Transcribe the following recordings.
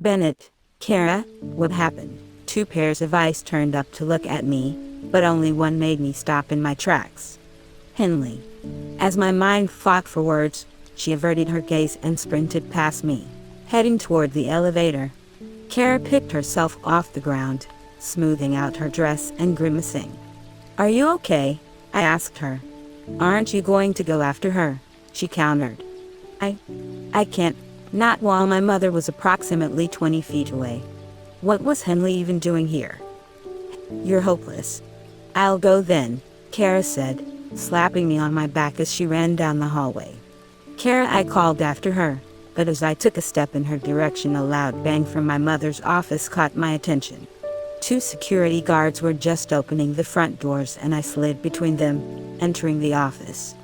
Bennett, Kara, what happened? Two pairs of eyes turned up to look at me, but only one made me stop in my tracks. Henley. As my mind fought for words, she averted her gaze and sprinted past me, heading toward the elevator. Kara picked herself off the ground, smoothing out her dress and grimacing. "Are you okay?" I asked her. "Aren't you going to go after her?" she countered. I can't, not while my mother was approximately 20 feet away. What was Henley even doing here? "You're hopeless." "I'll go then," Kara said, slapping me on my back as she ran down the hallway. "Kara," I called after her, but as I took a step in her direction, a loud bang from my mother's office caught my attention. Two security guards were just opening the front doors and I slid between them, entering the office.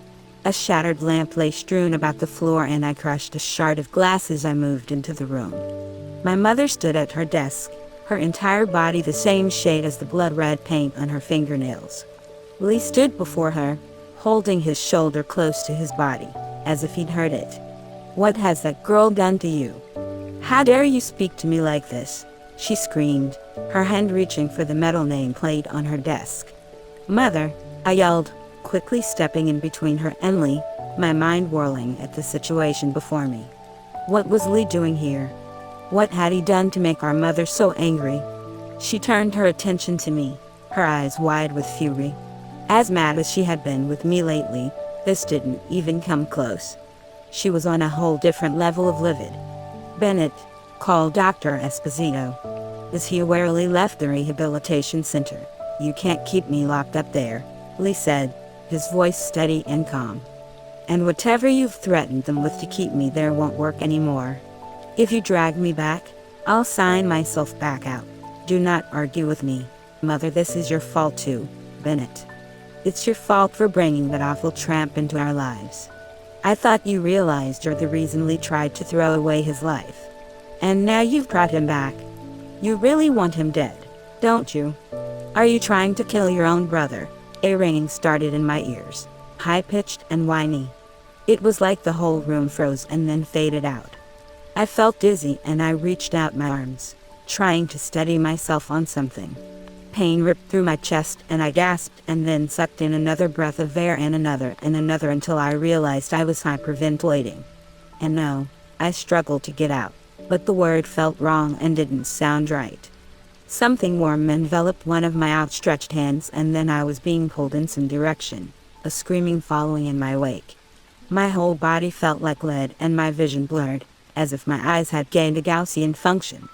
A shattered lamp lay strewn about the floor and I crushed a shard of glass as I moved into the room. My mother stood at her desk, her entire body the same shade as the blood-red paint on her fingernails. Lee stood before her, holding his shoulder close to his body, as if he'd hurt it. "What has that girl done to you? How dare you speak to me like this?" she screamed, her hand reaching for the metal nameplate on her desk. "Mother," I yelled, quickly stepping in between her and Lee, my mind whirling at the situation before me. What was Lee doing here? What had he done to make our mother so angry? She turned her attention to me, her eyes wide with fury. As mad as she had been with me lately, this didn't even come close. She was on a whole different level of livid. "Bennett, call Dr. Esposito. Is he aware Lee left the rehabilitation center? You can't keep me locked up there," Lee said, his voice steady and calm. "And whatever you've threatened them with to keep me there won't work anymore. If you drag me back, I'll sign myself back out. Do not argue with me, Mother. This is your fault too, Bennett. It's your fault for bringing that awful tramp into our lives. I thought you realized you're the reason Lee tried to throw away his life. And now you've brought him back. You really want him dead, don't you? Are you trying to kill your own brother?" A ringing started in my ears, high-pitched and whiny. It was like the whole room froze and then faded out. I felt dizzy and I reached out my arms, trying to steady myself on something. Pain ripped through my chest and I gasped and then sucked in another breath of air and another until I realized I was hyperventilating. And no, I struggled to get out, but the word felt wrong and didn't sound right. Something warm enveloped one of my outstretched hands and then I was being pulled in some direction, a screaming following in my wake. My whole body felt like lead and my vision blurred, as if my eyes had gained a Gaussian function.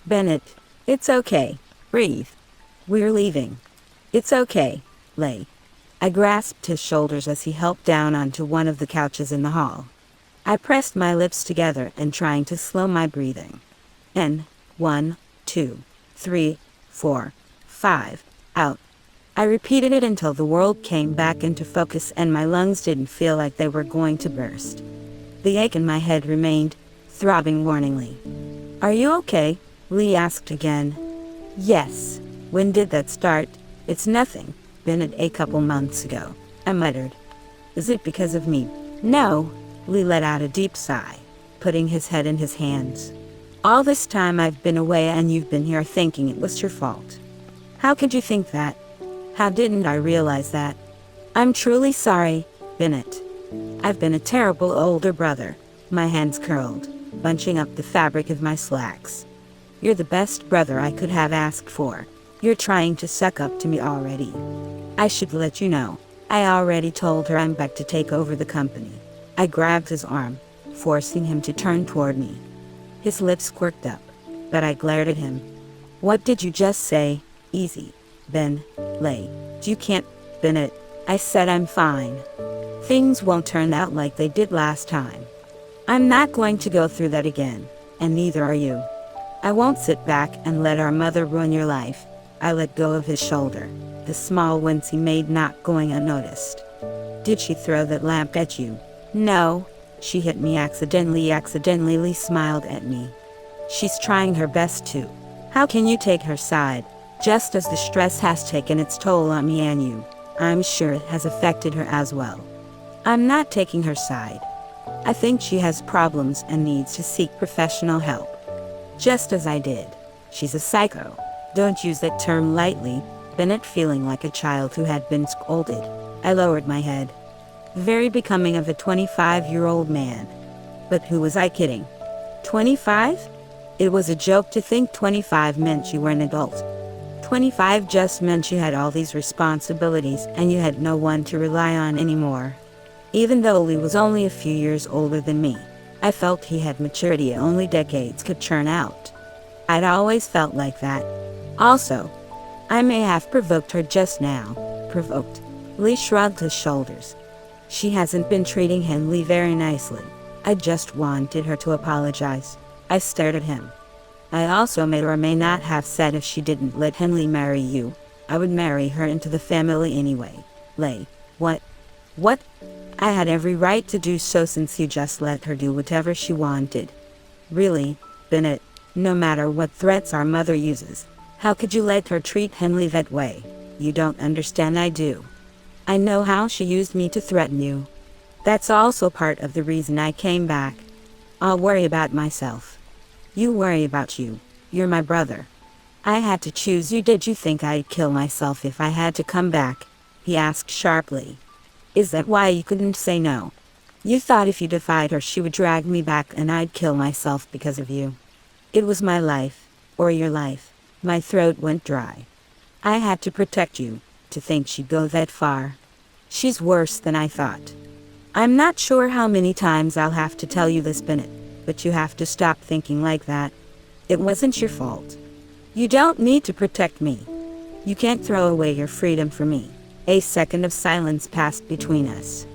"Bennett, it's okay. Breathe. We're leaving. It's okay, Lee." I grasped his shoulders as he helped down onto one of the couches in the hall. I pressed my lips together and trying to slow my breathing. "In, 1, 2, 3, 4, 5, out." I repeated it until the world came back into focus and my lungs didn't feel like they were going to burst. The ache in my head remained, throbbing warningly. "Are you okay?" Lee asked again. "Yes." "When did that start?" "It's nothing, Bennett. A couple months ago," I muttered. "Is it because of me?" "No." Lee let out a deep sigh, putting his head in his hands. "All this time I've been away and you've been here thinking it was your fault. How could you think that? How didn't I realize that? I'm truly sorry, Bennett. I've been a terrible older brother." My hands curled, bunching up the fabric of my slacks. "You're the best brother I could have asked for. You're trying to suck up to me already. I should let you know. I already told her I'm back to take over the company." I grabbed his arm, forcing him to turn toward me. His lips quirked up, but I glared at him. "What did you just say?" "Easy, Ben, Lee. You can't, Bennett." I said I'm fine. "Things won't turn out like they did last time. I'm not going to go through that again, and neither are you. I won't sit back and let our mother ruin your life." I let go of his shoulder, the small wince he made not going unnoticed. "Did she throw that lamp at you?" "No. She hit me accidentally." Lee smiled at me. "She's trying her best to. How can you take her side, just as the stress has taken its toll on me and you? I'm sure it has affected her as well." "I'm not taking her side. I think she has problems and needs to seek professional help." just as I did. She's a psycho. Don't use that term lightly, Bennett, feeling like a child who had been scolded. I lowered my head. Very becoming of a 25-year-old man. But who was I kidding? 25? It was a joke to think 25 meant you were an adult. 25 just meant you had all these responsibilities and you had no one to rely on anymore. Even though Lee was only a few years older than me, I felt he had maturity only decades could churn out. I'd always felt like that. Also, I may have provoked her just now. Provoked? Lee shrugged his shoulders. She hasn't been treating Henley very nicely. I just wanted her to apologize. I stared at him. I also may or may not have said if she didn't let Henley marry you, I would marry her into the family anyway. Lay. What? What? I had every right to do so since you just let her do whatever she wanted. Really, Bennett, no matter what threats our mother uses, how could you let her treat Henley that way? You don't understand. I do. I know how she used me to threaten you. That's also part of the reason I came back. I'll worry about myself. You worry about you. You're my brother. I had to choose you. Did you think I'd kill myself if I had to come back? He asked sharply. Is that why you couldn't say no? You thought if you defied her she would drag me back and I'd kill myself because of you. It was my life, or your life. My throat went dry. I had to protect you. To think she'd go that far. She's worse than I thought. I'm not sure how many times I'll have to tell you this, Bennett, but you have to stop thinking like that. It wasn't your fault. You don't need to protect me. You can't throw away your freedom for me. A second of silence passed between us.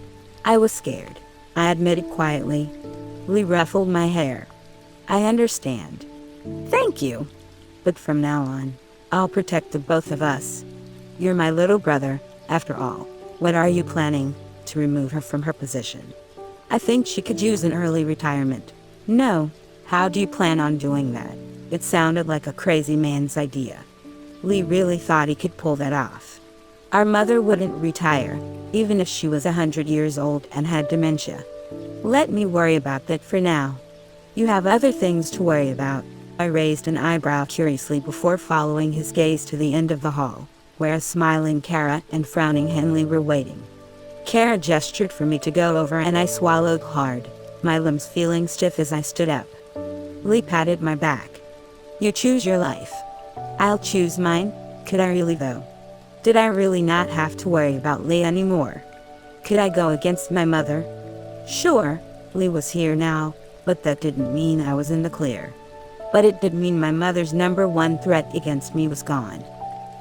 I was scared, I admitted quietly. Lee ruffled my hair. I understand. Thank you. But from now on, I'll protect the both of us. You're my little brother, after all. What are you planning? To remove her from her position? I think she could use an early retirement. No. How do you plan on doing that? It sounded like a crazy man's idea. Lee really thought he could pull that off. Our mother wouldn't retire, even if she was 100 years old and had dementia. Let me worry about that for now. You have other things to worry about. I raised an eyebrow curiously before following his gaze to the end of the hall, where a smiling Kara and frowning Henley were waiting. Kara gestured for me to go over and I swallowed hard, my limbs feeling stiff as I stood up. Lee patted my back. You choose your life. I'll choose mine. Could I really though? Did I really not have to worry about Lee anymore? Could I go against my mother? Sure, Lee was here now, but that didn't mean I was in the clear. But it did mean my mother's number one threat against me was gone.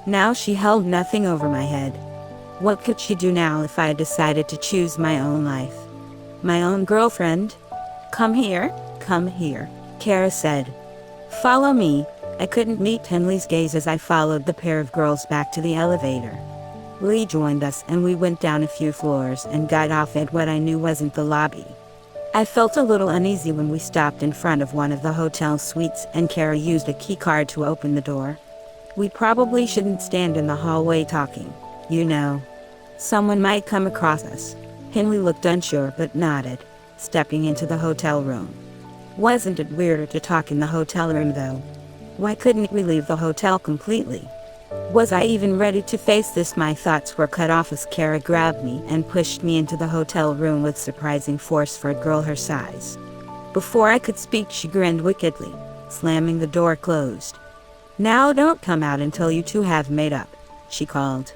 Now she held nothing over my head. What could she do now if I decided to choose my own life? My own girlfriend? Come here, Kara said. Follow me. I couldn't meet Henley's gaze as I followed the pair of girls back to the elevator. Lee joined us and we went down a few floors and got off at what I knew wasn't the lobby. I felt a little uneasy when we stopped in front of one of the hotel suites and Kara used a key card to open the door. We probably shouldn't stand in the hallway talking, you know. Someone might come across us. Henley looked unsure but nodded, stepping into the hotel room. Wasn't it weirder to talk in the hotel room though? Why couldn't we leave the hotel completely? Was I even ready to face this? My thoughts were cut off as Kara grabbed me and pushed me into the hotel room with surprising force for a girl her size. Before I could speak she grinned wickedly, slamming the door closed. Now don't come out until you two have made up, she called.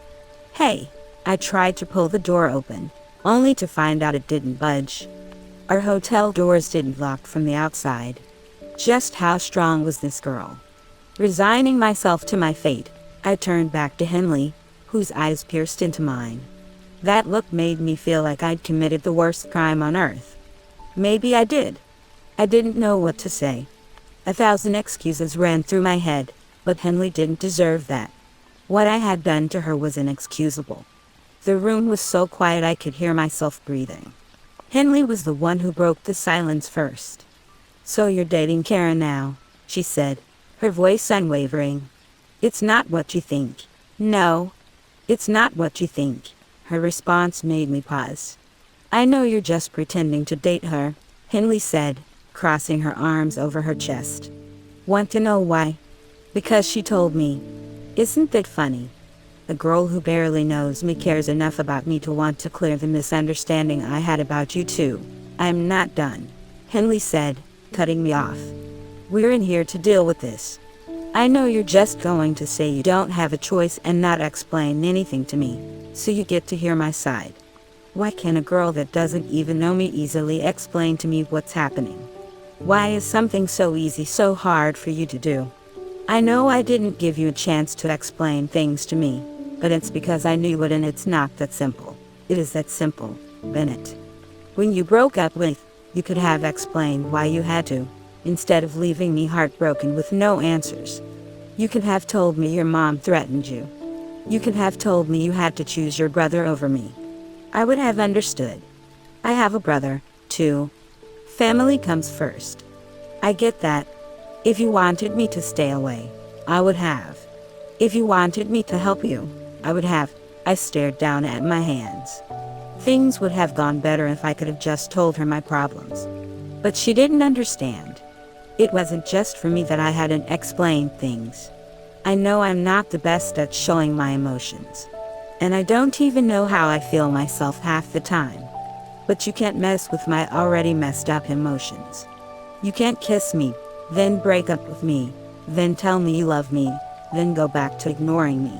Hey! I tried to pull the door open, only to find out it didn't budge. Our hotel doors didn't lock from the outside. Just how strong was this girl? Resigning myself to my fate, I turned back to Henley, whose eyes pierced into mine. That look made me feel like I'd committed the worst crime on earth. Maybe I did. I didn't know what to say. 1,000 excuses ran through my head, but Henley didn't deserve that. What I had done to her was inexcusable. The room was so quiet I could hear myself breathing. Henley was the one who broke the silence first. So you're dating Karen now, she said, her voice unwavering. It's not what you think. No, it's not what you think. Her response made me pause. I know you're just pretending to date her, Henley said, crossing her arms over her chest. Want to know why? Because she told me. Isn't that funny? A girl who barely knows me cares enough about me to want to clear the misunderstanding I had about you too. I'm not done, Henley said, cutting me off. We're in here to deal with this. I know you're just going to say you don't have a choice and not explain anything to me, so you get to hear my side. Why can't a girl that doesn't even know me easily explain to me what's happening? Why is something so easy so hard for you to do? I know I didn't give you a chance to explain things to me, but it's because I knew it, and it's not that simple. It is that simple, Bennett. When you broke up with, you could have explained why you had to, instead of leaving me heartbroken with no answers. You could have told me your mom threatened you. You could have told me you had to choose your brother over me. I would have understood. I have a brother, too. Family comes first. I get that. If you wanted me to stay away, I would have. If you wanted me to help you, I would have. I stared down at my hands. Things would have gone better if I could have just told her my problems. But she didn't understand. It wasn't just for me that I hadn't explained things. I know I'm not the best at showing my emotions. And I don't even know how I feel myself half the time. But you can't mess with my already messed up emotions. You can't kiss me, then break up with me, then tell me you love me, then go back to ignoring me.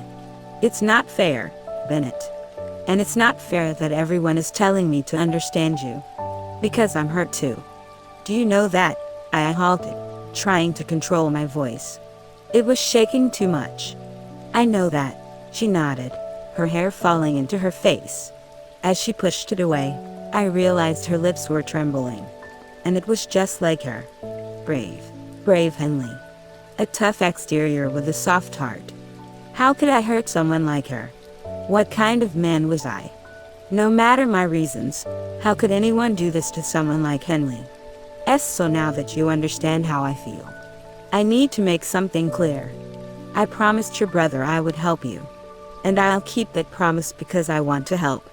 It's not fair, Bennett. And it's not fair that everyone is telling me to understand you. Because I'm hurt too. Do you know that? I halted, trying to control my voice. It was shaking too much. I know that, she nodded, her hair falling into her face. As she pushed it away, I realized her lips were trembling. And it was just like her. Brave Henley. A tough exterior with a soft heart. How could I hurt someone like her? What kind of man was I? No matter my reasons, how could anyone do this to someone like Henley? So now that you understand how I feel, I need to make something clear. I promised your brother I would help you. And I'll keep that promise because I want to help.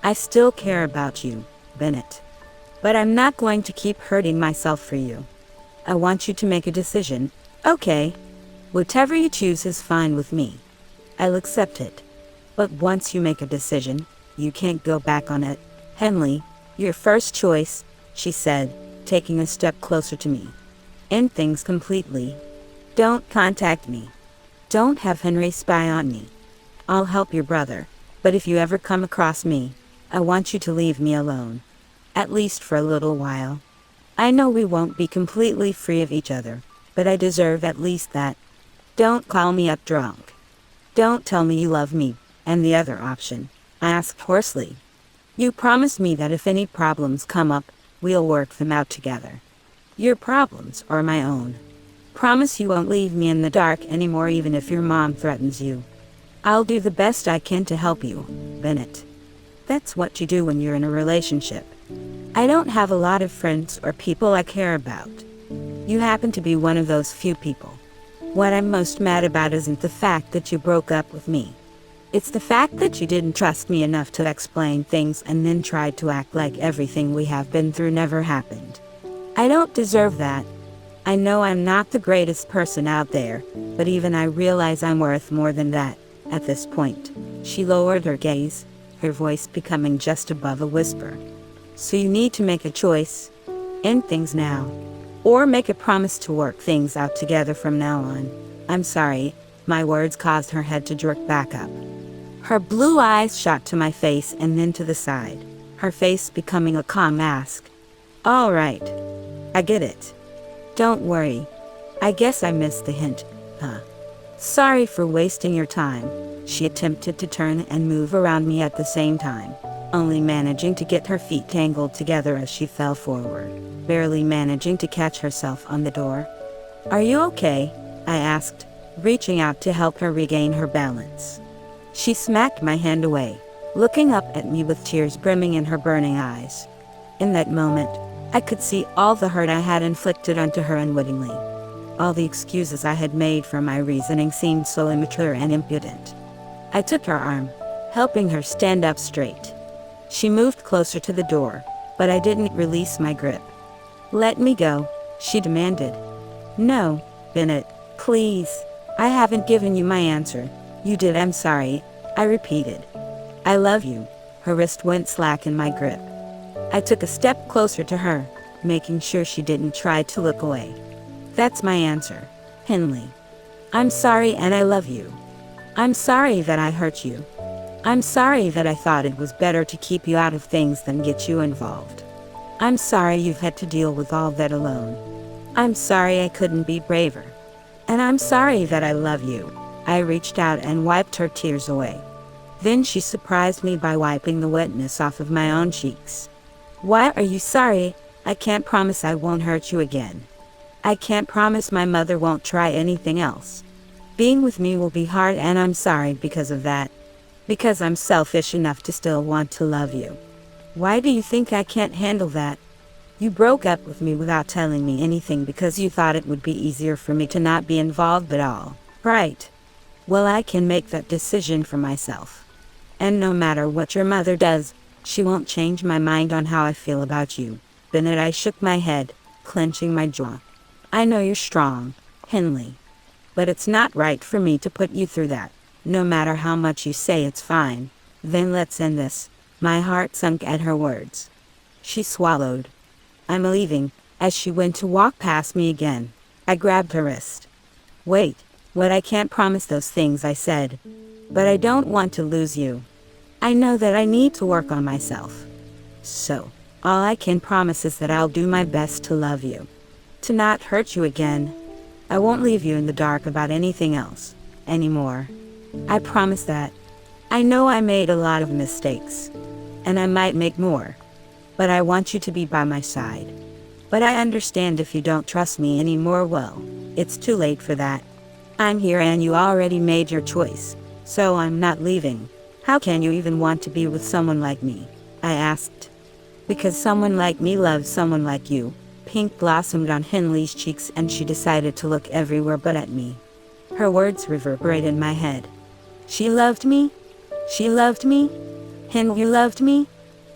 I still care about you, Bennett. But I'm not going to keep hurting myself for you. I want you to make a decision. Okay. Whatever you choose is fine with me. I'll accept it. But once you make a decision, you can't go back on it. Henley, your first choice, she said, taking a step closer to me. End things completely. Don't contact me. Don't have Henry spy on me. I'll help your brother, but if you ever come across me, I want you to leave me alone. At least for a little while. I know we won't be completely free of each other, but I deserve at least that. Don't call me up drunk. Don't tell me you love me, and the other option, I asked hoarsely. You promised me that if any problems come up, we'll work them out together. Your problems are my own. Promise you won't leave me in the dark anymore even if your mom threatens you. I'll do the best I can to help you, Bennett. That's what you do when you're in a relationship. I don't have a lot of friends or people I care about. You happen to be one of those few people. What I'm most mad about isn't the fact that you broke up with me. It's the fact that you didn't trust me enough to explain things and then tried to act like everything we have been through never happened. I don't deserve that. I know I'm not the greatest person out there, but even I realize I'm worth more than that, at this point. She lowered her gaze, her voice becoming just above a whisper. So you need to make a choice. End things now. Or make a promise to work things out together from now on. I'm sorry, my words caused her head to jerk back up. Her blue eyes shot to my face and then to the side, her face becoming a calm mask. All right. I get it. Don't worry. I guess I missed the hint, huh? Sorry for wasting your time. She attempted to turn and move around me at the same time, only managing to get her feet tangled together as she fell forward, barely managing to catch herself on the door. Are you okay? I asked, reaching out to help her regain her balance. She smacked my hand away, looking up at me with tears brimming in her burning eyes. In that moment, I could see all the hurt I had inflicted onto her unwittingly. All the excuses I had made for my reasoning seemed so immature and impudent. I took her arm, helping her stand up straight. She moved closer to the door, but I didn't release my grip. Let me go, she demanded. No, Bennett, please. I haven't given you my answer. You did. I'm sorry, I repeated. I love you. Her wrist went slack in my grip. I took a step closer to her, making sure she didn't try to look away. That's my answer, Henley. I'm sorry and I love you. I'm sorry that I hurt you. I'm sorry that I thought it was better to keep you out of things than get you involved. I'm sorry you've had to deal with all that alone. I'm sorry I couldn't be braver. And I'm sorry that I love you. I reached out and wiped her tears away. Then she surprised me by wiping the wetness off of my own cheeks. Why are you sorry? I can't promise I won't hurt you again. I can't promise my mother won't try anything else. Being with me will be hard and I'm sorry because of that. Because I'm selfish enough to still want to love you. Why do you think I can't handle that? You broke up with me without telling me anything because you thought it would be easier for me to not be involved at all, right? Well, I can make that decision for myself. And no matter what your mother does, she won't change my mind on how I feel about you. Bennett, I shook my head, clenching my jaw. I know you're strong, Henley. But it's not right for me to put you through that. No matter how much you say it's fine. Then let's end this. My heart sunk at her words. She swallowed. I'm leaving. As she went to walk past me again, I grabbed her wrist. Wait, what? I can't promise those things, I said. But I don't want to lose you. I know that I need to work on myself. So, all I can promise is that I'll do my best to love you. To not hurt you again. I won't leave you in the dark about anything else. Anymore. I promise that. I know I made a lot of mistakes. And I might make more. But I want you to be by my side. But I understand if you don't trust me anymore. Well, it's too late for that. I'm here and you already made your choice. So I'm not leaving. How can you even want to be with someone like me? I asked. Because someone like me loves someone like you. Pink blossomed on Henley's cheeks and she decided to look everywhere but at me. Her words reverberated in my head. She loved me? She loved me? Henley loved me?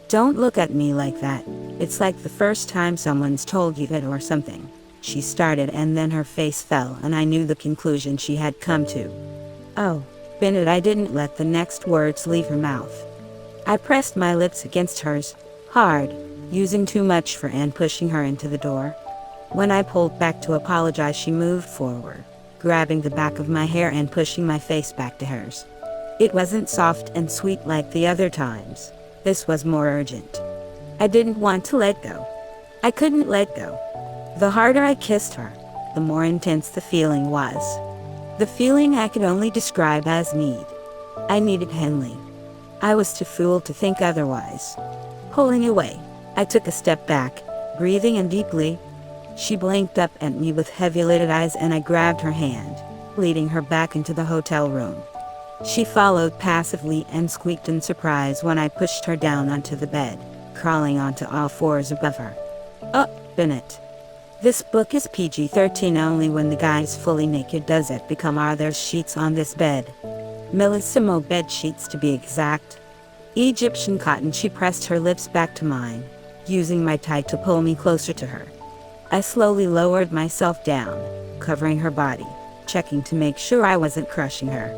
Don't look at me like that. It's like the first time someone's told you that or something. She started and then her face fell and I knew the conclusion she had come to. Oh, Bennett, I didn't let the next words leave her mouth. I pressed my lips against hers, hard, using too much for and pushing her into the door. When I pulled back to apologize, she moved forward, grabbing the back of my hair and pushing my face back to hers. It wasn't soft and sweet like the other times. This was more urgent. I didn't want to let go. I couldn't let go. The harder I kissed her, the more intense the feeling was. The feeling I could only describe as need. I needed Henley. I was too fooled to think otherwise. Pulling away, I took a step back, breathing in deeply. She blinked up at me with heavy-lidded eyes and I grabbed her hand, leading her back into the hotel room. She followed passively and squeaked in surprise when I pushed her down onto the bed, crawling onto all fours above her. Oh, Bennett. This book is PG-13 only. When the guy's fully naked does it become? Are there sheets on this bed? Millissimo bed sheets to be exact. Egyptian cotton. She pressed her lips back to mine, using my tie to pull me closer to her. I slowly lowered myself down, covering her body, checking to make sure I wasn't crushing her.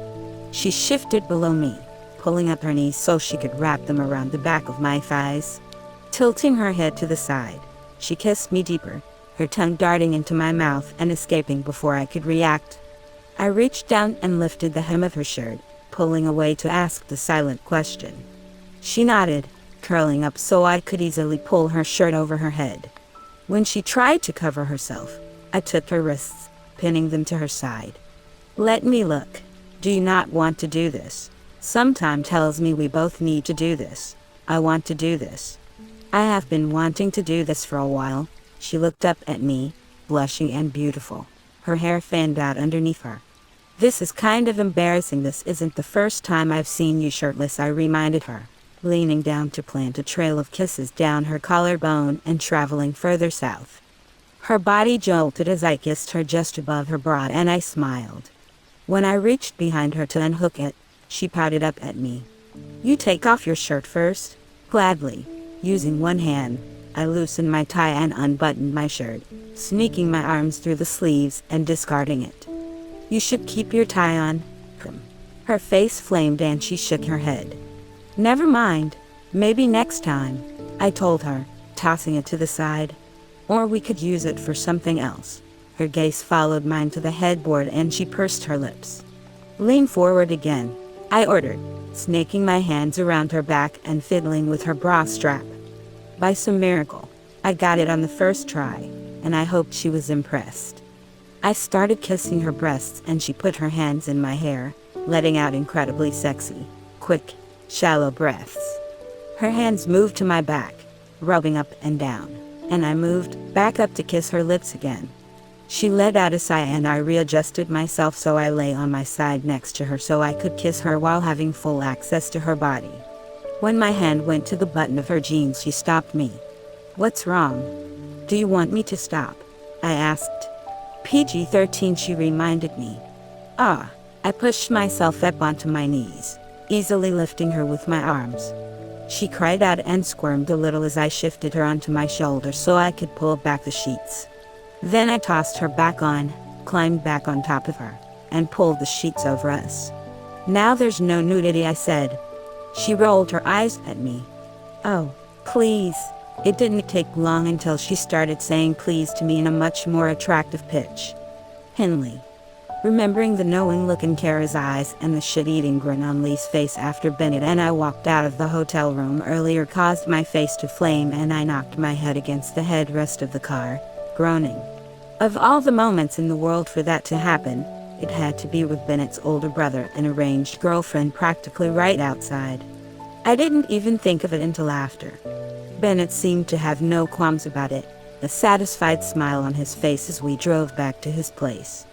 She shifted below me, pulling up her knees so she could wrap them around the back of my thighs. Tilting her head to the side, she kissed me deeper, her tongue darting into my mouth and escaping before I could react. I reached down and lifted the hem of her shirt, pulling away to ask the silent question. She nodded, curling up so I could easily pull her shirt over her head. When she tried to cover herself, I took her wrists, pinning them to her side. Let me look. Do you not want to do this? Sometime tells me we both need to do this. I want to do this. I have been wanting to do this for a while. She looked up at me, blushing and beautiful. Her hair fanned out underneath her. This is kind of embarrassing. This isn't the first time I've seen you shirtless, I reminded her, leaning down to plant a trail of kisses down her collarbone and traveling further south. Her body jolted as I kissed her just above her bra and I smiled. When I reached behind her to unhook it, she pouted up at me. You take off your shirt first? Gladly, using one hand, I loosened my tie and unbuttoned my shirt, sneaking my arms through the sleeves and discarding it. "You should keep your tie on." Her face flamed and she shook her head. "Never mind. Maybe next time," I told her, tossing it to the side. "Or we could use it for something else." Her gaze followed mine to the headboard and she pursed her lips. "Lean forward again," I ordered, snaking my hands around her back and fiddling with her bra strap. By some miracle, I got it on the first try, and I hoped she was impressed. I started kissing her breasts and she put her hands in my hair, letting out incredibly sexy, quick, shallow breaths. Her hands moved to my back, rubbing up and down, and I moved back up to kiss her lips again. She let out a sigh and I readjusted myself so I lay on my side next to her so I could kiss her while having full access to her body. When my hand went to the button of her jeans, she stopped me. "What's wrong? Do you want me to stop?" I asked. "PG-13, she reminded me. I pushed myself up onto my knees, easily lifting her with my arms. She cried out and squirmed a little as I shifted her onto my shoulder so I could pull back the sheets. Then I tossed her back on, climbed back on top of her, and pulled the sheets over us. "Now there's no nudity," I said. She rolled her eyes at me. "Oh, please." It didn't take long until she started saying please to me in a much more attractive pitch. "Henley." Remembering the knowing look in Kara's eyes and the shit-eating grin on Lee's face after Bennett and I walked out of the hotel room earlier caused my face to flame and I knocked my head against the headrest of the car, groaning. Of all the moments in the world for that to happen, it had to be with Bennett's older brother and arranged girlfriend practically right outside. I didn't even think of it until after. Bennett seemed to have no qualms about it, a satisfied smile on his face as we drove back to his place.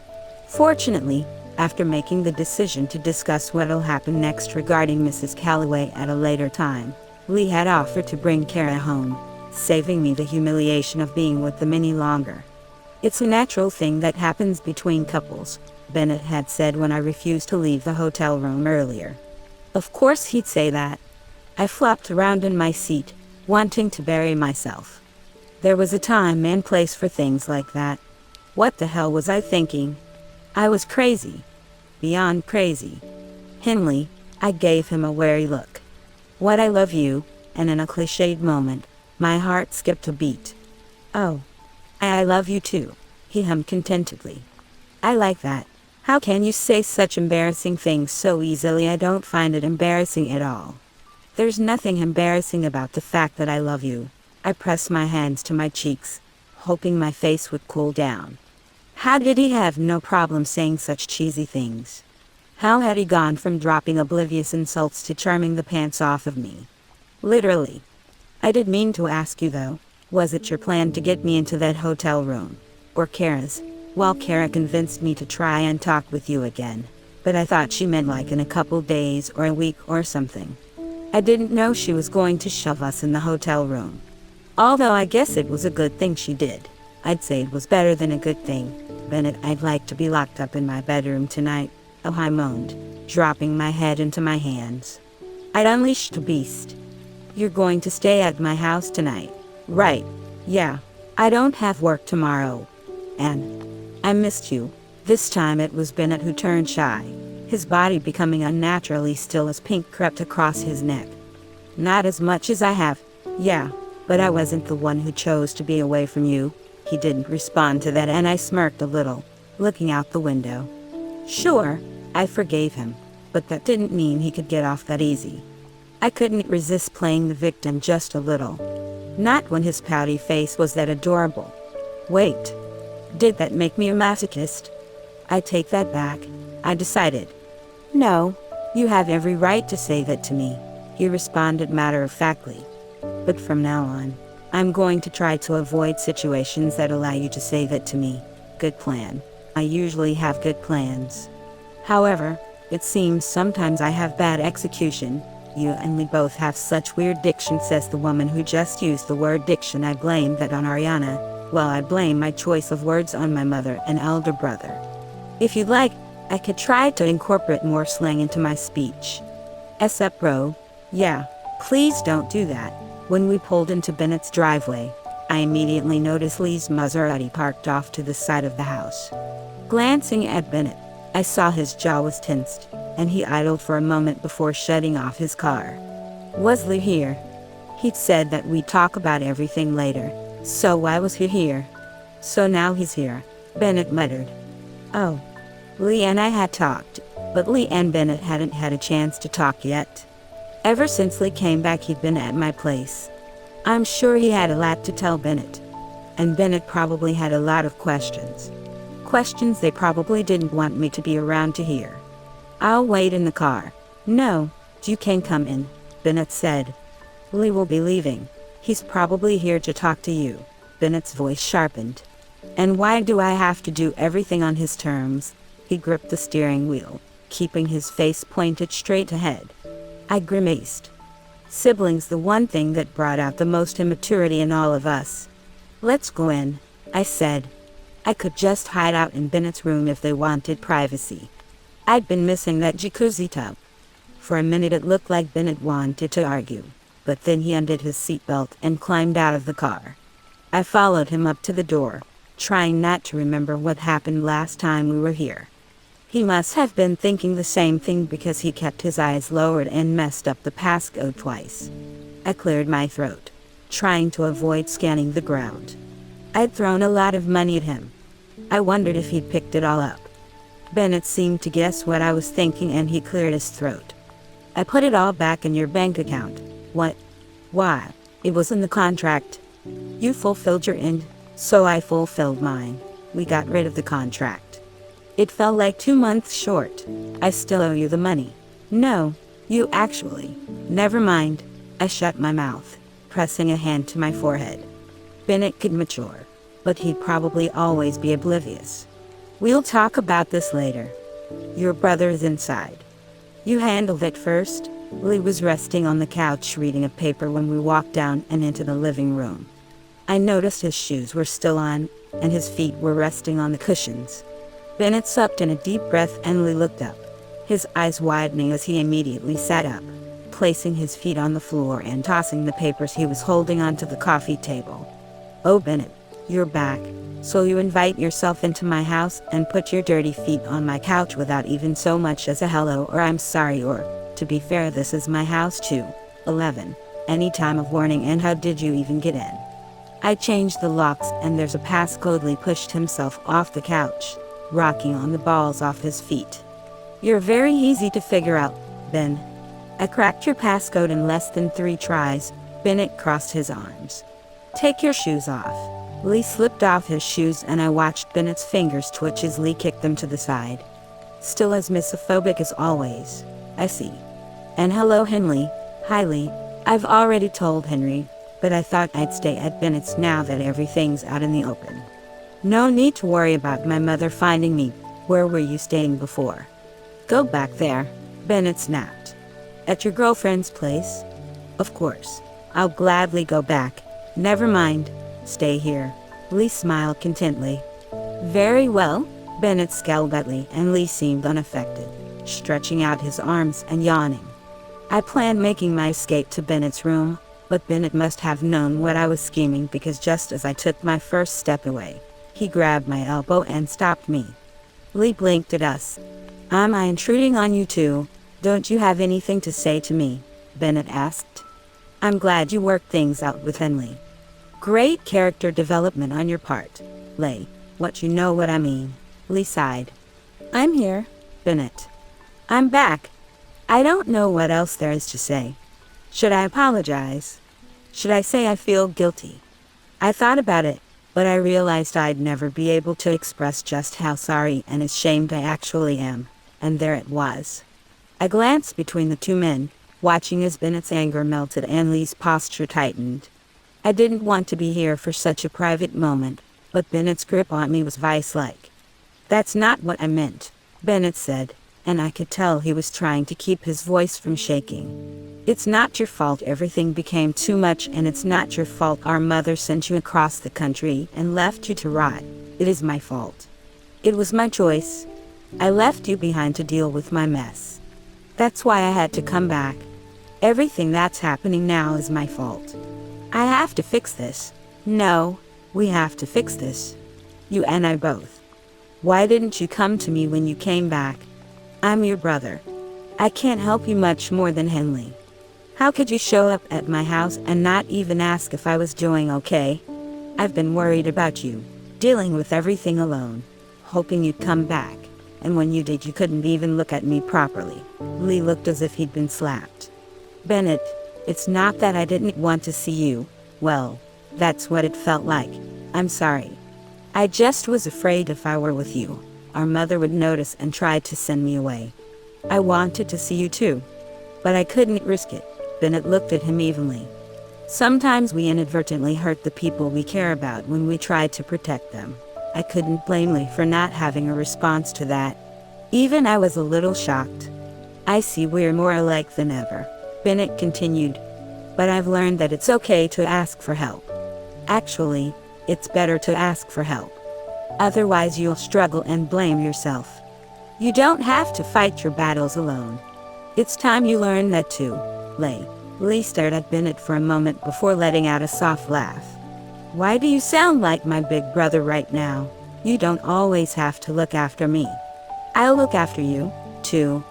Fortunately, after making the decision to discuss what'll happen next regarding Mrs. Calloway at a later time, Lee had offered to bring Kara home, saving me the humiliation of being with them any longer. "It's a natural thing that happens between couples," Bennett had said when I refused to leave the hotel room earlier. Of course he'd say that. I flopped around in my seat, wanting to bury myself. There was a time and place for things like that. What the hell was I thinking? I was crazy. Beyond crazy. "Henley," I gave him a wary look. "What, I love you," and in a cliched moment, my heart skipped a beat. "Oh, I love you too," he hummed contentedly. "I like that. How can you say such embarrassing things so easily? I don't find it embarrassing at all." "There's nothing embarrassing about the fact that I love you." I pressed my hands to my cheeks, hoping my face would cool down. How did he have no problem saying such cheesy things? How had he gone from dropping oblivious insults to charming the pants off of me? Literally. "I did mean to ask you though, was it your plan to get me into that hotel room? Or Kara's?" "Well, Kara convinced me to try and talk with you again, but I thought she meant like in a couple days or a week or something. I didn't know she was going to shove us in the hotel room. Although I guess it was a good thing she did. I'd say it was better than a good thing. Bennett, I'd like to be locked up in my bedroom tonight," I moaned, dropping my head into my hands. I'd unleashed a beast. "You're going to stay at my house tonight, right?" "Yeah. I don't have work tomorrow. And I missed you." This time it was Bennett who turned shy, his body becoming unnaturally still as pink crept across his neck. "Not as much as I have. Yeah, but I wasn't the one who chose to be away from you." He didn't respond to that and I smirked a little, looking out the window. Sure, I forgave him, but that didn't mean he could get off that easy. I couldn't resist playing the victim just a little. Not when his pouty face was that adorable. Wait, did that make me a masochist? I take that back, I decided. "No, you have every right to say that to me," he responded matter-of-factly. "But from now on, I'm going to try to avoid situations that allow you to say that to me." Good plan. I usually have good plans. However, it seems sometimes I have bad execution. "You and me both have such weird diction," says the woman who just used the word diction. I blame that on Ariana, while I blame my choice of words on my mother and elder brother. If you'd like, I could try to incorporate more slang into my speech. "S up, bro." "Yeah, please don't do that. When we pulled into Bennett's driveway, I immediately noticed Lee's Maserati parked off to the side of the house. Glancing at Bennett, I saw his jaw was tensed, and he idled for a moment before shutting off his car. Was Lee here? He'd said that we'd talk about everything later, so why was he here? So now he's here, Bennett muttered. Oh. Lee and I had talked, but Lee and Bennett hadn't had a chance to talk yet. Ever since Lee came back, he'd been at my place. I'm sure he had a lot to tell Bennett. And Bennett probably had a lot of questions. Questions they probably didn't want me to be around to hear. I'll wait in the car. No, you can come in, Bennett said. Lee will be leaving. He's probably here to talk to you. Bennett's voice sharpened. And why do I have to do everything on his terms? He gripped the steering wheel, keeping his face pointed straight ahead. I grimaced. Siblings, the one thing that brought out the most immaturity in all of us. Let's go in, I said. I could just hide out in Bennett's room if they wanted privacy. I'd been missing that jacuzzi tub. For a minute it looked like Bennett wanted to argue, but then he undid his seatbelt and climbed out of the car. I followed him up to the door, trying not to remember what happened last time we were here. He must have been thinking the same thing because he kept his eyes lowered and messed up the passcode twice. I cleared my throat, trying to avoid scanning the ground. I'd thrown a lot of money at him. I wondered if he'd picked it all up. Bennett seemed to guess what I was thinking and he cleared his throat. I put it all back in your bank account. What? Why? It was in the contract. You fulfilled your end, so I fulfilled mine. We got rid of the contract. It fell like 2 months short. I still owe you the money. No, you actually. Never mind. I shut my mouth, pressing a hand to my forehead. Bennett could mature, but he'd probably always be oblivious. We'll talk about this later. Your brother is inside. You handled it first. Lee was resting on the couch reading a paper when we walked down and into the living room. I noticed his shoes were still on, and his feet were resting on the cushions. Bennett sucked in a deep breath and Lee looked up, his eyes widening as he immediately sat up, placing his feet on the floor and tossing the papers he was holding onto the coffee table. Oh, Bennett, you're back. So you invite yourself into my house and put your dirty feet on my couch without even so much as a hello or I'm sorry or, to be fair, this is my house too. 11. Any time of warning, and how did you even get in? I changed the locks and there's a passcode. Lee pushed himself off the couch, rocking on the balls off his feet. You're very easy to figure out, Ben. I cracked your passcode in less than 3 tries. Bennett crossed his arms. Take your shoes off. Lee slipped off his shoes and I watched Bennett's fingers twitch as Lee kicked them to the side. Still as misophobic as always. I see. And hello, Henley. Hi, Lee. I've already told Henry, but I thought I'd stay at Bennett's now that everything's out in the open. No need to worry about my mother finding me. Where were you staying before? Go back there, Bennett snapped. At your girlfriend's place? Of course. I'll gladly go back. Never mind. Stay here. Lee smiled contently. Very well, Bennett scowled at Lee and Lee seemed unaffected, stretching out his arms and yawning. I planned making my escape to Bennett's room, but Bennett must have known what I was scheming because just as I took my first step away, he grabbed my elbow and stopped me. Lee blinked at us. Am I intruding on you too? Don't you have anything to say to me? Bennett asked. I'm glad you worked things out with Henley. Great character development on your part, Lee. You know what I mean. Lee sighed. I'm here, Bennett. I'm back. I don't know what else there is to say. Should I apologize? Should I say I feel guilty? I thought about it, but I realized I'd never be able to express just how sorry and ashamed I actually am, and there it was. I glanced between the two men, watching as Bennett's anger melted and Lee's posture tightened. I didn't want to be here for such a private moment, but Bennett's grip on me was vice-like. That's not what I meant, Bennett said, and I could tell he was trying to keep his voice from shaking. It's not your fault everything became too much, and it's not your fault our mother sent you across the country and left you to rot. It is my fault. It was my choice. I left you behind to deal with my mess. That's why I had to come back. Everything that's happening now is my fault. I have to fix this. No, we have to fix this. You and I both. Why didn't you come to me when you came back? I'm your brother. I can't help you much more than Henley. How could you show up at my house and not even ask if I was doing okay? I've been worried about you, dealing with everything alone, hoping you'd come back, and when you did you couldn't even look at me properly. Lee looked as if he'd been slapped. Bennett, it's not that I didn't want to see you. Well, that's what it felt like. I'm sorry. I just was afraid if I were with you, our mother would notice and try to send me away. I wanted to see you too, but I couldn't risk it. Bennett looked at him evenly. Sometimes we inadvertently hurt the people we care about when we try to protect them. I couldn't blame Lee for not having a response to that. Even I was a little shocked. I see we're more alike than ever, Bennett continued. But I've learned that it's okay to ask for help. Actually, it's better to ask for help. Otherwise you'll struggle and blame yourself. You don't have to fight your battles alone. It's time you learn that too, Lee. Lee stared at Bennett for a moment before letting out a soft laugh. Why do you sound like my big brother right now? You don't always have to look after me. I'll look after you, too.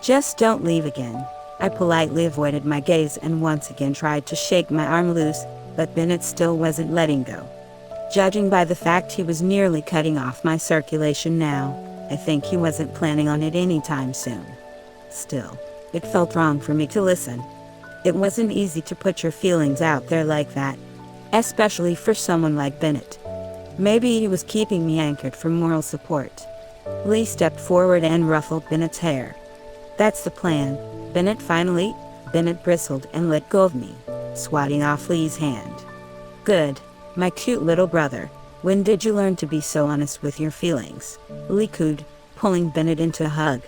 Just don't leave again. I politely avoided my gaze and once again tried to shake my arm loose, but Bennett still wasn't letting go. Judging by the fact he was nearly cutting off my circulation now, I think he wasn't planning on it anytime soon. Still, it felt wrong for me to listen. It wasn't easy to put your feelings out there like that, especially for someone like Bennett. Maybe he was keeping me anchored for moral support. Lee stepped forward and ruffled Bennett's hair. That's the plan, Bennett finally. Bennett bristled and let go of me, swatting off Lee's hand. Good, my cute little brother. When did you learn to be so honest with your feelings? Lee cooed, pulling Bennett into a hug.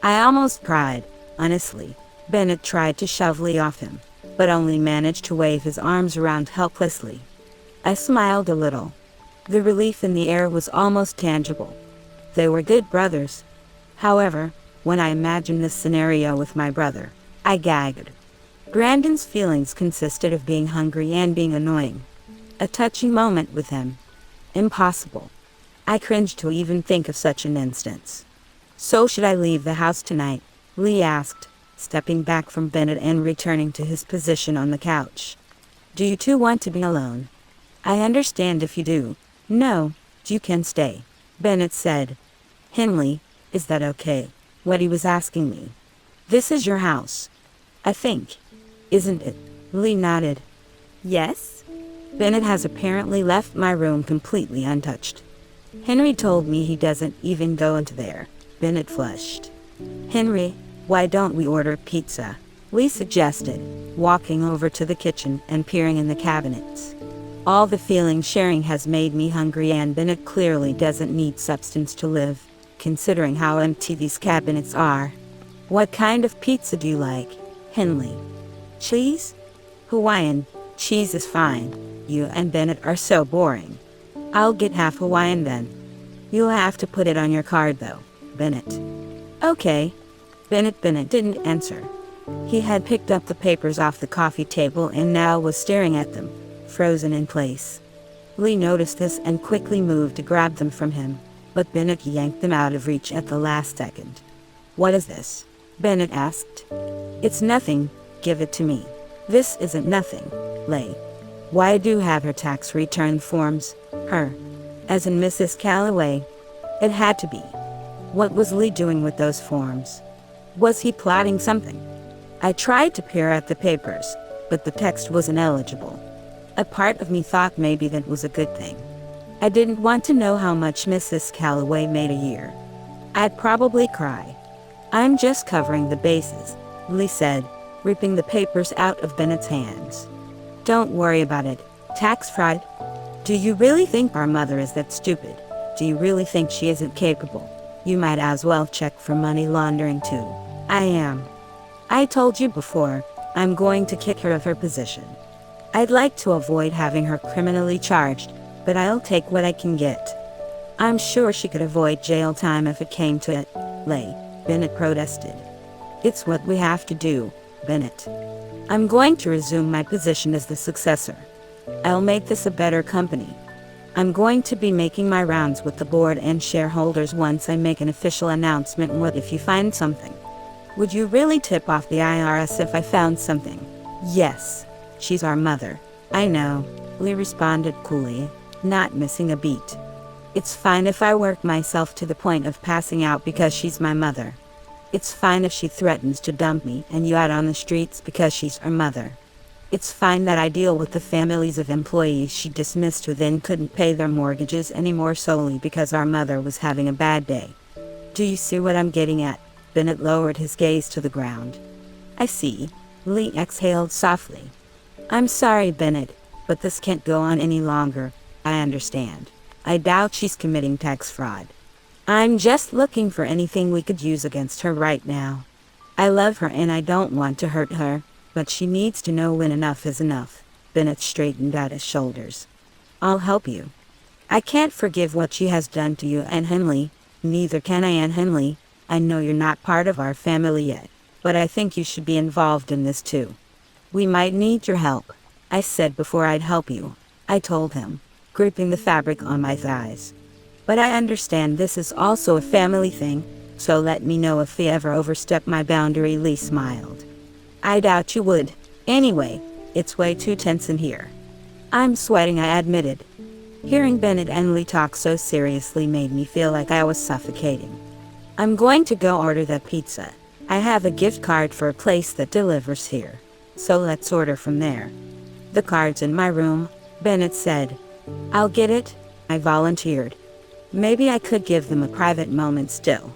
I almost cried, honestly. Bennett tried to shove Lee off him, but only managed to wave his arms around helplessly. I smiled a little. The relief in the air was almost tangible. They were good brothers. However, when I imagined this scenario with my brother, I gagged. Brandon's feelings consisted of being hungry and being annoying. A touching moment with him. Impossible. I cringed to even think of such an instance. So should I leave the house tonight? Lee asked, stepping back from Bennett and returning to his position on the couch. Do you two want to be alone? I understand if you do. No, you can stay, Bennett said. Henley, is that okay? What he was asking me. This is your house. I think. Isn't it? Lee nodded. Yes? Bennett has apparently left my room completely untouched. Henry told me he doesn't even go into there. Bennett flushed. Henry, why don't we order pizza? Lee suggested, walking over to the kitchen and peering in the cabinets. All the feeling sharing has made me hungry and Bennett clearly doesn't need substance to live, considering how empty these cabinets are. What kind of pizza do you like, Henley? Cheese? Hawaiian. Cheese is fine. You and Bennett are so boring. I'll get half Hawaiian then. You'll have to put it on your card though, Bennett. Okay. Bennett didn't answer. He had picked up the papers off the coffee table and now was staring at them, frozen in place. Lee noticed this and quickly moved to grab them from him, but Bennett yanked them out of reach at the last second. What is this? Bennett asked. It's nothing, give it to me. This isn't nothing, Lee. Why do you have her tax return forms? Her. As in Mrs. Calloway. It had to be. What was Lee doing with those forms? Was he plotting something? I tried to peer at the papers, but the text wasn't eligible. A part of me thought maybe that was a good thing. I didn't want to know how much Mrs. Calloway made a year. I'd probably cry. I'm just covering the bases, Lee said, ripping the papers out of Bennett's hands. Don't worry about it. Tax fraud? Do you really think our mother is that stupid? Do you really think she isn't capable? You might as well check for money laundering too. I am. I told you before, I'm going to kick her of her position. I'd like to avoid having her criminally charged, but I'll take what I can get. I'm sure she could avoid jail time if it came to it, Lee, Bennett protested. It's what we have to do, Bennett. I'm going to resume my position as the successor. I'll make this a better company. I'm going to be making my rounds with the board and shareholders once I make an official announcement. What if you find something? Would you really tip off the IRS if I found something? Yes. She's our mother. I know, Lee responded coolly, not missing a beat. It's fine if I work myself to the point of passing out because she's my mother. It's fine if she threatens to dump me and you out on the streets because she's our mother. It's fine that I deal with the families of employees she dismissed who then couldn't pay their mortgages anymore solely because our mother was having a bad day. Do you see what I'm getting at? Bennett lowered his gaze to the ground. I see. Lee exhaled softly. I'm sorry, Bennett, but this can't go on any longer. I understand. I doubt she's committing tax fraud. I'm just looking for anything we could use against her right now. I love her and I don't want to hurt her, but she needs to know when enough is enough. Bennett straightened out his shoulders. I'll help you. I can't forgive what she has done to you and Henley. Neither can I, and Henley. I know you're not part of our family yet, but I think you should be involved in this too. We might need your help. I said before I'd help you, I told him, gripping the fabric on my thighs. But I understand this is also a family thing, so let me know if we ever overstep my boundary. Lee smiled. I doubt you would. Anyway, it's way too tense in here. I'm sweating, I admitted. Hearing Bennett and Lee talk so seriously made me feel like I was suffocating. I'm going to go order that pizza. I have a gift card for a place that delivers here, so let's order from there. The card's in my room, Bennett said. I'll get it, I volunteered. Maybe I could give them a private moment still.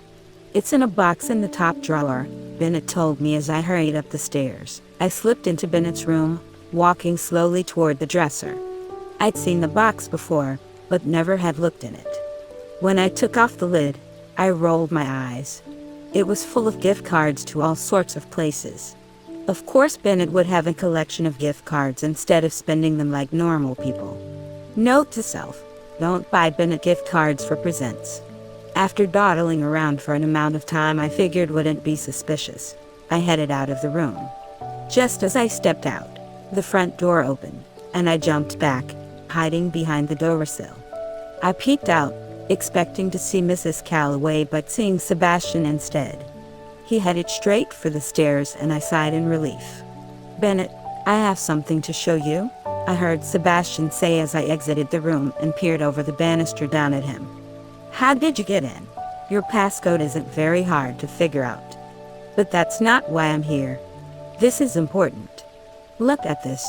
It's in a box in the top drawer, Bennett told me as I hurried up the stairs. I slipped into Bennett's room, walking slowly toward the dresser. I'd seen the box before, but never had looked in it. When I took off the lid, I rolled my eyes. It was full of gift cards to all sorts of places. Of course Bennett would have a collection of gift cards instead of spending them like normal people. Note to self, don't buy Bennett gift cards for presents. After dawdling around for an amount of time I figured wouldn't be suspicious, I headed out of the room. Just as I stepped out, the front door opened, and I jumped back, hiding behind the doorsill. I peeked out, expecting to see Mrs. Calloway, but seeing Sebastian instead. He headed straight for the stairs and I sighed in relief. Bennett, I have something to show you, I heard Sebastian say as I exited the room and peered over the banister down at him. How did you get in? Your passcode isn't very hard to figure out. But that's not why I'm here. This is important. Look at this,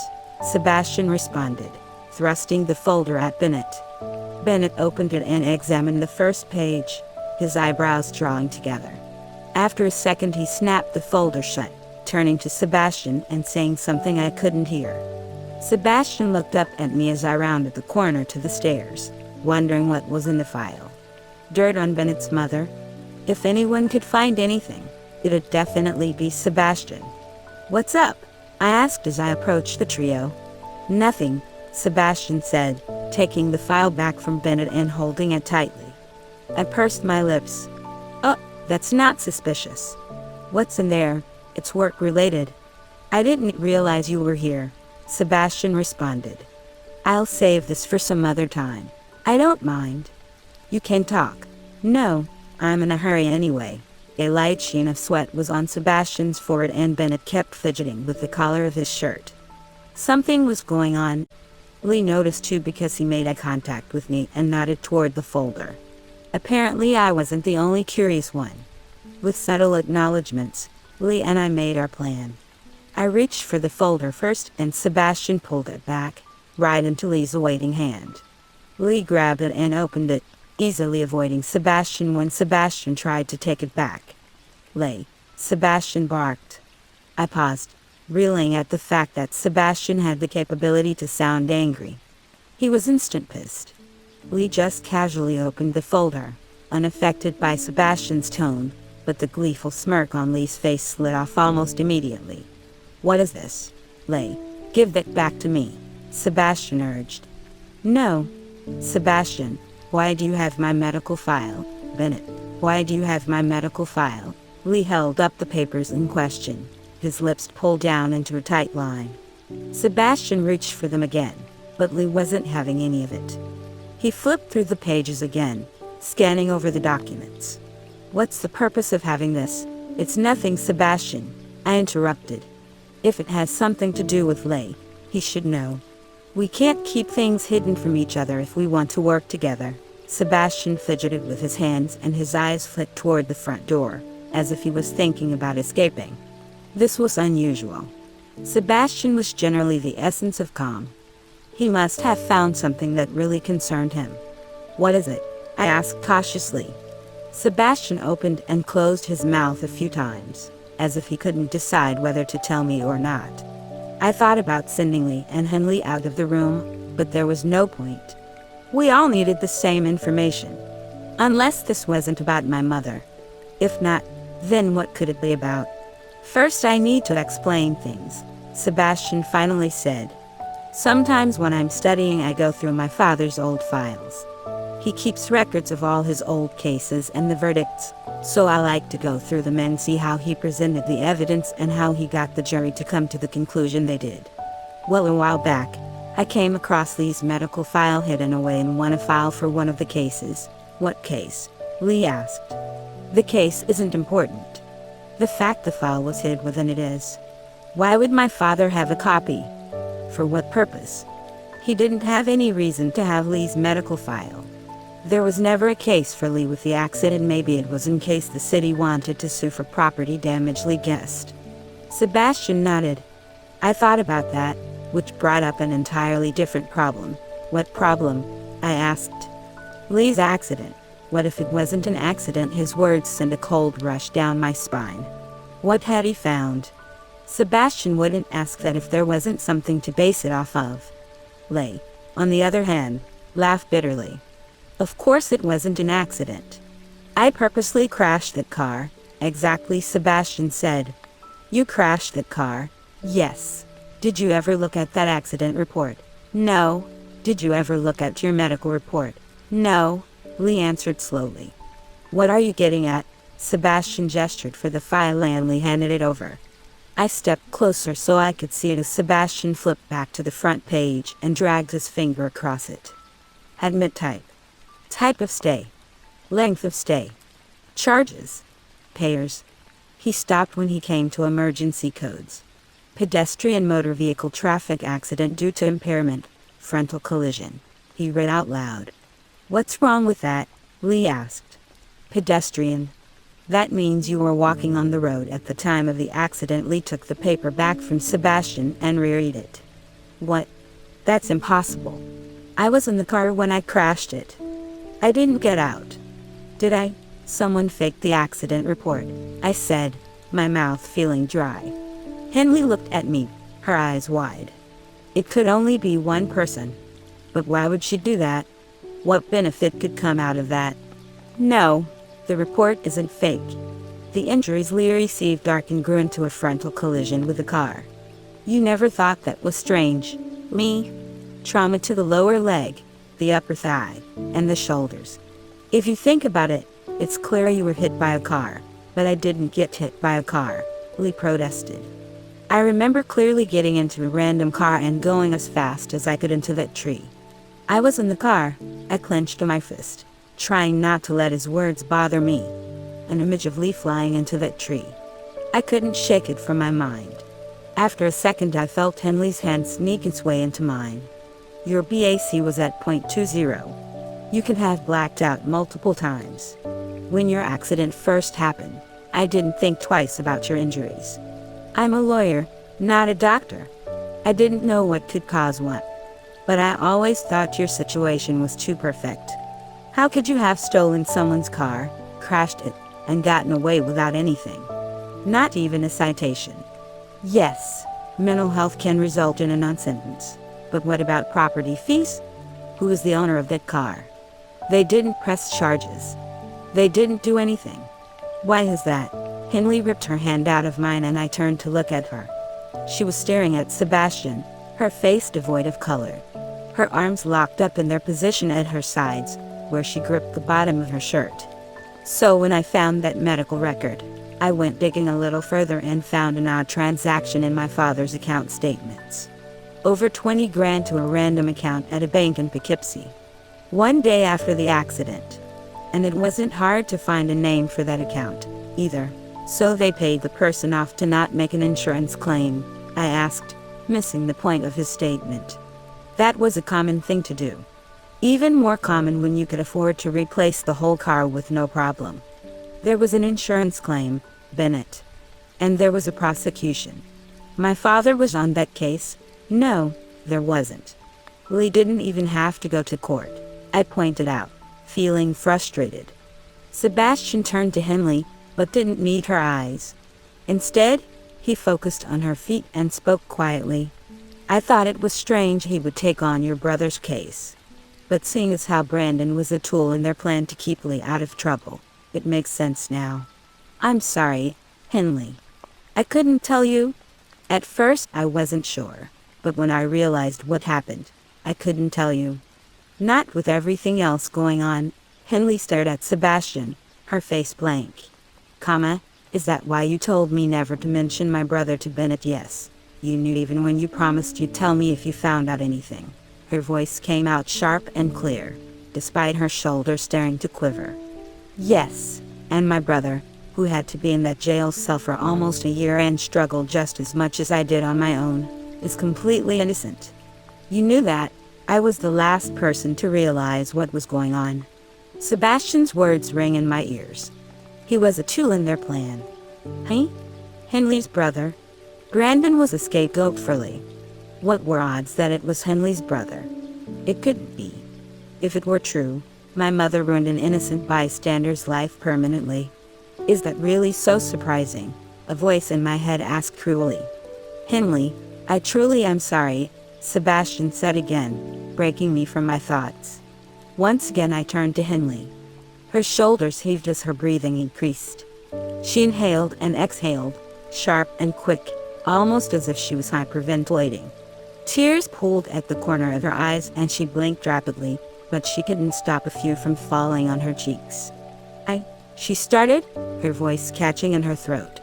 Sebastian responded, thrusting the folder at Bennett. Bennett opened it and examined the first page, his eyebrows drawing together. After a second he snapped the folder shut, turning to Sebastian and saying something I couldn't hear. Sebastian looked up at me as I rounded the corner to the stairs, wondering what was in the file. Dirt on Bennett's mother? If anyone could find anything, it'd definitely be Sebastian. What's up? I asked as I approached the trio. Nothing, Sebastian said, taking the file back from Bennett and holding it tightly. I pursed my lips. Oh, that's not suspicious. What's in there? It's work-related. I didn't realize you were here, Sebastian responded. I'll save this for some other time. I don't mind. You can talk. No, I'm in a hurry anyway. A light sheen of sweat was on Sebastian's forehead and Bennett kept fidgeting with the collar of his shirt. Something was going on. Lee noticed too because he made eye contact with me and nodded toward the folder. Apparently I wasn't the only curious one. With subtle acknowledgments, Lee and I made our plan. I reached for the folder first and Sebastian pulled it back, right into Lee's awaiting hand. Lee grabbed it and opened it, easily avoiding Sebastian when Sebastian tried to take it back. Lee, Sebastian barked. I paused, reeling at the fact that Sebastian had the capability to sound angry. He was instant pissed. Lee just casually opened the folder, unaffected by Sebastian's tone, but the gleeful smirk on Lee's face slid off almost immediately. What is this? Lee, give that back to me, Sebastian urged. No. Sebastian, why do you have my medical file? Bennett, why do you have my medical file? Lee held up the papers in question. his lips pulled down into a tight line. Sebastian reached for them again, but Lee wasn't having any of it. He flipped through the pages again, scanning over the documents. "What's the purpose of having this?" "It's nothing, Sebastian," I interrupted. "If it has something to do with Lee, he should know. We can't keep things hidden from each other if we want to work together." Sebastian fidgeted with his hands and his eyes flicked toward the front door, as if he was thinking about escaping. This was unusual. Sebastian was generally the essence of calm. He must have found something that really concerned him. "What is it?" I asked cautiously. Sebastian opened and closed his mouth a few times, as if he couldn't decide whether to tell me or not. I thought about sending Lee and Henley out of the room, but there was no point. We all needed the same information. Unless this wasn't about my mother. If not, then what could it be about? "First, I need to explain things," Sebastian finally said. "Sometimes when I'm studying, I go through my father's old files. He keeps records of all his old cases and the verdicts, so I like to go through them and see how he presented the evidence and how he got the jury to come to the conclusion they did. Well, a while back, I came across Lee's medical file hidden away in one file for one of the cases." "What case?" Lee asked. "The case isn't important. The fact the file was hid within it is. Why would my father have a copy? For what purpose? He didn't have any reason to have Lee's medical file. There was never a case for Lee with the accident. Maybe it was in case the city wanted to sue for property damage," Lee guessed. Sebastian nodded. "I thought about that, which brought up an entirely different problem." "What problem?" I asked. "Lee's accident. What if it wasn't an accident?" His words sent a cold rush down my spine. What had he found? Sebastian wouldn't ask that if there wasn't something to base it off of. Lee, on the other hand, laughed bitterly. "Of course it wasn't an accident. I purposely crashed that car." "Exactly," Sebastian said. "You crashed that car?" "Yes." "Did you ever look at that accident report?" "No." "Did you ever look at your medical report?" "No," Lee answered slowly. "What are you getting at?" Sebastian gestured for the file and Lee handed it over. I stepped closer so I could see it as Sebastian flipped back to the front page and dragged his finger across it. Admit type. Type of stay. Length of stay. Charges. Payers. He stopped when he came to emergency codes. Pedestrian motor vehicle traffic accident due to impairment, frontal collision. He read out loud. "What's wrong with that?" Lee asked. "Pedestrian. That means you were walking on the road at the time of the accident." Lee took the paper back from Sebastian and reread it. "What? That's impossible. I was in the car when I crashed it. I didn't get out." "Did I?" "Someone faked the accident report," I said, my mouth feeling dry. Henley looked at me, her eyes wide. "It could only be one person. But why would she do that? What benefit could come out of that?" "No, the report isn't fake. The injuries Lee received and grew into a frontal collision with the car. You never thought that was strange?" "Me? Trauma to the lower leg, the upper thigh, and the shoulders. If you think about it, it's clear you were hit by a car, but I didn't get hit by a car," Lee protested. "I remember clearly getting into a random car and going as fast as I could into that tree. I was in the car." I clenched my fist, trying not to let his words bother me. An image of Lee flying into that tree. I couldn't shake it from my mind. After a second I felt Henley's hand sneak its way into mine. "Your BAC was at .20. You can have blacked out multiple times. When your accident first happened, I didn't think twice about your injuries. I'm a lawyer, not a doctor. I didn't know what could cause what. But I always thought your situation was too perfect. How could you have stolen someone's car, crashed it, and gotten away without anything? Not even a citation. Yes, mental health can result in a non-sentence. But what about property fees? Who is the owner of that car? They didn't press charges. They didn't do anything. Why is that?" Henley ripped her hand out of mine and I turned to look at her. She was staring at Sebastian, her face devoid of color. Her arms locked up in their position at her sides, where she gripped the bottom of her shirt. "So when I found that medical record, I went digging a little further and found an odd transaction in my father's account statements. Over 20 grand to a random account at a bank in Poughkeepsie. One day after the accident. And it wasn't hard to find a name for that account, either. So they paid the person off to not make an insurance claim, I asked, missing the point of his statement. That was a common thing to do. Even more common when you could afford to replace the whole car with no problem. There was an insurance claim, Bennett. And there was a prosecution. My father was on that case. No, there wasn't. He didn't even have to go to court, I pointed out, feeling frustrated. Sebastian turned to Henley, but didn't meet her eyes. Instead, he focused on her feet and spoke quietly. I thought it was strange he would take on your brother's case. But seeing as how Brandon was a tool in their plan to keep Lee out of trouble, it makes sense now. I'm sorry, Henley. I couldn't tell you. At first, I wasn't sure. But when I realized what happened, I couldn't tell you. Not with everything else going on. Henley stared at Sebastian, her face blank. Is that why you told me never to mention my brother to Bennett? Yes. You knew even when you promised you'd tell me if you found out anything. Her voice came out sharp and clear, despite her shoulders starting to quiver. Yes, and my brother, who had to be in that jail cell for almost a year and struggled just as much as I did on my own, is completely innocent. You knew that. I was the last person to realize what was going on. Sebastian's words rang in my ears. He was a tool in their plan. Hey? Henley's brother. Brandon was a scapegoat for Lee. What were odds that it was Henley's brother? It couldn't be. If it were true, my mother ruined an innocent bystander's life permanently. Is that really so surprising? A voice in my head asked cruelly. Henley, I truly am sorry, Sebastian said again, breaking me from my thoughts. Once again I turned to Henley. Her shoulders heaved as her breathing increased. She inhaled and exhaled, sharp and quick, almost as if she was hyperventilating. Tears pooled at the corner of her eyes and she blinked rapidly, but she couldn't stop a few from falling on her cheeks. She started, her voice catching in her throat.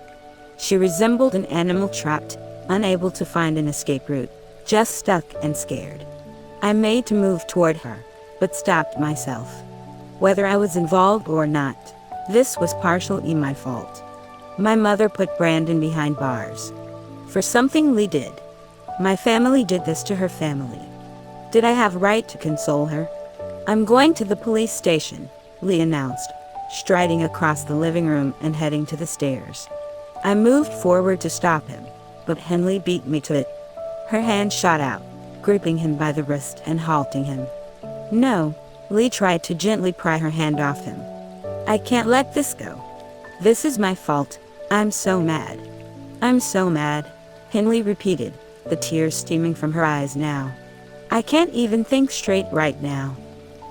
She resembled an animal trapped, unable to find an escape route, just stuck and scared. I made to move toward her, but stopped myself. Whether I was involved or not, this was partially my fault. My mother put Brandon behind bars. For something Lee did. My family did this to her family. Did I have right to console her? I'm going to the police station, Lee announced, striding across the living room and heading to the stairs. I moved forward to stop him, but Henley beat me to it. Her hand shot out, gripping him by the wrist and halting him. No, Lee tried to gently pry her hand off him. I can't let this go. This is my fault. I'm so mad. I'm so mad, Henley repeated, the tears steaming from her eyes now. I can't even think straight right now.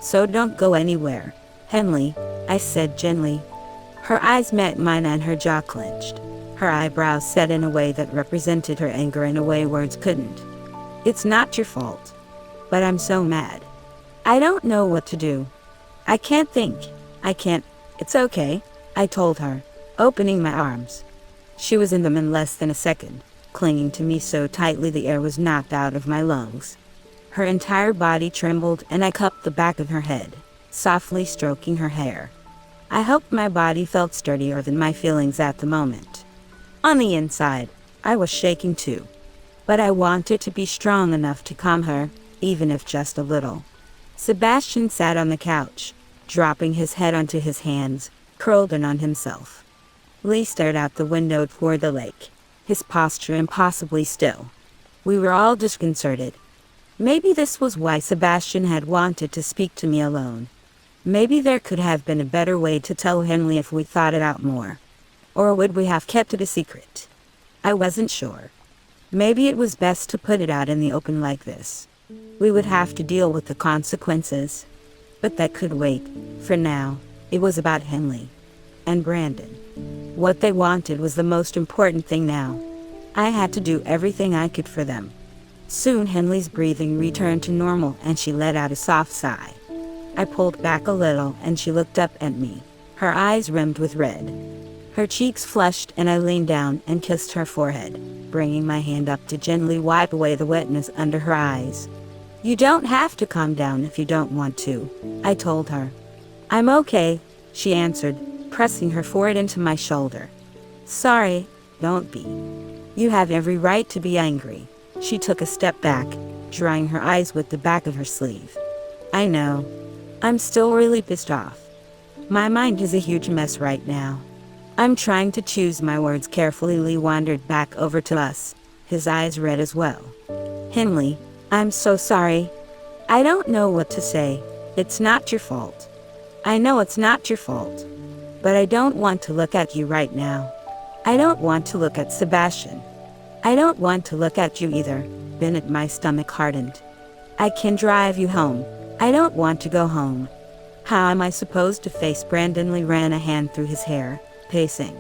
So don't go anywhere, Henley, I said gently. Her eyes met mine and her jaw clenched. Her eyebrows set in a way that represented her anger in a way words couldn't. It's not your fault. But I'm so mad. I don't know what to do. I can't think. I can't. It's okay, I told her, opening my arms. She was in them in less than a second, clinging to me so tightly the air was knocked out of my lungs. Her entire body trembled and I cupped the back of her head, softly stroking her hair. I hoped my body felt sturdier than my feelings at the moment. On the inside, I was shaking too. But I wanted to be strong enough to calm her, even if just a little. Sebastian sat on the couch, dropping his head onto his hands, curled in on himself. Lee stared out the window toward the lake, his posture impossibly still. We were all disconcerted. Maybe this was why Sebastian had wanted to speak to me alone. Maybe there could have been a better way to tell Henley if we thought it out more. Or would we have kept it a secret? I wasn't sure. Maybe it was best to put it out in the open like this. We would have to deal with the consequences. But that could wait. For now, it was about Henley and Brandon. What they wanted was the most important thing now. I had to do everything I could for them. Soon Henley's breathing returned to normal and she let out a soft sigh. I pulled back a little and she looked up at me, her eyes rimmed with red. Her cheeks flushed and I leaned down and kissed her forehead, bringing my hand up to gently wipe away the wetness under her eyes. "You don't have to calm down if you don't want to," I told her. "I'm okay," she answered, pressing her forehead into my shoulder. "Sorry, don't be. You have every right to be angry." She took a step back, drying her eyes with the back of her sleeve. "I know. I'm still really pissed off. My mind is a huge mess right now." I'm trying to choose my words carefully. Lee wandered back over to us, his eyes red as well. "Henley, I'm so sorry. I don't know what to say. It's not your fault. I know it's not your fault. But I don't want to look at you right now. I don't want to look at Sebastian. I don't want to look at you either." Bennett, my stomach hardened. "I can drive you home. I don't want to go home." "How am I supposed to face Brandon?" Lee ran a hand through his hair, pacing.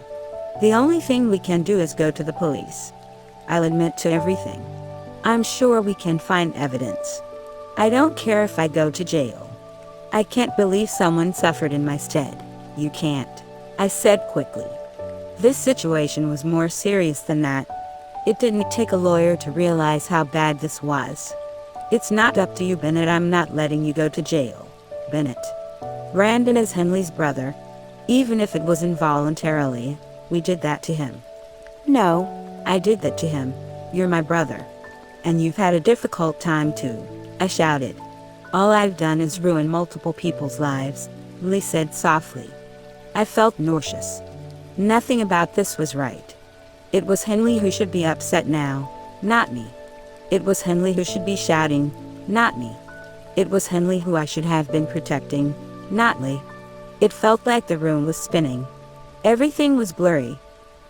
"The only thing we can do is go to the police. I'll admit to everything. I'm sure we can find evidence. I don't care if I go to jail. I can't believe someone suffered in my stead." "You can't," I said quickly. This situation was more serious than that. It didn't take a lawyer to realize how bad this was. "It's not up to you, Bennett. I'm not letting you go to jail." Bennett. Brandon is Henley's brother. Even if it was involuntarily, we did that to him. "No, I did that to him. You're my brother. And you've had a difficult time too," I shouted. "All I've done is ruin multiple people's lives," Lee said softly. I felt nauseous. Nothing about this was right. It was Henley who should be upset now, not me. It was Henley who should be shouting, not me. It was Henley who I should have been protecting, not Lee. It felt like the room was spinning. Everything was blurry.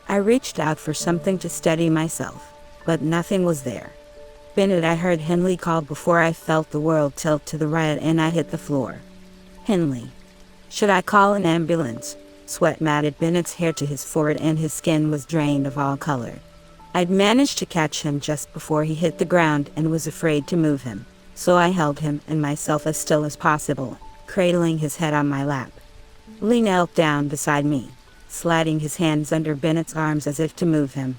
I reached out for something to steady myself, but nothing was there. "Bennett," I heard Henley call before I felt the world tilt to the right and I hit the floor. "Henley. Should I call an ambulance?" Sweat matted Bennett's hair to his forehead and his skin was drained of all color. I'd managed to catch him just before he hit the ground and was afraid to move him, so I held him and myself as still as possible, cradling his head on my lap. Lee knelt down beside me, sliding his hands under Bennett's arms as if to move him.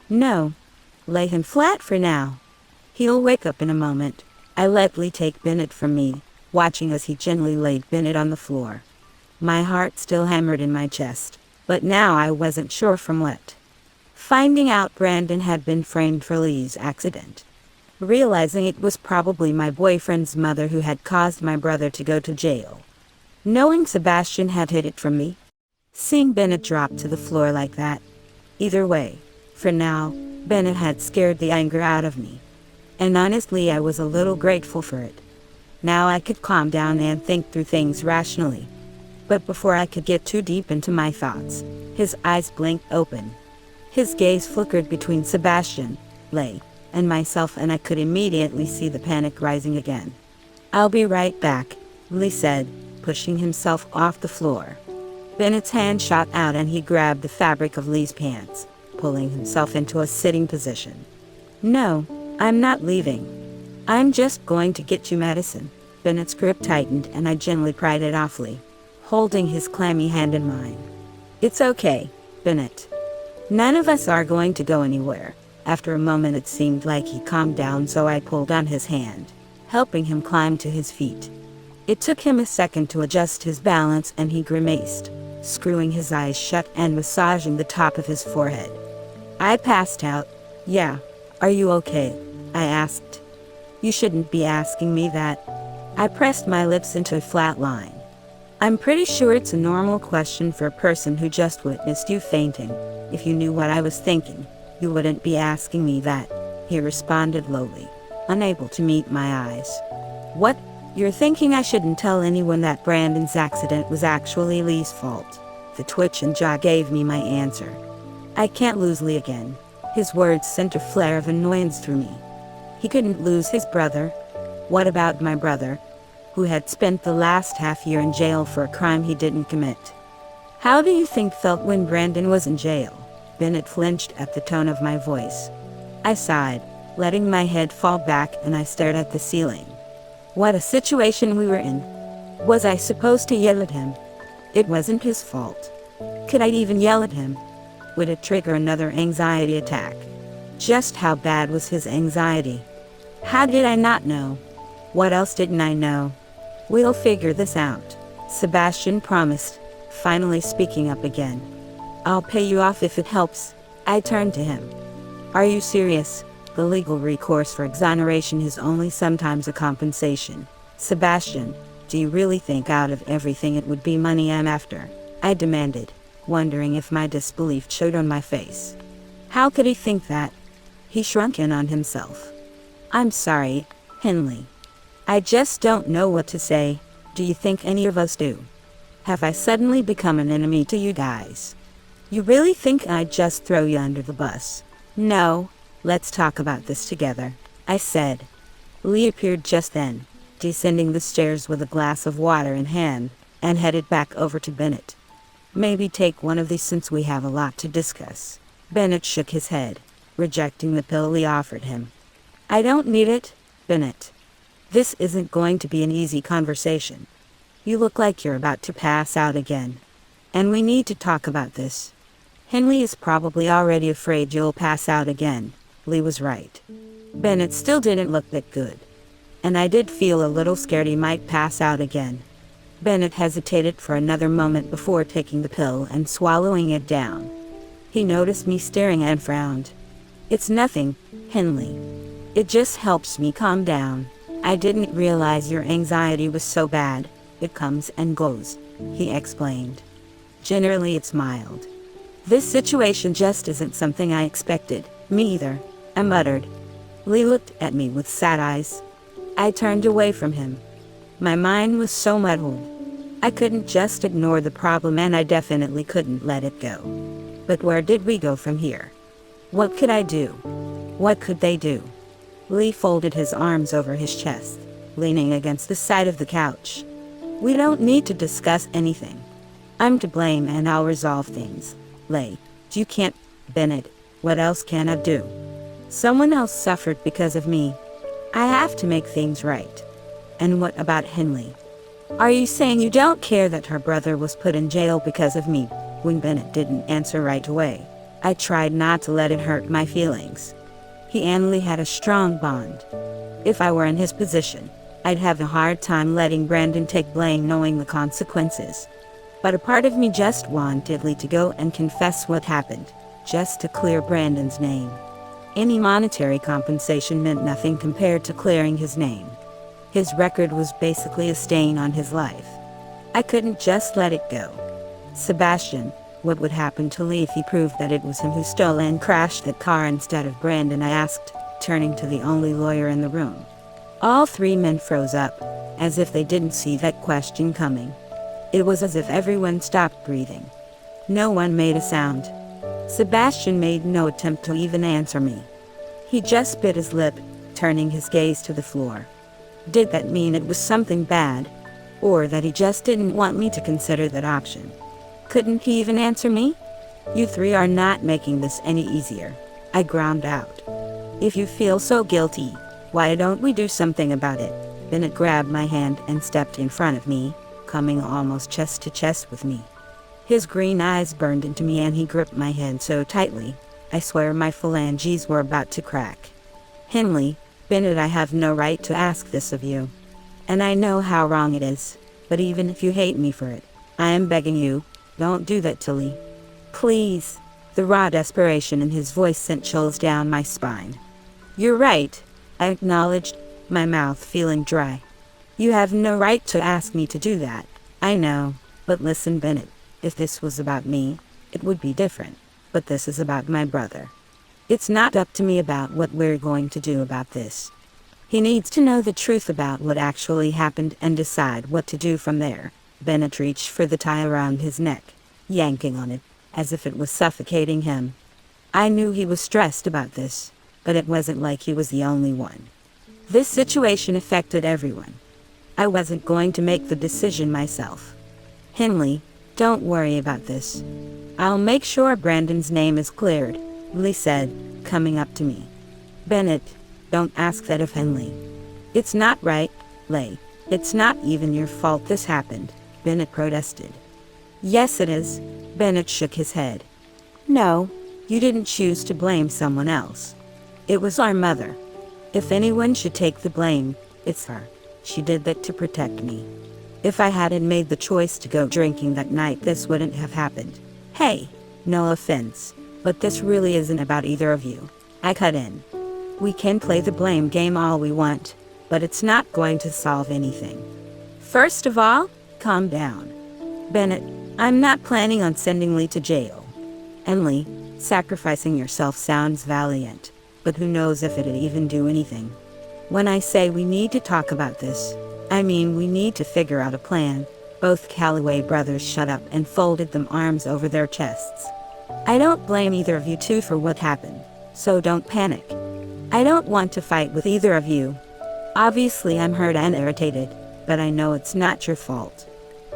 "No. Lay him flat for now. He'll wake up in a moment." I let Lee take Bennett from me, watching as he gently laid Bennett on the floor. My heart still hammered in my chest, but now I wasn't sure from what. Finding out Brandon had been framed for Lee's accident. Realizing it was probably my boyfriend's mother who had caused my brother to go to jail. Knowing Sebastian had hid it from me. Seeing Bennett drop to the floor like that. Either way, for now, Bennett had scared the anger out of me. And honestly, I was a little grateful for it. Now I could calm down and think through things rationally. But before I could get too deep into my thoughts, his eyes blinked open. His gaze flickered between Sebastian, Lee, and myself and I could immediately see the panic rising again. "I'll be right back," Lee said, pushing himself off the floor. Bennett's hand shot out and he grabbed the fabric of Lee's pants, pulling himself into a sitting position. "No, I'm not leaving. I'm just going to get you medicine." Bennett's grip tightened and I gently pried it off Lee, holding his clammy hand in mine. "It's okay, Bennett. None of us are going to go anywhere." After a moment it seemed like he calmed down, so I pulled on his hand, helping him climb to his feet. It took him a second to adjust his balance and he grimaced, screwing his eyes shut and massaging the top of his forehead. I passed out. "Yeah, are you okay?" I asked. "You shouldn't be asking me that." I pressed my lips into a flat line. "I'm pretty sure it's a normal question for a person who just witnessed you fainting. If you knew what I was thinking, you wouldn't be asking me that," he responded lowly, unable to meet my eyes. "What? You're thinking I shouldn't tell anyone that Brandon's accident was actually Lee's fault?" The twitch and jaw gave me my answer. "I can't lose Lee again." His words sent a flare of annoyance through me. He couldn't lose his brother. What about my brother, who had spent the last half year in jail for a crime he didn't commit? "How do you think felt when Brandon was in jail?" Bennett flinched at the tone of my voice. I sighed, letting my head fall back, and I stared at the ceiling. What a situation we were in. Was I supposed to yell at him? It wasn't his fault. Could I even yell at him? Would it trigger another anxiety attack? Just how bad was his anxiety? How did I not know? What else didn't I know? We'll figure this out, Sebastian promised, finally speaking up again. I'll pay you off if it helps. I turned to him. Are you serious? The legal recourse for exoneration is only sometimes a compensation. Sebastian, do you really think out of everything it would be money I'm after? I demanded, wondering if my disbelief showed on my face. How could he think that? He shrunk in on himself. I'm sorry, Henley. I just don't know what to say. Do you think any of us do? Have I suddenly become an enemy to you guys? You really think I'd just throw you under the bus? No, let's talk about this together, I said. Lee appeared just then, descending the stairs with a glass of water in hand, and headed back over to Bennett. Maybe take one of these since we have a lot to discuss. Bennett shook his head, rejecting the pill Lee offered him. I don't need it, Bennett. This isn't going to be an easy conversation. You look like you're about to pass out again. And we need to talk about this. Henley is probably already afraid you'll pass out again. Lee was right. Bennett still didn't look that good. And I did feel a little scared he might pass out again. Bennett hesitated for another moment before taking the pill and swallowing it down. He noticed me staring and frowned. It's nothing, Henley. It just helps me calm down. I didn't realize your anxiety was so bad. It comes and goes, he explained. Generally it's mild. This situation just isn't something I expected. Me either, I muttered. Lee looked at me with sad eyes. I turned away from him. My mind was so muddled. I couldn't just ignore the problem and I definitely couldn't let it go. But where did we go from here? What could I do? What could they do? Lee folded his arms over his chest, leaning against the side of the couch. We don't need to discuss anything. I'm to blame and I'll resolve things. Lee, you can't. Bennett, what else can I do? Someone else suffered because of me. I have to make things right. And what about Henley? Are you saying you don't care that her brother was put in jail because of me? When Bennett didn't answer right away, I tried not to let it hurt my feelings. He and Lee had a strong bond. If I were in his position, I'd have a hard time letting Brandon take blame knowing the consequences. But a part of me just wanted Lee to go and confess what happened, just to clear Brandon's name. Any monetary compensation meant nothing compared to clearing his name. His record was basically a stain on his life. I couldn't just let it go. Sebastian, what would happen to Lee if he proved that it was him who stole and crashed that car instead of Brandon? I asked, turning to the only lawyer in the room. All three men froze up, as if they didn't see that question coming. It was as if everyone stopped breathing. No one made a sound. Sebastian made no attempt to even answer me. He just bit his lip, turning his gaze to the floor. Did that mean it was something bad? Or that he just didn't want me to consider that option? Couldn't he even answer me? You three are not making this any easier, I ground out. If you feel so guilty, why don't we do something about it? Bennett grabbed my hand and stepped in front of me, coming almost chest to chest with me. His green eyes burned into me and he gripped my hand so tightly, I swear my phalanges were about to crack. Henley, Bennett, I have no right to ask this of you. And I know how wrong it is, but even if you hate me for it, I am begging you, don't do that to Lee. Please. The raw desperation in his voice sent chills down my spine. You're right, I acknowledged, my mouth feeling dry. You have no right to ask me to do that. I know, but listen, Bennett, if this was about me, it would be different. But this is about my brother. It's not up to me about what we're going to do about this. He needs to know the truth about what actually happened and decide what to do from there. Bennett reached for the tie around his neck, yanking on it, as if it was suffocating him. I knew he was stressed about this, but it wasn't like he was the only one. This situation affected everyone. I wasn't going to make the decision myself. Henley, don't worry about this. I'll make sure Brandon's name is cleared, Lee said, coming up to me. Bennett, don't ask that of Henley. It's not right, Lee. It's not even your fault this happened, Bennett protested. Yes, it is. Bennett shook his head. No, you didn't choose to blame someone else. It was our mother. If anyone should take the blame, it's her. She did that to protect me. If I hadn't made the choice to go drinking that night, this wouldn't have happened. Hey, no offense, but this really isn't about either of you. I cut in. We can play the blame game all we want, but it's not going to solve anything. First of all, calm down. Bennett, I'm not planning on sending Lee to jail. And Lee, sacrificing yourself sounds valiant, but who knows if it'd even do anything. When I say we need to talk about this, I mean we need to figure out a plan. Both Calloway brothers shut up and folded their arms over their chests. I don't blame either of you two for what happened, so don't panic. I don't want to fight with either of you. Obviously I'm hurt and irritated, but I know it's not your fault.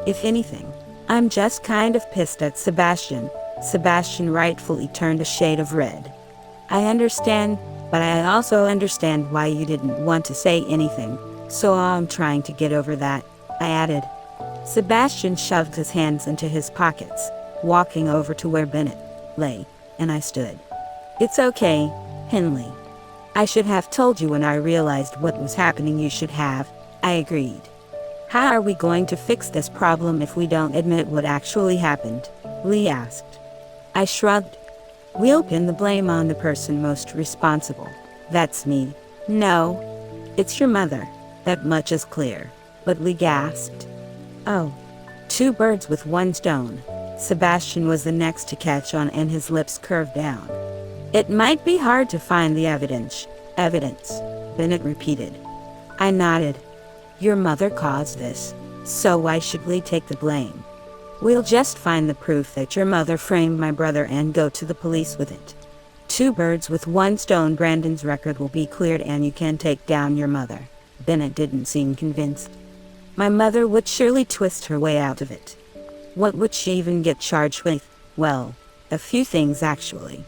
If anything, I'm just kind of pissed at Sebastian. Sebastian rightfully turned a shade of red. I understand, but I also understand why you didn't want to say anything, so I'm trying to get over that, I added. Sebastian shoved his hands into his pockets, walking over to where Bennett lay, and I stood. It's okay, Henley. I should have told you when I realized what was happening. You should have, I agreed. How are we going to fix this problem if we don't admit what actually happened? Lee asked. I shrugged. We'll pin the blame on the person most responsible. That's me. No, it's your mother. That much is clear. But Lee gasped. Oh, two birds with one stone. Sebastian was the next to catch on, and his lips curved down. It might be hard to find the evidence, Bennett repeated. I nodded. Your mother caused this, so why should Lee take the blame? We'll just find the proof that your mother framed my brother and go to the police with it. Two birds with one stone. Brandon's record will be cleared and you can take down your mother. Bennett didn't seem convinced. My mother would surely twist her way out of it. What would she even get charged with? Well, a few things actually.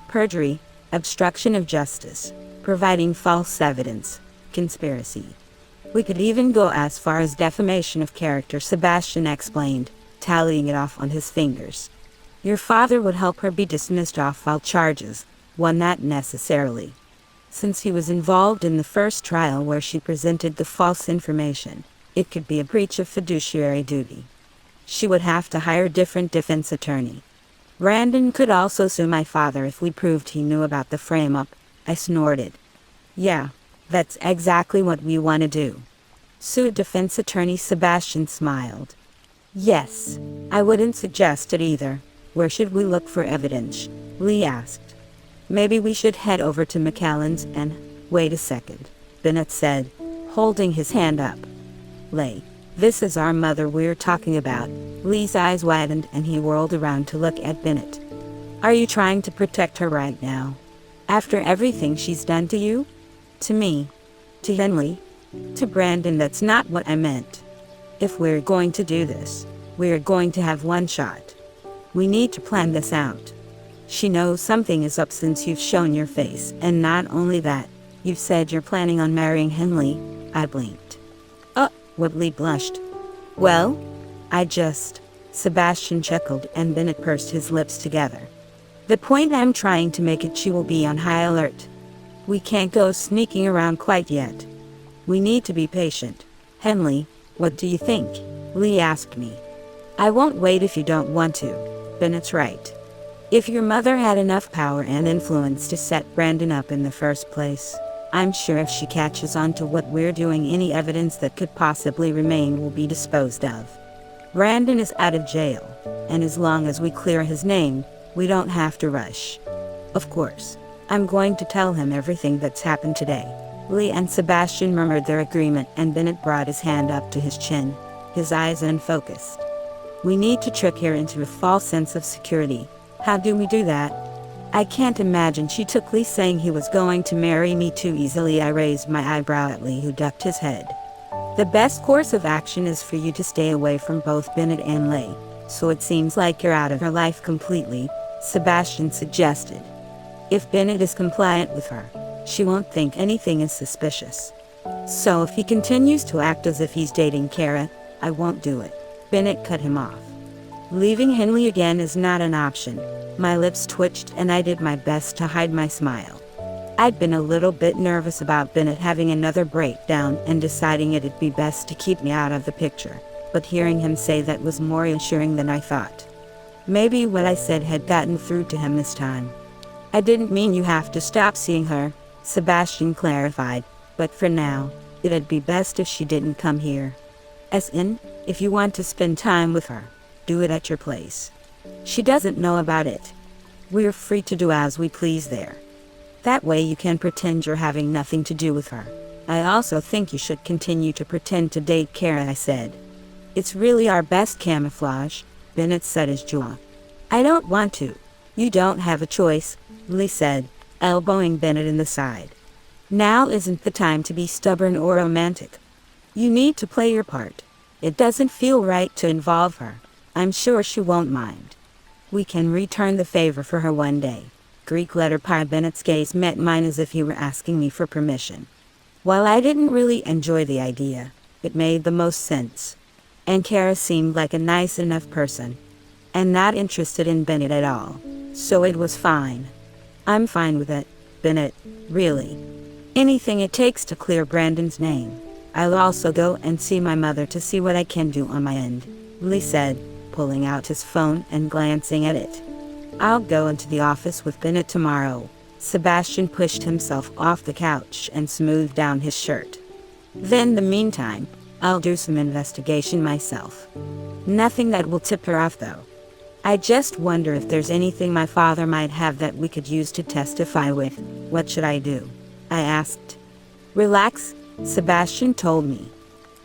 Perjury, obstruction of justice, providing false evidence, conspiracy. We could even go as far as defamation of character, Sebastian explained, tallying it off on his fingers. Your father would help her be dismissed off all charges, one not necessarily. Since he was involved in the first trial where she presented the false information, it could be a breach of fiduciary duty. She would have to hire a different defense attorney. Brandon could also sue my father if we proved he knew about the frame-up, I snorted. Yeah, that's exactly what we want to do. Sue a defense attorney, Sebastian smiled. Yes, I wouldn't suggest it either. Where should we look for evidence? Lee asked. Maybe we should head over to McAllen's and... Wait a second, Bennett said, holding his hand up. Lee, this is our mother we're talking about. Lee's eyes widened and he whirled around to look at Bennett. Are you trying to protect her right now? After everything she's done to you? To me? To Henley? To Brandon? That's not what I meant. If we're going to do this, we're going to have one shot. We need to plan this out. She knows something is up since you've shown your face, and not only that, you've said you're planning on marrying Henley. I blinked. Woodley blushed. Well, Sebastian chuckled and Bennett pursed his lips together. The point I'm trying to make is she will be on high alert. We can't go sneaking around quite yet. We need to be patient. Henley, what do you think? Lee asked me. I won't wait if you don't want to. Bennett's right. If your mother had enough power and influence to set Brandon up in the first place, I'm sure if she catches on to what we're doing, any evidence that could possibly remain will be disposed of. Brandon is out of jail, and as long as we clear his name, we don't have to rush. Of course, I'm going to tell him everything that's happened today. Lee and Sebastian murmured their agreement, and Bennett brought his hand up to his chin, his eyes unfocused. We need to trick her into a false sense of security. How do we do that? I can't imagine she took Lee saying he was going to marry me too easily. I raised my eyebrow at Lee, who ducked his head. The best course of action is for you to stay away from both Bennett and Lee, so it seems like you're out of her life completely, Sebastian suggested. If Bennett is compliant with her, she won't think anything is suspicious. So if he continues to act as if he's dating Kara, I won't do it. Bennett cut him off. Leaving Henley again is not an option. My lips twitched and I did my best to hide my smile. I'd been a little bit nervous about Bennett having another breakdown and deciding it'd be best to keep me out of the picture, but hearing him say that was more reassuring than I thought. Maybe what I said had gotten through to him this time. I didn't mean you have to stop seeing her, Sebastian clarified, but for now, it'd be best if she didn't come here. As in, if you want to spend time with her, do it at your place. She doesn't know about it. We're free to do as we please there. That way you can pretend you're having nothing to do with her. I also think you should continue to pretend to date Kara, I said. It's really our best camouflage, Bennett set his jaw. I don't want to. You don't have a choice, Lee said, elbowing Bennett in the side. Now isn't the time to be stubborn or romantic. You need to play your part. It doesn't feel right to involve her. I'm sure she won't mind. We can return the favor for her one day. Greek letter pie. Bennett's gaze met mine as if he were asking me for permission. While I didn't really enjoy the idea, it made the most sense. And Kara seemed like a nice enough person. And not interested in Bennett at all. So it was fine. I'm fine with it, Bennett, really. Anything it takes to clear Brandon's name. I'll also go and see my mother to see what I can do on my end, Lee said, pulling out his phone and glancing at it. I'll go into the office with Bennett tomorrow. Sebastian pushed himself off the couch and smoothed down his shirt. Then in the meantime, I'll do some investigation myself. Nothing that will tip her off though. I just wonder if there's anything my father might have that we could use to testify with. What should I do? I asked. Relax, Sebastian told me.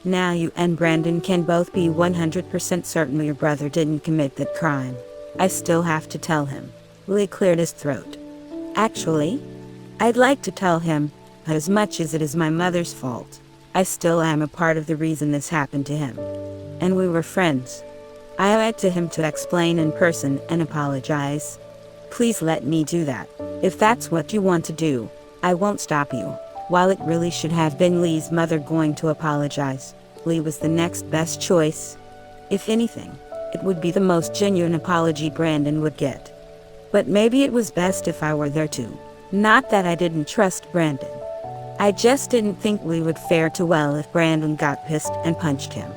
Now you and Brandon can both be 100% certain your brother didn't commit that crime. I still have to tell him. Lee cleared his throat. Actually, I'd like to tell him, but as much as it is my mother's fault, I still am a part of the reason this happened to him. And we were friends. I owe it to him to explain in person and apologize. Please let me do that. If that's what you want to do, I won't stop you. While it really should have been Lee's mother going to apologize, Lee was the next best choice. If anything, it would be the most genuine apology Brandon would get. But maybe it was best if I were there too. Not that I didn't trust Brandon. I just didn't think Lee would fare too well if Brandon got pissed and punched him.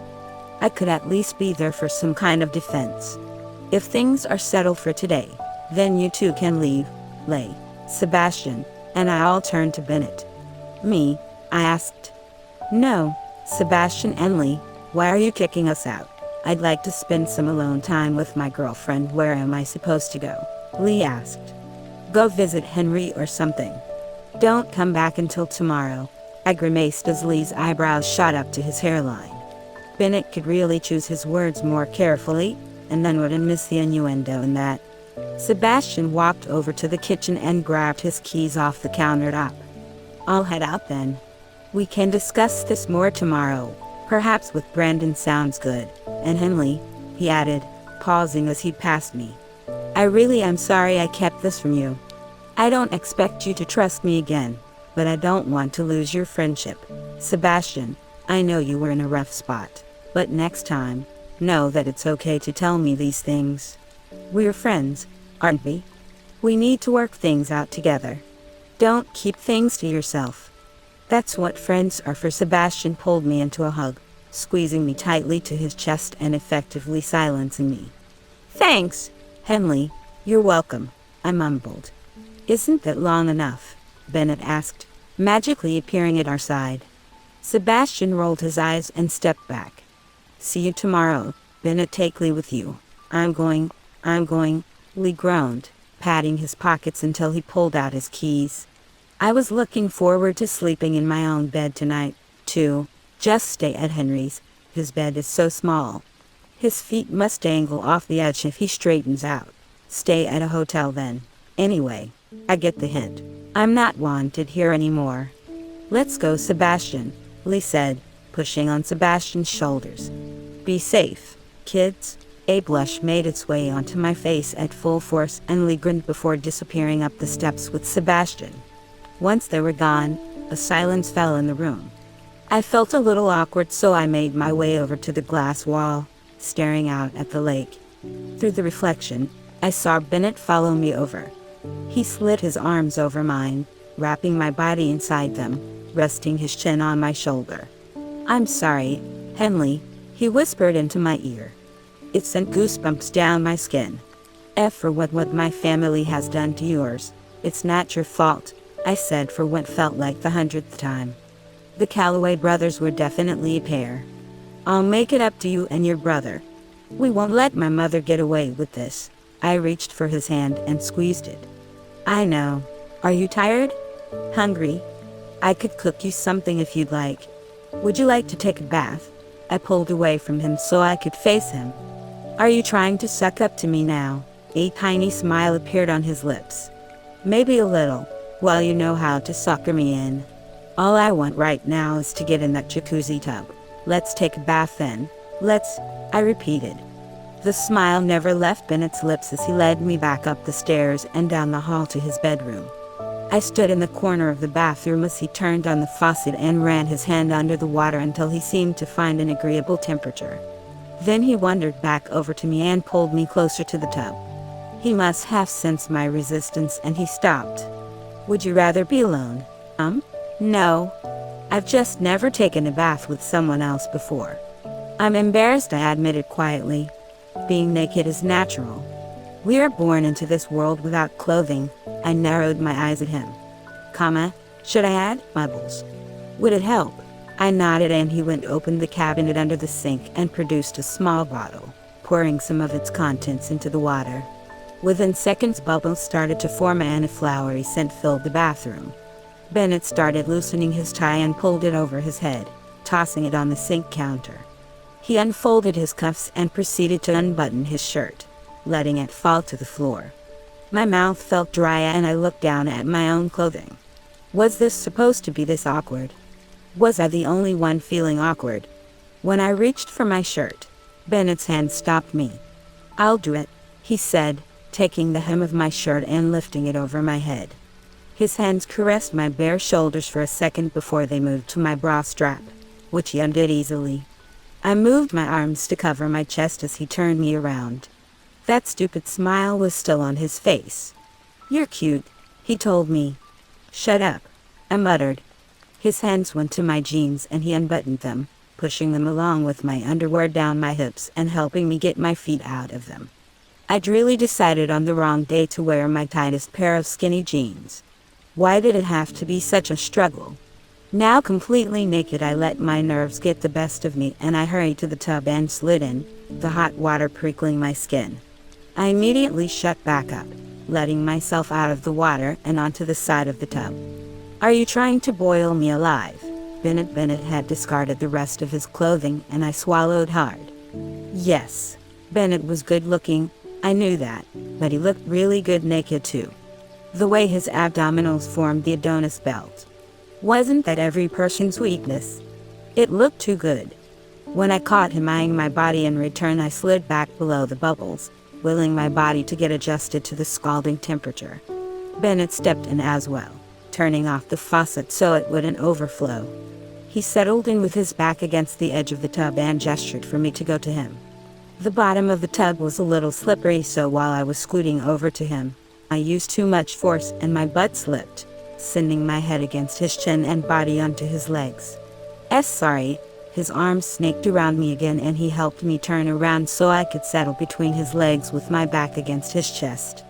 I could at least be there for some kind of defense. If things are settled for today, then you two can leave, Lee, Sebastian, and I all turned to Bennett. Me? I asked. No, Sebastian and Lee, why are you kicking us out? I'd like to spend some alone time with my girlfriend. Where am I supposed to go? Lee asked. Go visit Henry or something. Don't come back until tomorrow. I grimaced as Lee's eyebrows shot up to his hairline. Bennett could really choose his words more carefully, and then wouldn't miss the innuendo in that. Sebastian walked over to the kitchen and grabbed his keys off the countertop. I'll head out then. We can discuss this more tomorrow. Perhaps with Brandon sounds good. And Henley, he added, pausing as he passed me. I really am sorry I kept this from you. I don't expect you to trust me again, but I don't want to lose your friendship. Sebastian, I know you were in a rough spot, but next time, know that it's okay to tell me these things. We're friends, aren't we? We need to work things out together. Don't keep things to yourself. That's what friends are for. Sebastian pulled me into a hug, squeezing me tightly to his chest and effectively silencing me. Thanks, Henley. You're welcome, I mumbled. Isn't that long enough? Bennett asked, magically appearing at our side. Sebastian rolled his eyes and stepped back. See you tomorrow, Bennett. Take Lee with you. I'm going, Lee groaned, patting his pockets until he pulled out his keys. I was looking forward to sleeping in my own bed tonight, too. Just stay at Henry's. His bed is so small. His feet must dangle off the edge if he straightens out. Stay at a hotel then. Anyway, I get the hint. I'm not wanted here anymore. Let's go, Sebastian, Lee said, pushing on Sebastian's shoulders. Be safe, kids. A blush made its way onto my face at full force, and Lee grinned before disappearing up the steps with Sebastian. Once they were gone, a silence fell in the room. I felt a little awkward, so I made my way over to the glass wall, staring out at the lake. Through the reflection, I saw Bennett follow me over. He slid his arms over mine, wrapping my body inside them, resting his chin on my shoulder. "I'm sorry, Henley," he whispered into my ear. It sent goosebumps down my skin. For what my family has done to yours. It's not your fault," I said for what felt like the 100th time. The Calloway brothers were definitely a pair. "I'll make it up to you and your brother. We won't let my mother get away with this." I reached for his hand and squeezed it. "I know. Are you tired? Hungry? I could cook you something if you'd like. Would you like to take a bath?" I pulled away from him so I could face him. "Are you trying to suck up to me now?" A tiny smile appeared on his lips. "Maybe a little. Well, you know how to sucker me in. All I want right now is to get in that jacuzzi tub. Let's take a bath then. Let's," I repeated. The smile never left Bennett's lips as he led me back up the stairs and down the hall to his bedroom. I stood in the corner of the bathroom as he turned on the faucet and ran his hand under the water until he seemed to find an agreeable temperature. Then he wandered back over to me and pulled me closer to the tub. He must have sensed my resistance and he stopped. "Would you rather be alone?" No. I've just never taken a bath with someone else before. I'm embarrassed, I admitted quietly. Being naked is natural. We are born into this world without clothing. I narrowed my eyes at him. Should I add bubbles? Would it help? I nodded and he went open the cabinet under the sink and produced a small bottle, pouring some of its contents into the water. Within seconds, bubbles started to form and a flowery scent filled the bathroom. Bennett started loosening his tie and pulled it over his head, tossing it on the sink counter. He unfolded his cuffs and proceeded to unbutton his shirt, letting it fall to the floor. My mouth felt dry and I looked down at my own clothing. Was this supposed to be this awkward? Was I the only one feeling awkward? When I reached for my shirt, Bennett's hand stopped me. "I'll do it," he said, taking the hem of my shirt and lifting it over my head. His hands caressed my bare shoulders for a second before they moved to my bra strap, which he undid easily. I moved my arms to cover my chest as he turned me around. That stupid smile was still on his face. "You're cute," he told me. "Shut up," I muttered. His hands went to my jeans and he unbuttoned them, pushing them along with my underwear down my hips and helping me get my feet out of them. I'd really decided on the wrong day to wear my tightest pair of skinny jeans. Why did it have to be such a struggle? Now completely naked, I let my nerves get the best of me and I hurried to the tub and slid in, the hot water prickling my skin. I immediately shut back up, letting myself out of the water and onto the side of the tub. "Are you trying to boil me alive?" Bennett had discarded the rest of his clothing and I swallowed hard. Yes. Bennett was good looking, I knew that, but he looked really good naked too. The way his abdominals formed the Adonis belt. Wasn't that every person's weakness? It looked too good. When I caught him eyeing my body in return, I slid back below the bubbles, willing my body to get adjusted to the scalding temperature. Bennett stepped in as well, turning off the faucet so it wouldn't overflow. He settled in with his back against the edge of the tub and gestured for me to go to him. The bottom of the tub was a little slippery, so while I was scooting over to him, I used too much force and my butt slipped, sending my head against his chin and body onto his legs. Sorry. His arms snaked around me again and he helped me turn around so I could settle between his legs with my back against his chest.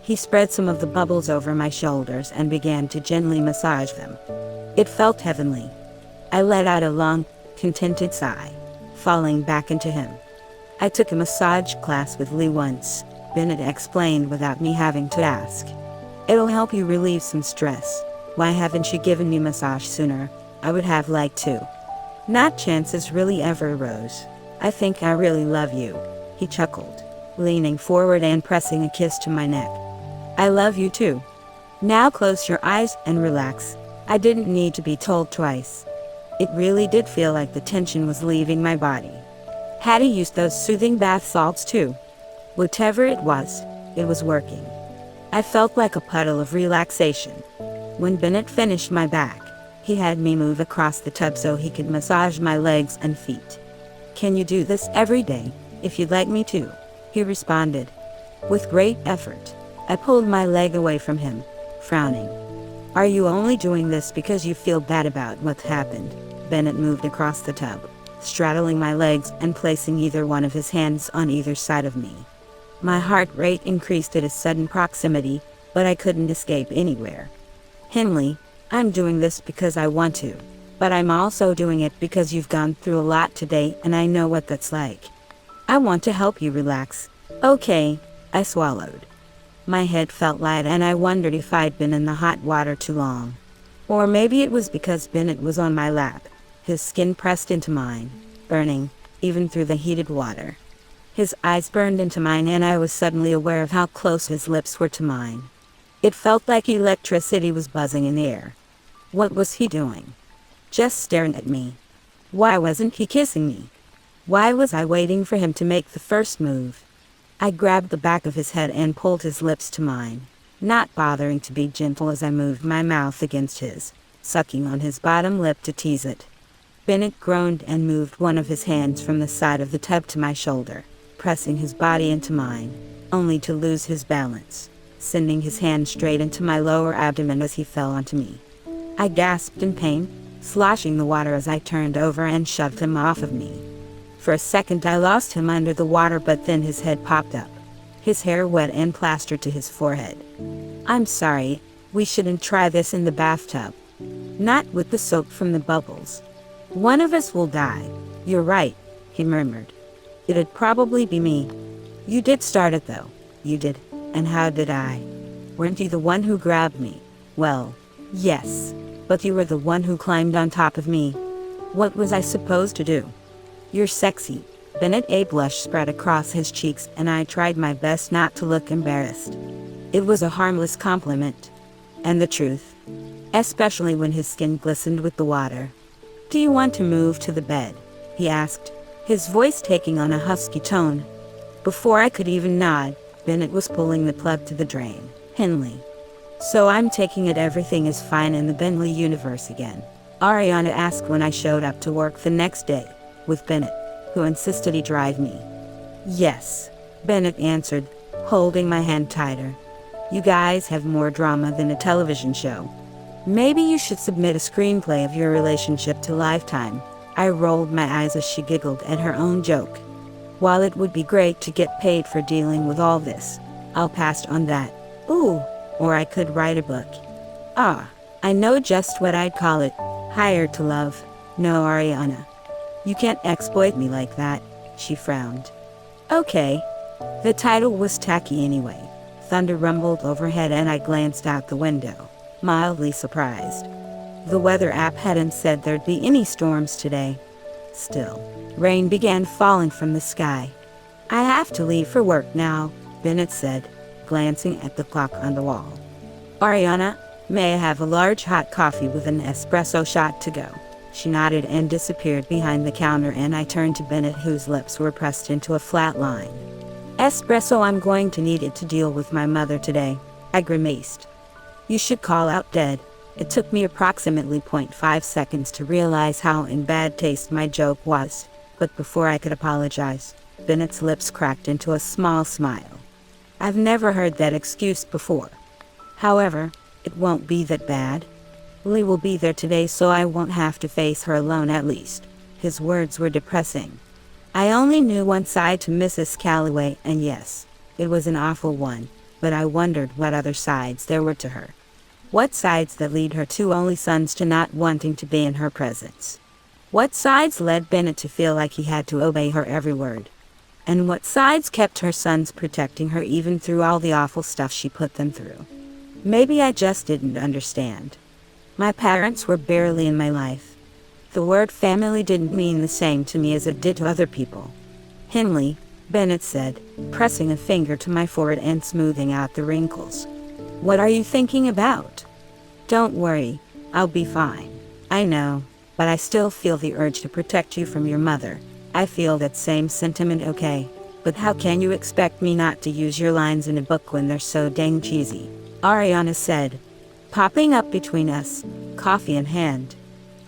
He spread some of the bubbles over my shoulders and began to gently massage them. It felt heavenly. I let out a long, contented sigh, falling back into him. "I took a massage class with Lee once," Bennett explained without me having to ask. "It'll help you relieve some stress. Why haven't you given me a massage sooner? I would have liked to." "Not chances really ever arose. I think I really love you," he chuckled, leaning forward and pressing a kiss to my neck. "I love you too. Now close your eyes and relax." I didn't need to be told twice. It really did feel like the tension was leaving my body. Had he used those soothing bath salts too? Whatever it was working. I felt like a puddle of relaxation. When Bennett finished my back, he had me move across the tub so he could massage my legs and feet. "Can you do this every day, if you'd like me to?" he responded. With great effort, I pulled my leg away from him, frowning. Are you only doing this because you feel bad about what happened? Bennett moved across the tub, straddling my legs and placing either one of his hands on either side of me. My heart rate increased at his sudden proximity, but I couldn't escape anywhere. Henley, I'm doing this because I want to, but I'm also doing it because you've gone through a lot today and I know what that's like. I want to help you relax. Okay, I swallowed. My head felt light and I wondered if I'd been in the hot water too long. Or maybe it was because Bennett was on my lap, his skin pressed into mine, burning, even through the heated water. His eyes burned into mine and I was suddenly aware of how close his lips were to mine. It felt like electricity was buzzing in the air. What was he doing? Just staring at me. Why wasn't he kissing me? Why was I waiting for him to make the first move? I grabbed the back of his head and pulled his lips to mine, not bothering to be gentle as I moved my mouth against his, sucking on his bottom lip to tease it. Bennett groaned and moved one of his hands from the side of the tub to my shoulder, pressing his body into mine, only to lose his balance, sending his hand straight into my lower abdomen as he fell onto me. I gasped in pain, sloshing the water as I turned over and shoved him off of me. For a second I lost him under the water, but then his head popped up, his hair wet and plastered to his forehead. I'm sorry, we shouldn't try this in the bathtub. Not with the soap from the bubbles. One of us will die. You're right, he murmured. It'd probably be me. You did start it though. You did. And how did I? Weren't you the one who grabbed me? Well, yes. But you were the one who climbed on top of me. What was I supposed to do? You're sexy. Bennett, a blush spread across his cheeks and I tried my best not to look embarrassed. It was a harmless compliment. And the truth. Especially when his skin glistened with the water. Do you want to move to the bed? He asked, his voice taking on a husky tone. Before I could even nod, Bennett was pulling the plug to the drain. Henley. So I'm taking it everything is fine in the Bentley universe again? Ariana asked when I showed up to work the next day, with Bennett, who insisted he drive me. Yes, Bennett answered, holding my hand tighter. You guys have more drama than a television show. Maybe you should submit a screenplay of your relationship to Lifetime. I rolled my eyes as she giggled at her own joke. While it would be great to get paid for dealing with all this, I'll pass on that. Ooh, or I could write a book. Ah, I know just what I'd call it. Hired to Love. No, Ariana. You can't exploit me like that, she frowned. Okay. The title was tacky anyway. Thunder rumbled overhead and I glanced out the window, mildly surprised. The weather app hadn't said there'd be any storms today. Still, rain began falling from the sky. I have to leave for work now, Bennett said, glancing at the clock on the wall. Ariana, may I have a large hot coffee with an espresso shot to go? She nodded and disappeared behind the counter and I turned to Bennett, whose lips were pressed into a flat line. Espresso, I'm going to need it to deal with my mother today, I grimaced. You should call out dead. It took me approximately 0.5 seconds to realize how in bad taste my joke was, but before I could apologize, Bennett's lips cracked into a small smile. I've never heard that excuse before. However, it won't be that bad. Lee will be there today so I won't have to face her alone at least. His words were depressing. I only knew one side to Mrs. Calloway, and yes, it was an awful one, but I wondered what other sides there were to her. What sides that lead her two only sons to not wanting to be in her presence? What sides led Bennett to feel like he had to obey her every word? And what sides kept her sons protecting her even through all the awful stuff she put them through? Maybe I just didn't understand. My parents were barely in my life. The word family didn't mean the same to me as it did to other people. Henley, Bennett said, pressing a finger to my forehead and smoothing out the wrinkles. What are you thinking about? Don't worry, I'll be fine. I know, but I still feel the urge to protect you from your mother. I feel that same sentiment, okay? But how can you expect me not to use your lines in a book when they're so dang cheesy? Ariana said, popping up between us, coffee in hand.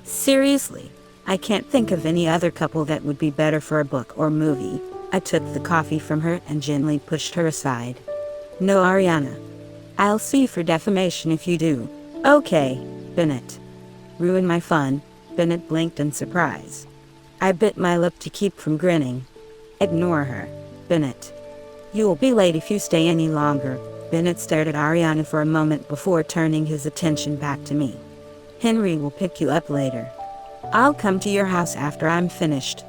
Seriously, I can't think of any other couple that would be better for a book or movie. I took the coffee from her and gently pushed her aside. No, Ariana. I'll sue you for defamation if you do. Okay, Bennett. Ruin my fun. Bennett blinked in surprise. I bit my lip to keep from grinning. Ignore her, Bennett. You'll be late if you stay any longer. Bennett stared at Ariana for a moment before turning his attention back to me. Henry will pick you up later. I'll come to your house after I'm finished.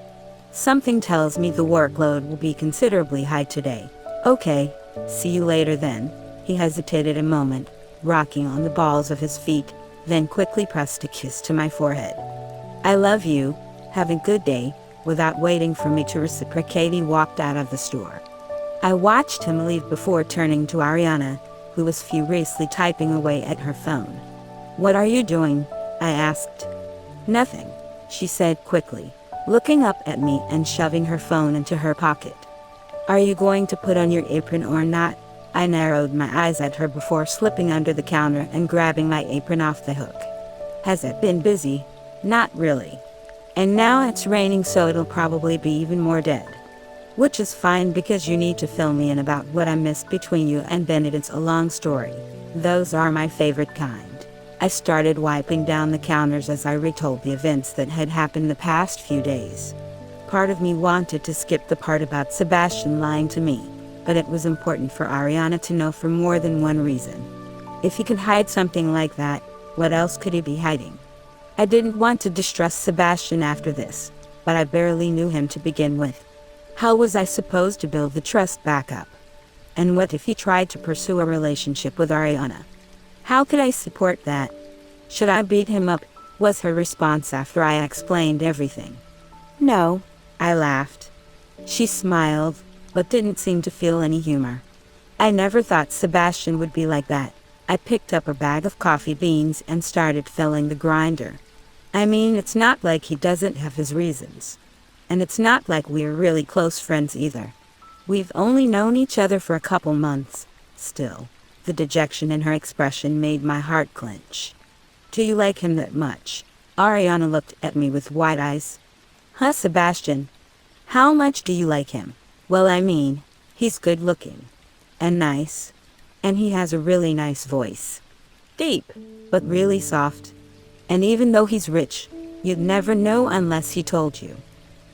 Something tells me the workload will be considerably high today. Okay, see you later then. He hesitated a moment, rocking on the balls of his feet, then quickly pressed a kiss to my forehead. I love you. Have a good day. Without waiting for me to reciprocate, he walked out of the store. I watched him leave before turning to Ariana, who was furiously typing away at her phone. What are you doing? I asked. Nothing, she said quickly, looking up at me and shoving her phone into her pocket. Are you going to put on your apron or not? I narrowed my eyes at her before slipping under the counter and grabbing my apron off the hook. Has it been busy? Not really. And now it's raining, so it'll probably be even more dead. Which is fine because you need to fill me in about what I missed between you and Bennett. It's a long story. Those are my favorite kind. I started wiping down the counters as I retold the events that had happened the past few days. Part of me wanted to skip the part about Sebastian lying to me, but it was important for Ariana to know for more than one reason. If he could hide something like that, what else could he be hiding? I didn't want to distrust Sebastian after this, but I barely knew him to begin with. How was I supposed to build the trust back up? And what if he tried to pursue a relationship with Ariana? How could I support that? Should I beat him up? Was her response after I explained everything. No, I laughed. She smiled, but didn't seem to feel any humor. I never thought Sebastian would be like that. I picked up a bag of coffee beans and started filling the grinder. I mean, it's not like he doesn't have his reasons. And it's not like we're really close friends either. We've only known each other for a couple months. Still, the dejection in her expression made my heart clench. Do you like him that much? Ariana looked at me with wide eyes. Huh, Sebastian? How much do you like him? Well, I mean, he's good looking. And nice. And he has a really nice voice. Deep, but really soft. And even though he's rich, you'd never know unless he told you.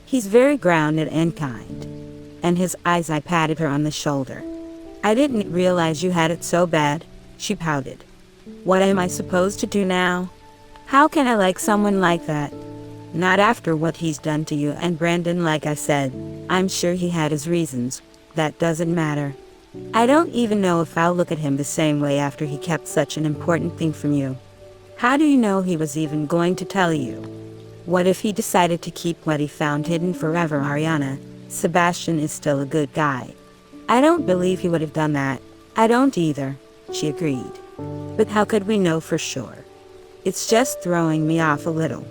He's very grounded and kind. And his eyes. I patted her on the shoulder. I didn't realize you had it so bad, she pouted. What am I supposed to do now? How can I like someone like that? Not after what he's done to you and Brandon. Like I said, I'm sure he had his reasons. That doesn't matter. I don't even know if I'll look at him the same way after he kept such an important thing from you. How do you know he was even going to tell you? What if he decided to keep what he found hidden forever? Ariana, Sebastian is still a good guy. I don't believe he would have done that. I don't either, she agreed. But how could we know for sure? It's just throwing me off a little.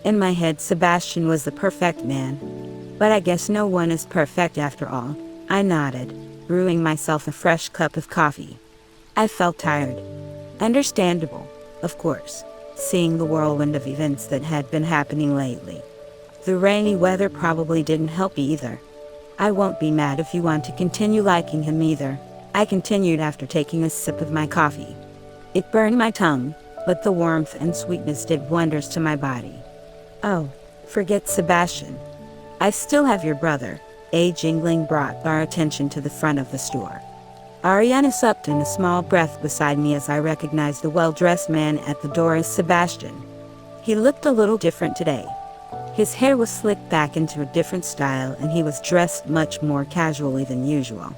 In my head, Sebastian was the perfect man. But I guess no one is perfect after all. I nodded, brewing myself a fresh cup of coffee. I felt tired. Understandable, of course, seeing the whirlwind of events that had been happening lately. The rainy weather probably didn't help either. I won't be mad if you want to continue liking him either, I continued after taking a sip of my coffee. It burned my tongue, but the warmth and sweetness did wonders to my body. Oh, forget Sebastian. I still have your brother. A jingling brought our attention to the front of the store. Ariana sucked in a small breath beside me as I recognized the well-dressed man at the door as Sebastian. He looked a little different today. His hair was slicked back into a different style and he was dressed much more casually than usual.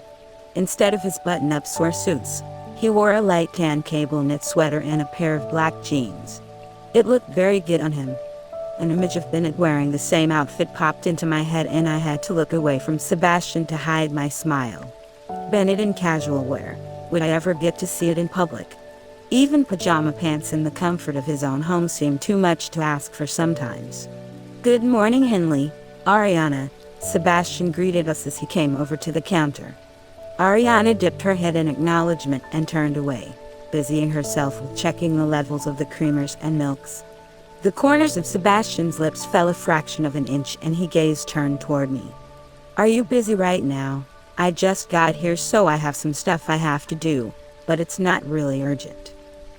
Instead of his button-up suits, he wore a light tan cable knit sweater and a pair of black jeans. It looked very good on him. An image of Bennett wearing the same outfit popped into my head and I had to look away from Sebastian to hide my smile. Bennett in casual wear. Would I ever get to see it in public? Even pajama pants in the comfort of his own home seemed too much to ask for sometimes. Good morning, Henley. Ariana. Sebastian greeted us as he came over to the counter. Ariana dipped her head in acknowledgement and turned away, busying herself with checking the levels of the creamers and milks. The corners of Sebastian's lips fell a fraction of an inch and he gazed turned toward me. Are you busy right now? I just got here, so I have some stuff I have to do, but it's not really urgent.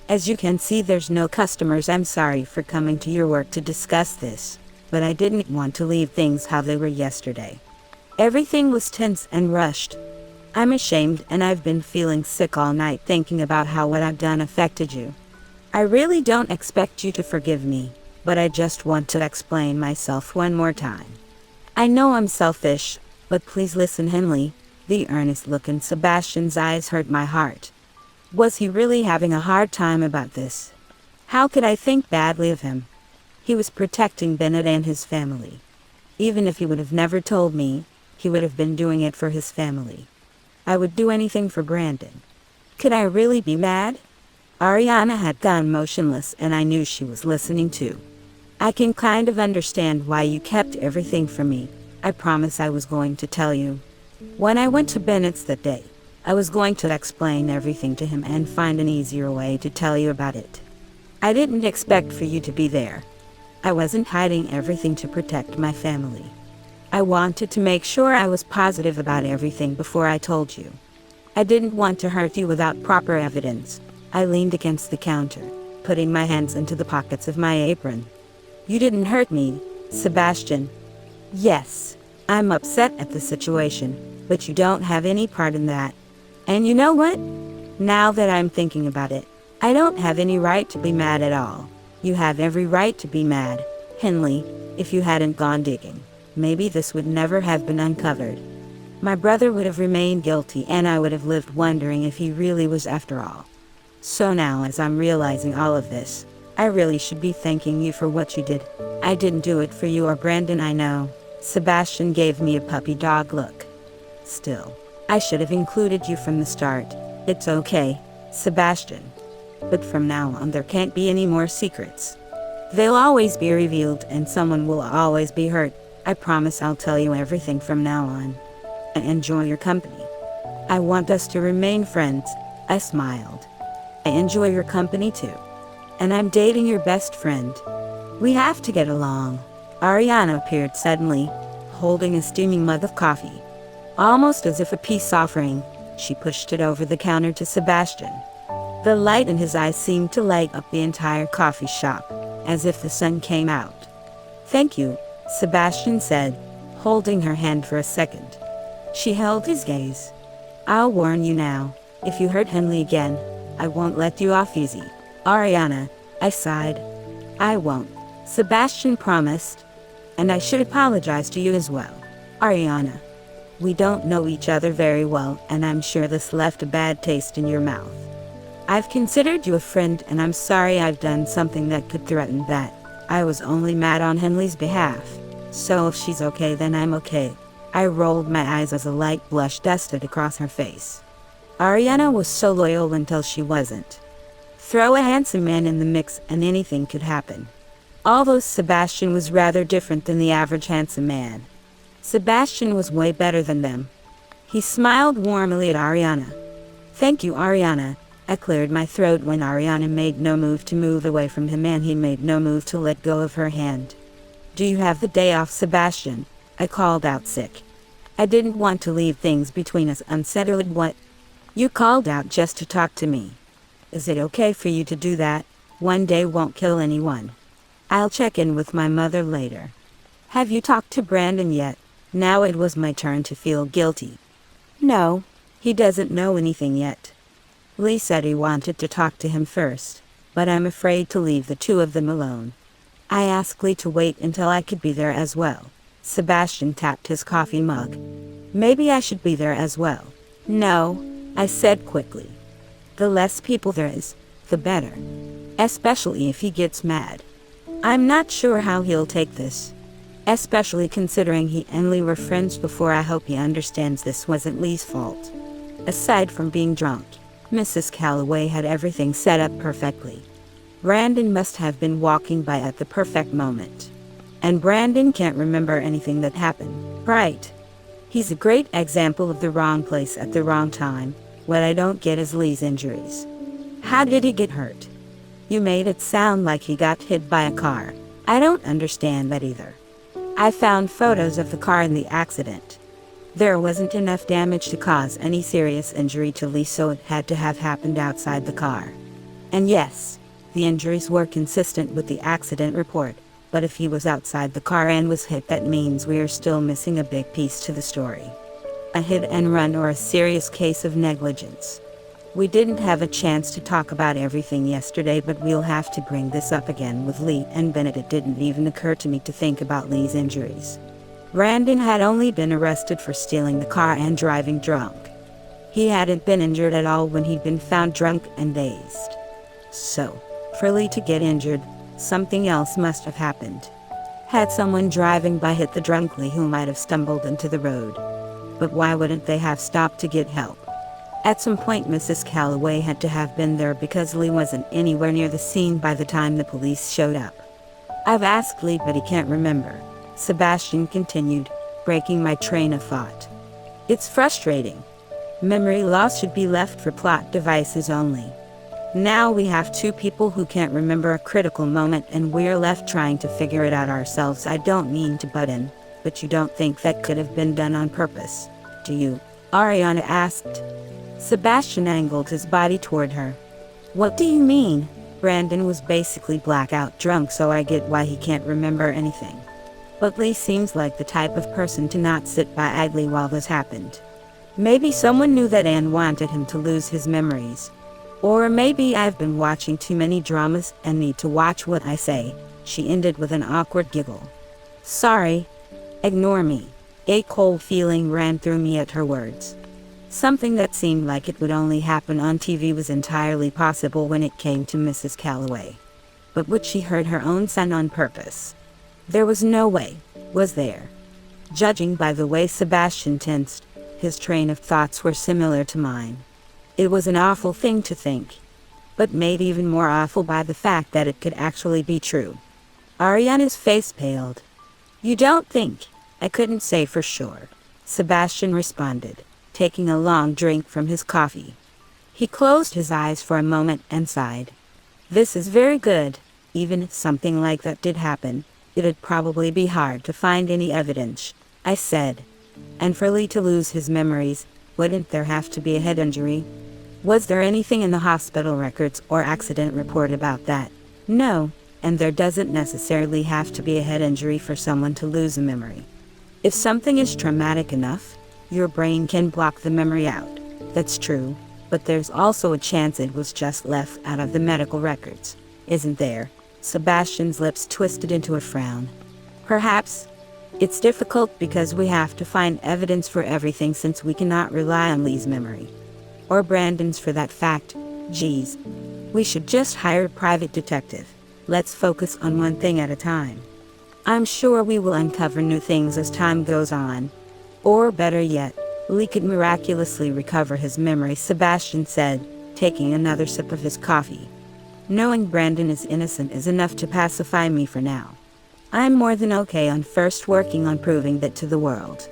As you can see, there's no customers. I'm sorry for coming to your work to discuss this, but I didn't want to leave things how they were yesterday. Everything was tense and rushed. I'm ashamed, and I've been feeling sick all night thinking about how what I've done affected you. I really don't expect you to forgive me, but I just want to explain myself one more time. I know I'm selfish, but please listen, Henley. The earnest look in Sebastian's eyes hurt my heart. Was he really having a hard time about this? How could I think badly of him? He was protecting Bennett and his family. Even if he would have never told me, he would have been doing it for his family. I would do anything for Brandon. Could I really be mad? Ariana had gone motionless, and I knew she was listening too. I can kind of understand why you kept everything from me. I promise I was going to tell you. When I went to Bennett's that day, I was going to explain everything to him and find an easier way to tell you about it. I didn't expect for you to be there. I wasn't hiding everything to protect my family. I wanted to make sure I was positive about everything before I told you. I didn't want to hurt you without proper evidence. I leaned against the counter, putting my hands into the pockets of my apron. You didn't hurt me, Sebastian. Yes, I'm upset at the situation, but you don't have any part in that. And you know what? Now that I'm thinking about it, I don't have any right to be mad at all. You have every right to be mad, Henley. If you hadn't gone digging, maybe this would never have been uncovered. My brother would have remained guilty, and I would have lived wondering if he really was after all. So now, as I'm realizing all of this, I really should be thanking you for what you did. I didn't do it for you or Brandon, I know. Sebastian gave me a puppy dog look. Still, I should have included you from the start. It's okay, Sebastian. But from now on, there can't be any more secrets. They'll always be revealed, and someone will always be hurt. I promise I'll tell you everything from now on. I enjoy your company. I want us to remain friends. I smiled. I enjoy your company too. And I'm dating your best friend. We have to get along. Ariana appeared suddenly, holding a steaming mug of coffee. Almost as if a peace offering, she pushed it over the counter to Sebastian. The light in his eyes seemed to light up the entire coffee shop, as if the sun came out. Thank you, Sebastian said, holding her hand for a second. She held his gaze. I'll warn you now, if you hurt Henley again, I won't let you off easy. Ariana, I sighed. I won't, Sebastian promised. And I should apologize to you as well. Ariana, we don't know each other very well, and I'm sure this left a bad taste in your mouth. I've considered you a friend, and I'm sorry I've done something that could threaten that. I was only mad on Henley's behalf. So if she's okay, then I'm okay. I rolled my eyes as a light blush dusted across her face. Ariana was so loyal until she wasn't. Throw a handsome man in the mix and anything could happen. Although Sebastian was rather different than the average handsome man, Sebastian was way better than them. He smiled warmly at Ariana. Thank you, Ariana. I cleared my throat when Ariana made no move to move away from him, and he made no move to let go of her hand. Do you have the day off, Sebastian? I called out sick. I didn't want to leave things between us unsettled. What? You called out just to talk to me. Is it okay for you to do that? One day won't kill anyone. I'll check in with my mother later. Have you talked to Brandon yet? Now it was my turn to feel guilty. No, he doesn't know anything yet. Lee said he wanted to talk to him first, but I'm afraid to leave the two of them alone. I asked Lee to wait until I could be there as well. Sebastian tapped his coffee mug. Maybe I should be there as well. No, I said quickly. The less people there is, the better. Especially if he gets mad. I'm not sure how he'll take this. Especially considering he and Lee were friends before. I hope he understands this wasn't Lee's fault. Aside from being drunk, Mrs. Calloway had everything set up perfectly. Brandon must have been walking by at the perfect moment. And Brandon can't remember anything that happened, right? He's a great example of the wrong place at the wrong time. What I don't get is Lee's injuries. How did he get hurt? You made it sound like he got hit by a car. I don't understand that either. I found photos of the car in the accident. There wasn't enough damage to cause any serious injury to Lee, so it had to have happened outside the car. And yes, the injuries were consistent with the accident report, but if he was outside the car and was hit, that means we are still missing a big piece to the story. A hit and run or a serious case of negligence. We didn't have a chance to talk about everything yesterday, but we'll have to bring this up again with Lee and Bennett. It didn't even occur to me to think about Lee's injuries. Brandon had only been arrested for stealing the car and driving drunk. He hadn't been injured at all when he'd been found drunk and dazed. So, for Lee to get injured, something else must have happened. Had someone driving by hit the drunk Lee, who might have stumbled into the road. But why wouldn't they have stopped to get help? At some point Mrs. Calloway had to have been there, because Lee wasn't anywhere near the scene by the time the police showed up. I've asked Lee, but he can't remember. Sebastian continued, breaking my train of thought. It's frustrating. Memory loss should be left for plot devices only. Now we have two people who can't remember a critical moment, and we're left trying to figure it out ourselves. I don't mean to butt in, but you don't think that could have been done on purpose, do you? Ariana asked. Sebastian angled his body toward her. What do you mean? Brandon was basically blackout drunk, so I get why he can't remember anything. But Lee seems like the type of person to not sit by idly while this happened. Maybe someone knew that Anne wanted him to lose his memories. Or maybe I've been watching too many dramas and need to watch what I say, she ended with an awkward giggle. Sorry. Ignore me. A cold feeling ran through me at her words. Something that seemed like it would only happen on TV was entirely possible when it came to Mrs. Calloway. But would she hurt her own son on purpose? There was no way, was there? Judging by the way Sebastian tensed, his train of thoughts were similar to mine. It was an awful thing to think, but made even more awful by the fact that it could actually be true. Ariana's face paled. You don't think? I couldn't say for sure, Sebastian responded, taking a long drink from his coffee. He closed his eyes for a moment and sighed. This is very good. Even if something like that did happen, it'd probably be hard to find any evidence, I said. And for Lee to lose his memories, wouldn't there have to be a head injury? Was there anything in the hospital records or accident report about that? No, and there doesn't necessarily have to be a head injury for someone to lose a memory. If something is traumatic enough, your brain can block the memory out. That's true, but there's also a chance it was just left out of the medical records, isn't there? Sebastian's lips twisted into a frown. Perhaps. It's difficult because we have to find evidence for everything, since we cannot rely on Lee's memory. Or Brandon's for that fact. Geez. We should just hire a private detective. Let's focus on one thing at a time. I'm sure we will uncover new things as time goes on. Or better yet, Lee could miraculously recover his memory, Sebastian said, taking another sip of his coffee. Knowing Brandon is innocent is enough to pacify me for now. I'm more than okay on first working on proving that to the world.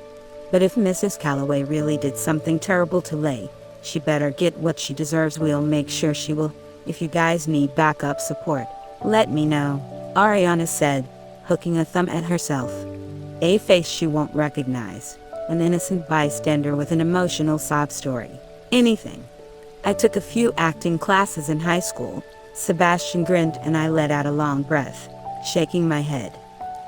But if Mrs. Calloway really did something terrible to Lee, she better get what she deserves. We'll make sure she will. If you guys need backup support, let me know, Ariana said, hooking a thumb at herself. A face she won't recognize. An innocent bystander with an emotional sob story. Anything. I took a few acting classes in high school. Sebastian grinned and I let out a long breath, shaking my head.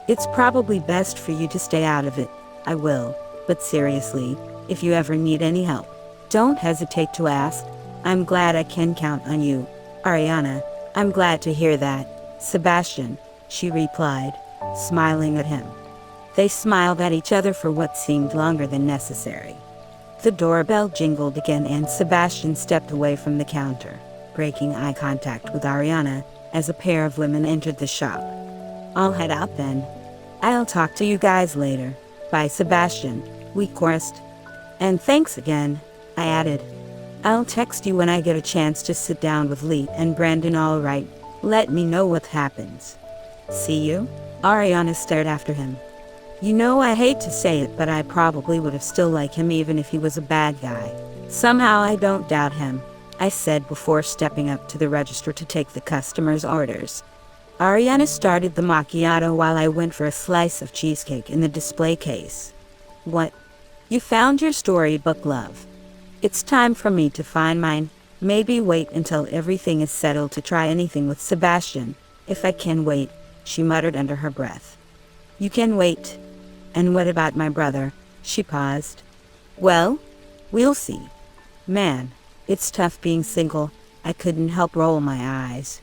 It's probably best for you to stay out of it. I will, but seriously, if you ever need any help, don't hesitate to ask. I'm glad I can count on you, Ariana. I'm glad to hear that, Sebastian, she replied, smiling at him. They smiled at each other for what seemed longer than necessary. The doorbell jingled again and Sebastian stepped away from the counter, breaking eye contact with Ariana as a pair of women entered the shop. I'll head out then. I'll talk to you guys later. Bye, Sebastian, we chorused. And thanks again, I added. I'll text you when I get a chance to sit down with Lee and Brandon. All right, let me know what happens. See you? Ariana stared after him. You know, I hate to say it, but I probably would have still liked him even if he was a bad guy. Somehow I don't doubt him, I said before stepping up to the register to take the customer's orders. Ariana started the macchiato while I went for a slice of cheesecake in the display case. What? You found your storybook, love. It's time for me to find mine. Maybe wait until everything is settled to try anything with Sebastian, if I can wait, she muttered under her breath. You can wait. And what about my brother? She paused. Well, we'll see. Man, it's tough being single. I couldn't help roll my eyes.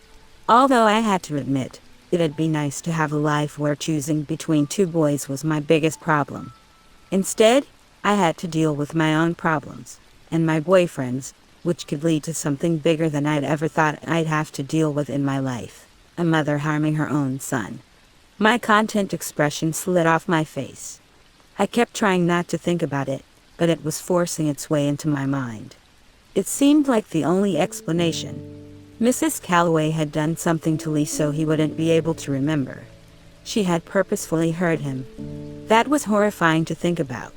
Although I had to admit, it'd be nice to have a life where choosing between two boys was my biggest problem. Instead, I had to deal with my own problems, and my boyfriend's, which could lead to something bigger than I'd ever thought I'd have to deal with in my life. A mother harming her own son. My content expression slid off my face. I kept trying not to think about it, but it was forcing its way into my mind. It seemed like the only explanation. Mrs. Calloway had done something to Lee so he wouldn't be able to remember. She had purposefully hurt him. That was horrifying to think about.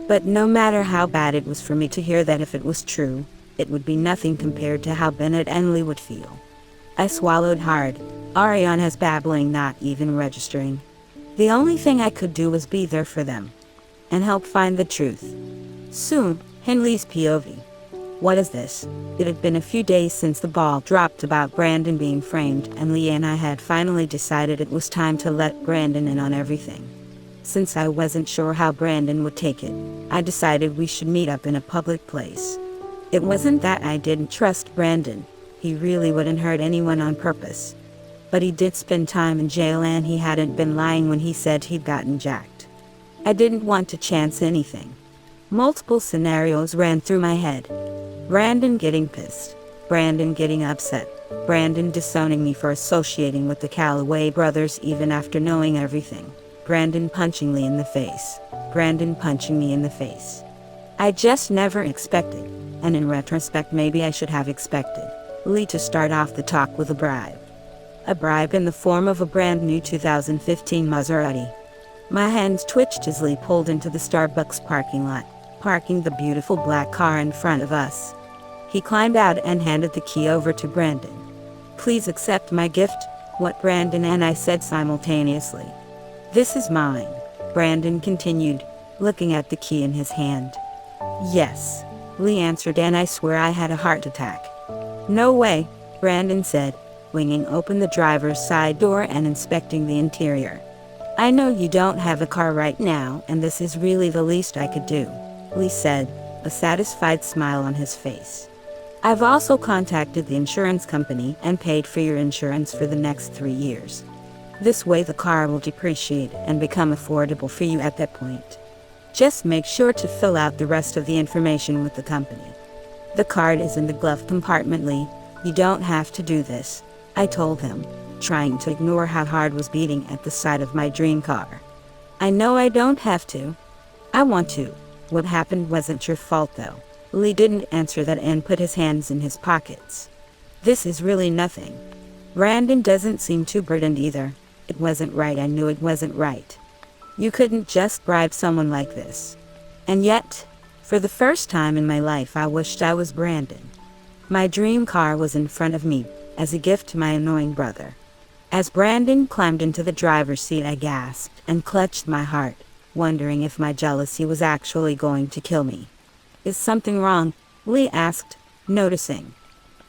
But no matter how bad it was for me to hear that, if it was true, it would be nothing compared to how Bennett and Lee would feel. I swallowed hard. Ariana's babbling not even registering. The only thing I could do was be there for them and help find the truth. Soon, Henley's POV. What is this? It had been a few days since the ball dropped about Brandon being framed, and Lee and I had finally decided it was time to let Brandon in on everything. Since I wasn't sure how Brandon would take it, I decided we should meet up in a public place. It wasn't that I didn't trust Brandon. He really wouldn't hurt anyone on purpose. But he did spend time in jail, and he hadn't been lying when he said he'd gotten jacked. I didn't want to chance anything. Multiple scenarios ran through my head. Brandon getting pissed. Brandon getting upset. Brandon disowning me for associating with the Calloway brothers even after knowing everything. Brandon punching Lee in the face. Brandon punching me in the face. I just never expected, and in retrospect maybe I should have expected, Lee to start off the talk with a bribe. A bribe in the form of a brand new 2015 Maserati. My hands twitched as Lee pulled into the Starbucks parking lot, parking the beautiful black car in front of us. He climbed out and handed the key over to Brandon. Please accept my gift, what Brandon and I said simultaneously. This is mine, Brandon continued, looking at the key in his hand. Yes, Lee answered, and I swear I had a heart attack. No way, Brandon said, winging open the driver's side door and inspecting the interior. I know you don't have a car right now, and this is really the least I could do, Lee said, a satisfied smile on his face. I've also contacted the insurance company and paid for your insurance for the next 3 years. This way the car will depreciate and become affordable for you at that point. Just make sure to fill out the rest of the information with the company. The card is in the glove compartment, Lee. You don't have to do this, I told him, trying to ignore how hard was beating at the sight of my dream car. I know I don't have to. I want to. What happened wasn't your fault though. Lee didn't answer that and put his hands in his pockets. This is really nothing. Brandon doesn't seem too burdened either. It wasn't right. I knew it wasn't right. You couldn't just bribe someone like this. And yet, for the first time in my life, I wished I was Brandon. My dream car was in front of me, as a gift to my annoying brother. As Brandon climbed into the driver's seat, I gasped and clutched my heart, wondering if my jealousy was actually going to kill me. Is something wrong? Lee asked, noticing.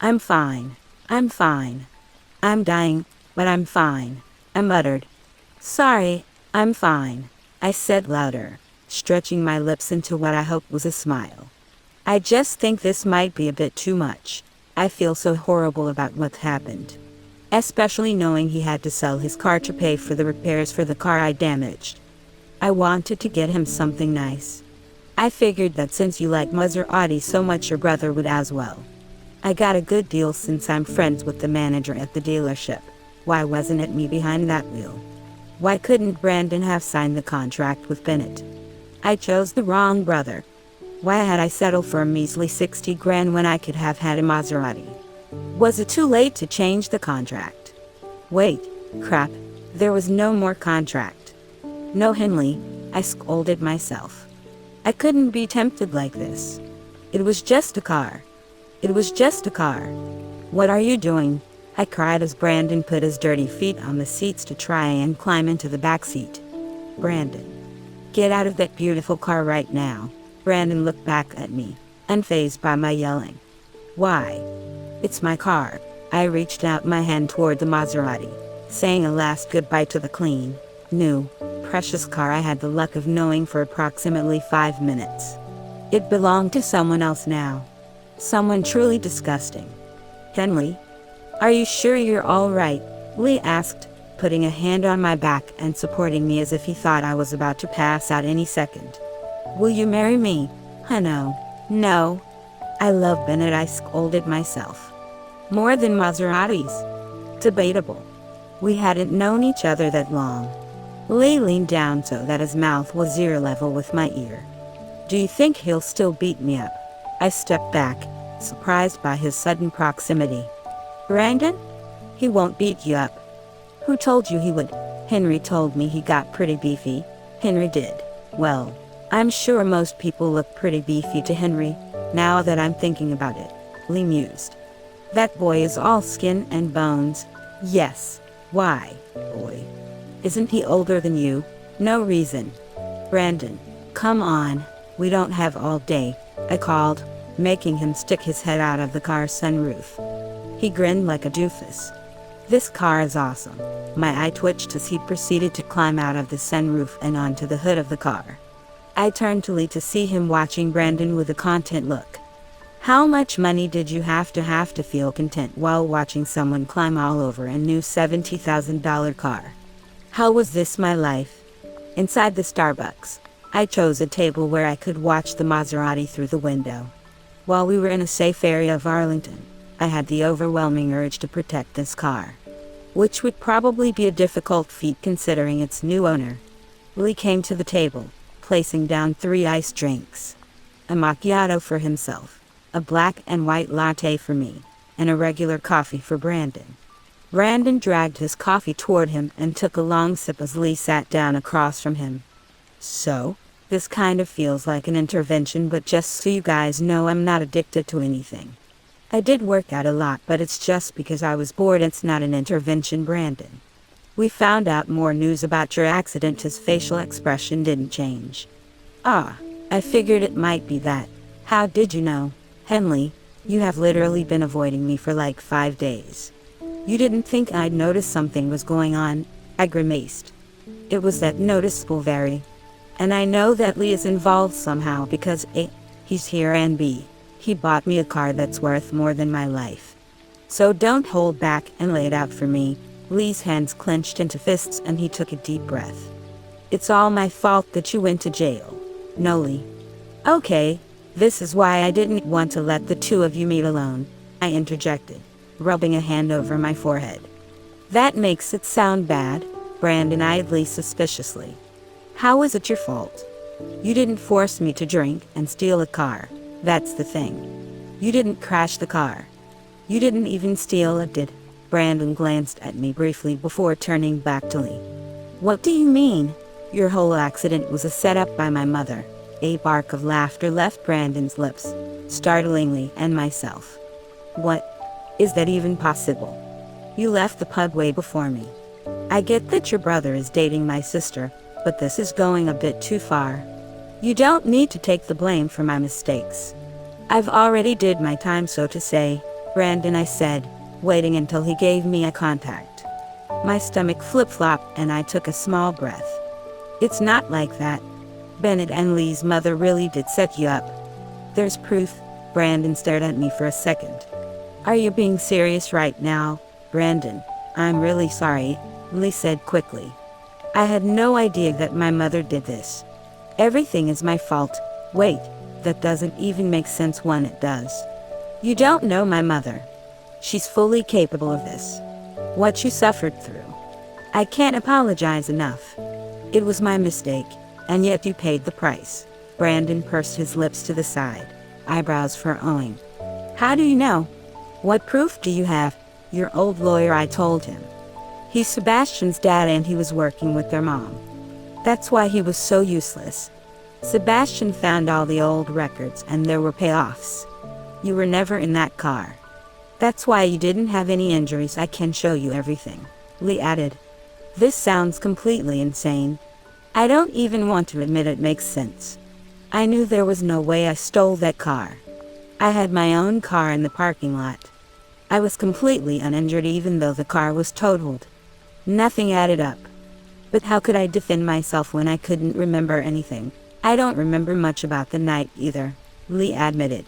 I'm fine. I'm fine. I'm dying, but I'm fine, I muttered. Sorry, I'm fine, I said louder, stretching my lips into what I hoped was a smile. I just think this might be a bit too much. I feel so horrible about what happened. Especially knowing he had to sell his car to pay for the repairs for the car I damaged. I wanted to get him something nice. I figured that since you like Maserati so much, your brother would as well. I got a good deal since I'm friends with the manager at the dealership. Why wasn't it me behind that wheel? Why couldn't Brandon have signed the contract with Bennett? I chose the wrong brother. Why had I settled for a measly 60 grand when I could have had a Maserati? Was it too late to change the contract? Wait, crap, there was no more contract. No, Henley, I scolded myself. I couldn't be tempted like this. It was just a car. It was just a car. What are you doing? I cried as Brandon put his dirty feet on the seats to try and climb into the back seat. Brandon. Get out of that beautiful car right now. Brandon looked back at me, unfazed by my yelling. Why? It's my car. I reached out my hand toward the Maserati, saying a last goodbye to the clean, new, precious car I had the luck of knowing for approximately 5 minutes. It belonged to someone else now. Someone truly disgusting. Henley? Are you sure you're all right? Lee asked, putting a hand on my back and supporting me as if he thought I was about to pass out any second. Will you marry me? No. No. I love Bennett, I scolded myself. More than Maseratis? Debatable. We hadn't known each other that long. Lee leaned down so that his mouth was ear level with my ear. Do you think he'll still beat me up? I stepped back, surprised by his sudden proximity. Brandon? He won't beat you up. Who told you he would? Henry told me he got pretty beefy. Henry did. Well, I'm sure most people look pretty beefy to Henry, now that I'm thinking about it, Lee mused. That boy is all skin and bones. Yes. Why, boy? Isn't he older than you? No reason. Brandon, come on. We don't have all day, I called, making him stick his head out of the car's sunroof. He grinned like a doofus. This car is awesome. My eye twitched as he proceeded to climb out of the sunroof and onto the hood of the car. I turned to Lee to see him watching Brandon with a content look. How much money did you have to feel content while watching someone climb all over a new $70,000 car? How was this my life? Inside the Starbucks, I chose a table where I could watch the Maserati through the window. While we were in a safe area of Arlington, I had the overwhelming urge to protect this car, which would probably be a difficult feat considering its new owner. Lee came to the table, placing down 3 iced drinks. A macchiato for himself, a black and white latte for me, and a regular coffee for Brandon. Brandon dragged his coffee toward him and took a long sip as Lee sat down across from him. So, this kind of feels like an intervention, but just so you guys know, I'm not addicted to anything. I did work out a lot, but it's just because I was bored. It's not an intervention, Brandon. We found out more news about your accident. His facial expression didn't change. Ah, I figured it might be that. How did you know? Henley, you have literally been avoiding me for like 5 days. You didn't think I'd notice something was going on? I grimaced. It was that noticeable, very. And I know that Lee is involved somehow because A, he's here, and B, he bought me a car that's worth more than my life. So don't hold back and lay it out for me. Lee's hands clenched into fists and he took a deep breath. It's all my fault that you went to jail. No, Lee. Okay, this is why I didn't want to let the two of you meet alone, I interjected, rubbing a hand over my forehead. That makes it sound bad, Brandon eyed Lee suspiciously. How is it your fault? You didn't force me to drink and steal a car. That's the thing. You didn't crash the car. You didn't even steal it, did? Brandon glanced at me briefly before turning back to Lee. What do you mean? Your whole accident was a setup by my mother. A bark of laughter left Brandon's lips, startlingly, and myself. What? Is that even possible? You left the pub way before me. I get that your brother is dating my sister, but this is going a bit too far. You don't need to take the blame for my mistakes. I've already did my time, so to say, Brandon, I said, waiting until he gave me eye contact. My stomach flip-flopped and I took a small breath. It's not like that. Bennett and Lee's mother really did set you up. There's proof. Brandon stared at me for a second. Are you being serious right now, Brandon? I'm really sorry, Lee said quickly. I had no idea that my mother did this. Everything is my fault. Wait, that doesn't even make sense when it does. You don't know my mother. She's fully capable of this. What you suffered through. I can't apologize enough. It was my mistake, and yet you paid the price. Brandon pursed his lips to the side, eyebrows furrowing. How do you know? What proof do you have? Your old lawyer, I told him. He's Sebastian's dad and he was working with their mom. That's why he was so useless. Sebastian found all the old records and there were payoffs. You were never in that car. That's why you didn't have any injuries. I can show you everything, Lee added. This sounds completely insane. I don't even want to admit it makes sense. I knew there was no way I stole that car. I had my own car in the parking lot. I was completely uninjured even though the car was totaled. Nothing added up. But how could I defend myself when I couldn't remember anything? I don't remember much about the night either, Lee admitted.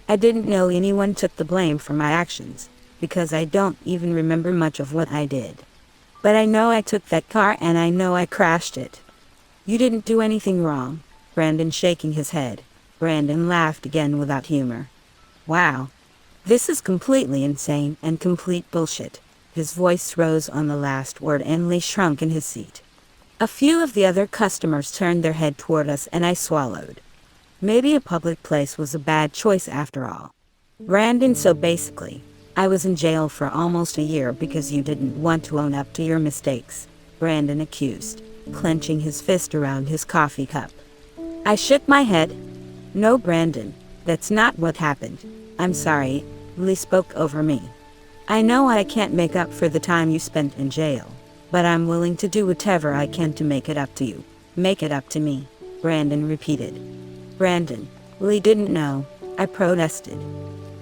I didn't know anyone took the blame for my actions, because I don't even remember much of what I did. But I know I took that car and I know I crashed it. You didn't do anything wrong, Brandon shaking his head. Brandon laughed again without humor. Wow. This is completely insane and complete bullshit. His voice rose on the last word and Lee shrunk in his seat. A few of the other customers turned their head toward us and I swallowed. Maybe a public place was a bad choice after all. Brandon, so basically, I was in jail for almost a year because you didn't want to own up to your mistakes, Brandon accused, clenching his fist around his coffee cup. I shook my head. No, Brandon, that's not what happened. I'm sorry, Lee spoke over me. I know I can't make up for the time you spent in jail, but I'm willing to do whatever I can to make it up to you. Make it up to me, Brandon repeated. Brandon, Lee didn't know, I protested.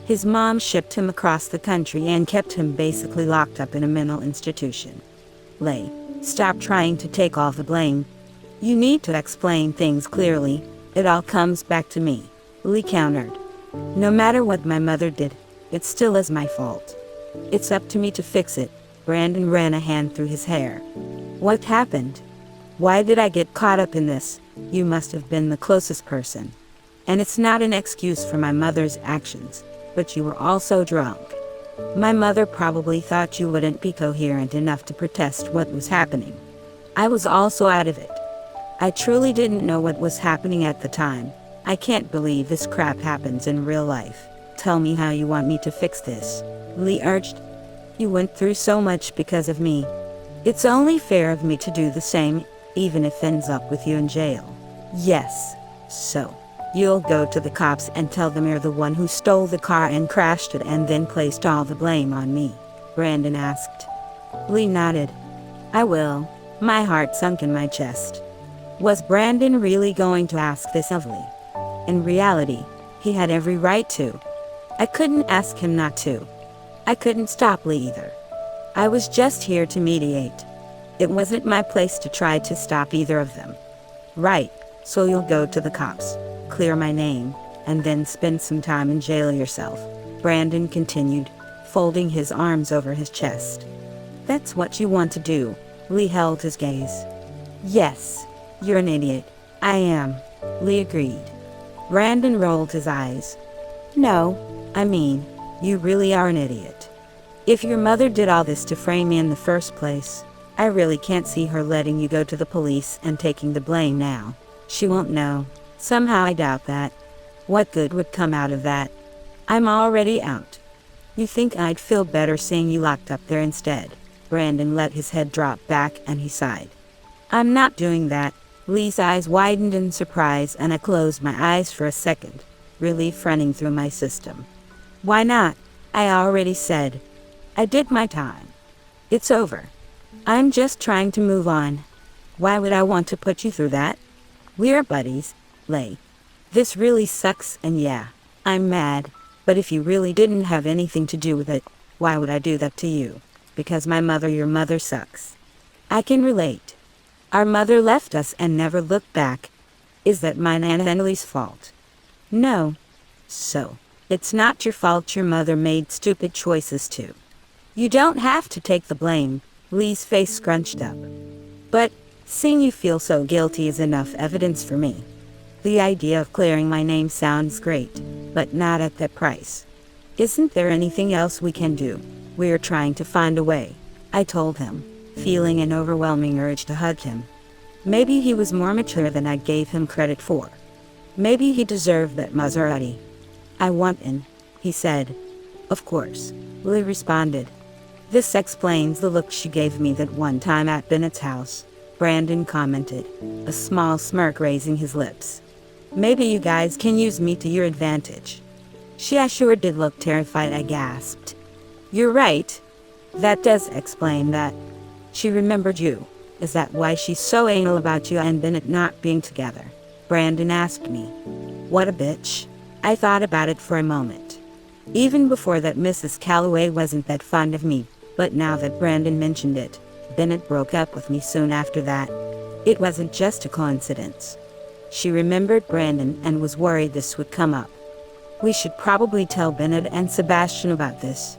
His mom shipped him across the country and kept him basically locked up in a mental institution. Lee, stop trying to take all the blame. You need to explain things clearly. It all comes back to me, Lee countered. No matter what my mother did, it still is my fault. It's up to me to fix it. Brandon ran a hand through his hair. What happened? Why did I get caught up in this? You must have been the closest person. And it's not an excuse for my mother's actions, but you were also drunk. My mother probably thought you wouldn't be coherent enough to protest what was happening. I was also out of it. I truly didn't know what was happening at the time. I can't believe this crap happens in real life. Tell me how you want me to fix this, Lee urged. You went through so much because of me. It's only fair of me to do the same, even if it ends up with you in jail. Yes. So, you'll go to the cops and tell them you're the one who stole the car and crashed it and then placed all the blame on me? Brandon asked. Lee nodded. I will. My heart sunk in my chest. Was Brandon really going to ask this of Lee? In reality, he had every right to. I couldn't ask him not to. I couldn't stop Lee either. I was just here to mediate. It wasn't my place to try to stop either of them. Right, so you'll go to the cops, clear my name, and then spend some time in jail yourself, Brandon continued, folding his arms over his chest. That's what you want to do, Lee held his gaze. Yes, you're an idiot. I am, Lee agreed. Brandon rolled his eyes. No, I mean, you really are an idiot. If your mother did all this to frame me in the first place, I really can't see her letting you go to the police and taking the blame now. She won't know. Somehow I doubt that. What good would come out of that? I'm already out. You think I'd feel better seeing you locked up there instead? Brandon let his head drop back and he sighed. I'm not doing that. Lee's eyes widened in surprise and I closed my eyes for a second, relief running through my system. Why not? I already said. I did my time. It's over. I'm just trying to move on. Why would I want to put you through that? We're buddies, Lee. This really sucks and yeah, I'm mad, but if you really didn't have anything to do with it, why would I do that to you? Because your mother sucks. I can relate. Our mother left us and never looked back. Is that mine and Henley's fault? No. So, it's not your fault your mother made stupid choices too. You don't have to take the blame, Lee's face scrunched up. But, seeing you feel so guilty is enough evidence for me. The idea of clearing my name sounds great, but not at that price. Isn't there anything else we can do? We're trying to find a way, I told him, feeling an overwhelming urge to hug him. Maybe he was more mature than I gave him credit for. Maybe he deserved that Maserati. I want in, he said. Of course, Lee responded. This explains the look she gave me that one time at Bennett's house, Brandon commented, a small smirk raising his lips. Maybe you guys can use me to your advantage. She sure did look terrified, I gasped. You're right. That does explain that. She remembered you. Is that why she's so anal about you and Bennett not being together? Brandon asked me. What a bitch. I thought about it for a moment. Even before that, Mrs. Calloway wasn't that fond of me, but now that Brandon mentioned it, Bennett broke up with me soon after that. It wasn't just a coincidence. She remembered Brandon and was worried this would come up. We should probably tell Bennett and Sebastian about this.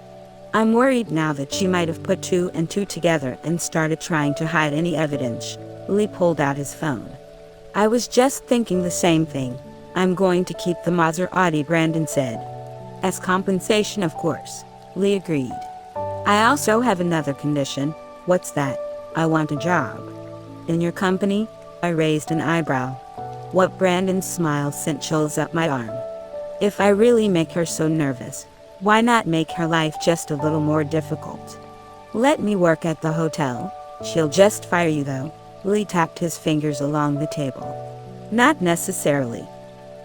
I'm worried now that she might have put two and two together and started trying to hide any evidence. Lee pulled out his phone. I was just thinking the same thing. I'm going to keep the Maserati, Brandon said. As compensation, of course. Lee agreed. I also have another condition. What's that? I want a job. In your company? I raised an eyebrow. What? Brandon's smile sent chills up my arm. If I really make her so nervous, why not make her life just a little more difficult? Let me work at the hotel. She'll just fire you though. Lee tapped his fingers along the table. Not necessarily.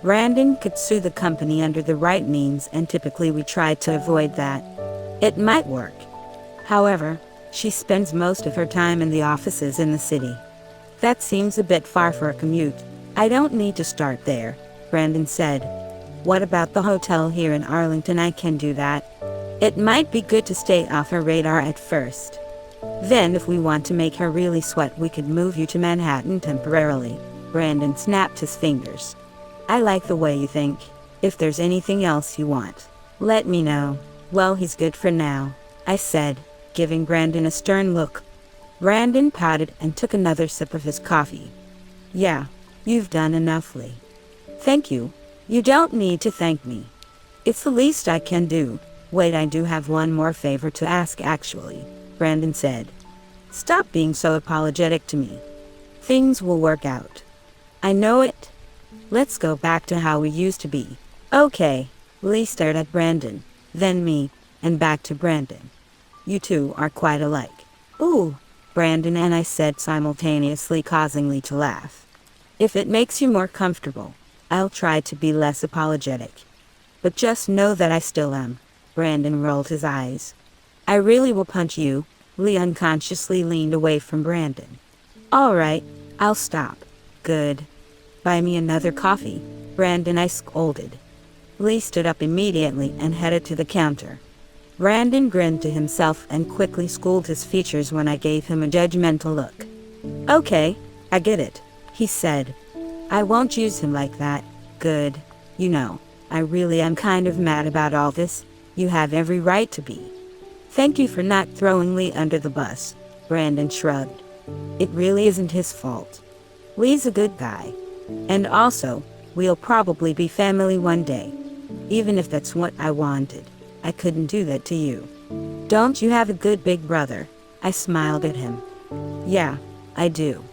Brandon could sue the company under the right means, and typically we try to avoid that. It might work. However, she spends most of her time in the offices in the city. That seems a bit far for a commute. I don't need to start there, Brandon said. What about the hotel here in Arlington? I can do that. It might be good to stay off her radar at first. Then if we want to make her really sweat, we could move you to Manhattan temporarily. Brandon snapped his fingers. I like the way you think. If there's anything else you want, let me know. Well, he's good for now, I said, giving Brandon a stern look. Brandon pouted and took another sip of his coffee. Yeah, you've done enough, Lee. Thank you. You don't need to thank me. It's the least I can do. Wait, I do have one more favor to ask actually, Brandon said. Stop being so apologetic to me. Things will work out. I know it. Let's go back to how we used to be. Okay. Lee stared at Brandon, then me, and back to Brandon. You two are quite alike. Ooh, Brandon and I said simultaneously, causing Lee to laugh. If it makes you more comfortable, I'll try to be less apologetic. But just know that I still am. Brandon rolled his eyes. I really will punch you. Lee unconsciously leaned away from Brandon. All right, I'll stop. Good. Buy me another coffee, Brandon, I scolded. Lee stood up immediately and headed to the counter. Brandon grinned to himself and quickly schooled his features when I gave him a judgmental look. Okay, I get it, he said. I won't use him like that. Good. You know, I really am kind of mad about all this. You have every right to be. Thank you for not throwing Lee under the bus, Brandon shrugged. It really isn't his fault. Lee's a good guy. And also, we'll probably be family one day. Even if that's what I wanted, I couldn't do that to you. Don't you have a good big brother? I smiled at him. Yeah, I do.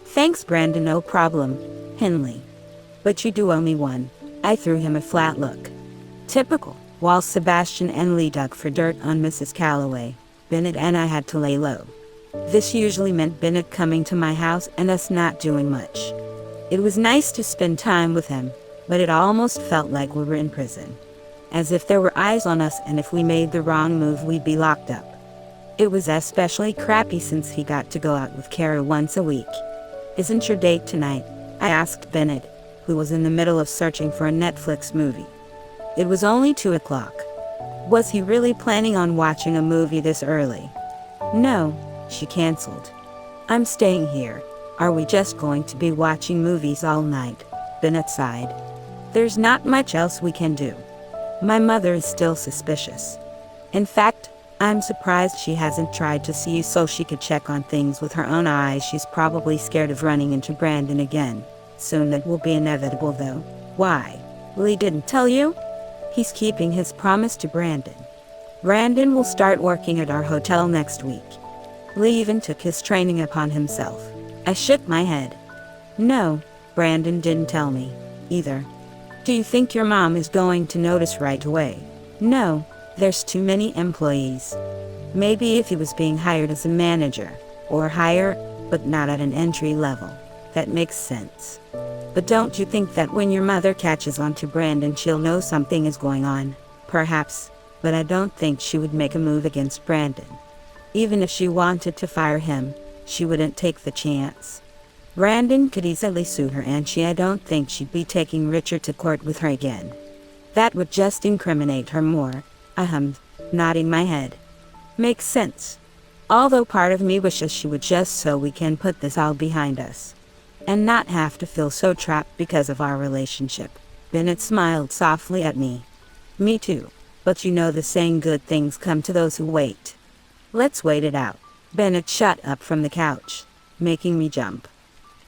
Thanks, Brandon, no problem, Henley. But you do owe me one. I threw him a flat look. Typical. While Sebastian and Lee dug for dirt on Mrs. Calloway, Bennett and I had to lay low. This usually meant Bennett coming to my house and us not doing much. It was nice to spend time with him, but it almost felt like we were in prison. As if there were eyes on us, and if we made the wrong move we'd be locked up. It was especially crappy since he got to go out with Kara once a week. Isn't your date tonight? I asked Bennett, who was in the middle of searching for a Netflix movie. It was only 2 o'clock. Was he really planning on watching a movie this early? No, she canceled. I'm staying here. Are we just going to be watching movies all night? Bennett sighed. There's not much else we can do. My mother is still suspicious. In fact, I'm surprised she hasn't tried to see you so she could check on things with her own eyes. She's probably scared of running into Brandon again. Soon that will be inevitable though. Why? Lee didn't tell you? He's keeping his promise to Brandon. Brandon will start working at our hotel next week. Lee even took his training upon himself. I shook my head. No, Brandon didn't tell me, either. Do you think your mom is going to notice right away? No, there's too many employees. Maybe if he was being hired as a manager, or higher, but not at an entry level. That makes sense. But don't you think that when your mother catches on to Brandon she'll know something is going on? Perhaps, but I don't think she would make a move against Brandon. Even if she wanted to fire him, She wouldn't take the chance. Brandon could easily sue her, and I don't think she'd be taking Richard to court with her again. That would just incriminate her more, I hummed, nodding my head. Makes sense. Although part of me wishes she would, just so we can put this all behind us and not have to feel so trapped because of our relationship. Bennett smiled softly at me. Me too, but you know the saying, good things come to those who wait. Let's wait it out. Bennett shot up from the couch, making me jump.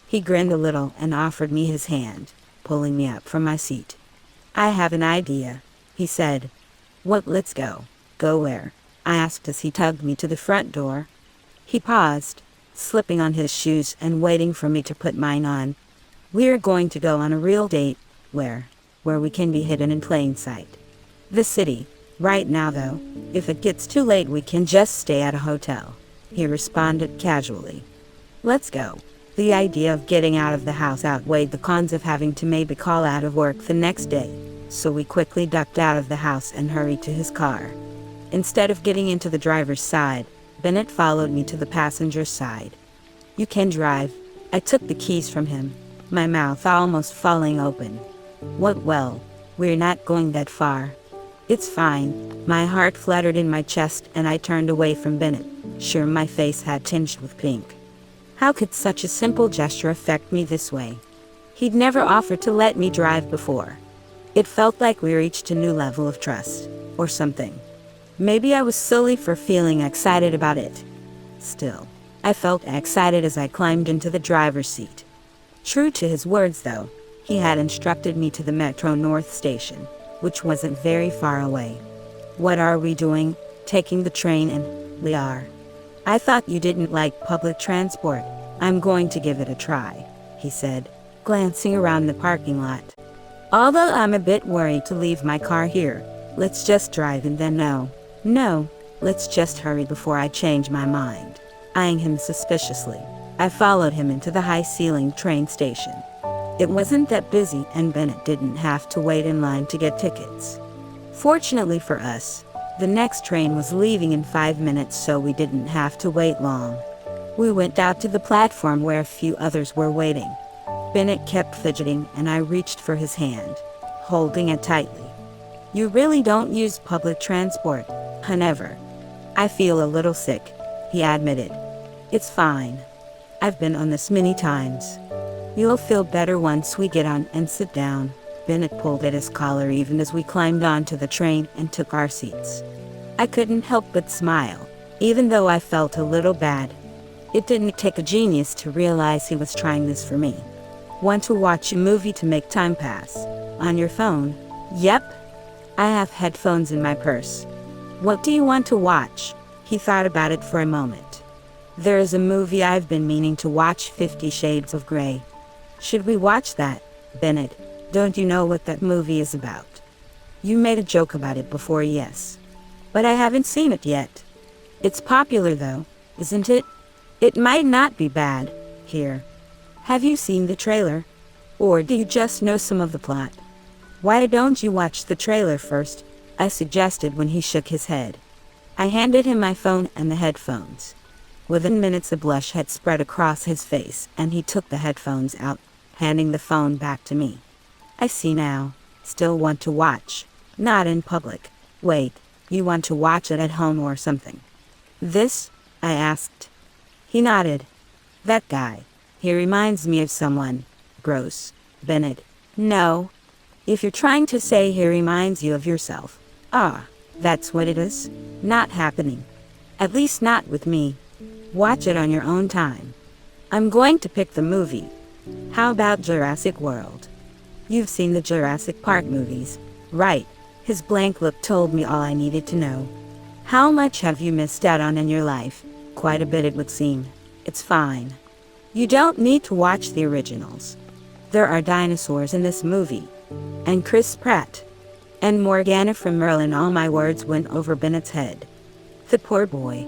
He grinned a little and offered me his hand, pulling me up from my seat. I have an idea, he said. What? Let's go. Go where? I asked as he tugged me to the front door. He paused, slipping on his shoes and waiting for me to put mine on. We're going to go on a real date. Where we can be hidden in plain sight. The city. Right now though, if it gets too late we can just stay at a hotel, he responded casually. Let's go. The idea of getting out of the house outweighed the cons of having to maybe call out of work the next day, so we quickly ducked out of the house and hurried to his car. Instead of getting into the driver's side, Bennett followed me to the passenger side. You can drive. I took the keys from him, my mouth almost falling open. What? Well, we're not going that far. It's fine. My heart fluttered in my chest and I turned away from Bennett, sure my face had tinged with pink. How could such a simple gesture affect me this way? He'd never offered to let me drive before. It felt like we reached a new level of trust, or something. Maybe I was silly for feeling excited about it. Still, I felt excited as I climbed into the driver's seat. True to his words though, he had instructed me to the Metro North station, which wasn't very far away. What are we doing? Taking the train? And we are. I thought you didn't like public transport. I'm going to give it a try, he said, glancing around the parking lot. Although I'm a bit worried to leave my car here, let's just drive and then No, let's just hurry before I change my mind. Eyeing him suspiciously, I followed him into the high-ceilinged train station. It wasn't that busy and Bennett didn't have to wait in line to get tickets. Fortunately for us, the next train was leaving in 5 minutes, so we didn't have to wait long. We went out to the platform where a few others were waiting. Bennett kept fidgeting and I reached for his hand, holding it tightly. You really don't use public transport, huh? Never. I feel a little sick, he admitted. It's fine. I've been on this many times. You'll feel better once we get on and sit down. Bennett pulled at his collar even as we climbed onto the train and took our seats. I couldn't help but smile, even though I felt a little bad. It didn't take a genius to realize he was trying this for me. Want to watch a movie to make time pass? On your phone? Yep. I have headphones in my purse. What do you want to watch? He thought about it for a moment. There is a movie I've been meaning to watch, 50 Shades of Grey. Should we watch that? Bennett, don't you know what that movie is about? You made a joke about it before, yes. But I haven't seen it yet. It's popular though, isn't it? It might not be bad. Here. Have you seen the trailer? Or do you just know some of the plot? Why don't you watch the trailer first? I suggested when he shook his head. I handed him my phone and the headphones. Within minutes a blush had spread across his face and he took the headphones out, handing the phone back to me. I see now. Still want to watch. Not in public. Wait, you want to watch it at home or something? This? I asked. He nodded. That guy. He reminds me of someone. Gross. Bennett. No. If you're trying to say he reminds you of yourself. Ah, that's what it is. Not happening. At least not with me. Watch it on your own time. I'm going to pick the movie. How about Jurassic World? You've seen the Jurassic Park movies, right? His blank look told me all I needed to know. How much have you missed out on in your life? Quite a bit, it would seem. It's fine. You don't need to watch the originals. There are dinosaurs in this movie. And Chris Pratt. And Morgana from Merlin. All my words went over Bennett's head. The poor boy.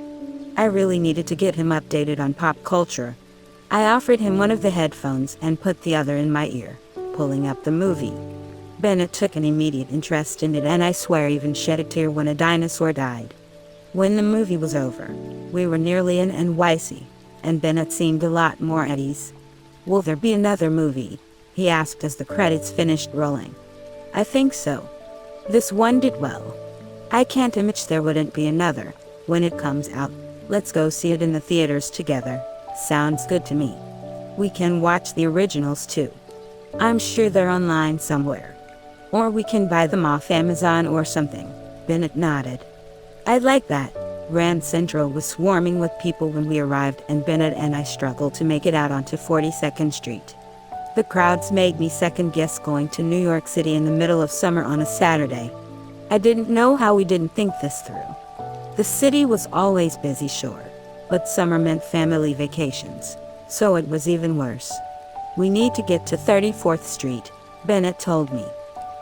I really needed to get him updated on pop culture. I offered him one of the headphones and put the other in my ear, pulling up the movie. Bennett took an immediate interest in it and I swear even shed a tear when a dinosaur died. When the movie was over, we were nearly in NYC. and Bennett seemed a lot more at ease. "Will there be another movie?" he asked as the credits finished rolling. "I think so. This one did well. I can't imagine there wouldn't be another when it comes out. Let's go see it in the theaters together." "Sounds good to me. We can watch the originals too. I'm sure they're online somewhere. Or we can buy them off Amazon or something." Bennett nodded. "I'd like that." Grand Central was swarming with people when we arrived, and Bennett and I struggled to make it out onto 42nd Street. The crowds made me second-guess going to New York City in the middle of summer on a Saturday. I didn't know how we didn't think this through. The city was always busy, sure, but summer meant family vacations, so it was even worse. "We need to get to 34th Street, Bennett told me.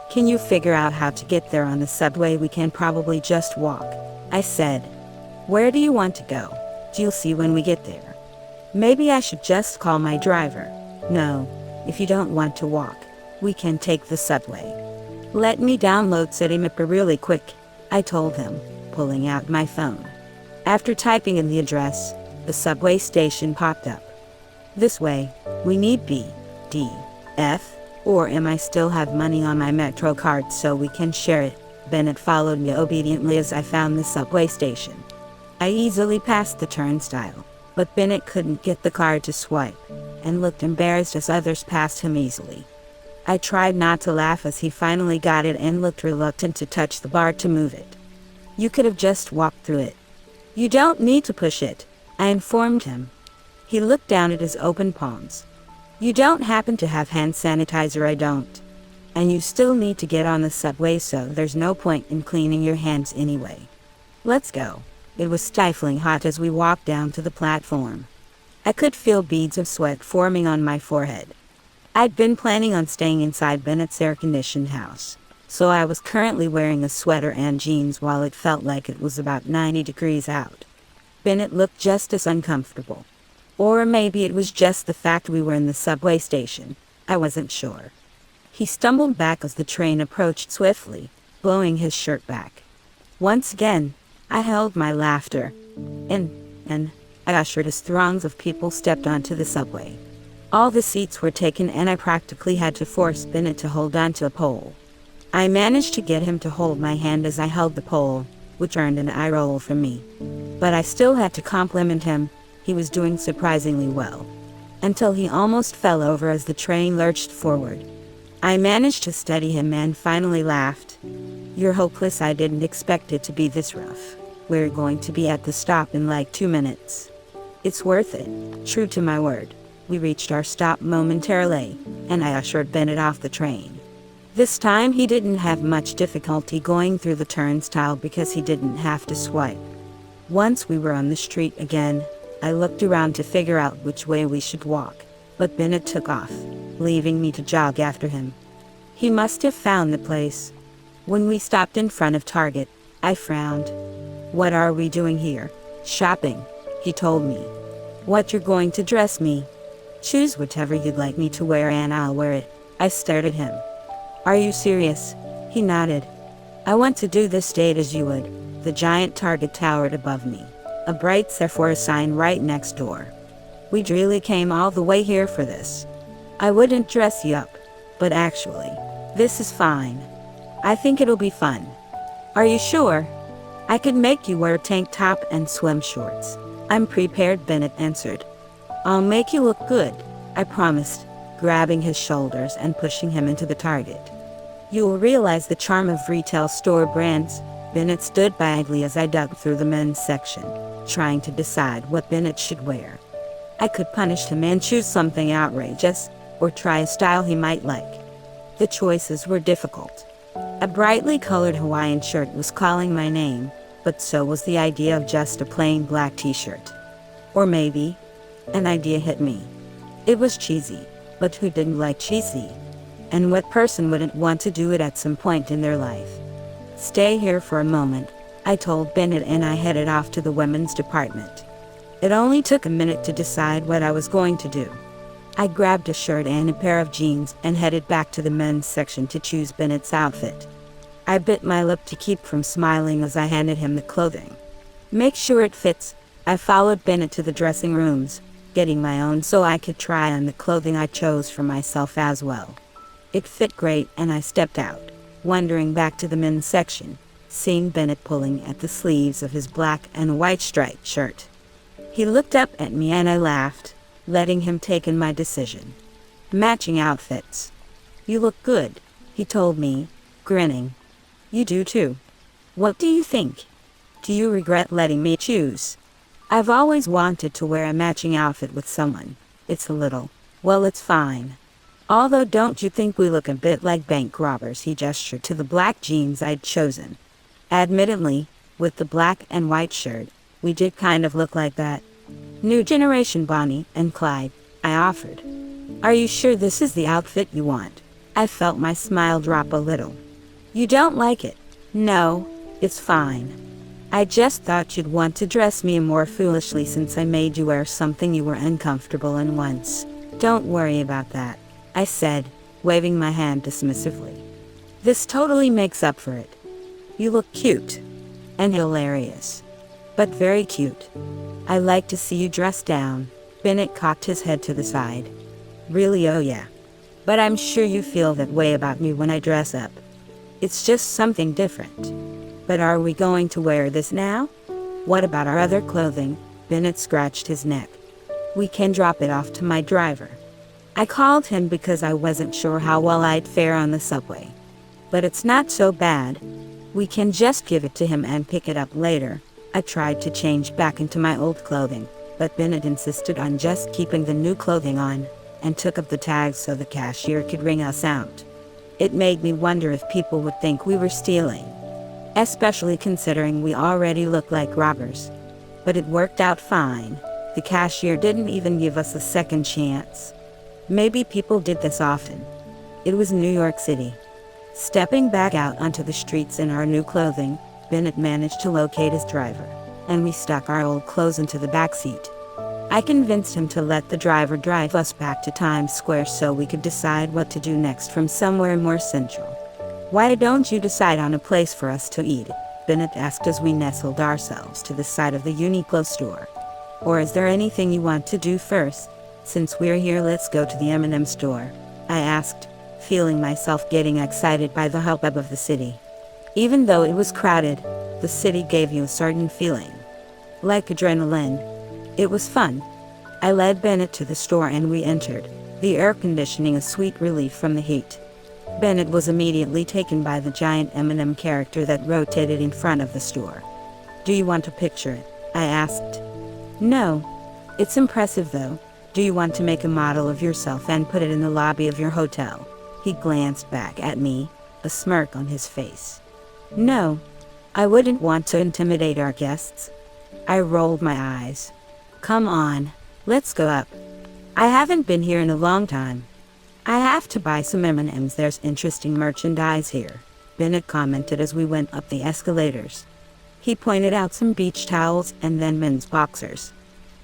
"Can you figure out how to get there on the subway?" "We can probably just walk," I said. "Where do you want to go?" "You'll see when we get there." "Maybe I should just call my driver." "No, if you don't want to walk, we can take the subway." "Let me download City Mapper really quick," I told him, pulling out my phone. After typing in the address, the subway station popped up. "This way. We need B, D, F, or M. I still have money on my Metro card so we can share it." Bennett followed me obediently as I found the subway station. I easily passed the turnstile, but Bennett couldn't get the card to swipe, and looked embarrassed as others passed him easily. I tried not to laugh as he finally got it and looked reluctant to touch the bar to move it. "You could have just walked through it. You don't need to push it," I informed him. He looked down at his open palms. "You don't happen to have hand sanitizer?" "I don't. And you still need to get on the subway, so there's no point in cleaning your hands anyway. Let's go." It was stifling hot as we walked down to the platform. I could feel beads of sweat forming on my forehead. I'd been planning on staying inside Bennett's air-conditioned house, so I was currently wearing a sweater and jeans while it felt like it was about 90 degrees out. Bennett looked just as uncomfortable. Or maybe it was just the fact we were in the subway station. I wasn't sure. He stumbled back as the train approached swiftly, blowing his shirt back. Once again, I held my laughter, and I ushered as throngs of people stepped onto the subway. All the seats were taken and I practically had to force Bennett to hold onto a pole. I managed to get him to hold my hand as I held the pole, which earned an eye roll from me. But I still had to compliment him. He was doing surprisingly well, until he almost fell over as the train lurched forward. I managed to steady him and finally laughed. "You're hopeless. I didn't expect it to be this rough. We're going to be at the stop in like 2 minutes. It's worth it." True to my word, we reached our stop momentarily, and I ushered Bennett off the train. This time he didn't have much difficulty going through the turnstile because he didn't have to swipe. Once we were on the street again, I looked around to figure out which way we should walk, but Bennett took off, leaving me to jog after him. He must have found the place. When we stopped in front of Target, I frowned. "What are we doing here?" "Shopping," he told me. "What, you're going to dress me?" "Choose whatever you'd like me to wear and I'll wear it." I stared at him. "Are you serious?" He nodded. "I want to do this date as you would." The giant Target towered above me, a bright Sephora sign right next door. "We really came all the way here for this." "I wouldn't dress you up, but actually, this is fine. I think it'll be fun." "Are you sure?" "I could make you wear a tank top and swim shorts." "I'm prepared," Bennett answered. "I'll make you look good," I promised, grabbing his shoulders and pushing him into the Target. "You'll realize the charm of retail store brands." Bennett stood by idly as I dug through the men's section, trying to decide what Bennett should wear. I could punish him and choose something outrageous, or try a style he might like. The choices were difficult. A brightly colored Hawaiian shirt was calling my name, but so was the idea of just a plain black t-shirt. Or maybe, an idea hit me. It was cheesy, but who didn't like cheesy? And what person wouldn't want to do it at some point in their life? "Stay here for a moment," I told Bennett, and I headed off to the women's department. It only took a minute to decide what I was going to do. I grabbed a shirt and a pair of jeans and headed back to the men's section to choose Bennett's outfit. I bit my lip to keep from smiling as I handed him the clothing. "Make sure it fits." I followed Bennett to the dressing rooms, getting my own so I could try on the clothing I chose for myself as well. It fit great and I stepped out, wandering back to the men's section, seeing Bennett pulling at the sleeves of his black and white striped shirt. He looked up at me and I laughed, letting him take in my decision. Matching outfits. You look good, he told me, grinning. You do too. What do you think? Do you regret letting me choose? I've always wanted to wear a matching outfit with someone. It's it's fine. Although don't you think we look a bit like bank robbers? He gestured to the black jeans I'd chosen. Admittedly, with the black and white shirt, we did kind of look like that. New generation Bonnie and Clyde, I offered. Are you sure this is the outfit you want? I felt my smile drop a little. You don't like it? No, it's fine. I just thought you'd want to dress me more foolishly since I made you wear something you were uncomfortable in once. Don't worry about that, I said, waving my hand dismissively. This totally makes up for it. You look cute. And hilarious. But very cute. I like to see you dressed down. Bennett cocked his head to the side. Really? Oh yeah. But I'm sure you feel that way about me when I dress up. It's just something different. But are we going to wear this now? What about our other clothing? Bennett scratched his neck. We can drop it off to my driver. I called him because I wasn't sure how well I'd fare on the subway. But it's not so bad. We can just give it to him and pick it up later. I tried to change back into my old clothing, but Bennett insisted on just keeping the new clothing on, and took up the tags so the cashier could ring us out. It made me wonder if people would think we were stealing, especially considering we already looked like robbers. But it worked out fine. The cashier didn't even give us a second chance. Maybe people did this often. It was New York City. Stepping back out onto the streets in our new clothing, Bennett managed to locate his driver, and we stuck our old clothes into the back seat. I convinced him to let the driver drive us back to Times Square so we could decide what to do next from somewhere more central. Why don't you decide on a place for us to eat? Bennett asked as we nestled ourselves to the side of the Uniqlo store. Or is there anything you want to do first? Since we're here, let's go to the M&M store, I asked, feeling myself getting excited by the hubbub of the city. Even though it was crowded, the city gave you a certain feeling. Like adrenaline. It was fun. I led Bennett to the store and we entered, the air conditioning a sweet relief from the heat. Bennett was immediately taken by the giant M&M character that rotated in front of the store. Do you want to picture it? I asked. No. It's impressive though. Do you want to make a model of yourself and put it in the lobby of your hotel? He glanced back at me, a smirk on his face. No. I wouldn't want to intimidate our guests. I rolled my eyes. Come on, let's go up. I haven't been here in a long time. I have to buy some M&Ms. There's interesting merchandise here, Bennett commented as we went up the escalators. He pointed out some beach towels and then men's boxers.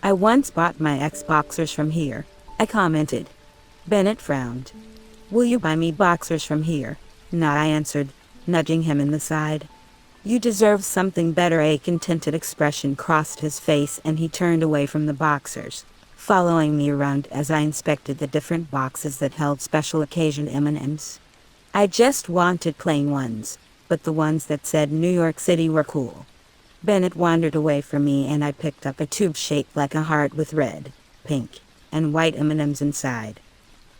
I once bought my ex-boxers from here, I commented. Bennett frowned. Will you buy me boxers from here? No, I answered, nudging him in the side. You deserve something better. A contented expression crossed his face and he turned away from the boxers, following me around as I inspected the different boxes that held special occasion M&Ms. I just wanted plain ones, but the ones that said New York City were cool. Bennett wandered away from me and I picked up a tube shaped like a heart with red, pink, and white M&Ms inside.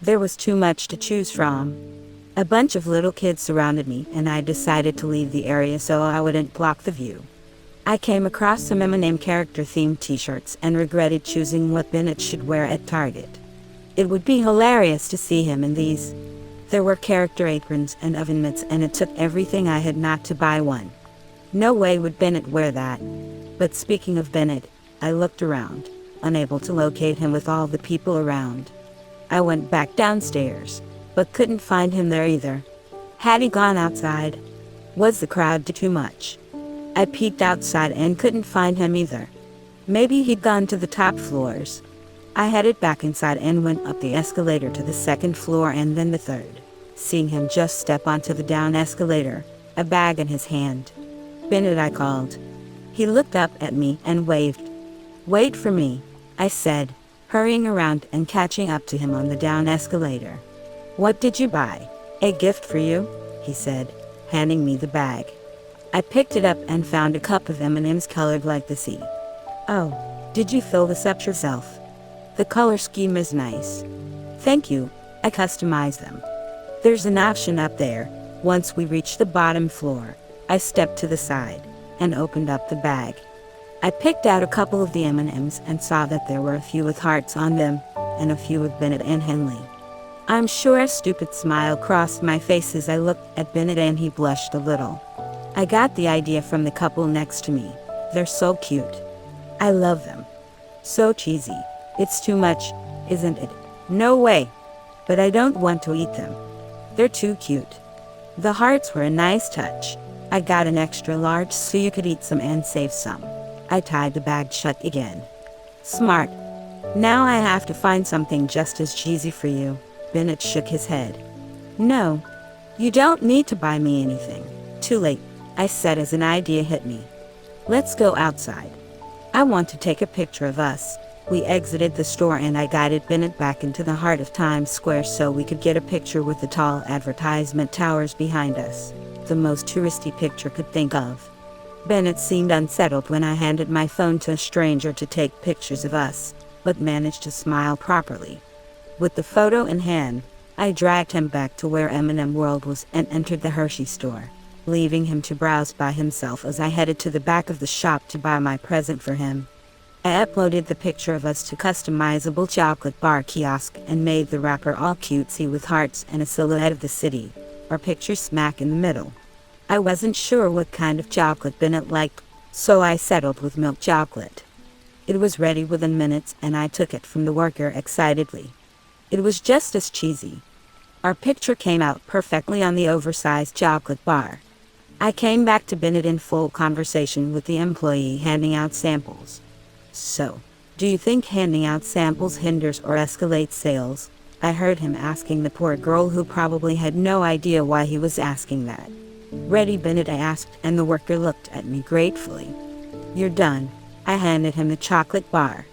There was too much to choose from. A bunch of little kids surrounded me and I decided to leave the area so I wouldn't block the view. I came across some M&M character-themed t-shirts and regretted choosing what Bennett should wear at Target. It would be hilarious to see him in these. There were character aprons and oven mitts and it took everything I had not to buy one. No way would Bennett wear that. But speaking of Bennett, I looked around, unable to locate him with all the people around. I went back downstairs, but couldn't find him there either. Had he gone outside? Was the crowd too much? I peeked outside and couldn't find him either. Maybe he'd gone to the top floors. I headed back inside and went up the escalator to the second floor and then the third, seeing him just step onto the down escalator, a bag in his hand. Bennett, I called. He looked up at me and waved. Wait for me, I said, hurrying around and catching up to him on the down escalator. "What did you buy?" "A gift for you," he said, handing me the bag. I picked it up and found a cup of M&Ms colored like the sea. "Oh, did you fill this up yourself? The color scheme is nice." "Thank you, I customized them." "There's an option up there." Once we reached the bottom floor, I stepped to the side and opened up the bag. I picked out a couple of the M&Ms and saw that there were a few with hearts on them and a few with Bennett and Henley. I'm sure a stupid smile crossed my face as I looked at Bennett and he blushed a little. I got the idea from the couple next to me. They're so cute. I love them. So cheesy. It's too much, isn't it? No way. But I don't want to eat them. They're too cute. The hearts were a nice touch. I got an extra large so you could eat some and save some. I tied the bag shut again. Smart. Now I have to find something just as cheesy for you. Bennett shook his head. No. You don't need to buy me anything. Too late, I said as an idea hit me. Let's go outside. I want to take a picture of us. We exited the store and I guided Bennett back into the heart of Times Square so we could get a picture with the tall advertisement towers behind us. The most touristy picture could think of. Bennett seemed unsettled when I handed my phone to a stranger to take pictures of us, but managed to smile properly. With the photo in hand, I dragged him back to where M&M World was and entered the Hershey store, leaving him to browse by himself as I headed to the back of the shop to buy my present for him. I uploaded the picture of us to customizable chocolate bar kiosk and made the wrapper all cutesy with hearts and a silhouette of the city, our picture smack in the middle. I wasn't sure what kind of chocolate Bennett liked, so I settled with milk chocolate. It was ready within minutes and I took it from the worker excitedly. It was just as cheesy. Our picture came out perfectly on the oversized chocolate bar. I came back to Bennett in full conversation with the employee handing out samples. So, do you think handing out samples hinders or escalates sales? I heard him asking the poor girl who probably had no idea why he was asking that. Ready, Bennett, I asked, and the worker looked at me gratefully. You're done. I handed him the chocolate bar.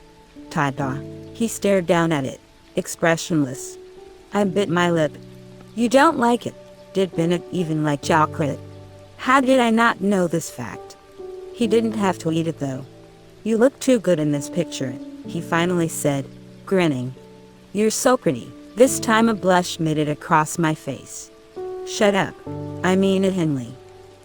Ta-da. He stared down at it, expressionless. I bit my lip. You don't like it. Did Bennett even like chocolate? How did I not know this fact? He didn't have to eat it though. You look too good in this picture, he finally said, grinning. You're so pretty. This time a blush made it across my face. Shut up. I mean it, Henley.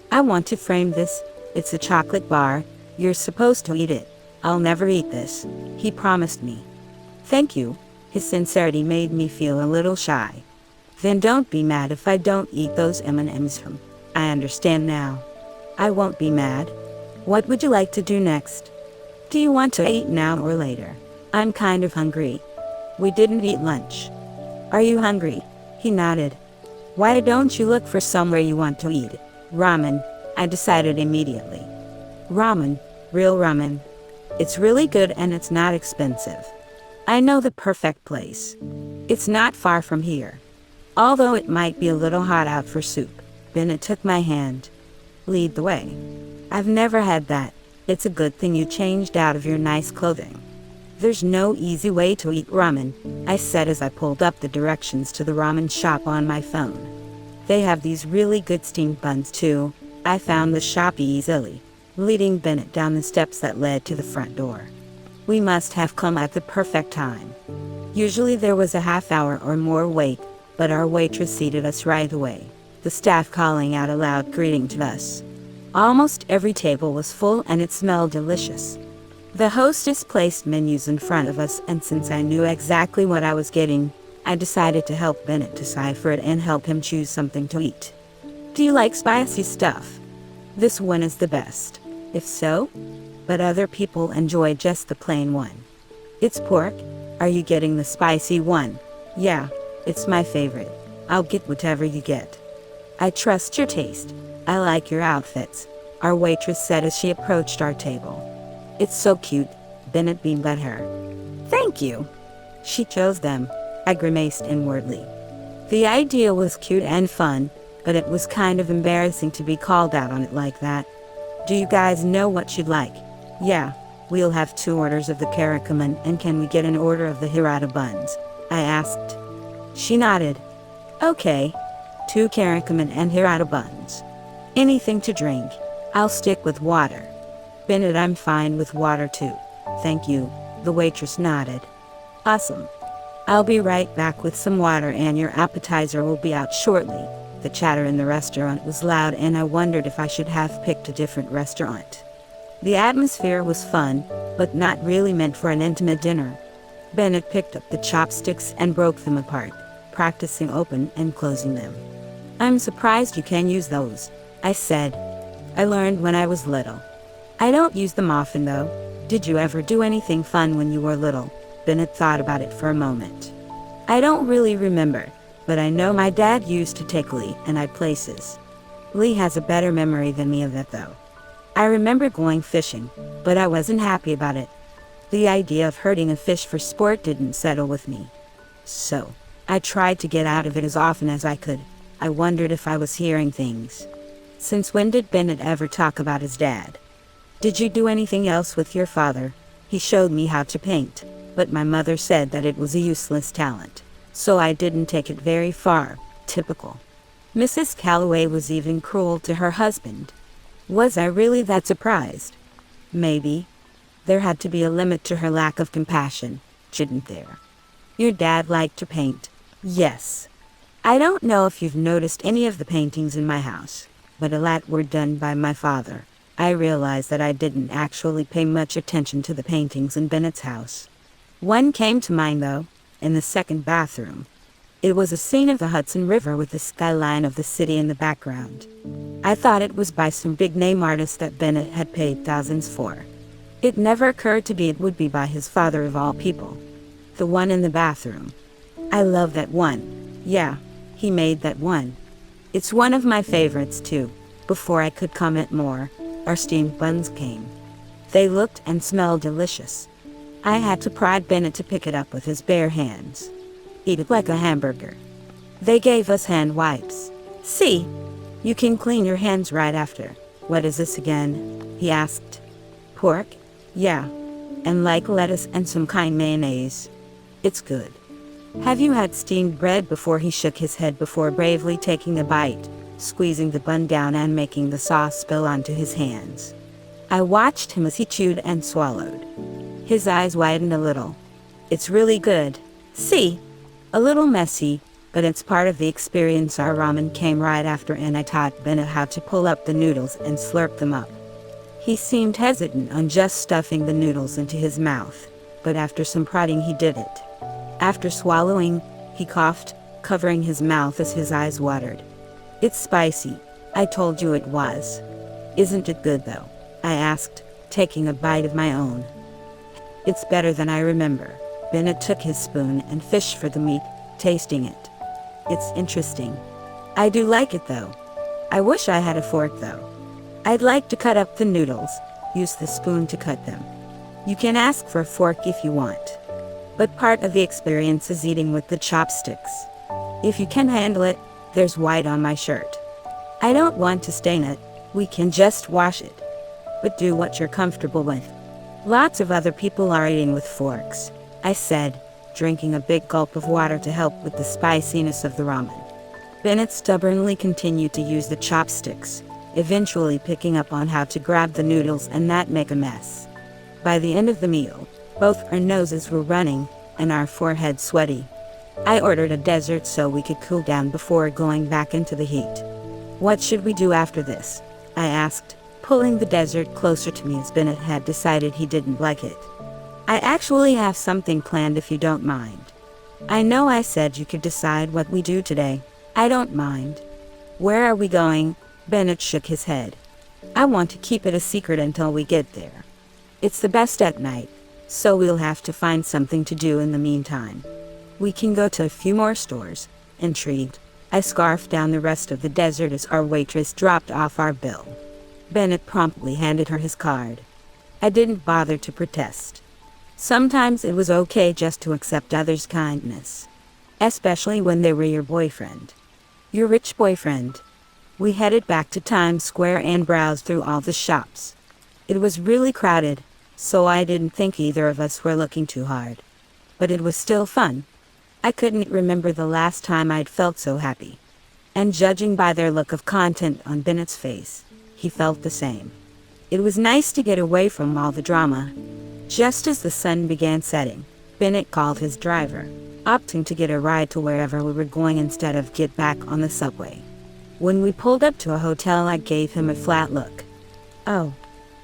I want to frame this. It's a chocolate bar. You're supposed to eat it. I'll never eat this, he promised me. Thank you. His sincerity made me feel a little shy. Then don't be mad if I don't eat those M&Ms. I understand now. I won't be mad. What would you like to do next? Do you want to eat now or later? I'm kind of hungry. We didn't eat lunch. Are you hungry? He nodded. Why don't you look for somewhere you want to eat? Ramen, I decided immediately. Ramen, real ramen. It's really good and it's not expensive. I know the perfect place. It's not far from here. Although it might be a little hot out for soup. Bennett took my hand. Lead the way. I've never had that. It's a good thing you changed out of your nice clothing. There's no easy way to eat ramen, I said as I pulled up the directions to the ramen shop on my phone. They have these really good steamed buns too. I found the shop easily, leading Bennett down the steps that led to the front door. We must have come at the perfect time. Usually there was a half hour or more wait, but our waitress seated us right away, the staff calling out a loud greeting to us. Almost every table was full and it smelled delicious. The hostess placed menus in front of us, and since I knew exactly what I was getting, I decided to help Bennett decipher it and help him choose something to eat. Do you like spicy stuff? This one is the best. If so? But other people enjoy just the plain one. It's pork. Are you getting the spicy one? Yeah, it's my favorite. I'll get whatever you get. I trust your taste. I like your outfits, our waitress said as she approached our table. It's so cute, Bennett beamed at her. Thank you. She chose them, I grimaced inwardly. The idea was cute and fun, but it was kind of embarrassing to be called out on it like that. Do you guys know what you'd like? Yeah, We'll have 2 orders of the caracaman, and can we get an order of the hirata buns? I asked. She nodded. Okay. 2 caracaman and hirata buns. Anything to drink? I'll stick with water. Bennett, I'm fine with water too. Thank you. The waitress nodded. Awesome. I'll be right back with some water, and your appetizer will be out shortly. The chatter in the restaurant was loud, and I wondered if I should have picked a different restaurant. The atmosphere was fun, but not really meant for an intimate dinner. Bennett picked up the chopsticks and broke them apart, practicing open and closing them. I'm surprised you can use those, I said. I learned when I was little. I don't use them often though. Did you ever do anything fun when you were little? Bennett thought about it for a moment. I don't really remember, but I know my dad used to take Lee and I places. Lee has a better memory than me of that though. I remember going fishing, but I wasn't happy about it. The idea of hurting a fish for sport didn't settle with me. So, I tried to get out of it as often as I could. I wondered if I was hearing things. Since when did Bennett ever talk about his dad? Did you do anything else with your father? He showed me how to paint, but my mother said that it was a useless talent, so I didn't take it very far. Typical. Mrs. Calloway was even cruel to her husband. Was I really that surprised? Maybe. There had to be a limit to her lack of compassion, shouldn't there? Your dad liked to paint. Yes. I don't know if you've noticed any of the paintings in my house, but a lot were done by my father. I realized that I didn't actually pay much attention to the paintings in Bennett's house. One came to mind though, in the second bathroom. It was a scene of the Hudson River with the skyline of the city in the background. I thought it was by some big-name artist that Bennett had paid thousands for. It never occurred to me it would be by his father of all people. The one in the bathroom. I love that one. Yeah, he made that one. It's one of my favorites too. Before I could comment more, our steamed buns came. They looked and smelled delicious. I had to pry Bennett to pick it up with his bare hands. Eat it like a hamburger. They gave us hand wipes. See? You can clean your hands right after. What is this again? He asked. Pork? Yeah. And like lettuce and some kind mayonnaise. It's good. Have you had steamed bread before? He shook his head before bravely taking a bite, squeezing the bun down and making the sauce spill onto his hands. I watched him as he chewed and swallowed. His eyes widened a little. It's really good. See? A little messy, but it's part of the experience. Our ramen came right after, and I taught Bennett how to pull up the noodles and slurp them up. He seemed hesitant on just stuffing the noodles into his mouth, but after some prodding he did it. After swallowing, he coughed, covering his mouth as his eyes watered. It's spicy. I told you it was. Isn't it good though? I asked, taking a bite of my own. It's better than I remember. Bennett took his spoon and fished for the meat, tasting it. It's interesting. I do like it though. I wish I had a fork though. I'd like to cut up the noodles, use the spoon to cut them. You can ask for a fork if you want. But part of the experience is eating with the chopsticks. If you can handle it, there's white on my shirt. I don't want to stain it. We can just wash it. But do what you're comfortable with. Lots of other people are eating with forks, I said, drinking a big gulp of water to help with the spiciness of the ramen. Bennett stubbornly continued to use the chopsticks, eventually picking up on how to grab the noodles and not make a mess. By the end of the meal, both our noses were running and our foreheads sweaty. I ordered a dessert so we could cool down before going back into the heat. What should we do after this? I asked, pulling the dessert closer to me as Bennett had decided he didn't like it. I actually have something planned if you don't mind. I know I said you could decide what we do today. I don't mind. Where are we going? Bennett shook his head. I want to keep it a secret until we get there. It's the best at night, so we'll have to find something to do in the meantime. We can go to a few more stores. Intrigued, I scarfed down the rest of the dessert as our waitress dropped off our bill. Bennett promptly handed her his card. I didn't bother to protest. Sometimes it was okay just to accept others' kindness, especially when they were your boyfriend. Your rich boyfriend. We headed back to Times Square and browsed through all the shops. It was really crowded, so I didn't think either of us were looking too hard. But it was still fun. I couldn't remember the last time I'd felt so happy. And judging by their look of content on Bennett's face, he felt the same. It was nice to get away from all the drama. Just as the sun began setting, Bennett called his driver, opting to get a ride to wherever we were going instead of get back on the subway. When we pulled up to a hotel, I gave him a flat look. "Oh,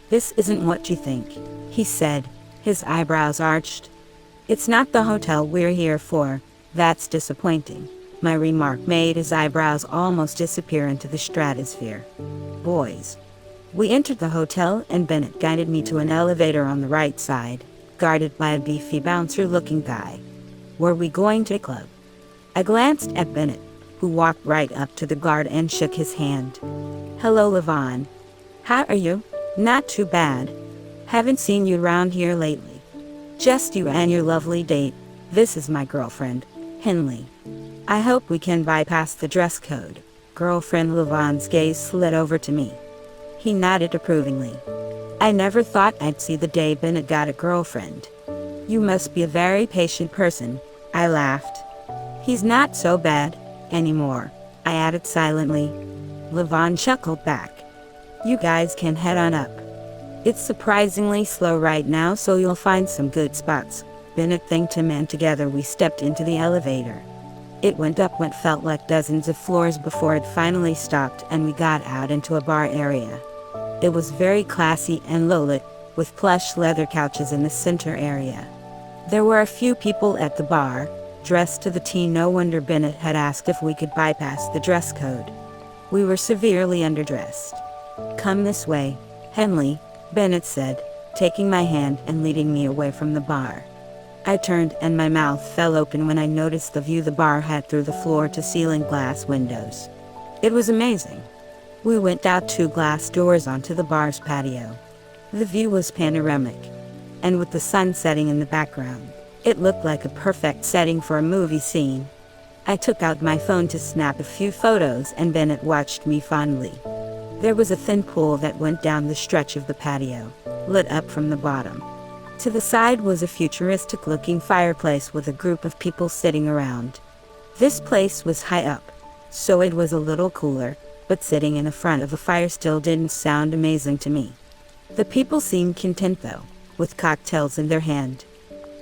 this isn't what you think," he said, his eyebrows arched. "It's not the hotel we're here for. That's disappointing." My remark made his eyebrows almost disappear into the stratosphere. Boys. We entered the hotel and Bennett guided me to an elevator on the right side, guarded by a beefy bouncer-looking guy. "Were we going to a club?" I glanced at Bennett, who walked right up to the guard and shook his hand. "Hello, Levon. How are you?" "Not too bad. Haven't seen you around here lately." "Just you and your lovely date. This is my girlfriend, Henley. I hope we can bypass the dress code." Girlfriend. Levon's gaze slid over to me. He nodded approvingly. I never thought I'd see the day Bennett got a girlfriend. "You must be a very patient person," I laughed. "He's not so bad anymore," I added silently. Levon chuckled back. "You guys can head on up. It's surprisingly slow right now, so you'll find some good spots." Bennett thanked him and together we stepped into the elevator. It went up what felt like dozens of floors before it finally stopped and we got out into a bar area. It was very classy and low-lit, with plush leather couches in the center area. There were a few people at the bar, dressed to the T. No wonder Bennett had asked if we could bypass the dress code. We were severely underdressed. "Come this way, Henley," Bennett said, taking my hand and leading me away from the bar. I turned and my mouth fell open when I noticed the view the bar had through the floor-to-ceiling glass windows. It was amazing. We went out 2 glass doors onto the bar's patio. The view was panoramic, and with the sun setting in the background, it looked like a perfect setting for a movie scene. I took out my phone to snap a few photos and Bennett watched me fondly. There was a thin pool that went down the stretch of the patio, lit up from the bottom. To the side was a futuristic-looking fireplace with a group of people sitting around. This place was high up, so it was a little cooler, but sitting in the front of a fire still didn't sound amazing to me. The people seemed content though, with cocktails in their hand.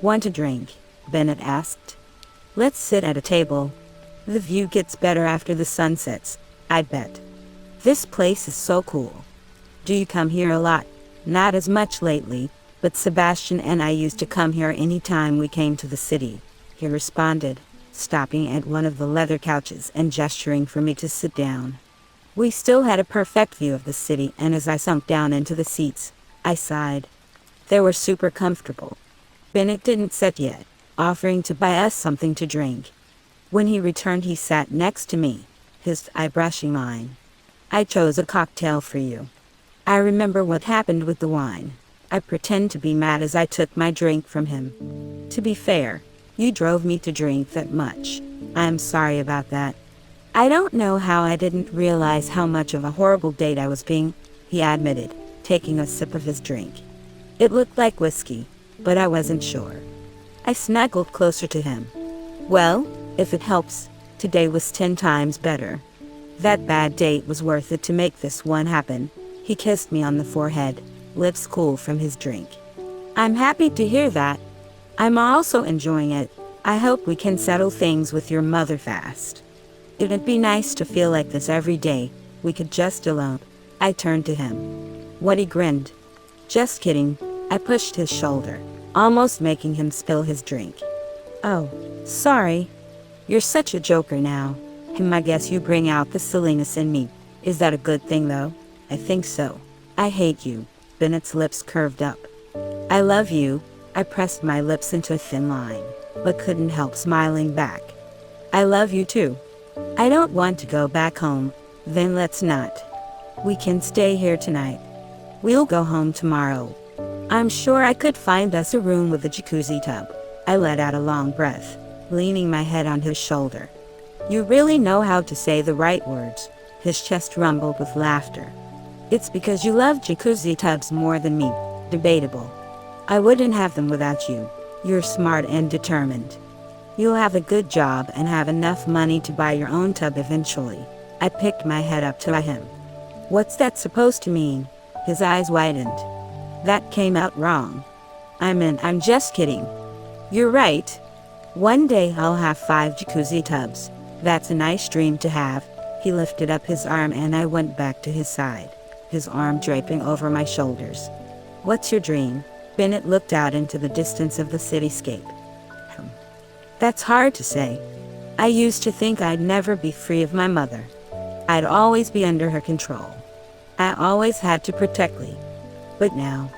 "Want a drink?" Bennett asked. "Let's sit at a table. The view gets better after the sun sets, I bet. This place is so cool." "Do you come here a lot?" "Not as much lately, but Sebastian and I used to come here any time we came to the city," he responded, stopping at one of the leather couches and gesturing for me to sit down. We still had a perfect view of the city, and as I sunk down into the seats, I sighed. They were super comfortable. Bennett didn't sit yet, offering to buy us something to drink. When he returned, he sat next to me, his eye brushing mine. "I chose a cocktail for you." I remember what happened with the wine. I pretend to be mad as I took my drink from him. "To be fair, you drove me to drink that much. I'm sorry about that." "I don't know how I didn't realize how much of a horrible date I was being," he admitted, taking a sip of his drink. It looked like whiskey, but I wasn't sure. I snuggled closer to him. "Well, if it helps, today was 10 times better. That bad date was worth it to make this one happen." He kissed me on the forehead, lips cool from his drink. "I'm happy to hear that. I'm also enjoying it. I hope we can settle things with your mother fast. It'd be nice to feel like this every day. We could just alone." I turned to him. What? He grinned. "Just kidding." I pushed his shoulder, almost making him spill his drink. "Oh, sorry. You're such a joker now." I guess you bring out the silliness in me. Is that a good thing though? I think so. "I hate you." Bennett's lips curved up. "I love you." I pressed my lips into a thin line, but couldn't help smiling back. "I love you too." "I don't want to go back home." "Then let's not. We can stay here tonight. We'll go home tomorrow. I'm sure I could find us a room with a jacuzzi tub." I let out a long breath, leaning my head on his shoulder. "You really know how to say the right words." His chest rumbled with laughter. "It's because you love jacuzzi tubs more than me." Debatable. I wouldn't have them without you. You're smart and determined. You'll have a good job and have enough money to buy your own tub eventually. I picked my head up to him. What's that supposed to mean? His eyes widened. That came out wrong. I'm just kidding. You're right. One day I'll have 5 jacuzzi tubs. That's a nice dream to have. He lifted up his arm and I went back to his side, his arm draping over my shoulders. What's your dream? Bennett looked out into the distance of the cityscape. That's hard to say. I used to think I'd never be free of my mother. I'd always be under her control. I always had to protect Lee. But now,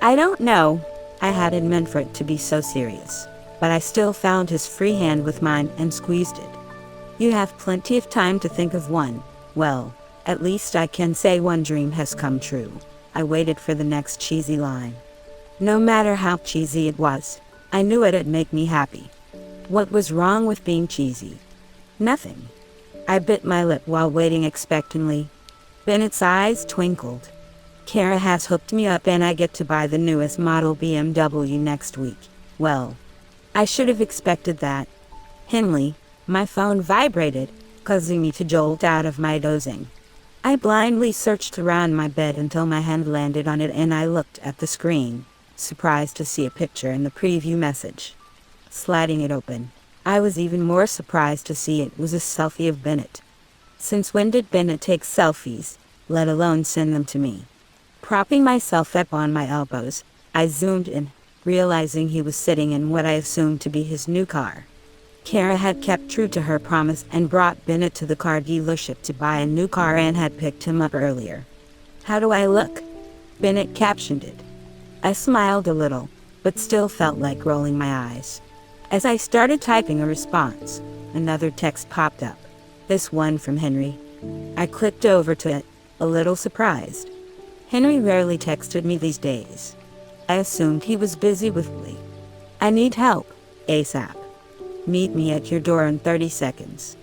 I don't know. I hadn't meant for it to be so serious, but I still found his free hand with mine and squeezed it. You have plenty of time to think of one. Well, at least I can say one dream has come true. I waited for the next cheesy line. No matter how cheesy it was, I knew it'd make me happy. What was wrong with being cheesy? Nothing. I bit my lip while waiting expectantly. Bennett's eyes twinkled. Kara has hooked me up and I get to buy the newest model BMW next week. Well, I should have expected that. Henley, my phone vibrated, causing me to jolt out of my dozing. I blindly searched around my bed until my hand landed on it and I looked at the screen, surprised to see a picture in the preview message. Sliding it open, I was even more surprised to see it was a selfie of Bennett. Since when did Bennett take selfies, let alone send them to me? Propping myself up on my elbows, I zoomed in, realizing he was sitting in what I assumed to be his new car. Kara had kept true to her promise and brought Bennett to the car dealership to buy a new car and had picked him up earlier. How do I look? Bennett captioned it. I smiled a little, but still felt like rolling my eyes. As I started typing a response, another text popped up. This one from Henry. I clicked over to it, a little surprised. Henry rarely texted me these days. I assumed he was busy with Lee. I need help, ASAP. Meet me at your door in 30 seconds.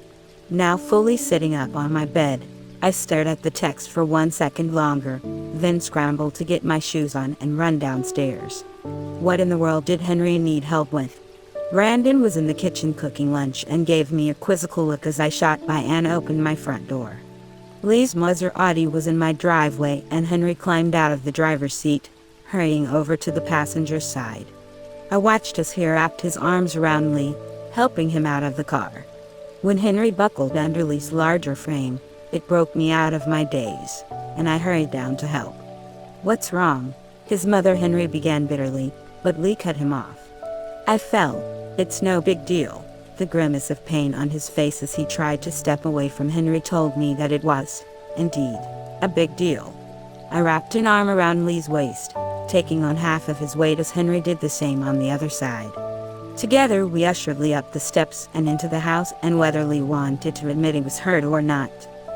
Now fully sitting up on my bed, I stared at the text for 1 second longer, then scrambled to get my shoes on and run downstairs. What in the world did Henry need help with? Brandon was in the kitchen cooking lunch and gave me a quizzical look as I shot by and opened my front door. Lee's Maserati was in my driveway and Henry climbed out of the driver's seat, hurrying over to the passenger side. I watched as he wrapped his arms around Lee, helping him out of the car. When Henry buckled under Lee's larger frame, it broke me out of my daze, and I hurried down to help. What's wrong? His mother Henry began bitterly, but Lee cut him off. I fell. It's no big deal. The grimace of pain on his face as he tried to step away from Henry told me that it was, indeed, a big deal. I wrapped an arm around Lee's waist, taking on half of his weight as Henry did the same on the other side. Together we ushered Lee up the steps and into the house, and whether Lee wanted to admit he was hurt or not,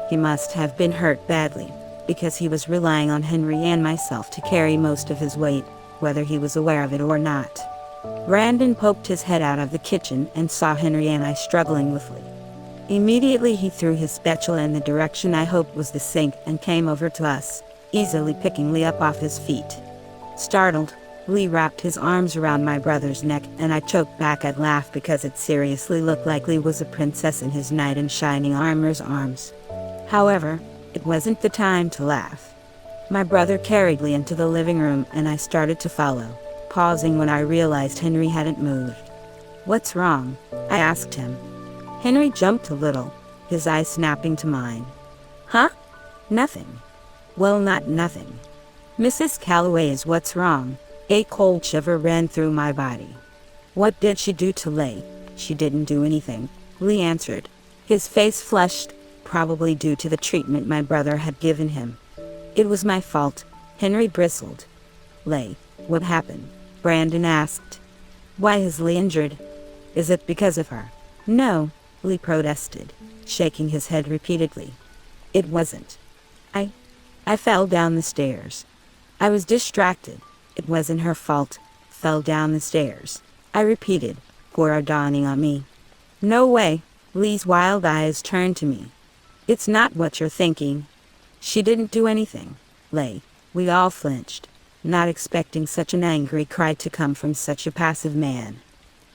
he must have been hurt badly, because he was relying on Henry and myself to carry most of his weight, whether he was aware of it or not. Brandon poked his head out of the kitchen and saw Henry and I struggling with Lee. Immediately he threw his spatula in the direction I hoped was the sink and came over to us, easily picking Lee up off his feet. Startled, Lee wrapped his arms around my brother's neck and I choked back at laugh because it seriously looked like Lee was a princess in his knight in shining armor's arms. However, it wasn't the time to laugh. My brother carried Lee into the living room and I started to follow, pausing when I realized Henry hadn't moved. What's wrong? I asked him. Henry jumped a little, his eyes snapping to mine. Huh? Nothing. Well, not nothing. Mrs. Calloways, what's wrong? A cold shiver ran through my body. What did she do to Lee? She didn't do anything, Lee answered. His face flushed, probably due to the treatment my brother had given him. It was my fault, Henry bristled. Lee, what happened? Brandon asked. Why is Lee injured? Is it because of her? No, Lee protested, shaking his head repeatedly. It wasn't. I fell down the stairs. I was distracted. It wasn't her fault. Fell down the stairs. I repeated, horror dawning on me. No way. Lee's wild eyes turned to me. It's not what you're thinking. She didn't do anything. Lee. We all flinched. not expecting such an angry cry to come from such a passive man.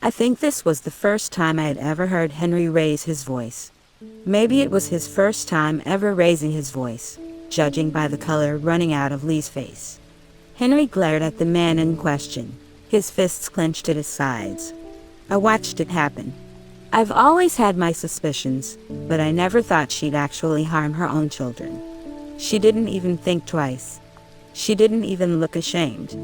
I think this was the first time I had ever heard Henry raise his voice. Maybe it was his first time ever raising his voice, judging by the color running out of Lee's face. Henry glared at the man in question, his fists clenched at his sides. I watched it happen. I've always had my suspicions, but I never thought she'd actually harm her own children. She didn't even think twice. She didn't even look ashamed.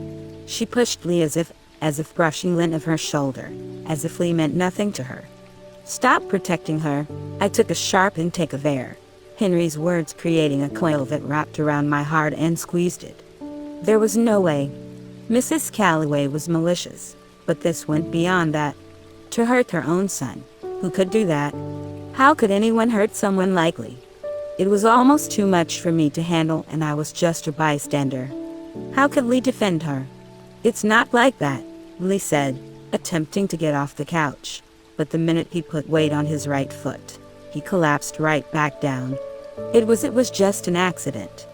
She pushed Lee as if brushing Lynde off her shoulder, as if Lee meant nothing to her. Stop protecting her. I took a sharp intake of air, Henry's words creating a coil that wrapped around my heart and squeezed it. There was no way. Mrs. Calloway was malicious, but this went beyond that. To hurt her own son. Who could do that? How could anyone hurt someone like Lee? It was almost too much for me to handle, and I was just a bystander. How could Lee defend her? It's not like that, Lee said, attempting to get off the couch. But the minute he put weight on his right foot, he collapsed right back down. It was just an accident.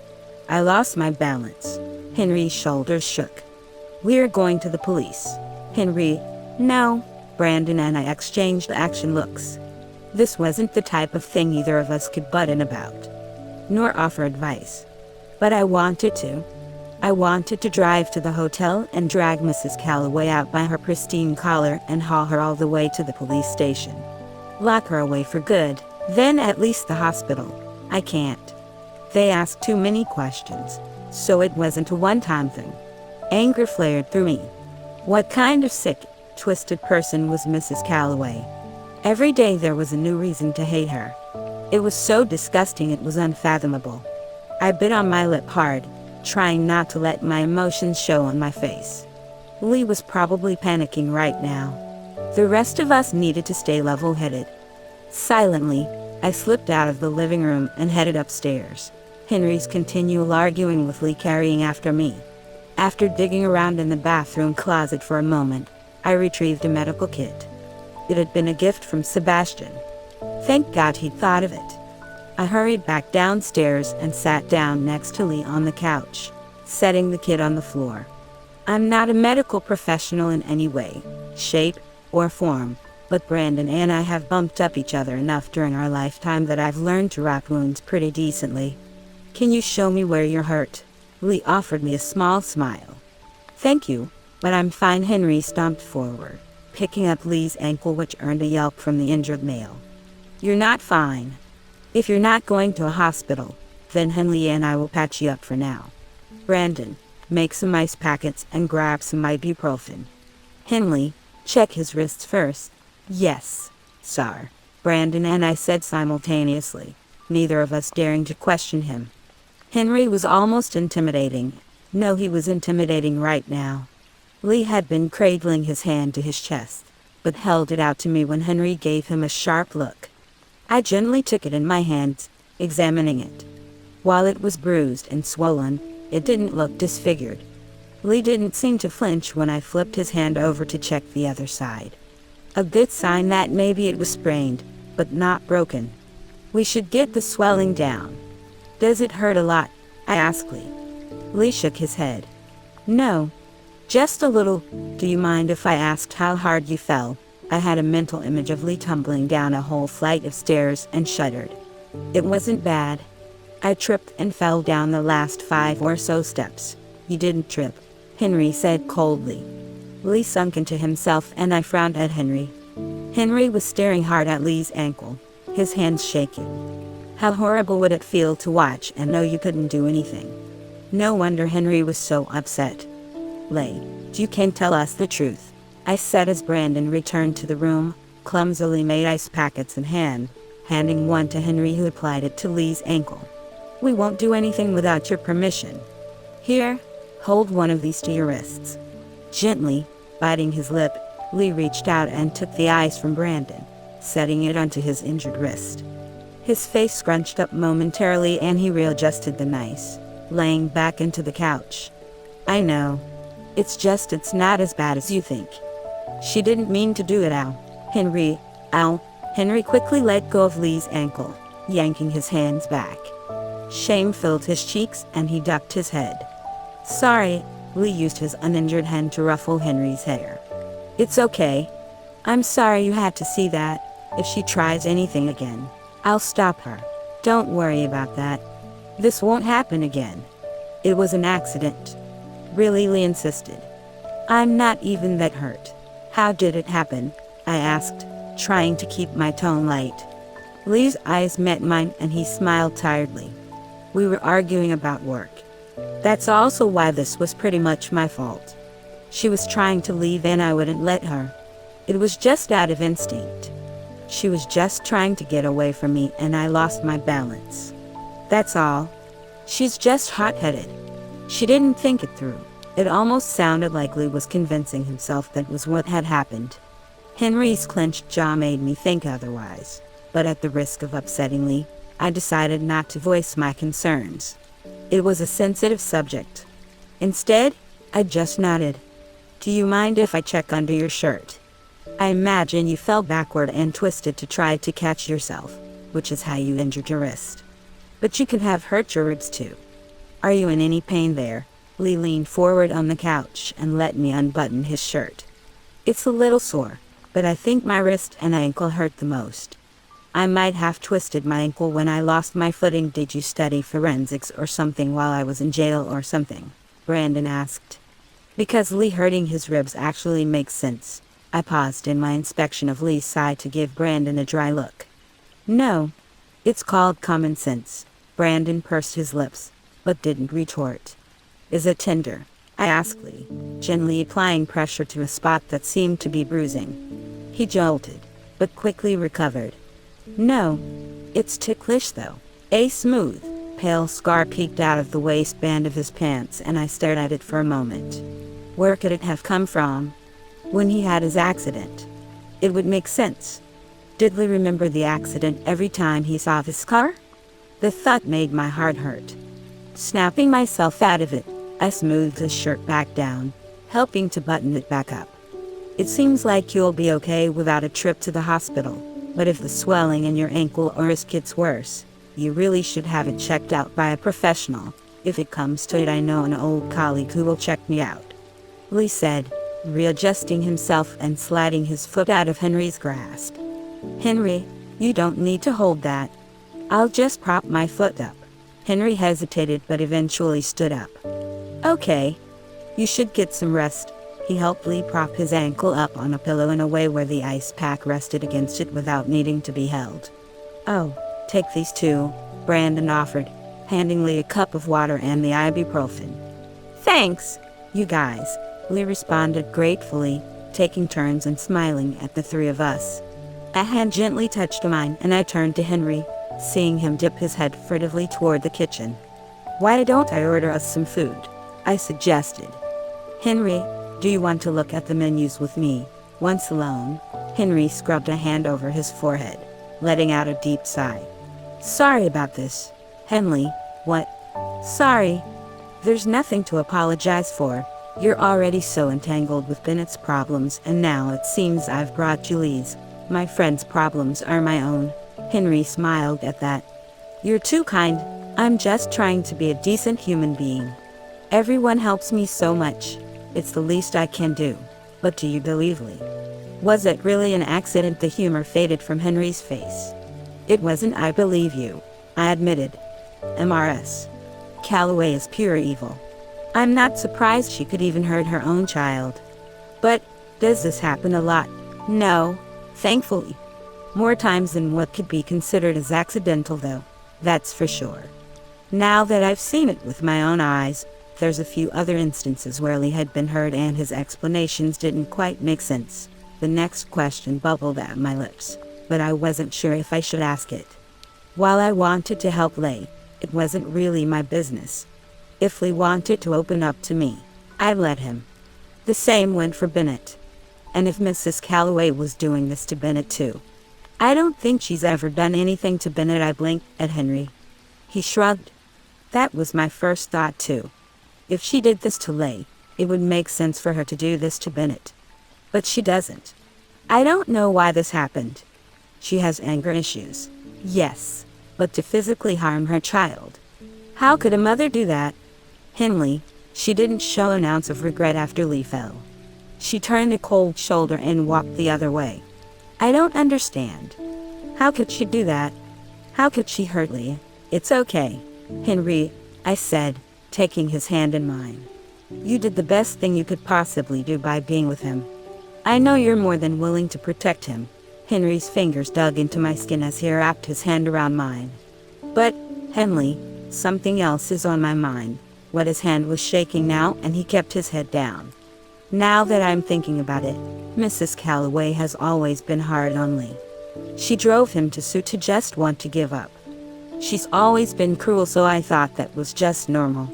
I lost my balance. Henry's shoulders shook. We're going to the police. Henry, no. Brandon and I exchanged action looks. This wasn't the type of thing either of us could butt in about, nor offer advice. But I wanted to. I wanted to drive to the hotel and drag Mrs. Calloway out by her pristine collar and haul her all the way to the police station. Lock her away for good, then at least the hospital. I can't. They asked too many questions, so it wasn't a one-time thing. Anger flared through me. What kind of sick, twisted person was Mrs. Calloway? Every day there was a new reason to hate her. It was so disgusting it was unfathomable. I bit on my lip hard, trying not to let my emotions show on my face. Lee was probably panicking right now. The rest of us needed to stay level-headed. Silently, I slipped out of the living room and headed upstairs, Henry's continual arguing with Lee carrying after me. After digging around in the bathroom closet for a moment, I retrieved a medical kit. It had been a gift from Sebastian. Thank God he'd thought of it. I hurried back downstairs and sat down next to Lee on the couch, setting the kit on the floor. I'm not a medical professional in any way, shape, or form, but Brandon and I have bumped up each other enough during our lifetime that I've learned to wrap wounds pretty decently. Can you show me where you're hurt? Lee offered me a small smile. Thank you, but I'm fine. Henry stomped forward, picking up Lee's ankle, which earned a yelp from the injured male. You're not fine. If you're not going to a hospital, then Henley and I will patch you up for now. Brandon, make some ice packets and grab some ibuprofen. Henley, check his wrists first. Yes, sir. Brandon and I said simultaneously, neither of us daring to question him. Henry was almost intimidating. No, he was intimidating right now. Lee had been cradling his hand to his chest, but held it out to me when Henry gave him a sharp look. I gently took it in my hands, examining it. While it was bruised and swollen, it didn't look disfigured. Lee didn't seem to flinch when I flipped his hand over to check the other side. A good sign that maybe it was sprained, but not broken. We should get the swelling down. Does it hurt a lot? I asked Lee. Lee shook his head. No. Just a little. Do you mind if I asked how hard you fell? I had a mental image of Lee tumbling down a whole flight of stairs and shuddered. It wasn't bad. I tripped and fell down the last 5 or so steps. You didn't trip, Henry said coldly. Lee sunk into himself and I frowned at Henry. Henry was staring hard at Lee's ankle, his hands shaking. How horrible would it feel to watch and know you couldn't do anything? No wonder Henry was so upset. Lee, you can tell us the truth, I said as Brandon returned to the room, clumsily made ice packets in hand, handing one to Henry who applied it to Lee's ankle. We won't do anything without your permission. Here, hold one of these to your wrists. Gently, biting his lip, Lee reached out and took the ice from Brandon, setting it onto his injured wrist. His face scrunched up momentarily and he readjusted the ice, laying back into the couch. I know. It's not as bad as you think. She didn't mean to do it, Henry. Henry quickly let go of Lee's ankle, yanking his hands back. Shame filled his cheeks and he ducked his head. Sorry, Lee used his uninjured hand to ruffle Henry's hair. It's okay. I'm sorry you had to see that. If she tries anything again, I'll stop her. Don't worry about that. This won't happen again. It was an accident. Really, Lee insisted. I'm not even that hurt. How did it happen? I asked, trying to keep my tone light. Lee's eyes met mine and he smiled tiredly. We were arguing about work. That's also why this was pretty much my fault. She was trying to leave and I wouldn't let her. It was just out of instinct. She was just trying to get away from me and I lost my balance. That's all. She's just hot-headed. She didn't think it through. It almost sounded like Lee was convincing himself that was what had happened. Henry's clenched jaw made me think otherwise, but at the risk of upsetting Lee, I decided not to voice my concerns. It was a sensitive subject. Instead, I just nodded. Do you mind if I check under your shirt? I imagine you fell backward and twisted to try to catch yourself, which is how you injured your wrist. But you could have hurt your ribs too. Are you in any pain there? Lee leaned forward on the couch and let me unbutton his shirt. It's a little sore, but I think my wrist and ankle hurt the most. I might have twisted my ankle when I lost my footing. Did you study forensics or something while I was in jail or something? Brandon asked. Because Lee hurting his ribs actually makes sense. I paused in my inspection of Lee's side to give Brandon a dry look. No. It's called common sense. Brandon pursed his lips, but didn't retort. Is it tender? I asked Lee, gently applying pressure to a spot that seemed to be bruising. He jolted, but quickly recovered. No. It's ticklish though. A smooth, pale scar peeked out of the waistband of his pants and I stared at it for a moment. Where could it have come from? When he had his accident. It would make sense. Did Lee remember the accident every time he saw his scar? The thought made my heart hurt. Snapping myself out of it, I smoothed his shirt back down, helping to button it back up. It seems like you'll be okay without a trip to the hospital, but if the swelling in your ankle or wrist gets worse, you really should have it checked out by a professional. If it comes to it, I know an old colleague who will check me out. Lee said, readjusting himself and sliding his foot out of Henry's grasp. Henry, you don't need to hold that. I'll just prop my foot up. Henry hesitated but eventually stood up. Okay. You should get some rest. He helped Lee prop his ankle up on a pillow in a way where the ice pack rested against it without needing to be held. Oh, take these too, Brandon offered, handing Lee a cup of water and the ibuprofen. Thanks, you guys, Lee responded gratefully, taking turns and smiling at the three of us. A hand gently touched mine and I turned to Henry, seeing him dip his head furtively toward the kitchen. Why don't I order us some food? I suggested. Henry, do you want to look at the menus with me, once alone? Henry scrubbed a hand over his forehead, letting out a deep sigh. Sorry about this. Henley, what? Sorry. There's nothing to apologize for. You're already so entangled with Bennett's problems and now it seems I've brought you Lee's. My friend's problems are my own. Henry smiled at that. You're too kind. I'm just trying to be a decent human being. Everyone helps me so much. It's the least I can do. But do you believe Lee? Was it really an accident? The humor faded from Henry's face. It wasn't. I believe you, I admitted. MRS. Calloway is pure evil. I'm not surprised she could even hurt her own child. But, does this happen a lot? No, thankfully. More times than what could be considered as accidental though, that's for sure. Now that I've seen it with my own eyes, there's a few other instances where Lee had been hurt and his explanations didn't quite make sense. The next question bubbled at my lips, but I wasn't sure if I should ask it. While I wanted to help Lee, it wasn't really my business. If Lee wanted to open up to me, I'd let him. The same went for Bennett. And if Mrs. Calloway was doing this to Bennett too. I don't think she's ever done anything to Bennett. I blinked at Henry. He shrugged. That was my first thought too. If she did this to Lee, it would make sense for her to do this to Bennett. But she doesn't. I don't know why this happened. She has anger issues. Yes, but to physically harm her child. How could a mother do that? Henley, She didn't show an ounce of regret after Lee fell. She turned a cold shoulder and walked the other way. I don't understand. How could she do that? How could she hurt Lee? It's okay, Henry, I said, taking his hand in mine. You did the best thing you could possibly do by being with him. I know you're more than willing to protect him. Henry's fingers dug into my skin as he wrapped his hand around mine. But, Henley, something else is on my mind. What his hand was shaking now, and he kept his head down. Now that I'm thinking about it, Mrs. Calloway has always been hard on Lee. She drove him to just want to give up. She's always been cruel, so I thought that was just normal.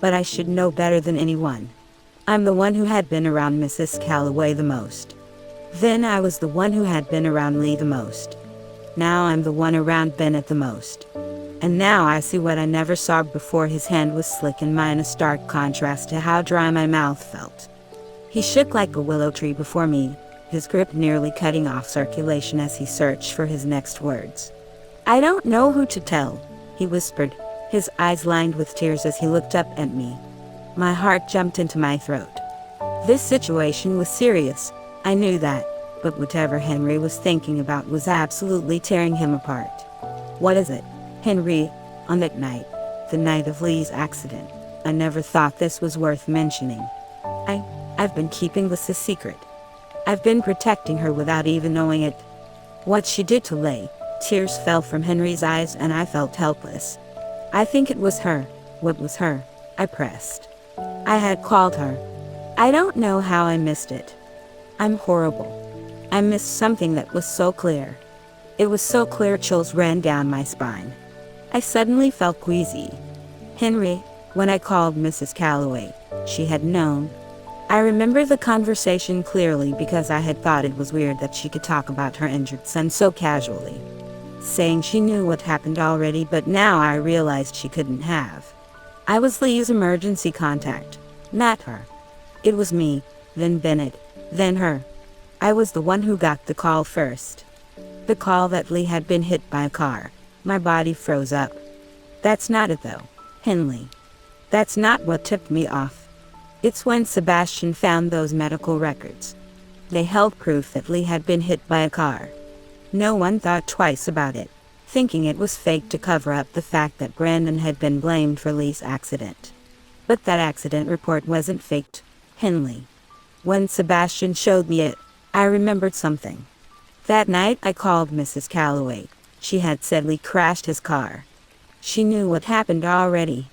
But I should know better than anyone. I'm the one who had been around Mrs. Calloway the most. Then I was the one who had been around Lee the most. Now I'm the one around Bennett the most. And now I see what I never saw before. His hand was slick in mine, a stark contrast to how dry my mouth felt. He shook like a willow tree before me, his grip nearly cutting off circulation as he searched for his next words. I don't know who to tell, he whispered, his eyes lined with tears as he looked up at me. My heart jumped into my throat. This situation was serious, I knew that, but whatever Henry was thinking about was absolutely tearing him apart. What is it, Henry? On that night, the night of Lee's accident, I never thought this was worth mentioning. I've been keeping this a secret. I've been protecting her without even knowing it. What she did to Lee. Tears fell from Henry's eyes and I felt helpless. I think it was her. What was her? I pressed. I had called her. I don't know how I missed it. I'm horrible. I missed something that was so clear. It was so clear, chills ran down my spine. I suddenly felt queasy. Henry, when I called Mrs. Calloway, she had known. I remember the conversation clearly because I had thought it was weird that she could talk about her injured son so casually, saying she knew what happened already, but now I realized she couldn't have. I was Lee's emergency contact, not her. It was me, then Bennett, then her. I was the one who got the call first. The call that Lee had been hit by a car. My body froze up. That's not it though, Henley. That's not what tipped me off. It's when Sebastian found those medical records. They held proof that Lee had been hit by a car. No one thought twice about it, thinking it was fake to cover up the fact that Brandon had been blamed for Lee's accident. But that accident report wasn't faked, Henley. When Sebastian showed me it, I remembered something. That night I called Mrs. Calloway. She had said Lee crashed his car. She knew what happened already.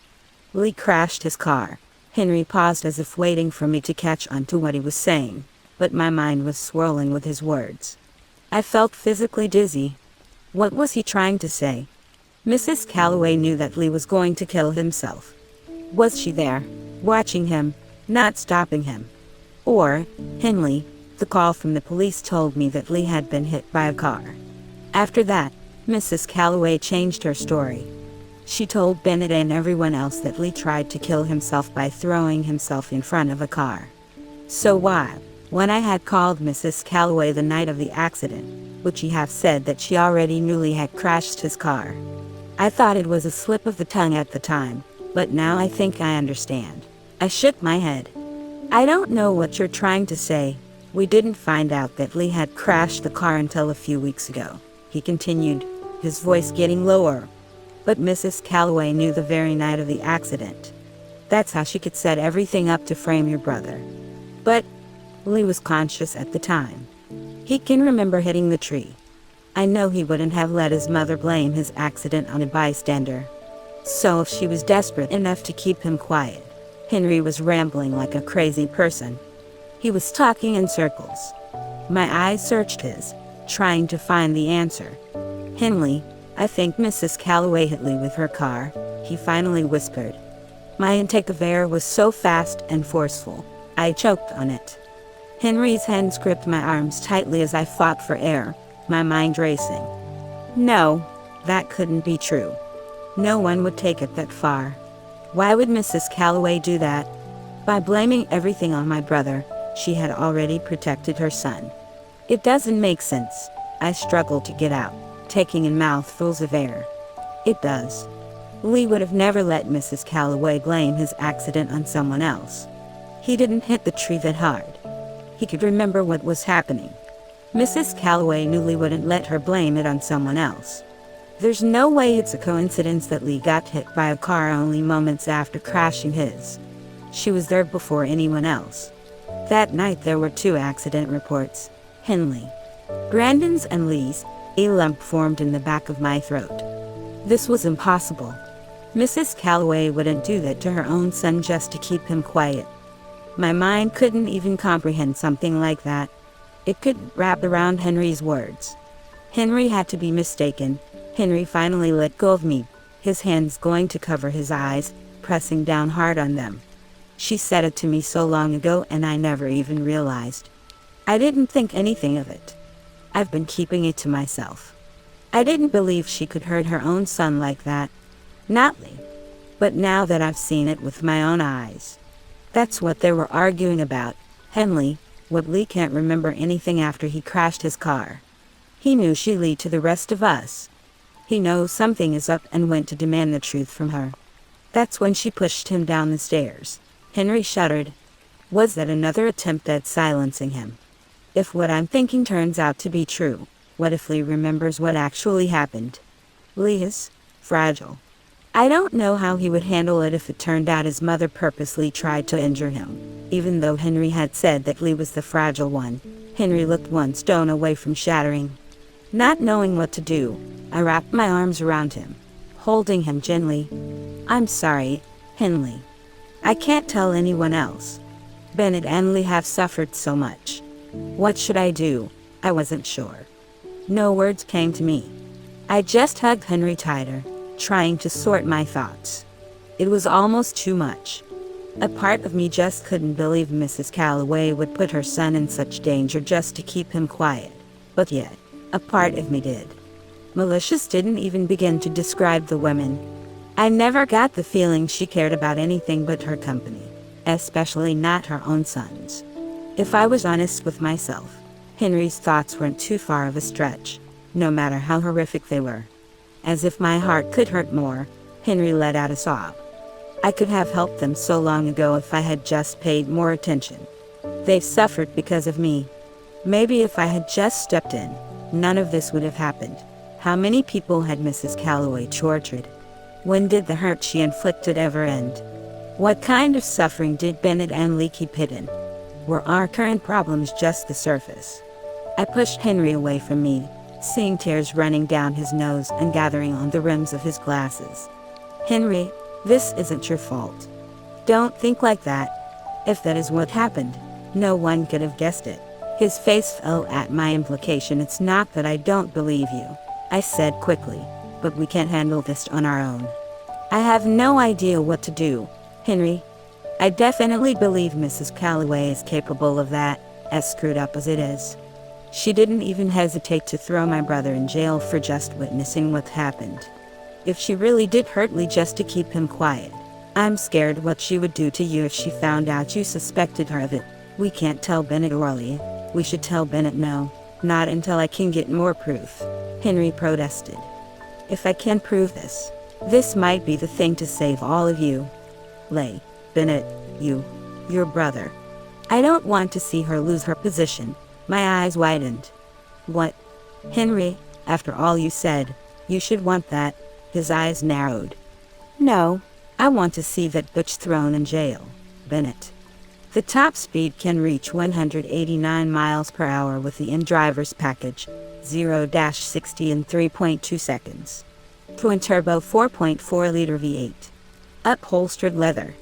Lee crashed his car. Henry paused as if waiting for me to catch on to what he was saying, but my mind was swirling with his words. I felt physically dizzy. What was he trying to say? Mrs. Calloway knew that Lee was going to kill himself. Was she there, watching him, not stopping him? Or, Henley, the call from the police told me that Lee had been hit by a car. After that, Mrs. Calloway changed her story. She told Bennett and everyone else that Lee tried to kill himself by throwing himself in front of a car. So why, when I had called Mrs. Calloway the night of the accident, would she have said that she already knew Lee had crashed his car? I thought it was a slip of the tongue at the time, but now I think I understand. I shook my head. I don't know what you're trying to say. We didn't find out that Lee had crashed the car until a few weeks ago, he continued, his voice getting lower. But Mrs. Calloway knew the very night of the accident. That's how she could set everything up to frame your brother. But Lee was conscious at the time. He can remember hitting the tree. I know he wouldn't have let his mother blame his accident on a bystander. So if she was desperate enough to keep him quiet, Henry was rambling like a crazy person. He was talking in circles. My eyes searched his, trying to find the answer. Henley, I think Mrs. Calloway hit Lee with her car, he finally whispered. My intake of air was so fast and forceful, I choked on it. Henry's hands gripped my arms tightly as I fought for air, my mind racing. No, that couldn't be true. No one would take it that far. Why would Mrs. Calloway do that? By blaming everything on my brother, she had already protected her son. It doesn't make sense. I struggled to get out, taking in mouthfuls of air. It does. Lee would have never let Mrs. Calloway blame his accident on someone else. He didn't hit the tree that hard. He could remember what was happening. Mrs. Calloway knew Lee wouldn't let her blame it on someone else. There's no way it's a coincidence that Lee got hit by a car only moments after crashing his. She was there before anyone else. That night there were 2 accident reports. Henley, Brandon's and Lee's. A lump formed in the back of my throat. This was impossible. Mrs. Calloway wouldn't do that to her own son just to keep him quiet. My mind couldn't even comprehend something like that. It couldn't wrap around Henry's words. Henry had to be mistaken. Henry finally let go of me, his hands going to cover his eyes, pressing down hard on them. She said it to me so long ago and I never even realized. I didn't think anything of it. I've been keeping it to myself. I didn't believe she could hurt her own son like that. Not Lee. But now that I've seen it with my own eyes. That's what they were arguing about. Henley, what Lee can't remember anything after he crashed his car. He knew she lied to the rest of us. He knows something is up and went to demand the truth from her. That's when she pushed him down the stairs. Henry shuddered. Was that another attempt at silencing him? If what I'm thinking turns out to be true, what if Lee remembers what actually happened? Lee is fragile. I don't know how he would handle it if it turned out his mother purposely tried to injure him. Even though Henry had said that Lee was the fragile one, Henry looked one stone away from shattering. Not knowing what to do, I wrapped my arms around him, holding him gently. I'm sorry, Henley. I can't tell anyone else. Bennett and Lee have suffered so much. What should I do? I wasn't sure. No words came to me. I just hugged Henry tighter, trying to sort my thoughts. It was almost too much. A part of me just couldn't believe Mrs. Calloway would put her son in such danger just to keep him quiet. But yet, a part of me did. Malicious didn't even begin to describe the women. I never got the feeling she cared about anything but her company, especially not her own sons. If I was honest with myself, Henry's thoughts weren't too far of a stretch, no matter how horrific they were. As if my heart could hurt more, Henry let out a sob. I could have helped them so long ago if I had just paid more attention. They've suffered because of me. Maybe if I had just stepped in, none of this would have happened. How many people had Mrs. Calloway tortured? When did the hurt she inflicted ever end? What kind of suffering did Bennett and Lee keep hidden? Were our current problems just the surface? I pushed Henry away from me, seeing tears running down his nose and gathering on the rims of his glasses. Henry, this isn't your fault. Don't think like that. If that is what happened, no one could have guessed it. His face fell at my implication. It's not that I don't believe you, I said quickly, but we can't handle this on our own. I have no idea what to do, Henry. I definitely believe Mrs. Calloway is capable of that, as screwed up as it is. She didn't even hesitate to throw my brother in jail for just witnessing what happened. If she really did hurt Lee just to keep him quiet, I'm scared what she would do to you if she found out you suspected her of it. We can't tell Bennett or Lee. We should tell Bennett no, not until I can get more proof, Henry protested. If I can prove this might be the thing to save all of you. Lee, Bennett, your brother. I don't want to see her lose her position. My eyes widened. What? Henry, after all you said, you should want that. His eyes narrowed. No, I want to see that bitch thrown in jail, Bennett. The top speed can reach 189 miles per hour with the in-driver's package, 0-60 in 3.2 seconds. Twin-turbo 4.4-liter V8. Upholstered leather.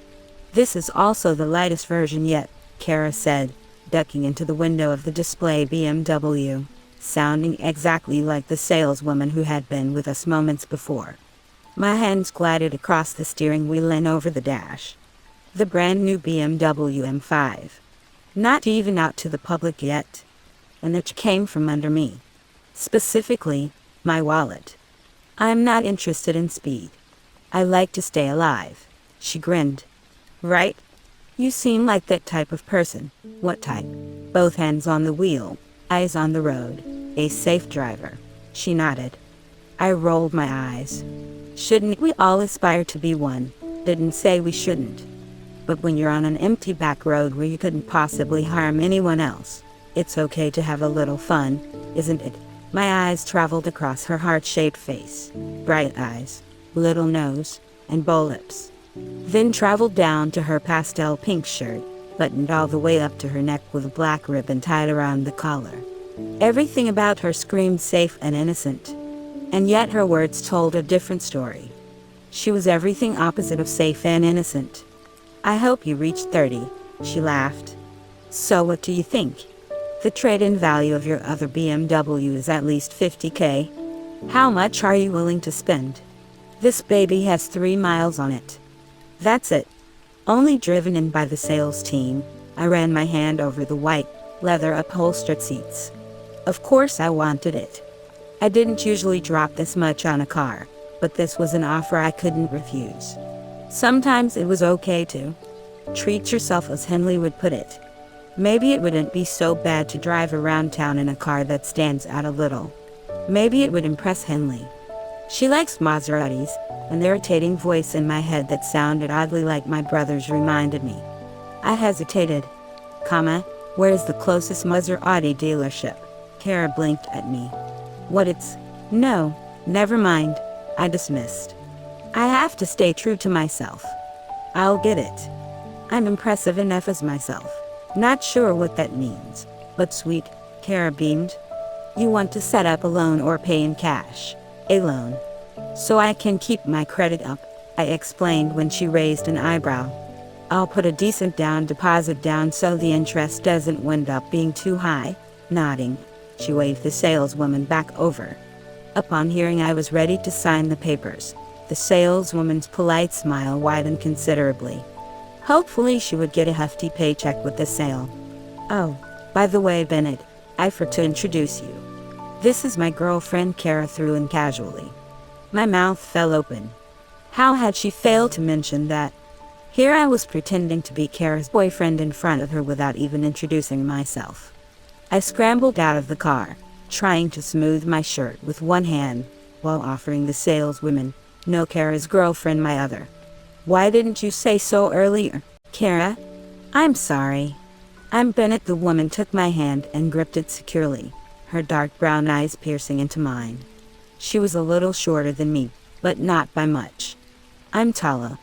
This is also the lightest version yet, Kara said, ducking into the window of the display BMW, sounding exactly like the saleswoman who had been with us moments before. My hands glided across the steering wheel and over the dash. The brand new BMW M5. Not even out to the public yet. An itch came from under me. Specifically, my wallet. I'm not interested in speed. I like to stay alive. She grinned. Right? You seem like that type of person. What type? Both hands on the wheel, eyes on the road, a safe driver. She nodded. I rolled my eyes. Shouldn't we all aspire to be one? Didn't say we shouldn't. But when you're on an empty back road where you couldn't possibly harm anyone else, it's okay to have a little fun, isn't it? My eyes traveled across her heart-shaped face, bright eyes, little nose, and bow lips. Then traveled down to her pastel pink shirt, buttoned all the way up to her neck with a black ribbon tied around the collar. Everything about her screamed safe and innocent. And yet her words told a different story. She was everything opposite of safe and innocent. I hope you reached 30, she laughed. So what do you think? The trade-in value of your other BMW is at least $50K. How much are you willing to spend? This baby has 3 miles on it. That's it. Only driven in by the sales team. I ran my hand over the white, leather upholstered seats. Of course I wanted it. I didn't usually drop this much on a car, but this was an offer I couldn't refuse. Sometimes it was okay to treat yourself, as Henley would put it. Maybe it wouldn't be so bad to drive around town in a car that stands out a little. Maybe it would impress Henley. She likes Maseratis. An irritating voice in my head that sounded oddly like my brother's reminded me. I hesitated. Where's the closest Maserati dealership? Kara blinked at me. No, never mind, I dismissed. I have to stay true to myself. I'll get it. I'm impressive enough as myself. Not sure what that means, but sweet, Kara beamed. You want to set up a loan or pay in cash? A loan. So I can keep my credit up, I explained when she raised an eyebrow. I'll put a decent down deposit down so the interest doesn't wind up being too high. Nodding, she waved the saleswoman back over. Upon hearing I was ready to sign the papers, the saleswoman's polite smile widened considerably. Hopefully she would get a hefty paycheck with the sale. Oh, by the way, Bennett, I forgot to introduce you. This is my girlfriend, Kara threw in casually. My mouth fell open. How had she failed to mention that? Here I was pretending to be Kara's boyfriend in front of her without even introducing myself. I scrambled out of the car, trying to smooth my shirt with one hand, while offering the saleswoman, no, Kara's girlfriend, my other. Why didn't you say so earlier, Kara? I'm sorry. I'm Bennett. The woman took my hand and gripped it securely, her dark brown eyes piercing into mine. She was a little shorter than me, but not by much. I'm Tala.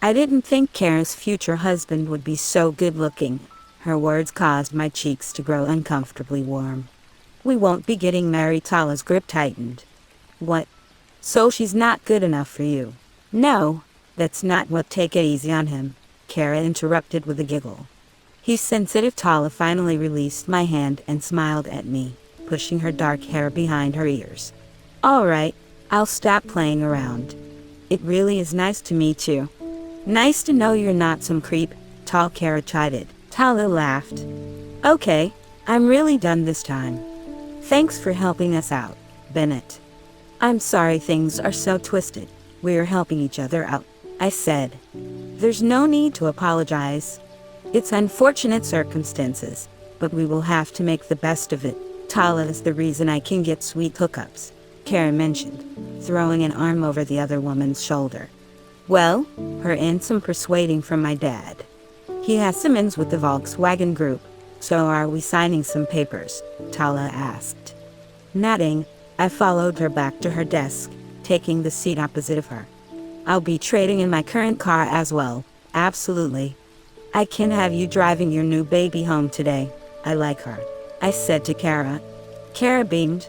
I didn't think Kara's future husband would be so good-looking. Her words caused my cheeks to grow uncomfortably warm. We won't be getting married. Tala's grip tightened. What? So she's not good enough for you? No, that's not what. Take it easy on him, Kara interrupted with a giggle. He's sensitive. Tala finally released my hand and smiled at me, pushing her dark hair behind her ears. All right, I'll stop playing around. It really is nice to meet you. Nice to know you're not some creep, tall Kara chided. Tala laughed. Okay, I'm really done this time. Thanks for helping us out, Bennett. I'm sorry things are so twisted. We're helping each other out, I said. There's no need to apologize. It's unfortunate circumstances, but we will have to make the best of it. Tala is the reason I can get sweet hookups, Kara mentioned, throwing an arm over the other woman's shoulder. Well, her and some persuading from my dad. He has some ins with the Volkswagen Group, so are we signing some papers? Tala asked. Nodding, I followed her back to her desk, taking the seat opposite of her. I'll be trading in my current car as well, absolutely. I can have you driving your new baby home today. I like her, I said to Kara. Kara beamed.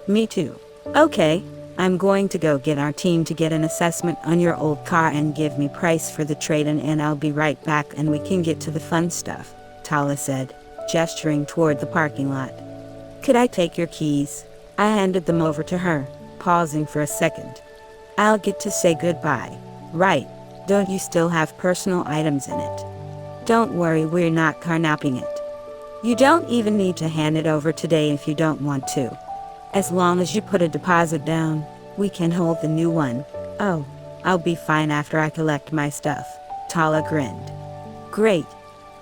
Me too. Okay, I'm going to go get our team to get an assessment on your old car and give me price for the trade-in, and I'll be right back and we can get to the fun stuff, Tala said, gesturing toward the parking lot. Could I take your keys? I handed them over to her, pausing for a second. I'll get to say goodbye. Right, don't you still have personal items in it? Don't worry, we're not carnapping it. You don't even need to hand it over today if you don't want to. As long as you put a deposit down, we can hold the new one. Oh, I'll be fine after I collect my stuff, Tala grinned. Great.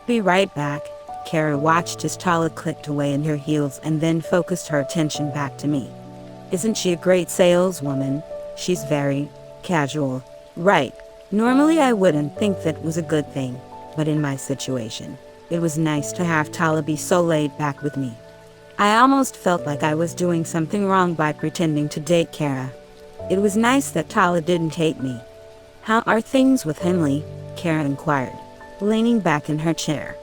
Be right back. Kara watched as Tala clicked away in her heels and then focused her attention back to me. Isn't she a great saleswoman? She's very, casual, right? Normally I wouldn't think that was a good thing, but in my situation, it was nice to have Tala be so laid back with me. I almost felt like I was doing something wrong by pretending to date Kara. It was nice that Tala didn't hate me. "How are things with Henley?" Kara inquired, leaning back in her chair.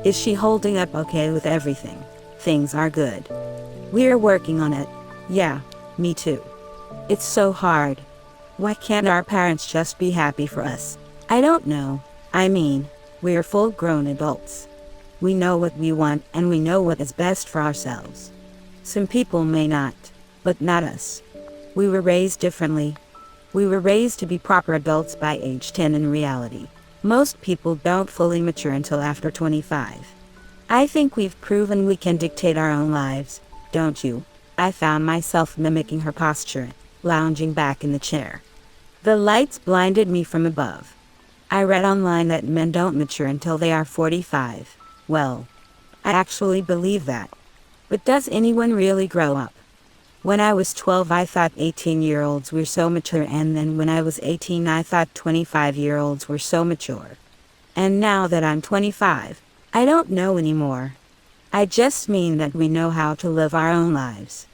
"Is she holding up okay with everything?" "Things are good. We're working on it." "Yeah, me too. It's so hard. Why can't our parents just be happy for us?" "I don't know. I mean, we're full-grown adults. We know what we want and we know what is best for ourselves. Some people may not, but not us. We were raised differently. We were raised to be proper adults by age 10 in reality. Most people don't fully mature until after 25. I think we've proven we can dictate our own lives, don't you?" I found myself mimicking her posture, lounging back in the chair. The lights blinded me from above. I read online that men don't mature until they are 45. Well, I actually believe that. But does anyone really grow up? When I was 12 I thought 18-year-olds were so mature, and then when I was 18 I thought 25-year-olds were so mature. And now that I'm 25, I don't know anymore. I just mean that we know how to live our own lives.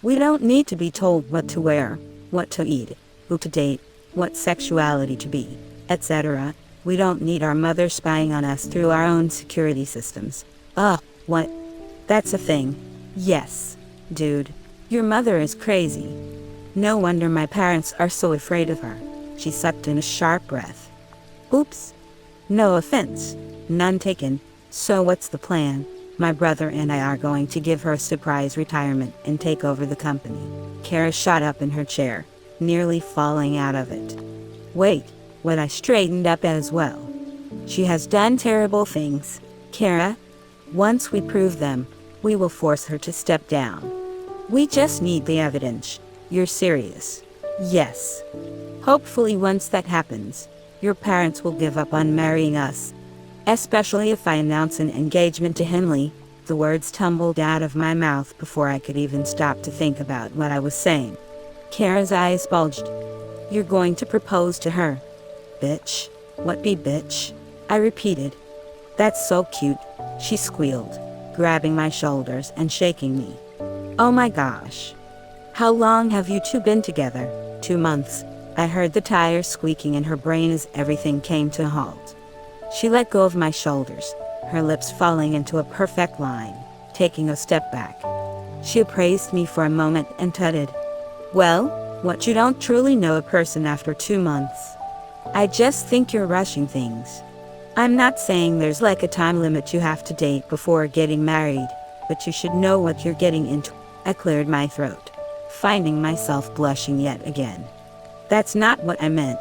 We don't need to be told what to wear, what to eat, who to date, what sexuality to be, etc. We don't need our mother spying on us through our own security systems. Ugh, what? That's a thing. Yes, dude. Your mother is crazy. No wonder my parents are so afraid of her. She sucked in a sharp breath. Oops. No offense. None taken. So what's the plan? My brother and I are going to give her a surprise retirement and take over the company. Kara shot up in her chair, nearly falling out of it. Wait, what? I straightened up as well. She has done terrible things, Kara. Once we prove them, we will force her to step down. We just need the evidence. You're serious? Yes. Hopefully once that happens, your parents will give up on marrying us. Especially if I announce an engagement to Henley. The words tumbled out of my mouth before I could even stop to think about what I was saying. Kara's eyes bulged. You're going to propose to her? Bitch. What be bitch? I repeated. That's so cute, she squealed, grabbing my shoulders and shaking me. Oh my gosh. How long have you two been together? 2 months. I heard the tires squeaking in her brain as everything came to a halt. She let go of my shoulders, her lips falling into a perfect line, taking a step back. She appraised me for a moment and tutted. Well, what, you don't truly know a person after 2 months? I just think you're rushing things. I'm not saying there's like a time limit you have to date before getting married, but you should know what you're getting into. I cleared my throat, finding myself blushing yet again. That's not what I meant.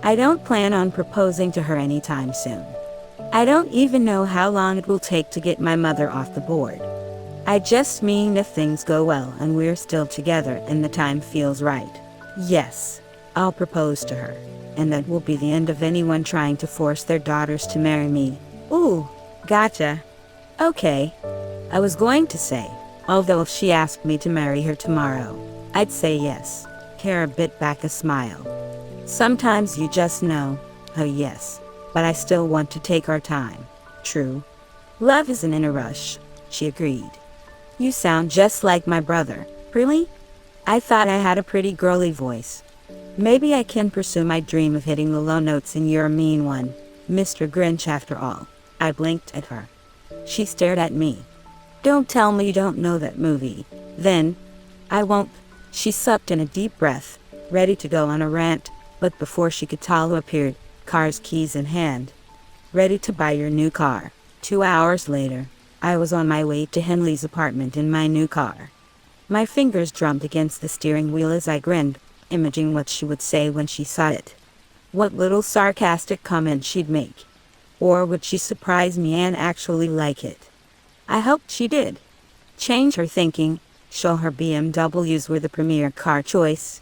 I don't plan on proposing to her anytime soon. I don't even know how long it will take to get my mother off the board. I just mean if things go well and we're still together and the time feels right. Yes, I'll propose to her, and that will be the end of anyone trying to force their daughters to marry me. Ooh, gotcha. Okay. I was going to say, although if she asked me to marry her tomorrow, I'd say yes. Kara bit back a smile. Sometimes you just know, oh yes, but I still want to take our time. True. Love isn't in a rush, she agreed. You sound just like my brother. Really? I thought I had a pretty girly voice. Maybe I can pursue my dream of hitting the low notes and you're a mean one, Mr. Grinch after all. I blinked at her. She stared at me. Don't tell me you don't know that movie. Then, I won't. She sucked in a deep breath, ready to go on a rant, but before she could, Tala appeared, car's keys in hand. Ready to buy your new car. 2 hours later, I was on my way to Henley's apartment in my new car. My fingers drummed against the steering wheel as I grinned, imagining what she would say when she saw it. What little sarcastic comment she'd make. Or would she surprise me and actually like it? I hoped she did. Change her thinking, show her BMWs were the premier car choice.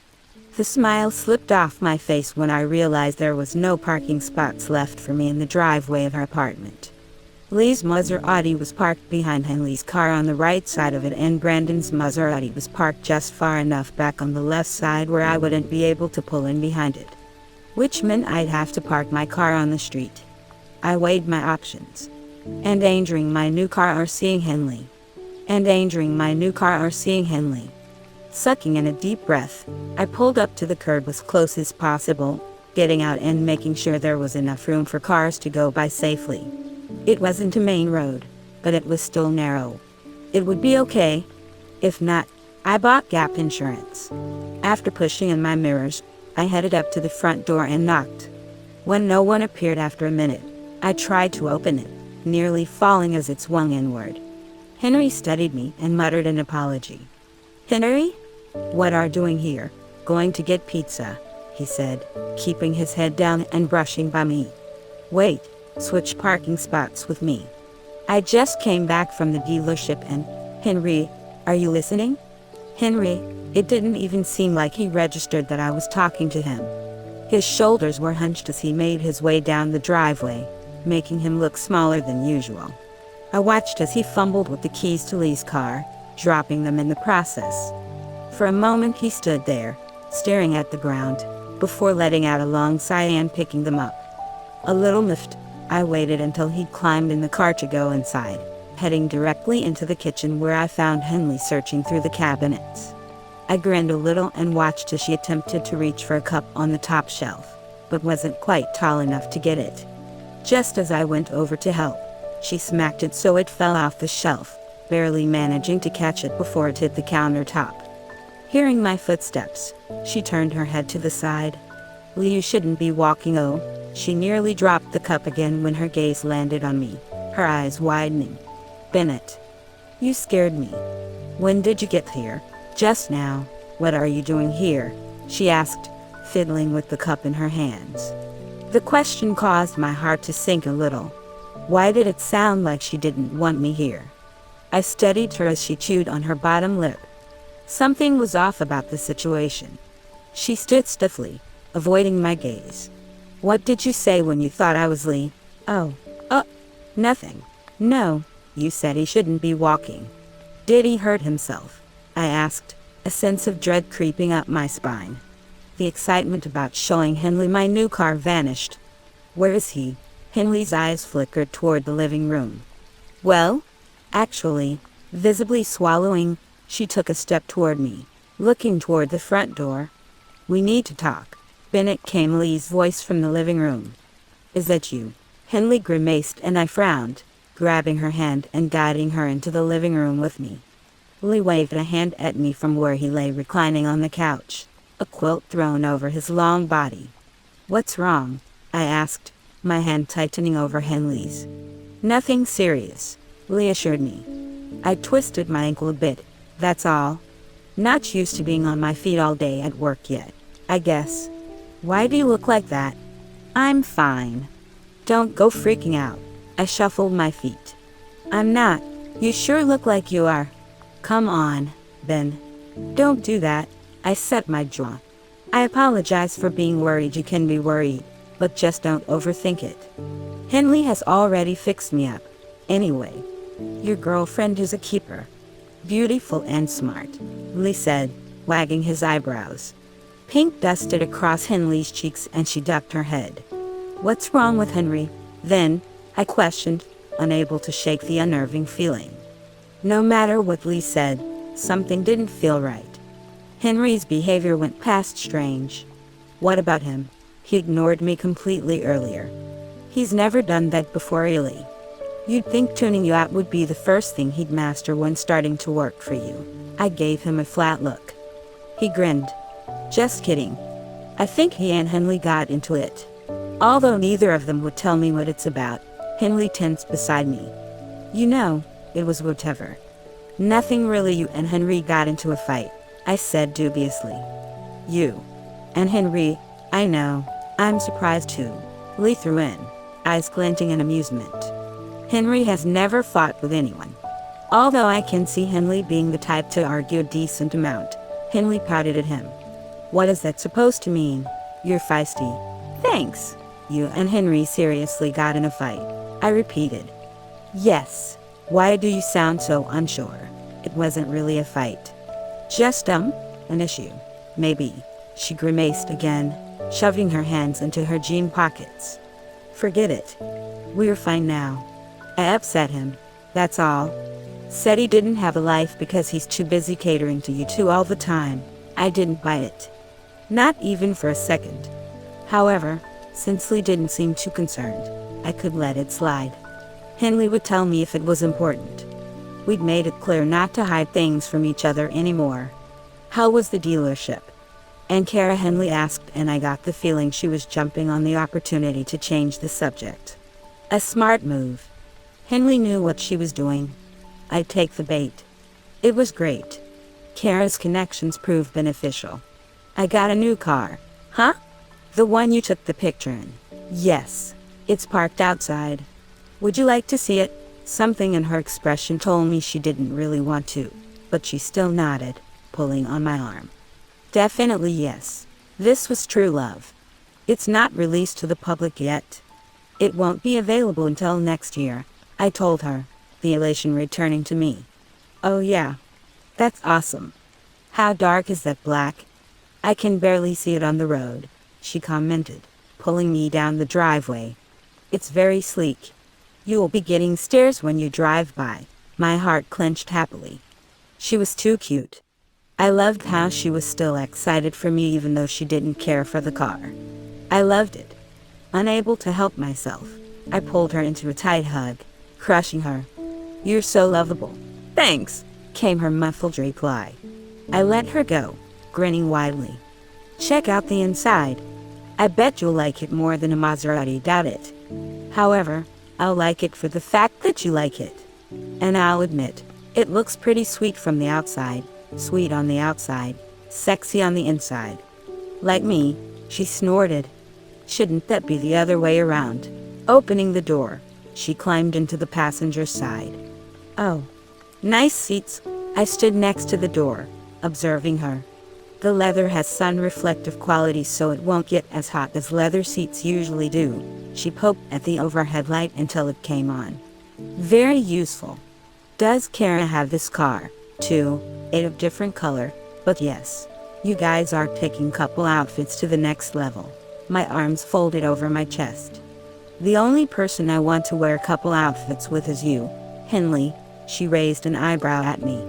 The smile slipped off my face when I realized there was no parking spots left for me in the driveway of her apartment. Lee's Maserati was parked behind Henley's car on the right side of it, and Brandon's Maserati was parked just far enough back on the left side where I wouldn't be able to pull in behind it, which meant I'd have to park my car on the street. I weighed my options. Endangering my new car or seeing Henley. Endangering my new car or seeing Henley. Sucking in a deep breath, I pulled up to the curb as close as possible, getting out and making sure there was enough room for cars to go by safely. It wasn't a main road, but it was still narrow. It would be okay. If not, I bought gap insurance. After pushing in my mirrors, I headed up to the front door and knocked. When no one appeared after a minute, I tried to open it, nearly falling as it swung inward. Henry studied me and muttered an apology. "Henry? What are you doing here?" "Going to get pizza," he said, keeping his head down and brushing by me. "Wait, switch parking spots with me. I just came back from the dealership and, Henry, are you listening?" Henry, it didn't even seem like he registered that I was talking to him. His shoulders were hunched as he made his way down the driveway, making him look smaller than usual. I watched as he fumbled with the keys to Lee's car, dropping them in the process. For a moment he stood there, staring at the ground, before letting out a long sigh and picking them up. A little miffed, I waited until he'd climbed in the car to go inside, heading directly into the kitchen where I found Henley searching through the cabinets. I grinned a little and watched as she attempted to reach for a cup on the top shelf, but wasn't quite tall enough to get it. Just as I went over to help, she smacked it so it fell off the shelf, barely managing to catch it before it hit the countertop. Hearing my footsteps, she turned her head to the side. "Lee, you shouldn't be walking." "Oh." She nearly dropped the cup again when her gaze landed on me, her eyes widening. "Bennett, you scared me. When did you get here?" "Just now." "What are you doing here?" she asked, fiddling with the cup in her hands. The question caused my heart to sink a little. Why did it sound like she didn't want me here? I studied her as she chewed on her bottom lip. Something was off about the situation. She stood stiffly, avoiding my gaze. "What did you say when you thought I was Lee?" "Oh, nothing." "No, you said he shouldn't be walking." "Did he hurt himself?" I asked, a sense of dread creeping up my spine. The excitement about showing Henley my new car vanished. "Where is he?" Henley's eyes flickered toward the living room. "Well, actually," visibly swallowing, she took a step toward me, looking toward the front door. "We need to talk." Bennett came Lee's voice from the living room. "Is that you?" Henley grimaced and I frowned, grabbing her hand and guiding her into the living room with me. Lee waved a hand at me from where he lay reclining on the couch, a quilt thrown over his long body. "What's wrong?" I asked, my hand tightening over Henley's. "Nothing serious," Lee assured me. I twisted my ankle a bit, that's all. Not used to being on my feet all day at work yet, I guess. "Why do you look like that?" "I'm fine." "Don't go freaking out." I shuffled my feet. "I'm not. You sure look like you are." "Come on, Ben. Don't do that." I set my jaw. "I apologize for being worried. You can be worried, but just don't overthink it. Henley has already fixed me up. Anyway, your girlfriend is a keeper. Beautiful and smart," Lee said, wagging his eyebrows. Pink dusted across Henley's cheeks and she ducked her head. "What's wrong with Henry, then?" I questioned, unable to shake the unnerving feeling. No matter what Lee said, something didn't feel right. Henry's behavior went past strange. What about him? He ignored me completely earlier. He's never done that before, really. You'd think tuning you out would be the first thing he'd master when starting to work for you. I gave him a flat look. He grinned. "Just kidding. I think he and Henley got into it. Although neither of them would tell me what it's about." Henley tensed beside me. "You know, it was whatever. Nothing really. You and Henry got into a fight," I said dubiously. "You and Henry, I know. I'm surprised too," Lee threw in, eyes glinting in amusement. "Henry has never fought with anyone. Although I can see Henley being the type to argue a decent amount." Henley pouted at him. "What is that supposed to mean?" "You're feisty." "Thanks." "You and Henry seriously got in a fight," I repeated. Yes. Why do you sound so unsure? It wasn't really a fight. Just, an issue. Maybe. She grimaced again, shoving her hands into her jean pockets. Forget it. We're fine now. I upset him. That's all. Said he didn't have a life because he's too busy catering to you two all the time. I didn't buy it. Not even for a second. However, since Lee didn't seem too concerned, I could let it slide. Henley would tell me if it was important. We'd made it clear not to hide things from each other anymore. How was the dealership? And Kara, Henley asked, and I got the feeling she was jumping on the opportunity to change the subject. A smart move. Henley knew what she was doing. I'd take the bait. It was great. Kara's connections proved beneficial. I got a new car. Huh? The one you took the picture in. Yes. It's parked outside. Would you like to see it? Something in her expression told me she didn't really want to, but she still nodded, pulling on my arm. Definitely yes. This was true love. It's not released to the public yet. It won't be available until next year, I told her, the elation returning to me. Oh yeah. That's awesome. How dark is that black? I can barely see it on the road, she commented, pulling me down the driveway. It's very sleek. You'll be getting stares when you drive by. My heart clenched happily. She was too cute. I loved how she was still excited for me even though she didn't care for the car. I loved it. Unable to help myself, I pulled her into a tight hug, crushing her. You're so lovable. Thanks, came her muffled reply. I let her go, grinning widely. Check out the inside. I bet you'll like it more than a Maserati, doubt it. However, I'll like it for the fact that you like it. And I'll admit, it looks pretty sweet from the outside, sweet on the outside, sexy on the inside. Like me, she snorted. Shouldn't that be the other way around? Opening the door, she climbed into the passenger side. Oh, nice seats. I stood next to the door, observing her. The leather has sun-reflective qualities so it won't get as hot as leather seats usually do. She poked at the overhead light until it came on. Very useful. Does Kara have this car, too? 8 of different color, but yes. You guys are taking couple outfits to the next level. My arms folded over my chest. The only person I want to wear couple outfits with is you, Henley. She raised an eyebrow at me.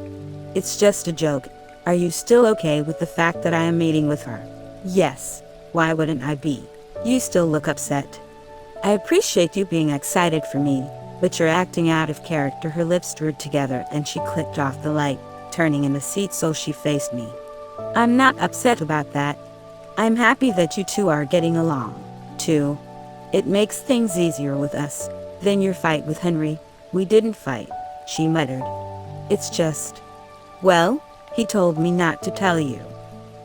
It's just a joke. Are you still okay with the fact that I am meeting with her? Yes. Why wouldn't I be? You still look upset. I appreciate you being excited for me, but you're acting out of character. Her lips drew together and she clicked off the light, turning in the seat so she faced me. I'm not upset about that. I'm happy that you two are getting along, too. It makes things easier with us. Then your fight with Henry. We didn't fight, she muttered. It's just... Well, he told me not to tell you.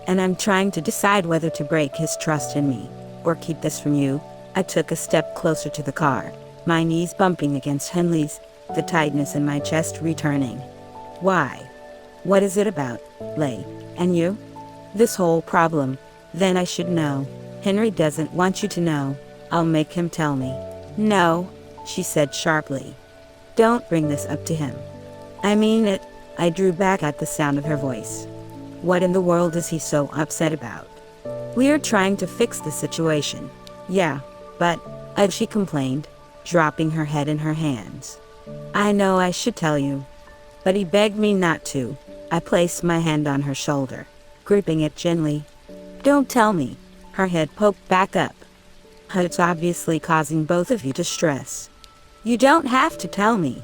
And I'm trying to decide whether to break his trust in me, or keep this from you. I took a step closer to the car, my knees bumping against Henley's, the tightness in my chest returning. Why? What is it about, Lay, and you? This whole problem. Then I should know. Henry doesn't want you to know. I'll make him tell me. No, she said sharply. Don't bring this up to him. I mean it. I drew back at the sound of her voice. What in the world is he so upset about? We're trying to fix the situation. Yeah, but, she complained, dropping her head in her hands. I know I should tell you. But he begged me not to. I placed my hand on her shoulder, gripping it gently. Don't tell me. Her head poked back up. It's obviously causing both of you to stress. You don't have to tell me.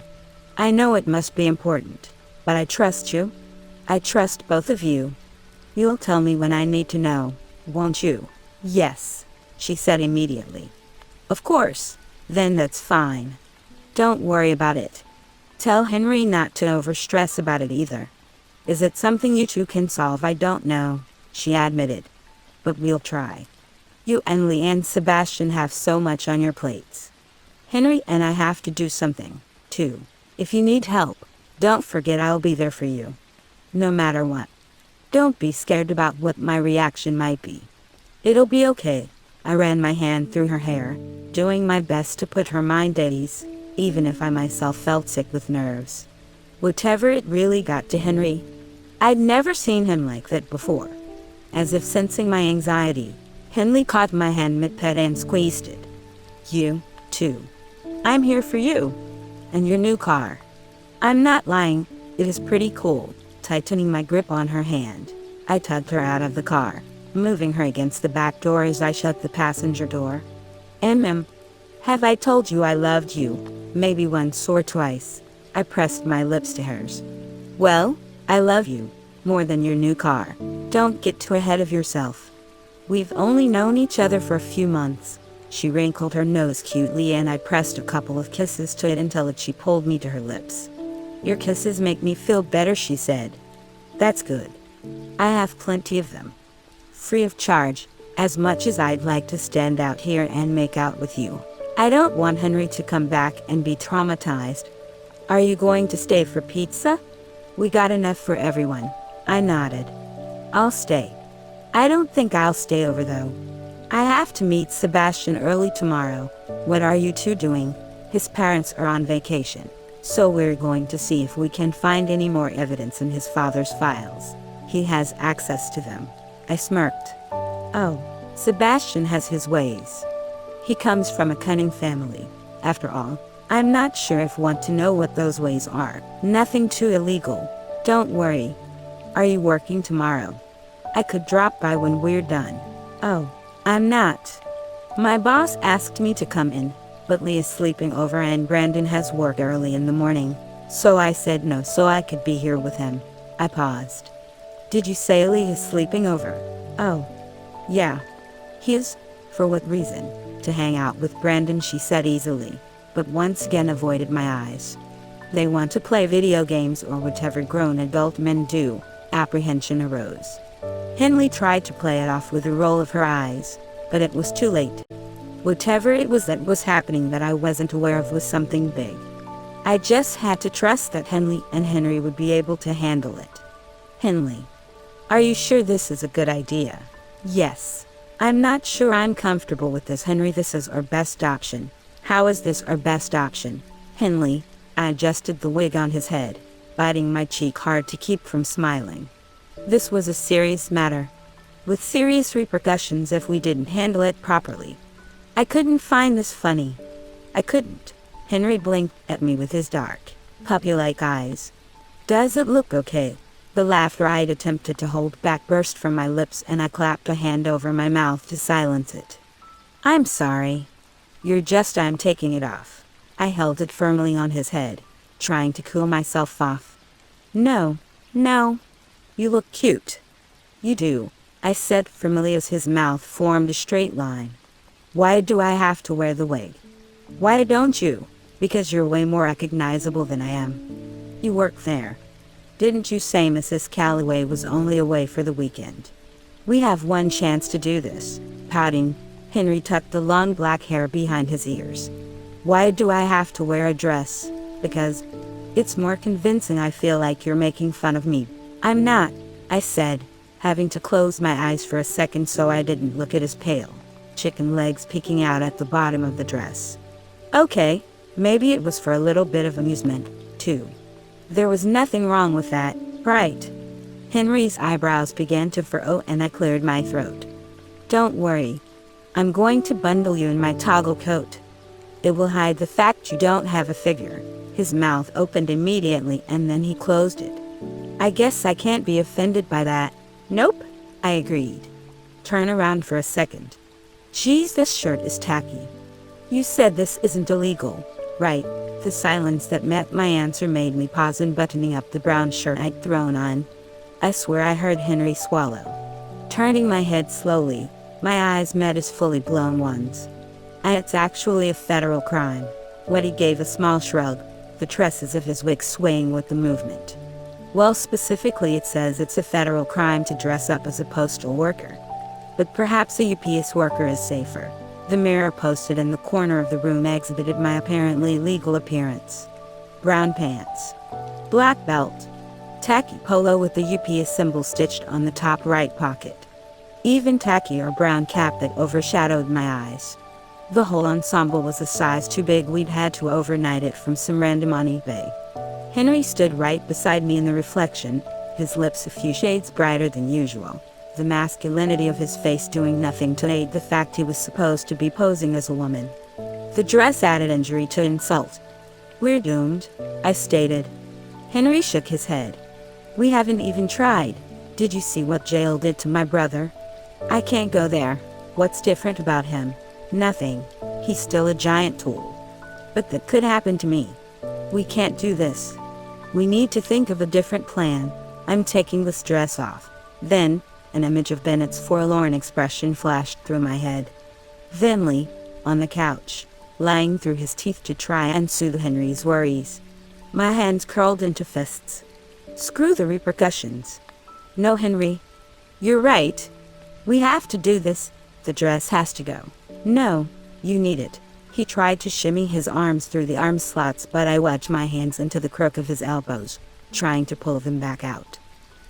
I know it must be important. But I trust you. I trust both of you. You'll tell me when I need to know, won't you? Yes, she said immediately. Of course. Then that's fine. Don't worry about it. Tell Henry not to overstress about it either. Is it something you two can solve? I don't know, she admitted. But we'll try. You and Lee and Sebastian have so much on your plates. Henry and I have to do something, too. If you need help, don't forget I'll be there for you. No matter what. Don't be scared about what my reaction might be. It'll be okay. I ran my hand through her hair, doing my best to put her mind at ease. even if I myself felt sick with nerves. Whatever it really got to Henry. I'd never seen him like that before. As if sensing my anxiety, Henley caught my hand mid-pet and squeezed it. You, too. I'm here for you. And your new car. I'm not lying, it is pretty cool. Tightening my grip on her hand, I tugged her out of the car, moving her against the back door as I shut the passenger door. Have I told you I loved you? Maybe once or twice. I pressed my lips to hers. Well, I love you, more than your new car. Don't get too ahead of yourself. We've only known each other for a few months. She wrinkled her nose cutely and I pressed a couple of kisses to it until she pulled me to her lips. Your kisses make me feel better, she said. That's good. I have plenty of them. Free of charge, as much as I'd like to stand out here and make out with you. I don't want Henry to come back and be traumatized. Are you going to stay for pizza? We got enough for everyone. I nodded. I'll stay. I don't think I'll stay over though. I have to meet Sebastian early tomorrow. What are you two doing? His parents are on vacation, so we're going to see if we can find any more evidence in his father's files. He has access to them. I smirked. Oh, Sebastian has his ways. He comes from a cunning family. After all, I'm not sure if want to know what those ways are. Nothing too illegal. Don't worry. Are you working tomorrow? I could drop by when we're done. Oh, I'm not. My boss asked me to come in, but Lee is sleeping over and Brandon has work early in the morning, so I said no so I could be here with him. I paused. Did you say Lee is sleeping over? Oh, yeah. He is? For what reason? To hang out with Brandon, she said easily, but once again avoided my eyes. They want to play video games or whatever grown adult men do. Apprehension arose. Henley tried to play it off with a roll of her eyes, but it was too late. Whatever it was that was happening that I wasn't aware of was something big. I just had to trust that Henley and Henry would be able to handle it. Henley, are you sure this is a good idea? Yes. I'm not sure I'm comfortable with this, Henry. This is our best option. How is this our best option? Henley, I adjusted the wig on his head, biting my cheek hard to keep from smiling. This was a serious matter, with serious repercussions if we didn't handle it properly. I couldn't find this funny. I couldn't. Henry blinked at me with his dark, puppy-like eyes. Does it look okay? The laughter I'd attempted to hold back burst from my lips and I clapped a hand over my mouth to silence it. I'm sorry. I'm taking it off. I held it firmly on his head, trying to cool myself off. No. You look cute. You do, I said firmly as his mouth formed a straight line. Why do I have to wear the wig? Why don't you? Because you're way more recognizable than I am. You work there. Didn't you say Mrs. Calloway was only away for the weekend? We have one chance to do this. Pouting, Henry tucked the long black hair behind his ears. Why do I have to wear a dress? Because it's more convincing. I feel like you're making fun of me. I'm not, I said, having to close my eyes for a second so I didn't look at his pale chicken legs peeking out at the bottom of the dress. Okay, maybe it was for a little bit of amusement, too. There was nothing wrong with that, right? Henry's eyebrows began to furrow and I cleared my throat. Don't worry. I'm going to bundle you in my toggle coat. It will hide the fact you don't have a figure. His mouth opened immediately and then he closed it. I guess I can't be offended by that. Nope, I agreed. Turn around for a second. Geez, this shirt is tacky. You said this isn't illegal, right? The silence that met my answer made me pause in buttoning up the brown shirt I'd thrown on. I swear I heard Henry swallow. Turning my head slowly, my eyes met his fully blown ones. It's actually a federal crime. He gave a small shrug, the tresses of his wig swaying with the movement. Well, specifically it says it's a federal crime to dress up as a postal worker. But perhaps a UPS worker is safer. The mirror posted in the corner of the room exhibited my apparently legal appearance. Brown pants, black belt, tacky polo with the UPS symbol stitched on the top right pocket. Even tackier brown cap that overshadowed my eyes. The whole ensemble was a size too big. We'd had to overnight it from some random on eBay. Henry stood right beside me in the reflection, his lips a few shades brighter than usual, the masculinity of his face doing nothing to aid the fact he was supposed to be posing as a woman. The dress added injury to insult. "We're doomed," I stated. Henry shook his head. "We haven't even tried. Did you see what jail did to my brother? I can't go there. What's different about him? Nothing. He's still a giant tool. But that could happen to me. We can't do this. We need to think of a different plan. I'm taking this dress off." Then, an image of Bennett's forlorn expression flashed through my head. Henley, on the couch, lying through his teeth to try and soothe Henry's worries. My hands curled into fists. Screw the repercussions. "No, Henry. You're right. We have to do this. The dress has to go." "No, you need it." He tried to shimmy his arms through the arm slots, but I wedged my hands into the crook of his elbows, trying to pull them back out.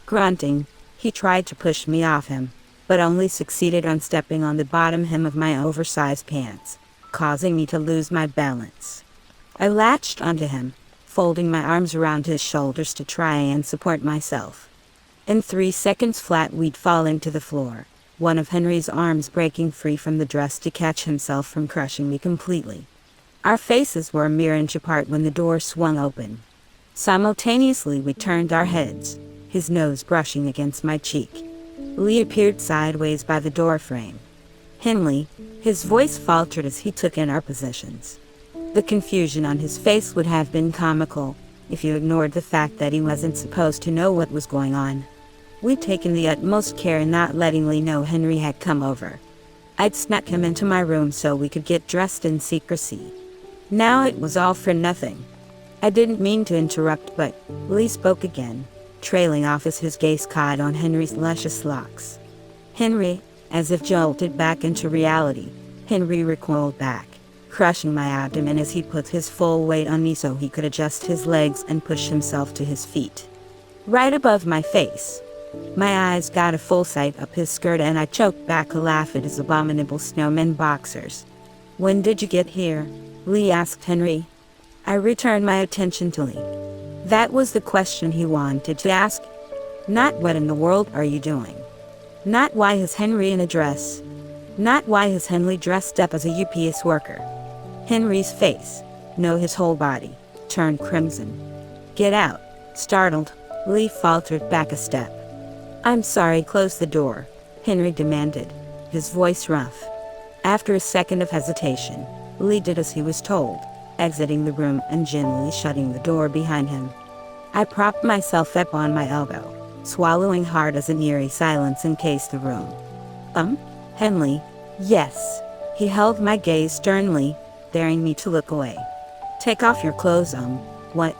Grunting, he tried to push me off him, but only succeeded on stepping on the bottom hem of my oversized pants, causing me to lose my balance. I latched onto him, folding my arms around his shoulders to try and support myself. In 3 seconds flat we'd fallen to the floor, one of Henry's arms breaking free from the dress to catch himself from crushing me completely. Our faces were a mere inch apart when the door swung open. Simultaneously we turned our heads, his nose brushing against my cheek. Lee appeared sideways by the door frame. "Henley," his voice faltered as he took in our positions. The confusion on his face would have been comical, if you ignored the fact that he wasn't supposed to know what was going on. We'd taken the utmost care in not letting Lee know Henry had come over. I'd snuck him into my room so we could get dressed in secrecy. Now it was all for nothing. I didn't mean to interrupt, but Lee spoke again, trailing off as his gaze caught on Henry's luscious locks. "Henry," as if jolted back into reality, Henry recoiled back, crushing my abdomen as he put his full weight on me so he could adjust his legs and push himself to his feet. Right above my face. My eyes got a full sight up his skirt and I choked back a laugh at his abominable snowman boxers. "When did you get here?" Lee asked Henry. I returned my attention to Lee. That was the question he wanted to ask. Not "what in the world are you doing?" Not "why is Henry in a dress?" Not "why is Henley dressed up as a UPS worker?" Henry's face, no, his whole body, turned crimson. "Get out." Startled, Lee faltered back a step. "I'm sorry, close the door," Henry demanded, his voice rough. After a second of hesitation, Lee did as he was told, exiting the room and gently shutting the door behind him. I propped myself up on my elbow, swallowing hard as an eerie silence encased the room. Henley?" "Yes." He held my gaze sternly, daring me to look away. "Take off your clothes, what?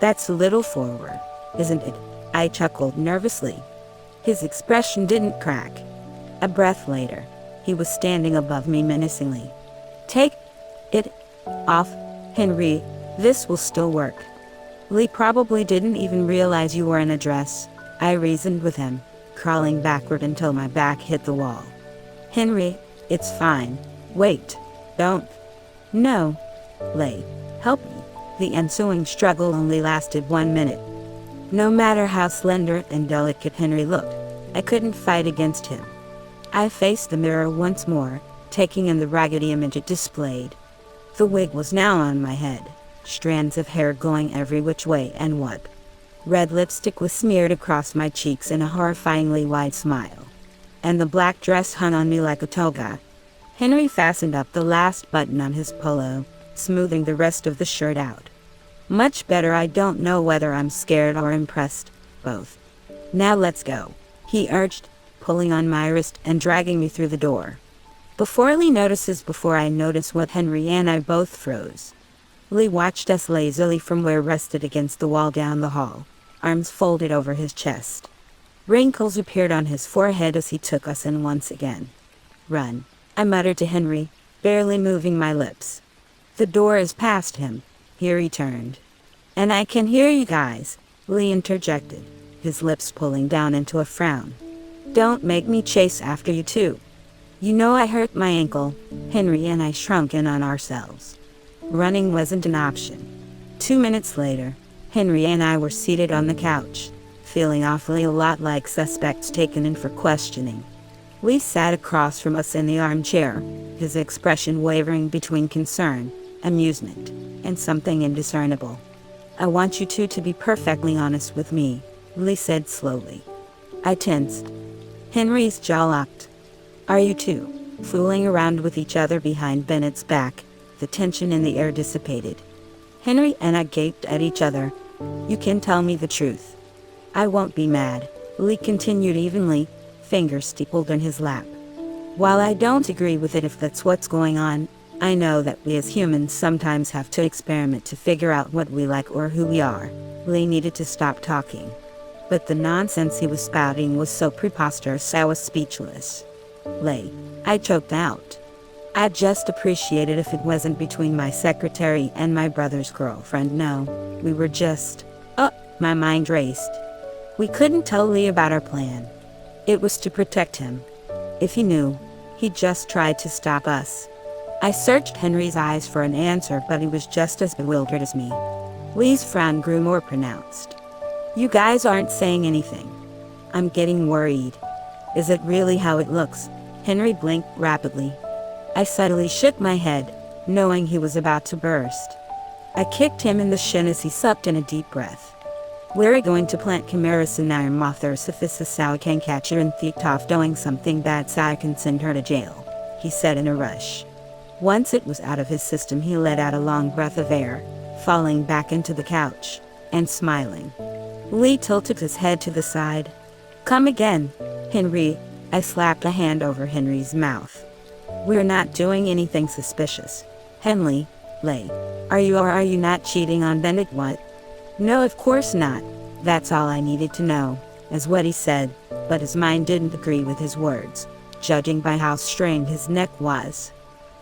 That's a little forward, isn't it?" I chuckled nervously. His expression didn't crack. A breath later, he was standing above me menacingly. "Take it off, Henry. This will still work." "Lee probably didn't even realize you were in a dress," I reasoned with him, crawling backward until my back hit the wall. "Henry, it's fine. Wait. Don't." "No. Lee, help me." The ensuing struggle only lasted 1 minute. No matter how slender and delicate Henry looked, I couldn't fight against him. I faced the mirror once more, taking in the raggedy image it displayed. The wig was now on my head, strands of hair going every which way and what? Red lipstick was smeared across my cheeks in a horrifyingly wide smile. And the black dress hung on me like a toga. Henry fastened up the last button on his polo, smoothing the rest of the shirt out. "Much better. I don't know whether I'm scared or impressed, both. Now let's go," he urged, pulling on my wrist and dragging me through the door. Before I notice what Henry and I both froze. Lee watched us lazily from where rested against the wall down the hall, arms folded over his chest. Wrinkles appeared on his forehead as he took us in once again. "Run," I muttered to Henry, barely moving my lips. "The door is past him," he returned. "And I can hear you guys," Lee interjected, his lips pulling down into a frown. "Don't make me chase after you too." You know, I hurt my ankle. Henry and I shrunk in on ourselves. Running wasn't an option. 2 minutes later, Henry and I were seated on the couch, feeling awfully a lot like suspects taken in for questioning. Lee sat across from us in the armchair, his expression wavering between concern, amusement, and something indiscernible. I want you two to be perfectly honest with me, Lee said slowly. I tensed. Henry's jaw locked. Are you two fooling around with each other behind Bennett's back? The tension in the air dissipated. Henry and I gaped at each other. You can tell me the truth. I won't be mad, Lee continued evenly, fingers steepled in his lap. While I don't agree with it if that's what's going on, I know that we as humans sometimes have to experiment to figure out what we like or who we are. Lee needed to stop talking. But the nonsense he was spouting was so preposterous I was speechless. Lee, I choked out. I'd just appreciate it if it wasn't between my secretary and my brother's girlfriend. No, we were just... my mind raced. We couldn't tell Lee about our plan. It was to protect him. If he knew, he'd just tried to stop us. I searched Henry's eyes for an answer, but he was just as bewildered as me. Lee's frown grew more pronounced. You guys aren't saying anything. I'm getting worried. Is it really how it looks? Henry blinked rapidly. I subtly shook my head, knowing he was about to burst. I kicked him in the shin as he sucked in a deep breath. We're going to plant chimeras in our mother so I can catch her and thick off doing something bad so I can send her to jail, he said in a rush. Once it was out of his system, he let out a long breath of air, falling back into the couch, and smiling. Lee tilted his head to the side. Come again, Henry. I slapped a hand over Henry's mouth. We're not doing anything suspicious. Henley, Lee, are you or are you not cheating on Bennett? What? No, of course not. That's all I needed to know, is what he said, but his mind didn't agree with his words, judging by how strained his neck was.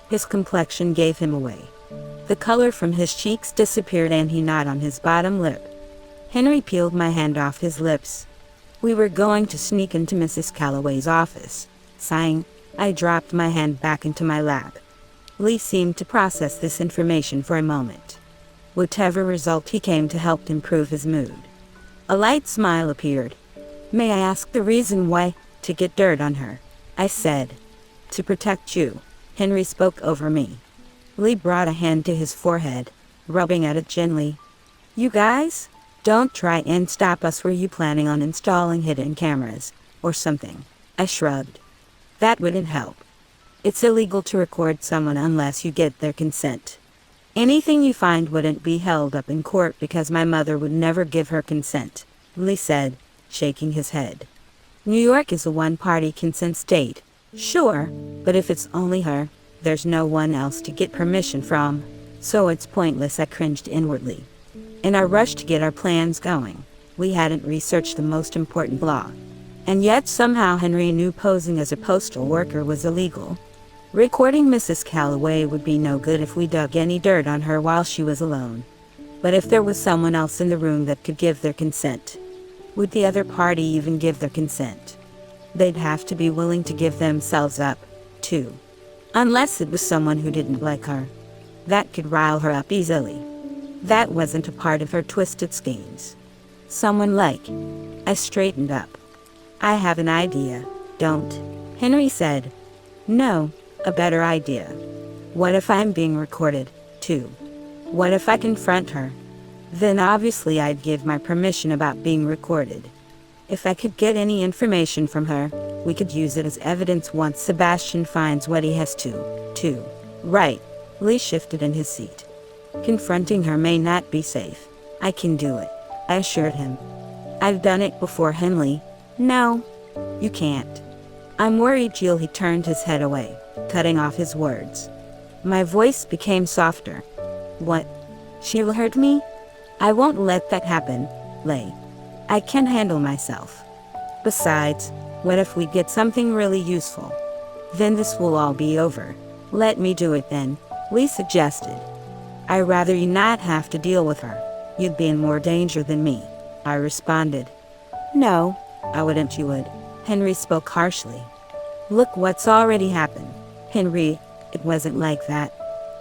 His complexion gave him away. The color from his cheeks disappeared and he gnawed on his bottom lip. Henry peeled my hand off his lips. We were going to sneak into Mrs. Calloway's office. Sighing, I dropped my hand back into my lap. Lee seemed to process this information for a moment. Whatever result he came to helped improve his mood. A light smile appeared. May I ask the reason why? To get dirt on her, I said. To protect you, Henry spoke over me. Lee brought a hand to his forehead, rubbing at it gently. You guys? Don't try and stop us. Were you planning on installing hidden cameras, or something? I shrugged. That wouldn't help. It's illegal to record someone unless you get their consent. Anything you find wouldn't be held up in court because my mother would never give her consent, Lee said, shaking his head. New York is a one-party consent state. Sure, but if it's only her, there's no one else to get permission from, so it's pointless. I cringed inwardly. In our rush to get our plans going, we hadn't researched the most important law. And yet somehow Henry knew posing as a postal worker was illegal. Recording Mrs. Calloway would be no good if we dug any dirt on her while she was alone. But if there was someone else in the room that could give their consent, would the other party even give their consent? They'd have to be willing to give themselves up, too. Unless it was someone who didn't like her. That could rile her up easily. That wasn't a part of her twisted schemes. Someone like... I straightened up. I have an idea, don't? Henry said. No, a better idea. What if I'm being recorded, too? What if I confront her? Then obviously I'd give my permission about being recorded. If I could get any information from her, we could use it as evidence once Sebastian finds what he has to, too. Right. Lee shifted in his seat. Confronting her may not be safe. I can do it, I assured him. I've done it before, Henley. No, you can't. I'm worried, Jill. He turned his head away, cutting off his words. My voice became softer. What? She'll hurt me? I won't let that happen, Lee. I can handle myself. Besides, what if we get something really useful? Then this will all be over. Let me do it then, Lee suggested. I'd rather you not have to deal with her. You'd be in more danger than me, I responded. No, I wouldn't. You would. Henry spoke harshly. Look what's already happened. Henry, it wasn't like that.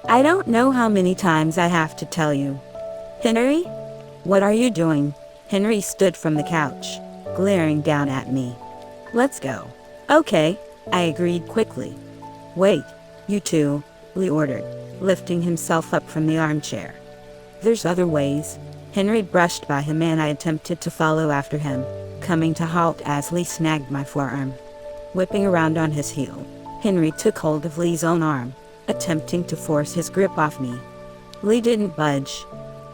I don't know how many times I have to tell you. Henry? What are you doing? Henry stood from the couch, glaring down at me. Let's go. Okay, I agreed quickly. Wait, you two, Lee ordered, lifting himself up from the armchair. There's other ways. Henry brushed by him and I attempted to follow after him, coming to halt as Lee snagged my forearm. Whipping around on his heel, Henry took hold of Lee's own arm, attempting to force his grip off me. Lee didn't budge.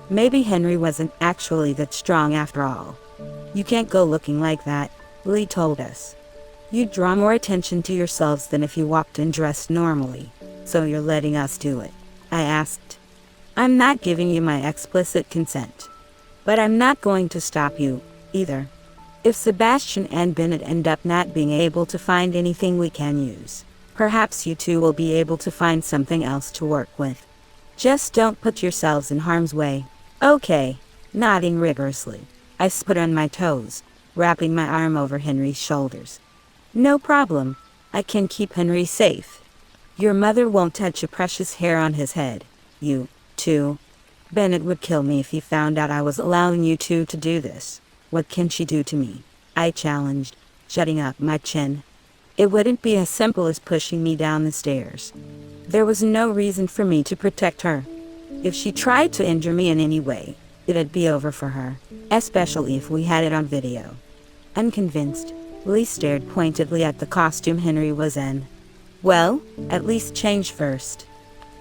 Maybe Henry wasn't actually that strong after all. You can't go looking like that, Lee told us. You'd draw more attention to yourselves than if you walked and dressed normally, so you're letting us do it, I asked. I'm not giving you my explicit consent. But I'm not going to stop you, either. If Sebastian and Bennett end up not being able to find anything we can use, perhaps you two will be able to find something else to work with. Just don't put yourselves in harm's way. Okay, nodding rigorously. I sput on my toes, wrapping my arm over Henry's shoulders. No problem. I can keep Henry safe. Your mother won't touch a precious hair on his head. You, too. Bennett would kill me if he found out I was allowing you two to do this. What can she do to me? I challenged, shutting up my chin. It wouldn't be as simple as pushing me down the stairs. There was no reason for me to protect her. If she tried to injure me in any way, it'd be over for her, especially if we had it on video. Unconvinced, Lee stared pointedly at the costume Henry was in. Well, at least change first.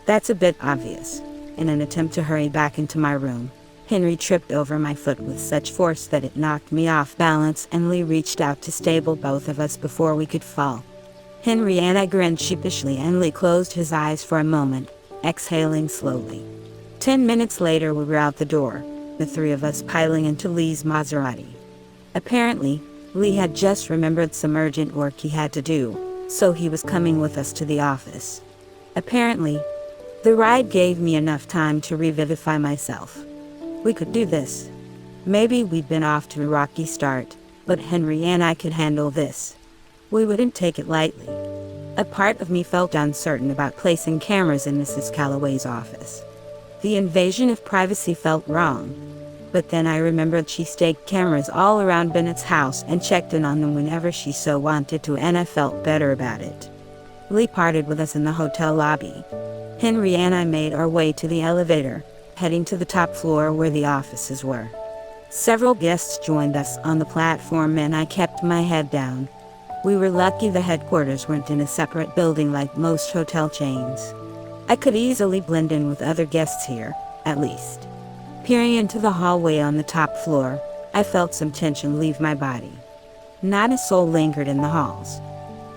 That's a bit obvious. In an attempt to hurry back into my room, Henry tripped over my foot with such force that it knocked me off balance, and Lee reached out to stable both of us before we could fall. Henry and I grinned sheepishly, and Lee closed his eyes for a moment, exhaling slowly. 10 minutes later we were out the door, the three of us piling into Lee's Maserati. Apparently, Lee had just remembered some urgent work he had to do, so he was coming with us to the office. Apparently, the ride gave me enough time to revivify myself. We could do this. Maybe we'd been off to a rocky start, but Henry and I could handle this. We wouldn't take it lightly. A part of me felt uncertain about placing cameras in Mrs. Calloway's office. The invasion of privacy felt wrong. But then I remembered she staked cameras all around Bennett's house and checked in on them whenever she so wanted to, and I felt better about it. Lee parted with us in the hotel lobby. Henry and I made our way to the elevator, heading to the top floor where the offices were. Several guests joined us on the platform and I kept my head down. We were lucky the headquarters weren't in a separate building like most hotel chains. I could easily blend in with other guests here, at least. Peering into the hallway on the top floor, I felt some tension leave my body. Not a soul lingered in the halls.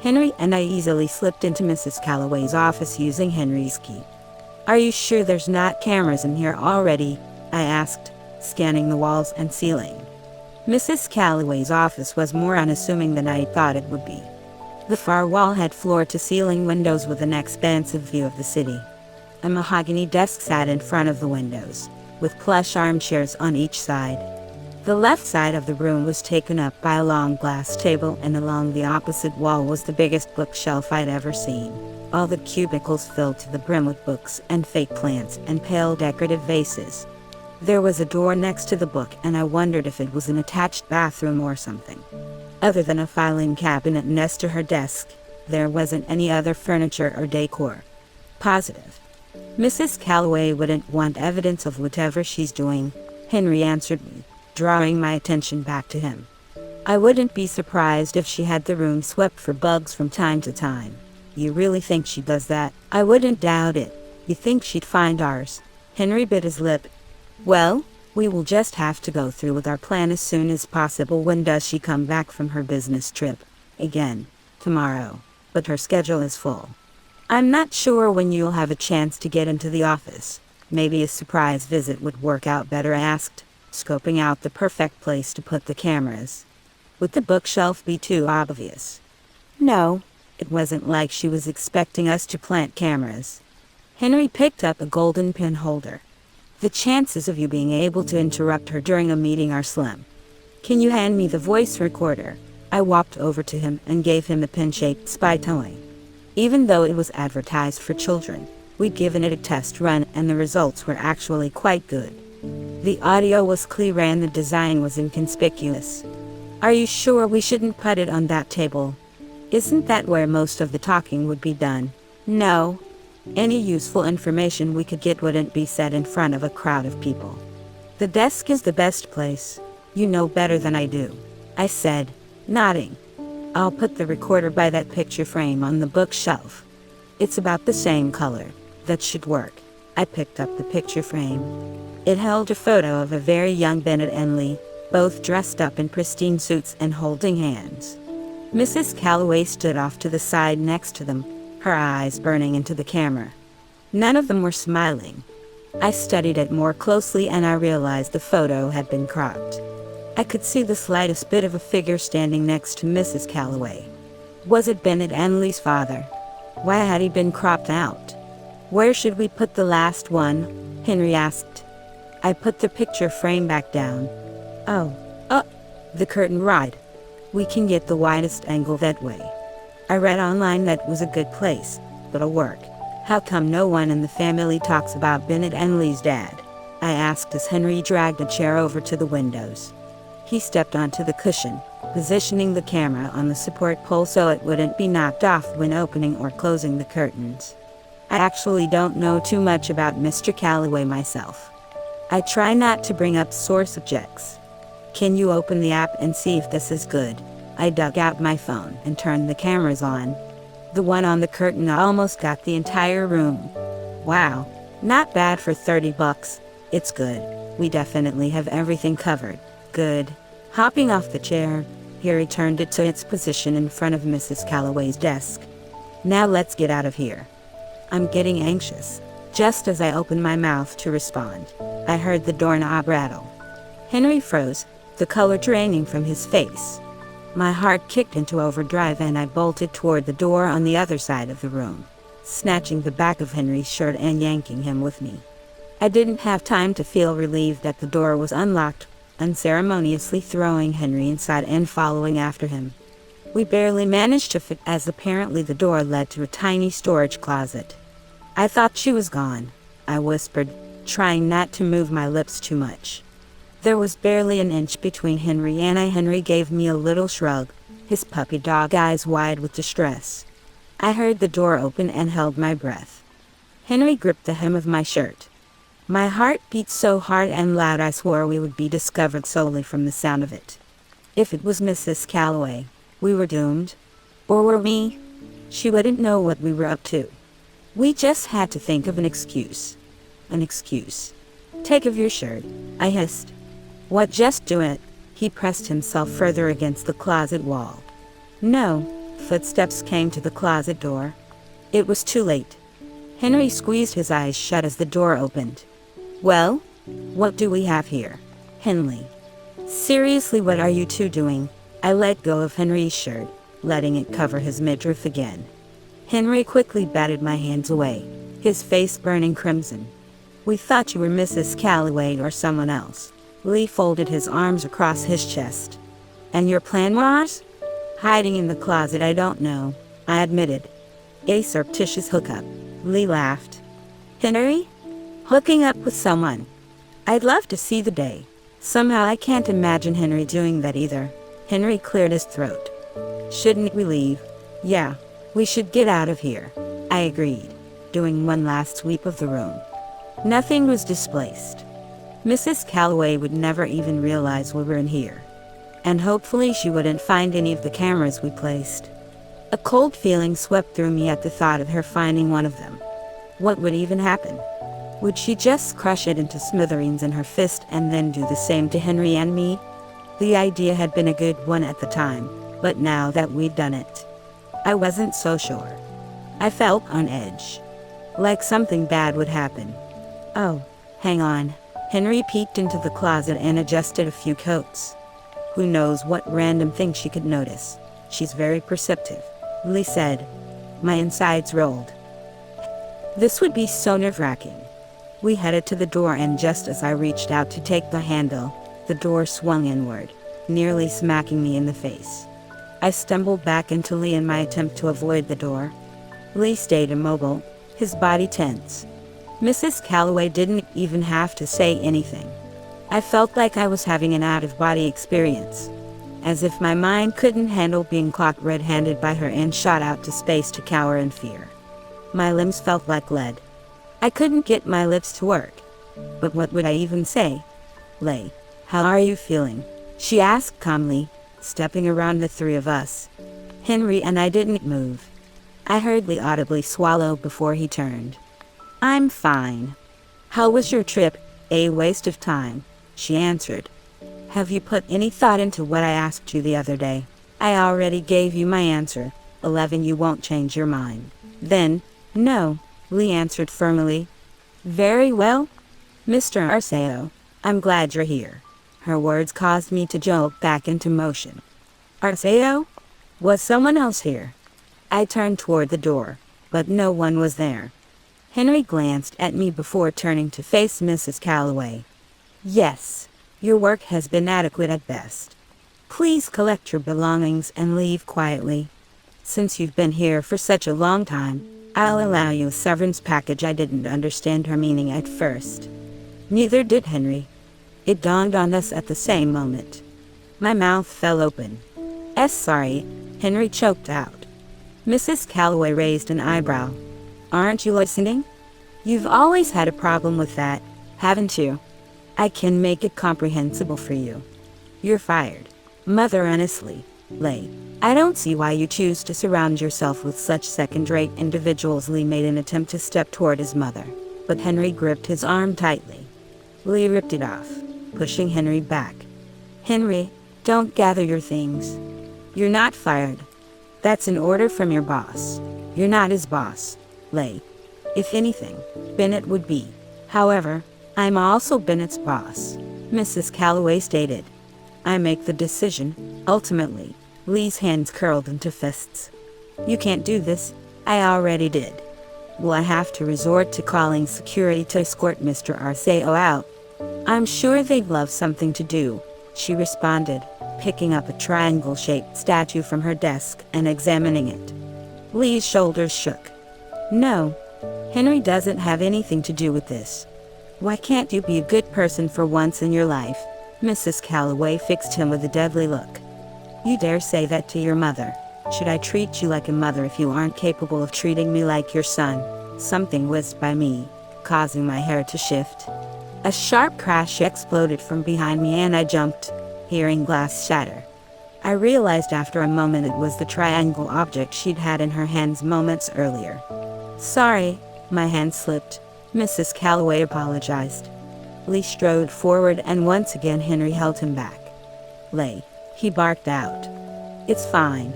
Henry and I easily slipped into Mrs. Calloway's office using Henry's key. Are you sure there's not cameras in here already? I asked, scanning the walls and ceiling. Mrs. Calloway's office was more unassuming than I thought it would be. The far wall had floor-to-ceiling windows with an expansive view of the city. A mahogany desk sat in front of the windows, with plush armchairs on each side. The left side of the room was taken up by a long glass table, and along the opposite wall was the biggest bookshelf I'd ever seen. All the cubicles filled to the brim with books and fake plants and pale decorative vases. There was a door next to the book, and I wondered if it was an attached bathroom or something. Other than a filing cabinet next to her desk, there wasn't any other furniture or decor. Positive. Mrs. Calloway wouldn't want evidence of whatever she's doing, Henry answered me, drawing my attention back to him. I wouldn't be surprised if she had the room swept for bugs from time to time. You really think she does that? I wouldn't doubt it. You think she'd find ours? Henry bit his lip. Well, we will just have to go through with our plan as soon as possible. When does she come back from her business trip? Again, tomorrow. But her schedule is full. I'm not sure when you'll have a chance to get into the office. Maybe a surprise visit would work out better, I asked, scoping out the perfect place to put the cameras. Would the bookshelf be too obvious? No, it wasn't like she was expecting us to plant cameras. Henry picked up a golden pen holder. The chances of you being able to interrupt her during a meeting are slim. Can you hand me the voice recorder? I walked over to him and gave him a pin-shaped spy toy. Even though it was advertised for children, we'd given it a test run and the results were actually quite good. The audio was clear and the design was inconspicuous. Are you sure we shouldn't put it on that table? Isn't that where most of the talking would be done? No. Any useful information we could get wouldn't be said in front of a crowd of people. The desk is the best place. You know better than I do, I said, nodding. I'll put the recorder by that picture frame on the bookshelf. It's about the same color. That should work. I picked up the picture frame. It held a photo of a very young Bennett and Lynde, both dressed up in pristine suits and holding hands. Mrs. Calloway stood off to the side next to them, her eyes burning into the camera. None of them were smiling. I studied it more closely and I realized the photo had been cropped. I could see the slightest bit of a figure standing next to Mrs. Calloway. Was it Bennett and Lynde's father? Why had he been cropped out? Where should we put the last one? Henry asked. I put the picture frame back down. Oh, the curtain rod. We can get the widest angle that way. I read online that was a good place, but it'll work. How come no one in the family talks about Bennett and Lynde's dad? I asked as Henry dragged a chair over to the windows. He stepped onto the cushion, positioning the camera on the support pole so it wouldn't be knocked off when opening or closing the curtains. I actually don't know too much about Mr. Calloway myself. I try not to bring up sore subjects. Can you open the app and see if this is good? I dug out my phone and turned the cameras on. The one on the curtain almost got the entire room. Wow, not bad for $30. It's good. We definitely have everything covered. Good. Hopping off the chair, he returned it to its position in front of Mrs. Calloway's desk. Now let's get out of here. I'm getting anxious. Just as I opened my mouth to respond, I heard the doorknob rattle. Henry froze, the color draining from his face. My heart kicked into overdrive and I bolted toward the door on the other side of the room, snatching the back of Henry's shirt and yanking him with me. I didn't have time to feel relieved that the door was unlocked, unceremoniously throwing Henry inside and following after him. We barely managed to fit as apparently the door led to a tiny storage closet. I thought she was gone, I whispered, trying not to move my lips too much. There was barely an inch between Henry and I. Henry gave me a little shrug, his puppy dog eyes wide with distress. I heard the door open and held my breath. Henry gripped the hem of my shirt. My heart beat so hard and loud I swore we would be discovered solely from the sound of it. If it was Mrs. Calloway, we were doomed. Or were we? She wouldn't know what we were up to. We just had to think of an excuse. An excuse. Take off your shirt, I hissed. What, just do it? He pressed himself further against the closet wall. No. Footsteps came to the closet door. It was too late. Henry squeezed his eyes shut as the door opened. Well, what do we have here? Henley. Seriously, what are you two doing? I let go of Henry's shirt, letting it cover his midriff again. Henry quickly batted my hands away, his face burning crimson. We thought you were Mrs. Calloway or someone else. Lee folded his arms across his chest. And your plan was? Hiding in the closet, I don't know, I admitted. A surreptitious hookup. Lee laughed. Henry? Hooking up with someone? I'd love to see the day. Somehow I can't imagine Henry doing that either. Henry cleared his throat. Shouldn't we leave? Yeah, we should get out of here, I agreed, doing one last sweep of the room. Nothing was displaced. Mrs. Calloway would never even realize we were in here. And hopefully she wouldn't find any of the cameras we placed. A cold feeling swept through me at the thought of her finding one of them. What would even happen? Would she just crush it into smithereens in her fist and then do the same to Henry and me? The idea had been a good one at the time, but now that we'd done it, I wasn't so sure. I felt on edge, like something bad would happen. Oh, hang on. Henry peeked into the closet and adjusted a few coats. Who knows what random thing she could notice. She's very perceptive, Lee said. My insides rolled. This would be so nerve-wracking. We headed to the door and just as I reached out to take the handle, the door swung inward, nearly smacking me in the face. I stumbled back into Lee in my attempt to avoid the door. Lee stayed immobile, his body tense. Mrs. Calloway didn't even have to say anything. I felt like I was having an out-of-body experience, as if my mind couldn't handle being caught red-handed by her and shot out to space to cower in fear. My limbs felt like lead. I couldn't get my lips to work. But what would I even say? "Lay, how are you feeling?" she asked calmly, stepping around the three of us. Henry and I didn't move. I heard Lee audibly swallow before he turned. "I'm fine." "How was your trip?" "A waste of time," she answered. "Have you put any thought into what I asked you the other day?" "I already gave you my answer. 11, you won't change your mind." "Then, no," Lee answered firmly. "Very well. Mr. Arceo, I'm glad you're here." Her words caused me to jolt back into motion. "Arceo? Was someone else here?" I turned toward the door, but no one was there. Henry glanced at me before turning to face Mrs. Calloway. "Yes, your work has been adequate at best. Please collect your belongings and leave quietly. Since you've been here for such a long time, I'll allow you a severance package." I didn't understand her meaning at first. Neither did Henry. It dawned on us at the same moment. My mouth fell open. Sorry," Henry choked out. Mrs. Calloway raised an eyebrow. "Aren't you listening? You've always had a problem with that, haven't you? I can make it comprehensible for you. You're fired." "Mother, honestly, Lay, I don't see why you choose to surround yourself with such second-rate individuals." Lee made an attempt to step toward his mother, but Henry gripped his arm tightly. Lee ripped it off, pushing Henry back. "Henry, don't gather your things. You're not fired. That's an order from your boss. You're not his boss, Lay. If anything, Bennett would be. However, I'm also Bennett's boss," Mrs. Calloway stated. "I make the decision, ultimately." Lee's hands curled into fists. "You can't do this. I already did." "Will I have to resort to calling security to escort Mr. Arceo out?" "I'm sure they'd love something to do," she responded, picking up a triangle-shaped statue from her desk and examining it. Lee's shoulders shook. "No, Henry doesn't have anything to do with this. Why can't you be a good person for once in your life?" Mrs. Calloway fixed him with a deadly look. "You dare say that to your mother? Should I treat you like a mother if you aren't capable of treating me like your son?" Something whizzed by me, causing my hair to shift. A sharp crash exploded from behind me and I jumped, hearing glass shatter. I realized after a moment it was the triangle object she'd had in her hands moments earlier. "Sorry, my hand slipped," Mrs. Calloway apologized. Lee strode forward and once again Henry held him back. "Lay," he barked out. "It's fine.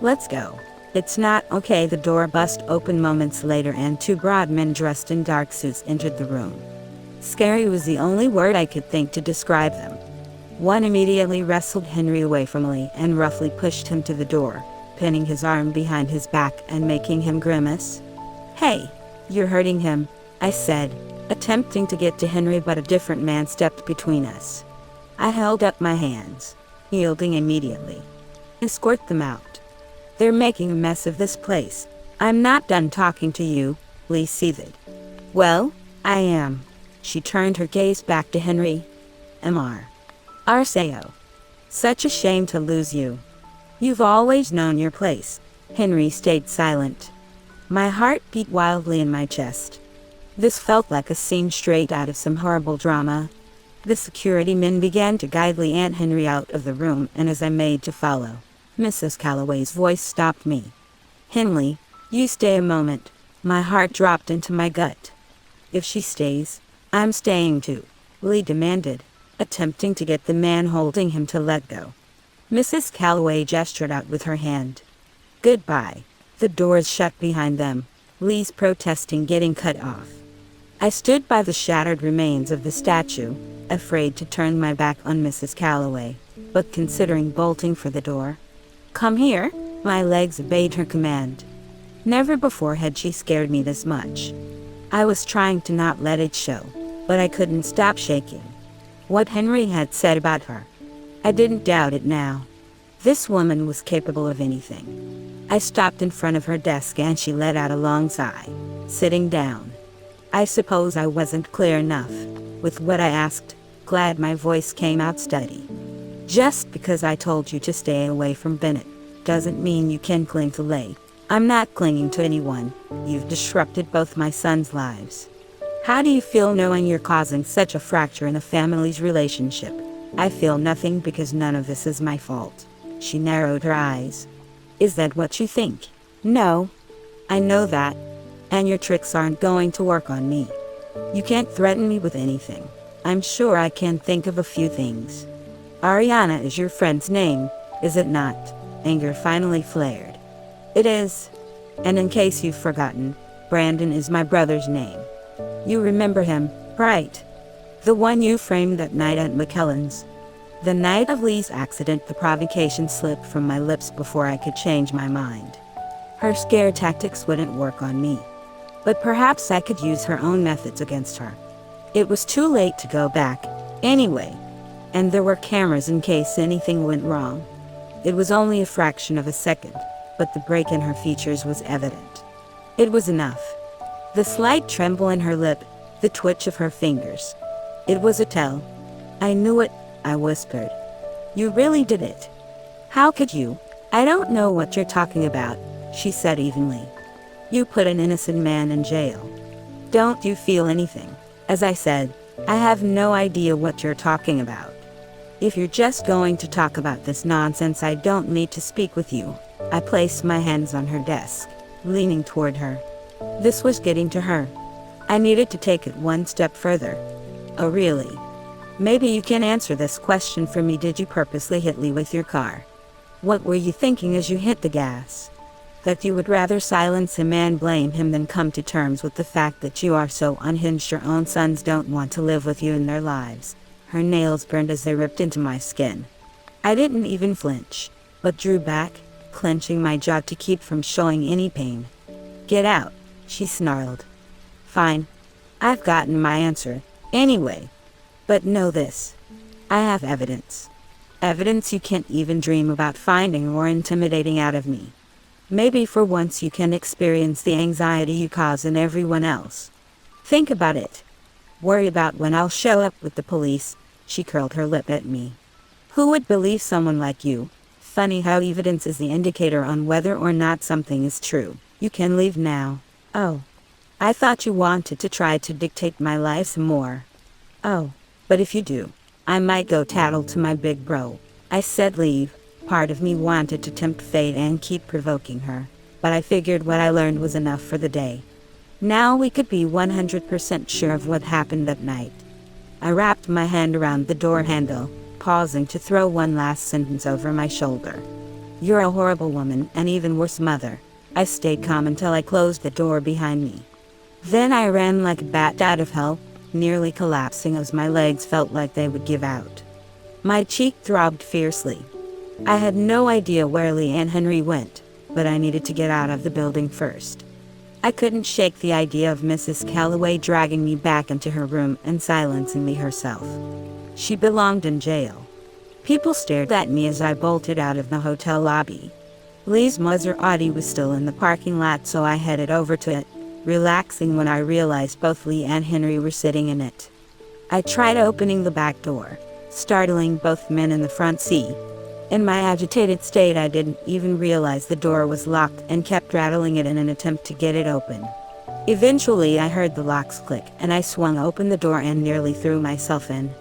Let's go." "It's not okay." The door bust open moments later and two broad men dressed in dark suits entered the room. Scary was the only word I could think to describe them. One immediately wrestled Henry away from Lee and roughly pushed him to the door, pinning his arm behind his back and making him grimace. "Hey, you're hurting him," I said, attempting to get to Henry, but a different man stepped between us. I held up my hands, yielding immediately. "Escort them out. They're making a mess of this place." "I'm not done talking to you," Lee seethed. "Well, I am." She turned her gaze back to Henry. "Mr. Arceo. Such a shame to lose you. You've always known your place." Henry stayed silent. My heart beat wildly in my chest. This felt like a scene straight out of some horrible drama. The security men began to guide Lee and Henry out of the room, and as I made to follow, Mrs. Calloway's voice stopped me. "Henley, you stay a moment." My heart dropped into my gut. "If she stays, I'm staying too," Lee demanded, attempting to get the man holding him to let go. Mrs. Calloway gestured out with her hand. "Goodbye." The doors shut behind them, Lee's protesting getting cut off. I stood by the shattered remains of the statue, afraid to turn my back on Mrs. Calloway, but considering bolting for the door. "Come here." My legs obeyed her command. Never before had she scared me this much. I was trying to not let it show, but I couldn't stop shaking. What Henry had said about her, I didn't doubt it now. This woman was capable of anything. I stopped in front of her desk and she let out a long sigh, sitting down. I suppose I wasn't clear enough with what I asked. Glad my voice came out steady. Just because I told you to stay away from Bennett doesn't mean you can cling to Lay. I'm not clinging to anyone. You've disrupted both my sons' lives. How do you feel knowing you're causing such a fracture in a family's relationship? I feel nothing because none of this is my fault. She narrowed her eyes. Is that what you think? No. I know that. And your tricks aren't going to work on me. You can't threaten me with anything. I'm sure I can think of a few things. Ariana is your friend's name, is it not? Anger finally flared. It is. And in case you've forgotten, Brandon is my brother's name. You remember him, right? The one you framed that night at McKellen's. The night of Lee's accident, the provocation slipped from my lips before I could change my mind. Her scare tactics wouldn't work on me. But perhaps I could use her own methods against her. It was too late to go back, anyway. And there were cameras in case anything went wrong. It was only a fraction of a second, but the break in her features was evident. It was enough. The slight tremble in her lip, the twitch of her fingers. It was a tell. I knew it, I whispered. You really did it. How could you? I don't know what you're talking about, she said evenly. You put an innocent man in jail. Don't you feel anything? As I said, I have no idea what you're talking about. If you're just going to talk about this nonsense, I don't need to speak with you. I placed my hands on her desk, leaning toward her. This was getting to her. I needed to take it one step further. Oh, really? Maybe you can answer this question for me. Did you purposely hit Lee with your car? What were you thinking as you hit the gas? That you would rather silence him and blame him than come to terms with the fact that you are so unhinged your own sons don't want to live with you in their lives. Her nails burned as they ripped into my skin. I didn't even flinch, but drew back, clenching my jaw to keep from showing any pain. Get out, she snarled. Fine. I've gotten my answer, anyway. But know this. I have evidence. Evidence you can't even dream about finding or intimidating out of me. Maybe for once you can experience the anxiety you cause in everyone else. Think about it. Worry about when I'll show up with the police. She curled her lip at me. Who would believe someone like you? Funny how evidence is the indicator on whether or not something is true. You can leave now. Oh. I thought you wanted to try to dictate my life some more. Oh. But if you do, I might go tattle to my big bro. I said leave. Part of me wanted to tempt fate and keep provoking her, but I figured what I learned was enough for the day. Now we could be 100% sure of what happened that night. I wrapped my hand around the door handle, pausing to throw one last sentence over my shoulder. You're a horrible woman, and even worse mother. I stayed calm until I closed the door behind me. Then I ran like a bat out of hell, nearly collapsing as my legs felt like they would give out. My cheek throbbed fiercely. I had no idea where Lee and Henry went, but I needed to get out of the building first. I couldn't shake the idea of Mrs. Calloway dragging me back into her room and silencing me herself. She belonged in jail. People stared at me as I bolted out of the hotel lobby. Lee's mother Audie was still in the parking lot, so I headed over to it, relaxing when I realized both Lee and Henry were sitting in it. I tried opening the back door, startling both men in the front seat. In my agitated state, I didn't even realize the door was locked and kept rattling it in an attempt to get it open. Eventually, I heard the locks click and I swung open the door and nearly threw myself in.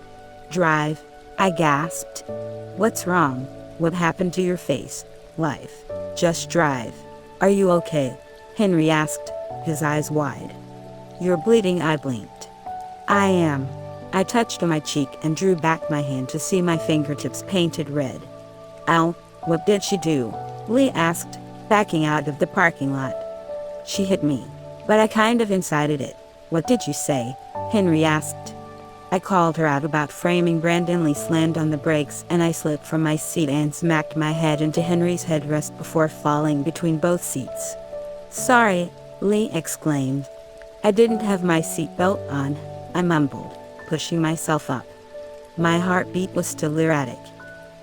Drive, I gasped. What's wrong? What happened to your face? Life. Just drive. Are you okay? Henry asked, his eyes wide. You're bleeding, I blinked. I am. I touched my cheek and drew back my hand to see my fingertips painted red. Ow, what did she do? Lee asked, backing out of the parking lot. She hit me, but I kind of incited it. What did you say? Henry asked. I called her out about framing Brandon. Lee slammed on the brakes and I slipped from my seat and smacked my head into Henry's headrest before falling between both seats. Sorry, Lee exclaimed. I didn't have my seatbelt on, I mumbled, pushing myself up. My heartbeat was still erratic.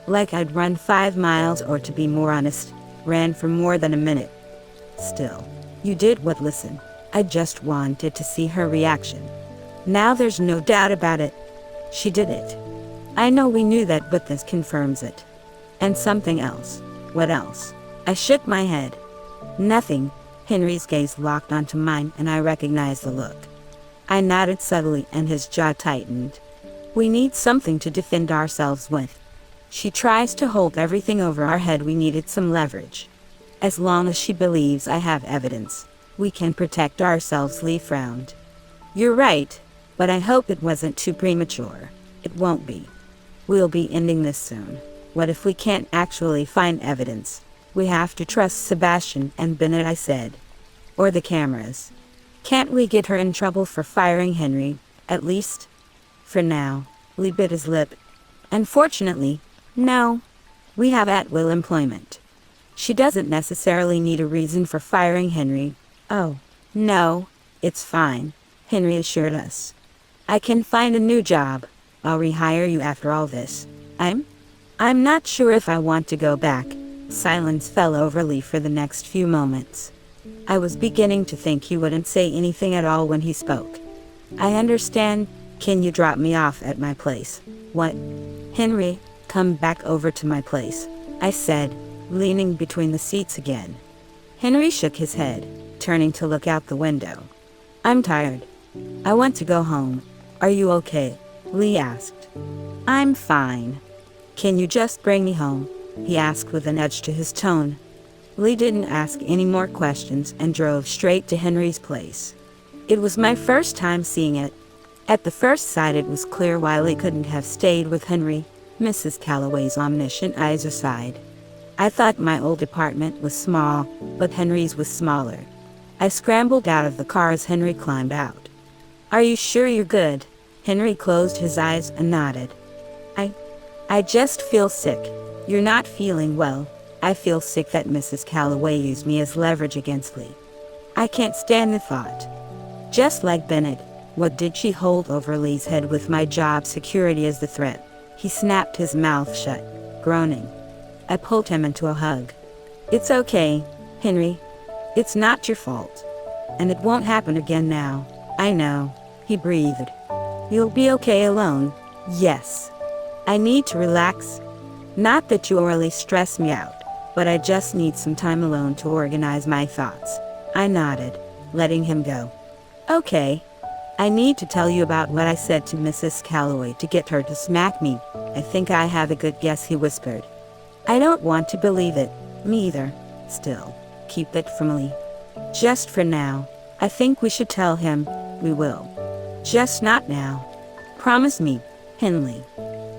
Like I'd run 5 miles, or to be more honest, ran for more than a minute. Still, you did what? Listen, I just wanted to see her reaction. Now there's no doubt about it. She did it. I know we knew that, but this confirms it. And something else. What else? I shook my head. Nothing. Henry's gaze locked onto mine, and I recognized the look. I nodded subtly, and his jaw tightened. We need something to defend ourselves with. She tries to hold everything over our head. We needed some leverage. As long as she believes I have evidence, we can protect ourselves. Lee frowned. You're right, but I hope it wasn't too premature. It won't be. We'll be ending this soon. What if we can't actually find evidence? We have to trust Sebastian and Bennett, I said. Or the cameras. Can't we get her in trouble for firing Henry, at least? For now. Lee bit his lip. Unfortunately, no. We have at-will employment. She doesn't necessarily need a reason for firing Henry. Oh, no, it's fine, Henry assured us. I can find a new job. I'll rehire you after all this. I'm not sure if I want to go back. Silence fell over Lee for the next few moments. I was beginning to think he wouldn't say anything at all when he spoke. I understand. Can you drop me off at my place? What? Henry, come back over to my place, I said, leaning between the seats again. Henry shook his head, turning to look out the window. I'm tired. I want to go home. Are you okay? Lee asked. I'm fine. Can you just bring me home? He asked with an edge to his tone. Lee didn't ask any more questions and drove straight to Henry's place. It was my first time seeing it. At the first sight it was clear why Lee couldn't have stayed with Henry, Mrs. Calloway's omniscient eyes aside. I thought my old apartment was small, but Henry's was smaller. I scrambled out of the car as Henry climbed out. Are you sure you're good? Henry closed his eyes and nodded. I just feel sick. You're not feeling well. I feel sick that Mrs. Calloway used me as leverage against Lee. I can't stand the thought. Just like Bennett, what did she hold over Lee's head with my job security as the threat? He snapped his mouth shut, groaning. I pulled him into a hug. It's okay, Henry. It's not your fault. And it won't happen again now. I know, he breathed. You'll be okay alone. Yes. I need to relax. Not that you really stress me out, but I just need some time alone to organize my thoughts. I nodded, letting him go. Okay. I need to tell you about what I said to Mrs. Calloway to get her to smack me. I think I have a good guess, he whispered. I don't want to believe it. Me either. Still, keep it from Lee. Just for now. I think we should tell him. We will. Just not now. Promise me, Henley.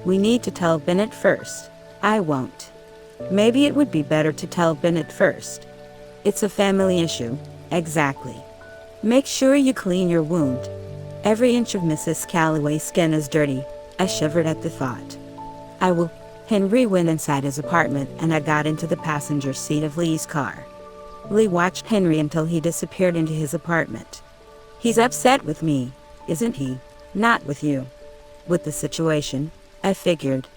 We need to tell Bennett first. I won't. Maybe it would be better to tell Bennett first. It's a family issue. Exactly. Make sure you clean your wound. Every inch of Mrs. Calloway's skin is dirty. I shivered at the thought. I will. Henry went inside his apartment and I got into the passenger seat of Lee's car. Lee watched Henry until he disappeared into his apartment. He's upset with me, isn't he? Not with you. With the situation, I figured.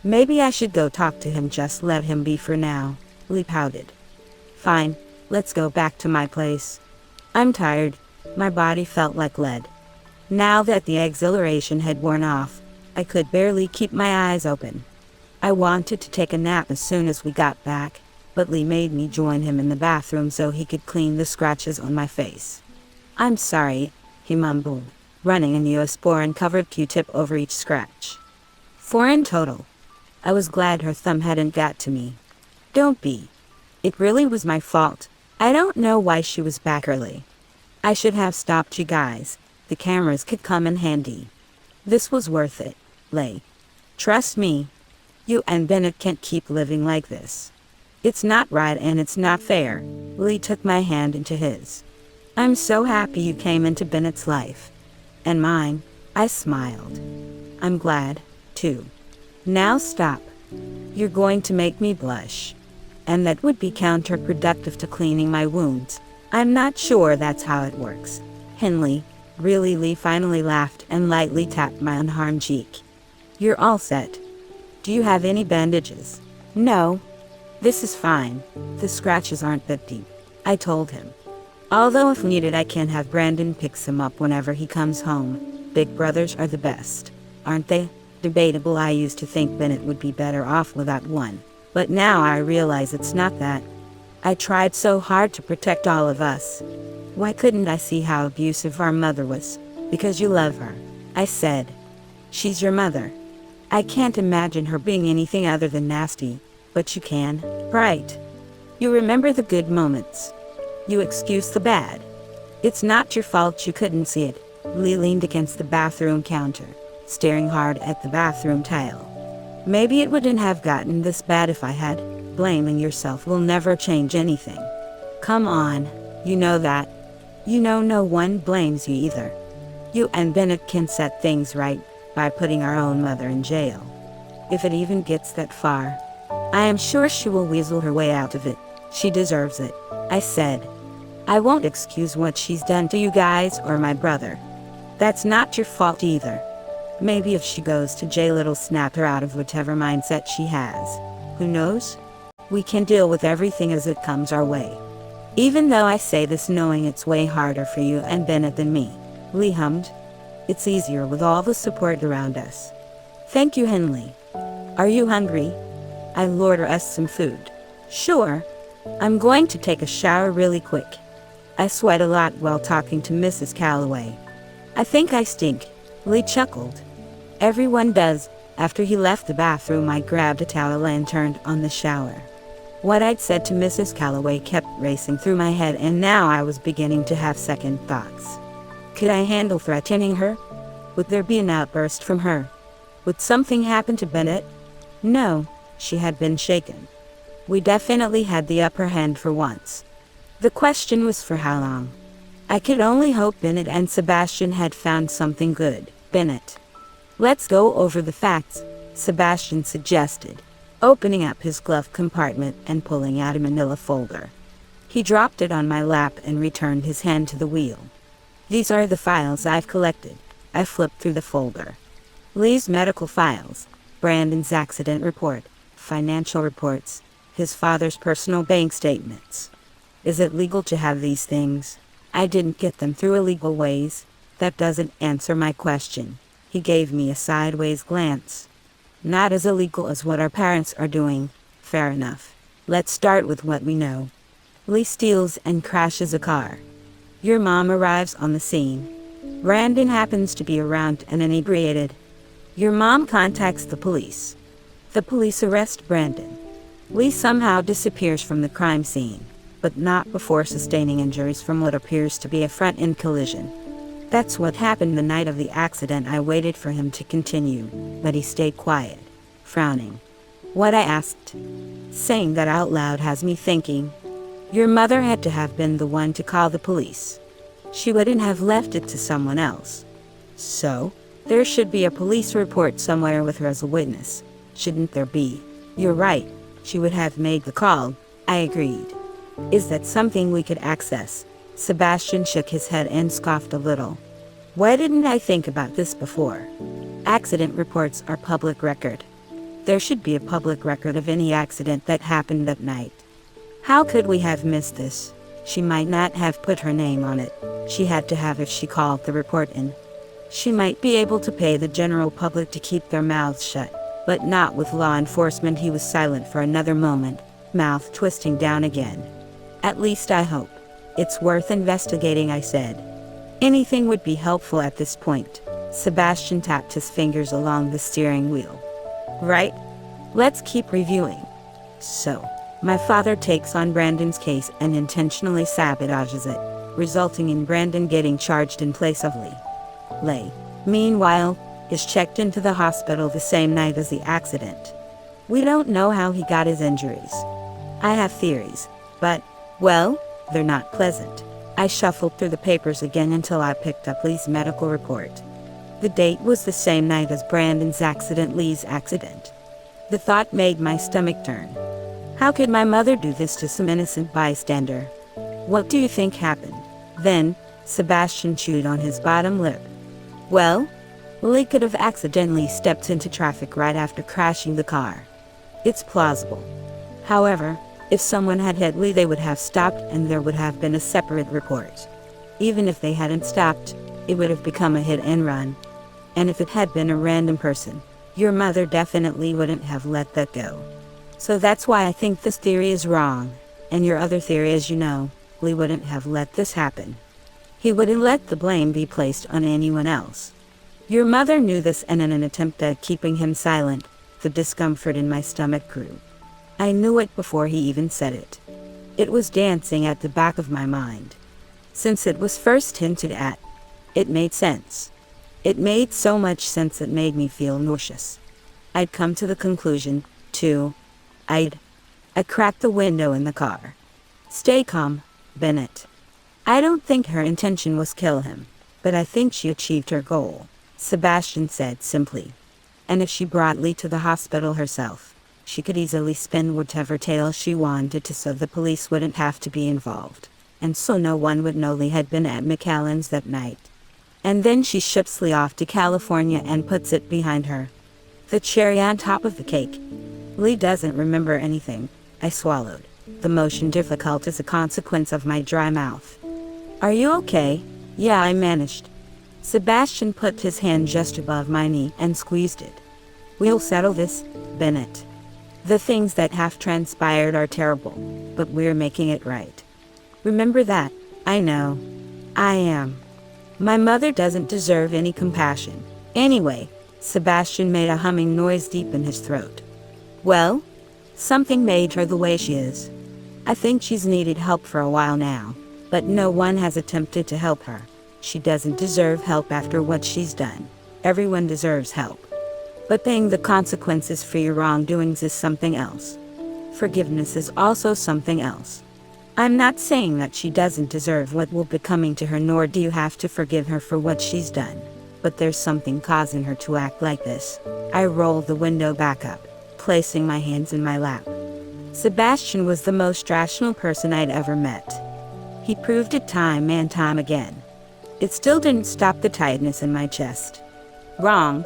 Maybe I should go talk to him, just let him be for now. Lee pouted. Fine, let's go back to my place. I'm tired. My body felt like lead. Now that the exhilaration had worn off, I could barely keep my eyes open. I wanted to take a nap as soon as we got back, but Lee made me join him in the bathroom so he could clean the scratches on my face. I'm sorry, he mumbled, running a Neosporin-covered Q-tip over each scratch. 4 in total. I was glad her thumb hadn't got to me. Don't be. It really was my fault. I don't know why she was back early. I should have stopped you guys. The cameras could come in handy. This was worth it, Lee. Trust me. You and Bennett can't keep living like this. It's not right and it's not fair. Lee took my hand into his. I'm so happy you came into Bennett's life. And mine. I smiled. I'm glad, too. Now stop. You're going to make me blush. And that would be counterproductive to cleaning my wounds. I'm not sure that's how it works. Henley, really? Lee finally laughed and lightly tapped my unharmed cheek. You're all set. Do you have any bandages? No. This is fine. The scratches aren't that deep, I told him. Although if needed I can have Brandon picks him up whenever he comes home. Big brothers are the best, aren't they? Debatable. I used to think Bennett would be better off without one, but now I realize it's not that. I tried so hard to protect all of us. Why couldn't I see how abusive our mother was? Because you love her, I said. She's your mother. I can't imagine her being anything other than nasty, but you can, right? You remember the good moments. You excuse the bad. It's not your fault you couldn't see it. Lee leaned against the bathroom counter, staring hard at the bathroom tile. Maybe it wouldn't have gotten this bad if I had. Blaming yourself will never change anything. Come on, you know that. You know no one blames you either. You and Bennett can set things right by putting our own mother in jail. If it even gets that far. I am sure she will weasel her way out of it. She deserves it, I said. I won't excuse what she's done to you guys or my brother. That's not your fault either. Maybe if she goes to jail it'll snap her out of whatever mindset she has. Who knows? We can deal with everything as it comes our way. Even though I say this knowing it's way harder for you and Bennett than me, Lee hummed. It's easier with all the support around us. Thank you, Henley. Are you hungry? I'll order us some food. Sure. I'm going to take a shower really quick. I sweat a lot while talking to Mrs. Calloway. I think I stink, Lee chuckled. Everyone does. After he left the bathroom I grabbed a towel and turned on the shower. What I'd said to Mrs. Calloway kept racing through my head and now I was beginning to have second thoughts. Could I handle threatening her? Would there be an outburst from her? Would something happen to Bennett? No, she had been shaken. We definitely had the upper hand for once. The question was for how long. I could only hope Bennett and Sebastian had found something good. Bennett. Let's go over the facts, Sebastian suggested, opening up his glove compartment and pulling out a manila folder. He dropped it on my lap and returned his hand to the wheel. These are the files I've collected. I flipped through the folder. Lee's medical files, Brandon's accident report, financial reports, his father's personal bank statements. Is it legal to have these things? I didn't get them through illegal ways. That doesn't answer my question. He gave me a sideways glance. Not as illegal as what our parents are doing. Fair enough. Let's start with what we know. Lee steals and crashes a car. Your mom arrives on the scene. Brandon happens to be around and inebriated. Your mom contacts the police. The police arrest Brandon. Lee somehow disappears from the crime scene, but not before sustaining injuries from what appears to be a front-end collision. That's what happened the night of the accident. I waited for him to continue, but he stayed quiet, frowning. What I asked? Saying that out loud has me thinking. Your mother had to have been the one to call the police. She wouldn't have left it to someone else. So, there should be a police report somewhere with her as a witness, shouldn't there be? You're right, she would have made the call, I agreed. Is that something we could access? Sebastian shook his head and scoffed a little. Why didn't I think about this before? Accident reports are public record. There should be a public record of any accident that happened that night. How could we have missed this? She might not have put her name on it. She had to have if she called the report in. She might be able to pay the general public to keep their mouths shut, but not with law enforcement. He was silent for another moment, mouth twisting down again. At least I hope. It's worth investigating, I said. Anything would be helpful at this point. Sebastian tapped his fingers along the steering wheel. Right? Let's keep reviewing. So, my father takes on Brandon's case and intentionally sabotages it, resulting in Brandon getting charged in place of Lee. Lee, meanwhile, is checked into the hospital the same night as the accident. We don't know how he got his injuries. I have theories, but, well, they're not pleasant. I shuffled through the papers again until I picked up Lee's medical report. The date was the same night as Brandon's accident, Lee's accident. The thought made my stomach turn. How could my mother do this to some innocent bystander? What do you think happened? Then, Sebastian chewed on his bottom lip. Well, Lee could have accidentally stepped into traffic right after crashing the car. It's plausible. However, if someone had hit Lee, they would have stopped and there would have been a separate report. Even if they hadn't stopped, it would have become a hit and run. And if it had been a random person, your mother definitely wouldn't have let that go. So that's why I think this theory is wrong. And your other theory is, Lee wouldn't have let this happen. He wouldn't let the blame be placed on anyone else. Your mother knew this, and in an attempt at keeping him silent, the discomfort in my stomach grew. I knew it before he even said it. It was dancing at the back of my mind. Since it was first hinted at, it made sense. It made so much sense it made me feel nauseous. I'd come to the conclusion, too. I cracked the window in the car. Stay calm, Bennett. I don't think her intention was kill him, but I think she achieved her goal, Sebastian said simply. And if she brought Lee to the hospital herself, she could easily spin whatever tale she wanted to so the police wouldn't have to be involved, and so no one would know Lee had been at McAllen's that night. And then she ships Lee off to California and puts it behind her. The cherry on top of the cake. Lee doesn't remember anything. I swallowed, the motion difficult as a consequence of my dry mouth. Are you okay? Yeah, I managed. Sebastian put his hand just above my knee and squeezed it. We'll settle this, Bennett. The things that have transpired are terrible, but we're making it right. Remember that. I know. I am. My mother doesn't deserve any compassion. Anyway, Sebastian made a humming noise deep in his throat. Well, something made her the way she is. I think she's needed help for a while now, but no one has attempted to help her. She doesn't deserve help after what she's done. Everyone deserves help. But paying the consequences for your wrongdoings is something else. Forgiveness is also something else. I'm not saying that she doesn't deserve what will be coming to her, nor do you have to forgive her for what she's done. But there's something causing her to act like this. I rolled the window back up, placing my hands in my lap. Sebastian was the most rational person I'd ever met. He proved it time and time again. It still didn't stop the tightness in my chest. Wrong.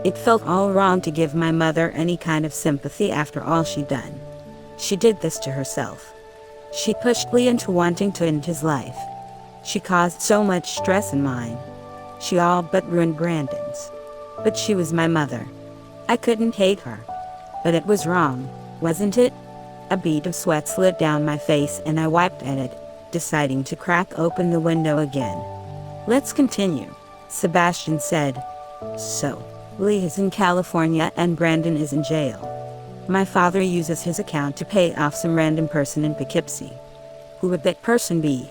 It felt all wrong to give my mother any kind of sympathy after all she'd done. She did this to herself. She pushed Lee into wanting to end his life. She caused so much stress in mine. She all but ruined Brandon's. But she was my mother. I couldn't hate her. But it was wrong, wasn't it? A bead of sweat slid down my face and I wiped at it, deciding to crack open the window again. Let's continue, Sebastian said. So, Lee is in California and Brandon is in jail. My father uses his account to pay off some random person in Poughkeepsie. Who would that person be?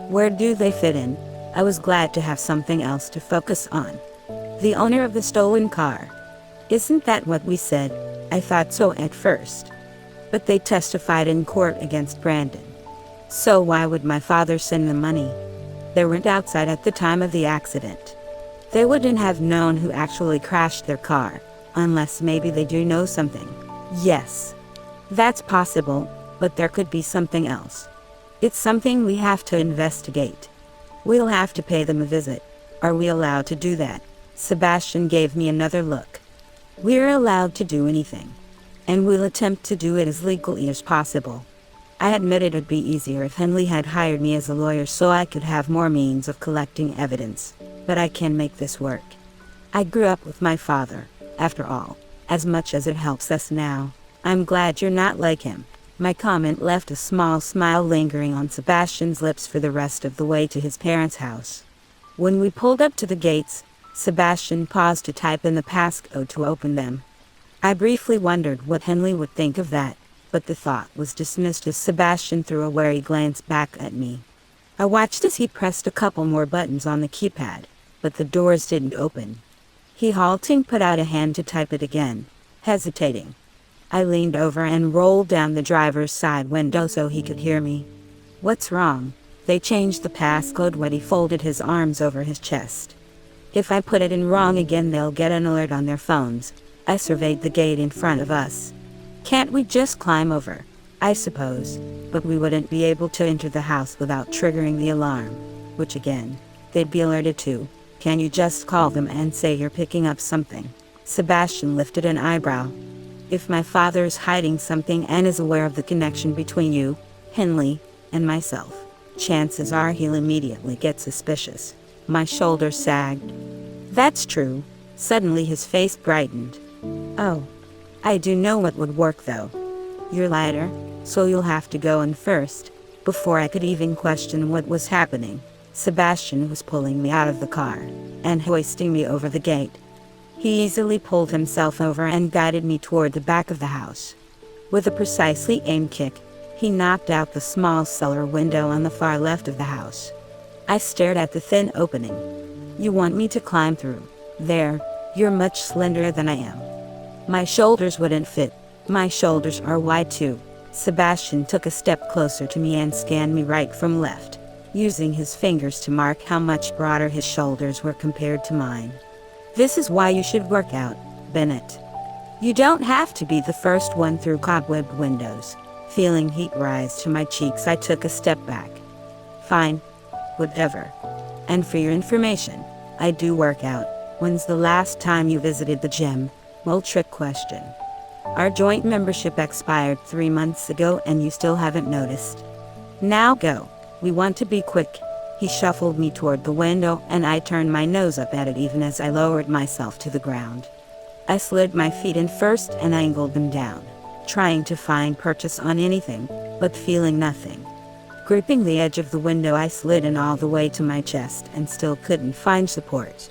Where do they fit in? I was glad to have something else to focus on. The owner of the stolen car. Isn't that what we said? I thought so at first. But they testified in court against Brandon. So why would my father send them money? They weren't outside at the time of the accident. They wouldn't have known who actually crashed their car, unless maybe they do know something. Yes, that's possible, but there could be something else. It's something we have to investigate. We'll have to pay them a visit. Are we allowed to do that? Sebastian gave me another look. We're allowed to do anything. And we'll attempt to do it as legally as possible. I admitted it'd be easier if Henley had hired me as a lawyer so I could have more means of collecting evidence. But I can make this work. I grew up with my father, after all, as much as it helps us now. I'm glad you're not like him. My comment left a small smile lingering on Sebastian's lips for the rest of the way to his parents' house. When we pulled up to the gates, Sebastian paused to type in the passcode to open them. I briefly wondered what Henley would think of that, but the thought was dismissed as Sebastian threw a wary glance back at me. I watched as he pressed a couple more buttons on the keypad, but the doors didn't open. He halting put out a hand to type it again, hesitating. I leaned over and rolled down the driver's side window so he could hear me. What's wrong? They changed the passcode when he folded his arms over his chest. If I put it in wrong again they'll get an alert on their phones. I surveyed the gate in front of us. Can't we just climb over? I suppose, but we wouldn't be able to enter the house without triggering the alarm, which again, they'd be alerted to. Can you just call them and say you're picking up something? Sebastian lifted an eyebrow. If my father is hiding something and is aware of the connection between you, Henley, and myself, chances are he'll immediately get suspicious. My shoulders sagged. That's true. Suddenly his face brightened. Oh, I do know what would work though. You're lighter, so you'll have to go in first. Before I could even question what was happening, Sebastian was pulling me out of the car and hoisting me over the gate. He easily pulled himself over and guided me toward the back of the house. With a precisely aimed kick, he knocked out the small cellar window on the far left of the house. I stared at the thin opening. You want me to climb through? There, you're much slenderer than I am. My shoulders wouldn't fit. My shoulders are wide too. Sebastian took a step closer to me and scanned me right from left, using his fingers to mark how much broader his shoulders were compared to mine. This is why you should work out, Bennett. You don't have to be the first one through cobwebbed windows. Feeling heat rise to my cheeks, I took a step back. Fine. Whatever. And for your information, I do work out. When's the last time you visited the gym? Well, trick question. Our joint membership expired 3 months ago and you still haven't noticed. Now go. We want to be quick. He shuffled me toward the window and I turned my nose up at it even as I lowered myself to the ground. I slid my feet in first and angled them down, trying to find purchase on anything, but feeling nothing. Gripping the edge of the window, I slid in all the way to my chest and still couldn't find support.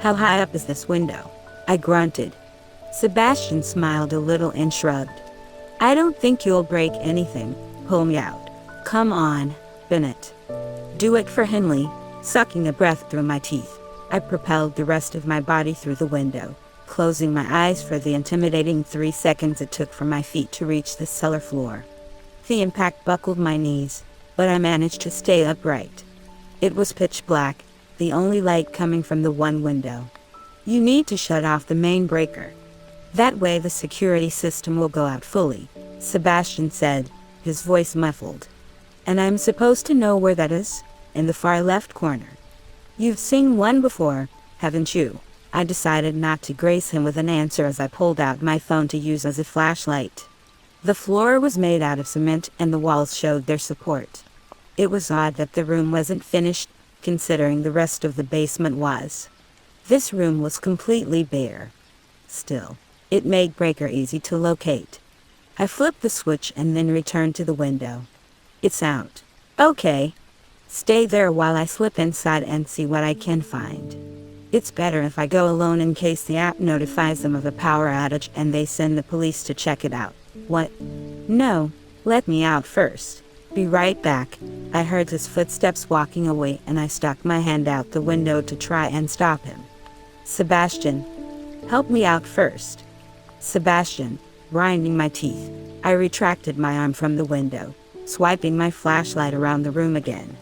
How high up is this window? I grunted. Sebastian smiled a little and shrugged. I don't think you'll break anything. Pull me out. Come on, Bennett. Do it for Henley. Sucking a breath through my teeth, I propelled the rest of my body through the window, closing my eyes for the intimidating 3 seconds it took for my feet to reach the cellar floor. The impact buckled my knees, but I managed to stay upright. It was pitch black, the only light coming from the one window. You need to shut off the main breaker. That way the security system will go out fully, Sebastian said, his voice muffled. And I'm supposed to know where that is? In the far left corner. You've seen one before, haven't you? I decided not to grace him with an answer as I pulled out my phone to use as a flashlight. The floor was made out of cement and the walls showed their support. It was odd that the room wasn't finished, considering the rest of the basement was. This room was completely bare. Still, it made breaker easy to locate. I flipped the switch and then returned to the window. It's out. Okay. Stay there while I slip inside and see what I can find. It's better if I go alone in case the app notifies them of a power outage and they send the police to check it out. What? No, let me out first. Be right back. I heard his footsteps walking away and I stuck my hand out the window to try and stop him. Sebastian, help me out first. Sebastian, grinding my teeth, I retracted my arm from the window, swiping my flashlight around the room again.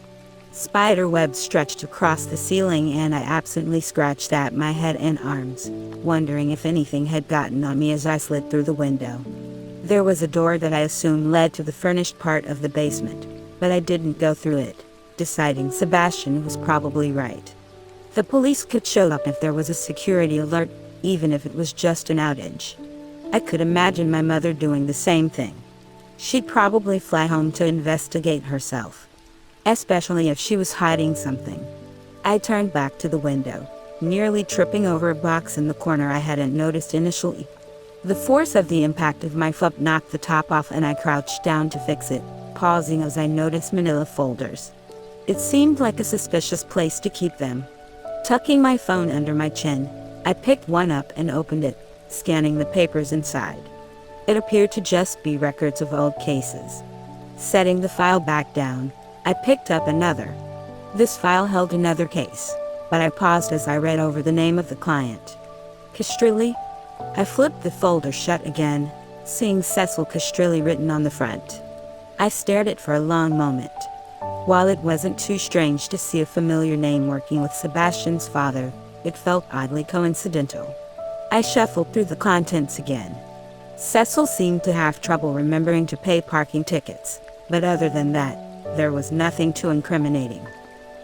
Spider webs stretched across the ceiling and I absently scratched at my head and arms, wondering if anything had gotten on me as I slid through the window. There was a door that I assumed led to the furnished part of the basement, but I didn't go through it, deciding Sebastian was probably right. The police could show up if there was a security alert, even if it was just an outage. I could imagine my mother doing the same thing. She'd probably fly home to investigate herself, especially if she was hiding something. I turned back to the window, nearly tripping over a box in the corner I hadn't noticed initially. The force of the impact of my foot knocked the top off and I crouched down to fix it, pausing as I noticed manila folders. It seemed like a suspicious place to keep them. Tucking my phone under my chin, I picked one up and opened it, scanning the papers inside. It appeared to just be records of old cases. Setting the file back down, I picked up another. This file held another case, but I paused as I read over the name of the client. Castrilli? I flipped the folder shut again, seeing Cecil Castrilli written on the front. I stared at it for a long moment. While it wasn't too strange to see a familiar name working with Sebastian's father, it felt oddly coincidental. I shuffled through the contents again. Cecil seemed to have trouble remembering to pay parking tickets, but other than that, there was nothing too incriminating.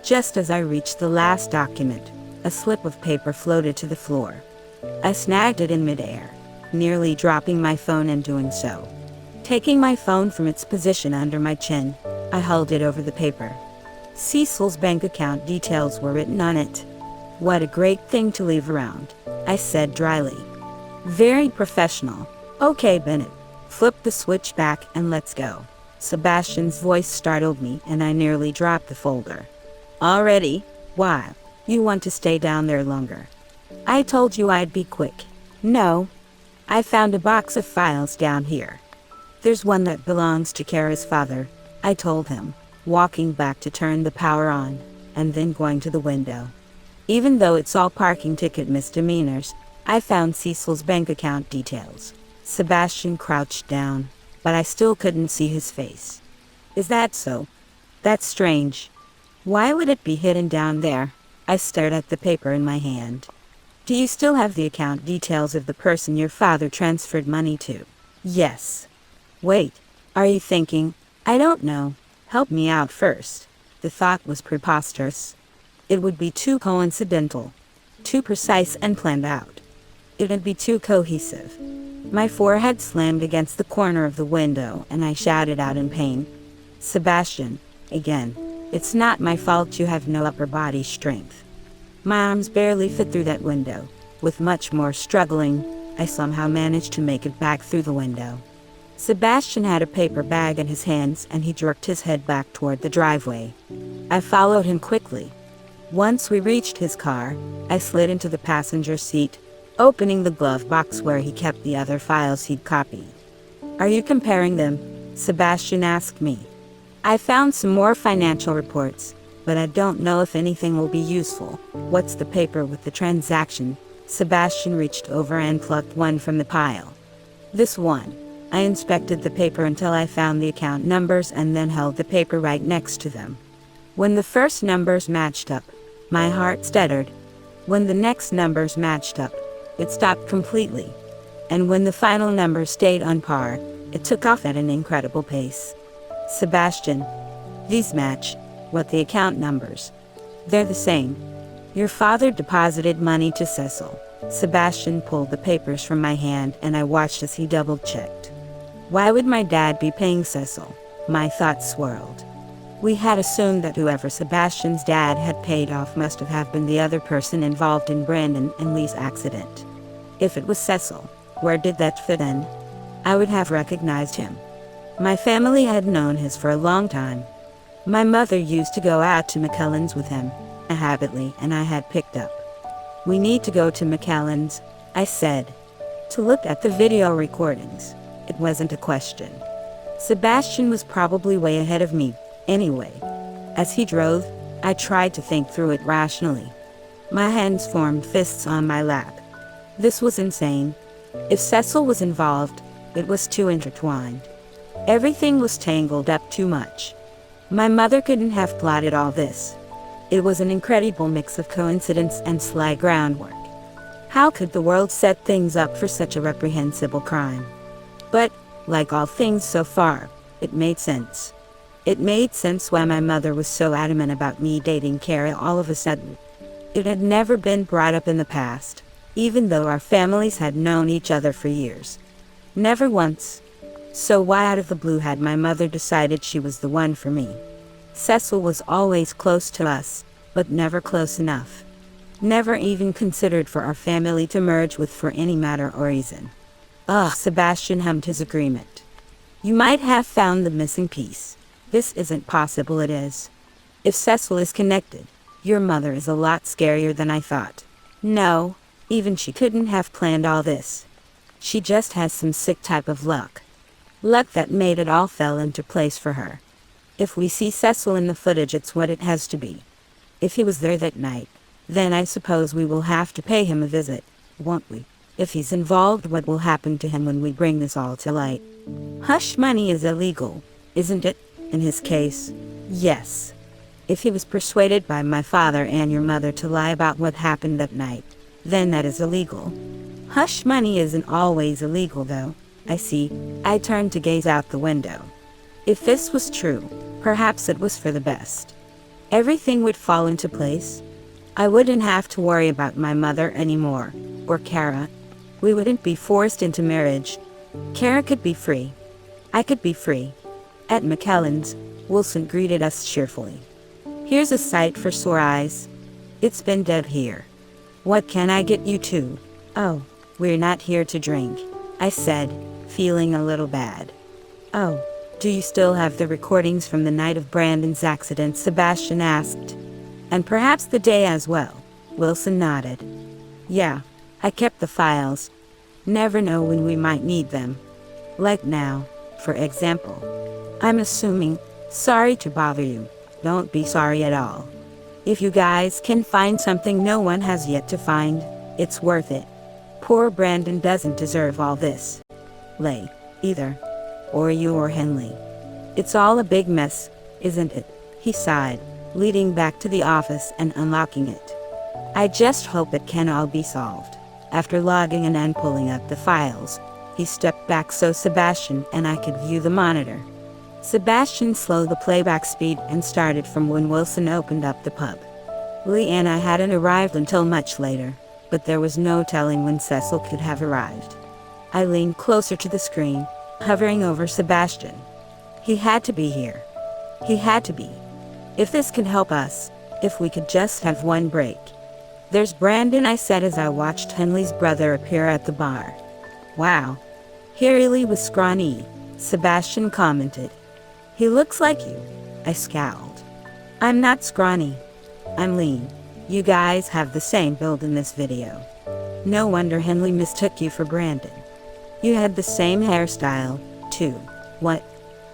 Just as I reached the last document, a slip of paper floated to the floor. I snagged it in midair, nearly dropping my phone in doing so. Taking my phone from its position under my chin, I held it over the paper. Cecil's bank account details were written on it. What a great thing to leave around, I said dryly. Very professional. Okay, Bennett, flip the switch back and let's go. Sebastian's voice startled me and I nearly dropped the folder. Already? Why? You want to stay down there longer? I told you I'd be quick. No. I found a box of files down here. There's one that belongs to Kara's father, I told him, walking back to turn the power on, and then going to the window. Even though it's all parking ticket misdemeanors, I found Cecil's bank account details. Sebastian crouched down, but I still couldn't see his face. Is that so? That's strange. Why would it be hidden down there? I stared at the paper in my hand. Do you still have the account details of the person your father transferred money to? Yes. Wait, are you thinking? I don't know. Help me out first. The thought was preposterous. It would be too coincidental, too precise and planned out. It would be too cohesive. My forehead slammed against the corner of the window and I shouted out in pain. Sebastian, again, it's not my fault you have no upper body strength. My arms barely fit through that window. With much more struggling, I somehow managed to make it back through the window. Sebastian had a paper bag in his hands and he jerked his head back toward the driveway. I followed him quickly. Once we reached his car, I slid into the passenger seat, opening the glove box where he kept the other files he'd copied. Are you comparing them? Sebastian asked me. I found some more financial reports, but I don't know if anything will be useful. What's the paper with the transaction? Sebastian reached over and plucked one from the pile. This one. I inspected the paper until I found the account numbers and then held the paper right next to them. When the first numbers matched up, my heart stuttered. When the next numbers matched up, it stopped completely. And when the final number stayed on par, it took off at an incredible pace. Sebastian, these match. What the account numbers? They're the same. Your father deposited money to Cecil. Sebastian pulled the papers from my hand and I watched as he double-checked. Why would my dad be paying Cecil? My thoughts swirled. We had assumed that whoever Sebastian's dad had paid off must have been the other person involved in Brandon and Lee's accident. If it was Cecil, where did that fit in? I would have recognized him. My family had known his for a long time. My mother used to go out to McKellen's with him, a habitually, and I had picked up. We need to go to McKellen's, I said, to look at the video recordings. It wasn't a question. Sebastian was probably way ahead of me, anyway. As he drove, I tried to think through it rationally. My hands formed fists on my lap. This was insane. If Cecil was involved, it was too intertwined. Everything was tangled up too much. My mother couldn't have plotted all this. It was an incredible mix of coincidence and sly groundwork. How could the world set things up for such a reprehensible crime? But, like all things so far, it made sense. It made sense why my mother was so adamant about me dating Kara all of a sudden. It had never been brought up in the past, even though our families had known each other for years. Never once. So why out of the blue had my mother decided she was the one for me? Cecil was always close to us, but never close enough. Never even considered for our family to merge with for any matter or reason. Ugh, Sebastian hummed his agreement. You might have found the missing piece. This isn't possible, it is. If Cecil is connected, your mother is a lot scarier than I thought. No, even she couldn't have planned all this. She just has some sick type of luck. Luck that made it all fell into place for her. If we see Cecil in the footage, it's what it has to be. If he was there that night, then I suppose we will have to pay him a visit, won't we? If he's involved, what will happen to him when we bring this all to light? Hush money is illegal, isn't it? In his case, yes. If he was persuaded by my father and your mother to lie about what happened that night, then that is illegal. Hush money isn't always illegal, though. I see. I turned to gaze out the window. If this was true, perhaps it was for the best. Everything would fall into place. I wouldn't have to worry about my mother anymore, or Kara. We wouldn't be forced into marriage. Kara could be free. I could be free. At McKellen's, Wilson greeted us cheerfully. Here's a sight for sore eyes. It's been dead here. What can I get you two? Oh, we're not here to drink, I said, feeling a little bad. Oh, do you still have the recordings from the night of Brandon's accident? Sebastian asked. And perhaps the day as well, Wilson nodded. Yeah, I kept the files. Never know when we might need them. Like now, for example. I'm assuming, sorry to bother you. Don't be sorry at all. If you guys can find something no one has yet to find, it's worth it. Poor Brandon doesn't deserve all this. Lay, either. Or you or Henley. It's all a big mess, isn't it? He sighed, leading back to the office and unlocking it. I just hope it can all be solved. After logging in and pulling up the files, he stepped back so Sebastian and I could view the monitor. Sebastian slowed the playback speed and started from when Wilson opened up the pub. Lee and I hadn't arrived until much later, but there was no telling when Cecil could have arrived. I leaned closer to the screen, hovering over Sebastian. He had to be here. He had to be. If this could help us, if we could just have one break. There's Brandon, I said as I watched Henley's brother appear at the bar. Wow. He really was scrawny, Sebastian commented. He looks like you, I scowled. I'm not scrawny. I'm lean. You guys have the same build in this video. No wonder Henley mistook you for Brandon. You had the same hairstyle, too. What?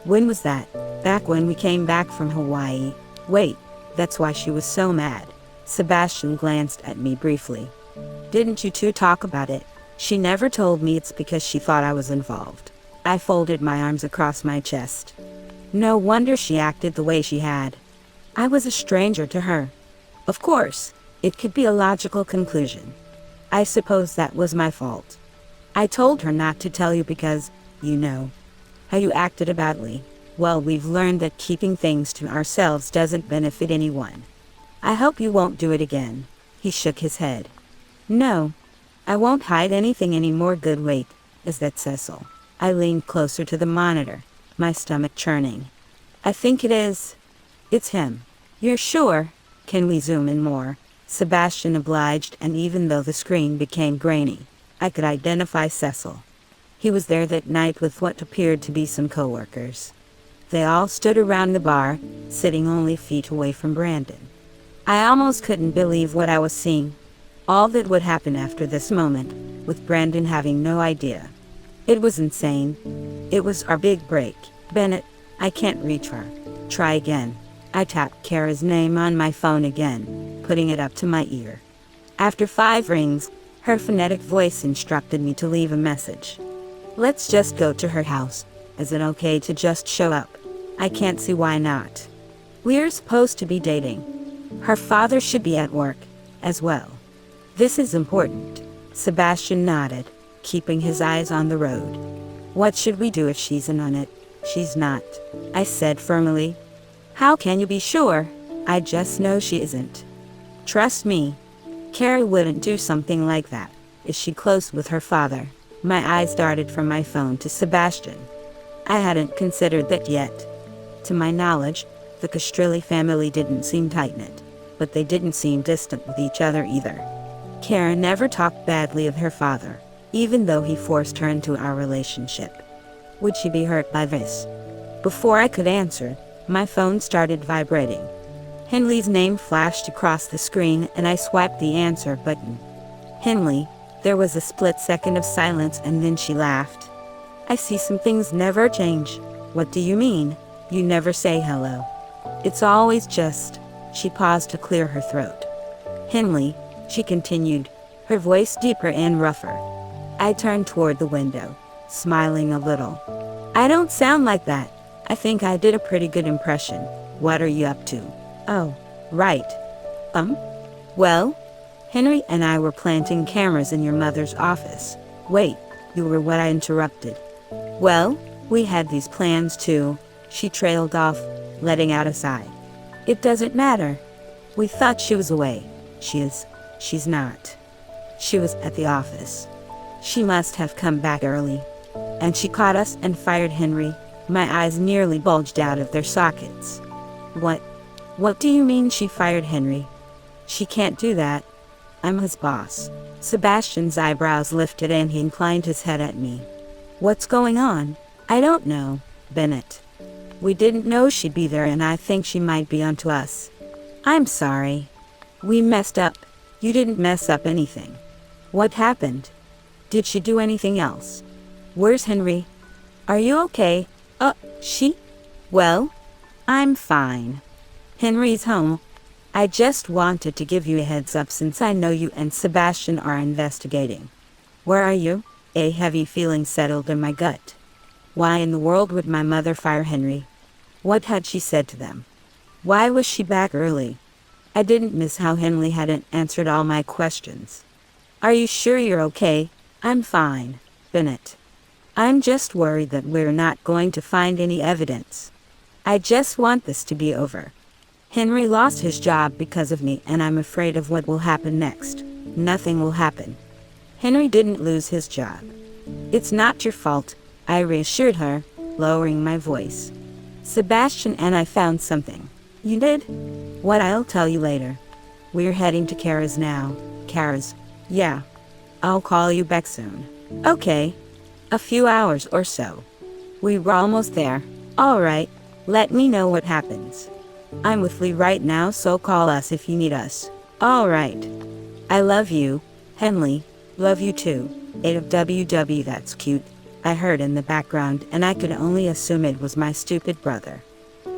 When was that? Back when we came back from Hawaii. Wait, that's why she was so mad. Sebastian glanced at me briefly. Didn't you two talk about it? She never told me. It's because she thought I was involved. I folded my arms across my chest. No wonder she acted the way she had. I was a stranger to her. Of course, it could be a logical conclusion. I suppose that was my fault. I told her not to tell you because, you know, how you acted about Lee. Well, we've learned that keeping things to ourselves doesn't benefit anyone. I hope you won't do it again. He shook his head. No, I won't hide anything anymore. Good, wait, is that Cecil? I leaned closer to the monitor, my stomach churning. I think it is. It's him. You're sure? Can we zoom in more? Sebastian obliged, and even though the screen became grainy, I could identify Cecil. He was there that night with what appeared to be some coworkers. They all stood around the bar, sitting only feet away from Brandon. I almost couldn't believe what I was seeing. All that would happen after this moment, with Brandon having no idea. It was insane. It was our big break. Bennett, I can't reach her. Try again. I tapped Kara's name on my phone again, putting it up to my ear. After 5 rings, her phonetic voice instructed me to leave a message. Let's just go to her house. Is it okay to just show up? I can't see why not. We're supposed to be dating. Her father should be at work, as well. This is important. Sebastian nodded, keeping his eyes on the road. What should we do if she's in on it? She's not, I said firmly. How can you be sure? I just know she isn't. Trust me. Carrie wouldn't do something like that. Is she close with her father? My eyes darted from my phone to Sebastian. I hadn't considered that yet. To my knowledge, the Castrilli family didn't seem tight-knit, but they didn't seem distant with each other either. Karen never talked badly of her father, even though he forced her into our relationship. Would she be hurt by this? Before I could answer, my phone started vibrating. Henley's name flashed across the screen and I swiped the answer button. Henley. There was a split second of silence and then she laughed. I see some things never change. What do you mean? You never say hello. It's always just. She paused to clear her throat. Henley, she continued, her voice deeper and rougher. I turned toward the window, smiling a little. I don't sound like that. I think I did a pretty good impression. What are you up to? Oh, right. Well, Henry and I were planting cameras in your mother's office. Wait, you were what? I interrupted. Well, we had these plans too. She trailed off, letting out a sigh. It doesn't matter. We thought she was away. She's not. She was at the office. She must have come back early. And she caught us and fired Henry. My eyes nearly bulged out of their sockets. What do you mean she fired Henry? She can't do that. I'm his boss. Sebastian's eyebrows lifted and he inclined his head at me. What's going on? I don't know, Bennett. We didn't know she'd be there and I think she might be onto us. I'm sorry. We messed up. You didn't mess up anything. What happened? Did she do anything else? Where's Henry? Are you okay? She? Well, I'm fine. Henry's home. I just wanted to give you a heads up since I know you and Sebastian are investigating. Where are you? A heavy feeling settled in my gut. Why in the world would my mother fire Henry? What had she said to them? Why was she back early? I didn't miss how Henley hadn't answered all my questions. Are you sure you're okay? I'm fine, Bennett. I'm just worried that we're not going to find any evidence. I just want this to be over. Henry lost his job because of me and I'm afraid of what will happen next. Nothing will happen. Henry didn't lose his job. It's not your fault, I reassured her, lowering my voice. Sebastian and I found something. You did? What? I'll tell you later. We're heading to Kara's now. Kara's? Yeah. I'll call you back soon. Okay. A few hours or so. We were almost there. All right. Let me know what happens. I'm with Lee right now, so call us if you need us. All right. I love you, Henley. Love you too. AWW, that's cute. I heard in the background and I could only assume it was my stupid brother.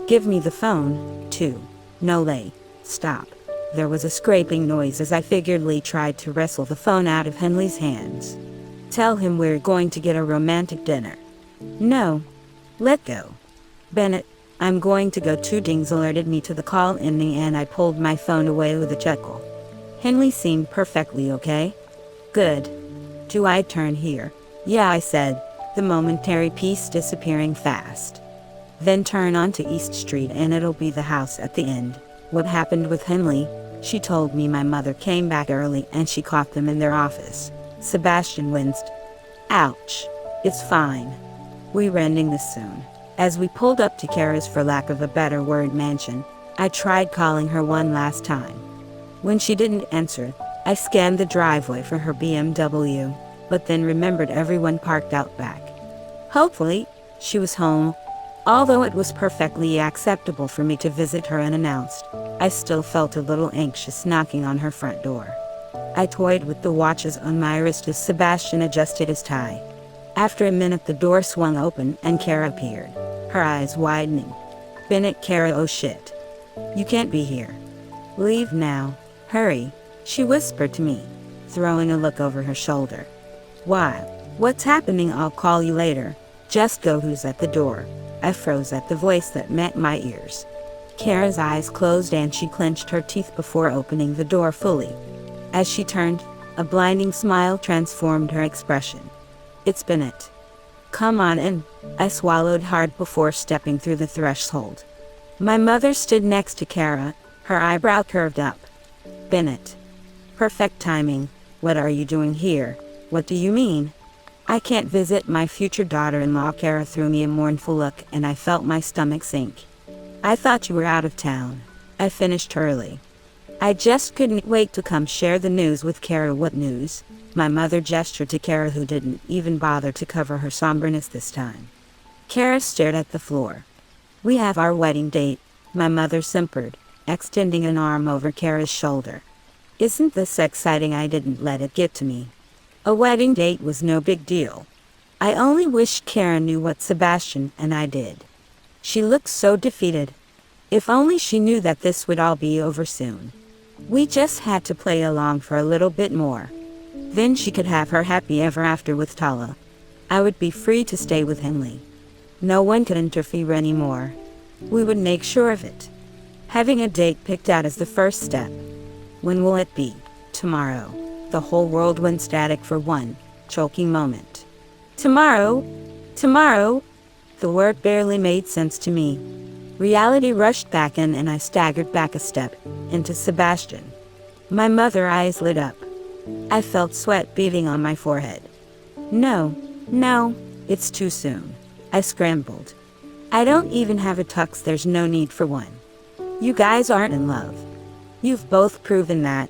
Give me the phone, too. No, Lay. Stop. There was a scraping noise as I figured Lee tried to wrestle the phone out of Henley's hands. Tell him we're going to get a romantic dinner. No. Let go. Bennett, I'm going to go. Two dings alerted me to the call ending and I pulled my phone away with a chuckle. Henley seemed perfectly okay. Good. Do I turn here? Yeah, I said, the momentary peace disappearing fast. Then turn onto East Street and it'll be the house at the end. What happened with Henley? She told me my mother came back early and she caught them in their office. Sebastian winced. Ouch. It's fine. We're ending this soon. As we pulled up to Kara's, for lack of a better word, mansion, I tried calling her one last time. When she didn't answer, I scanned the driveway for her BMW, but then remembered everyone parked out back. Hopefully, she was home. Although it was perfectly acceptable for me to visit her unannounced, I still felt a little anxious knocking on her front door. I toyed with the watches on my wrist as Sebastian adjusted his tie. After a minute, the door swung open and Kara appeared, her eyes widening. Bennett, Kara, oh shit. You can't be here. Leave now. Hurry, she whispered to me, throwing a look over her shoulder. Why? What's happening? I'll call you later. Just go. Who's at the door? I froze at the voice that met my ears. Kara's eyes closed and she clenched her teeth before opening the door fully. As she turned, a blinding smile transformed her expression. It's Bennett. Come on in. I swallowed hard before stepping through the threshold. My mother stood next to Kara, her eyebrow curved up. Bennett. Perfect timing. What are you doing here? What do you mean? I can't visit my future daughter-in-law. Kara threw me a mournful look and I felt my stomach sink. I thought you were out of town. I finished early. I just couldn't wait to come share the news with Kara. What news? My mother gestured to Kara, who didn't even bother to cover her somberness this time. Kara stared at the floor. We have our wedding date, my mother simpered, extending an arm over Kara's shoulder. Isn't this exciting? I didn't let it get to me. A wedding date was no big deal. I only wished Kara knew what Sebastian and I did. She looked so defeated. If only she knew that this would all be over soon. We just had to play along for a little bit more. Then she could have her happy ever after with Tala. I would be free to stay with Henley. No one could interfere anymore. We would make sure of it. Having a date picked out is the first step. When will it be? Tomorrow. The whole world went static for one choking moment. Tomorrow? Tomorrow? The word barely made sense to me. Reality rushed back in and I staggered back a step, into Sebastian. My mother's eyes lit up. I felt sweat beading on my forehead. No, it's too soon. I scrambled. I don't even have a tux, there's no need for one. You guys aren't in love. You've both proven that.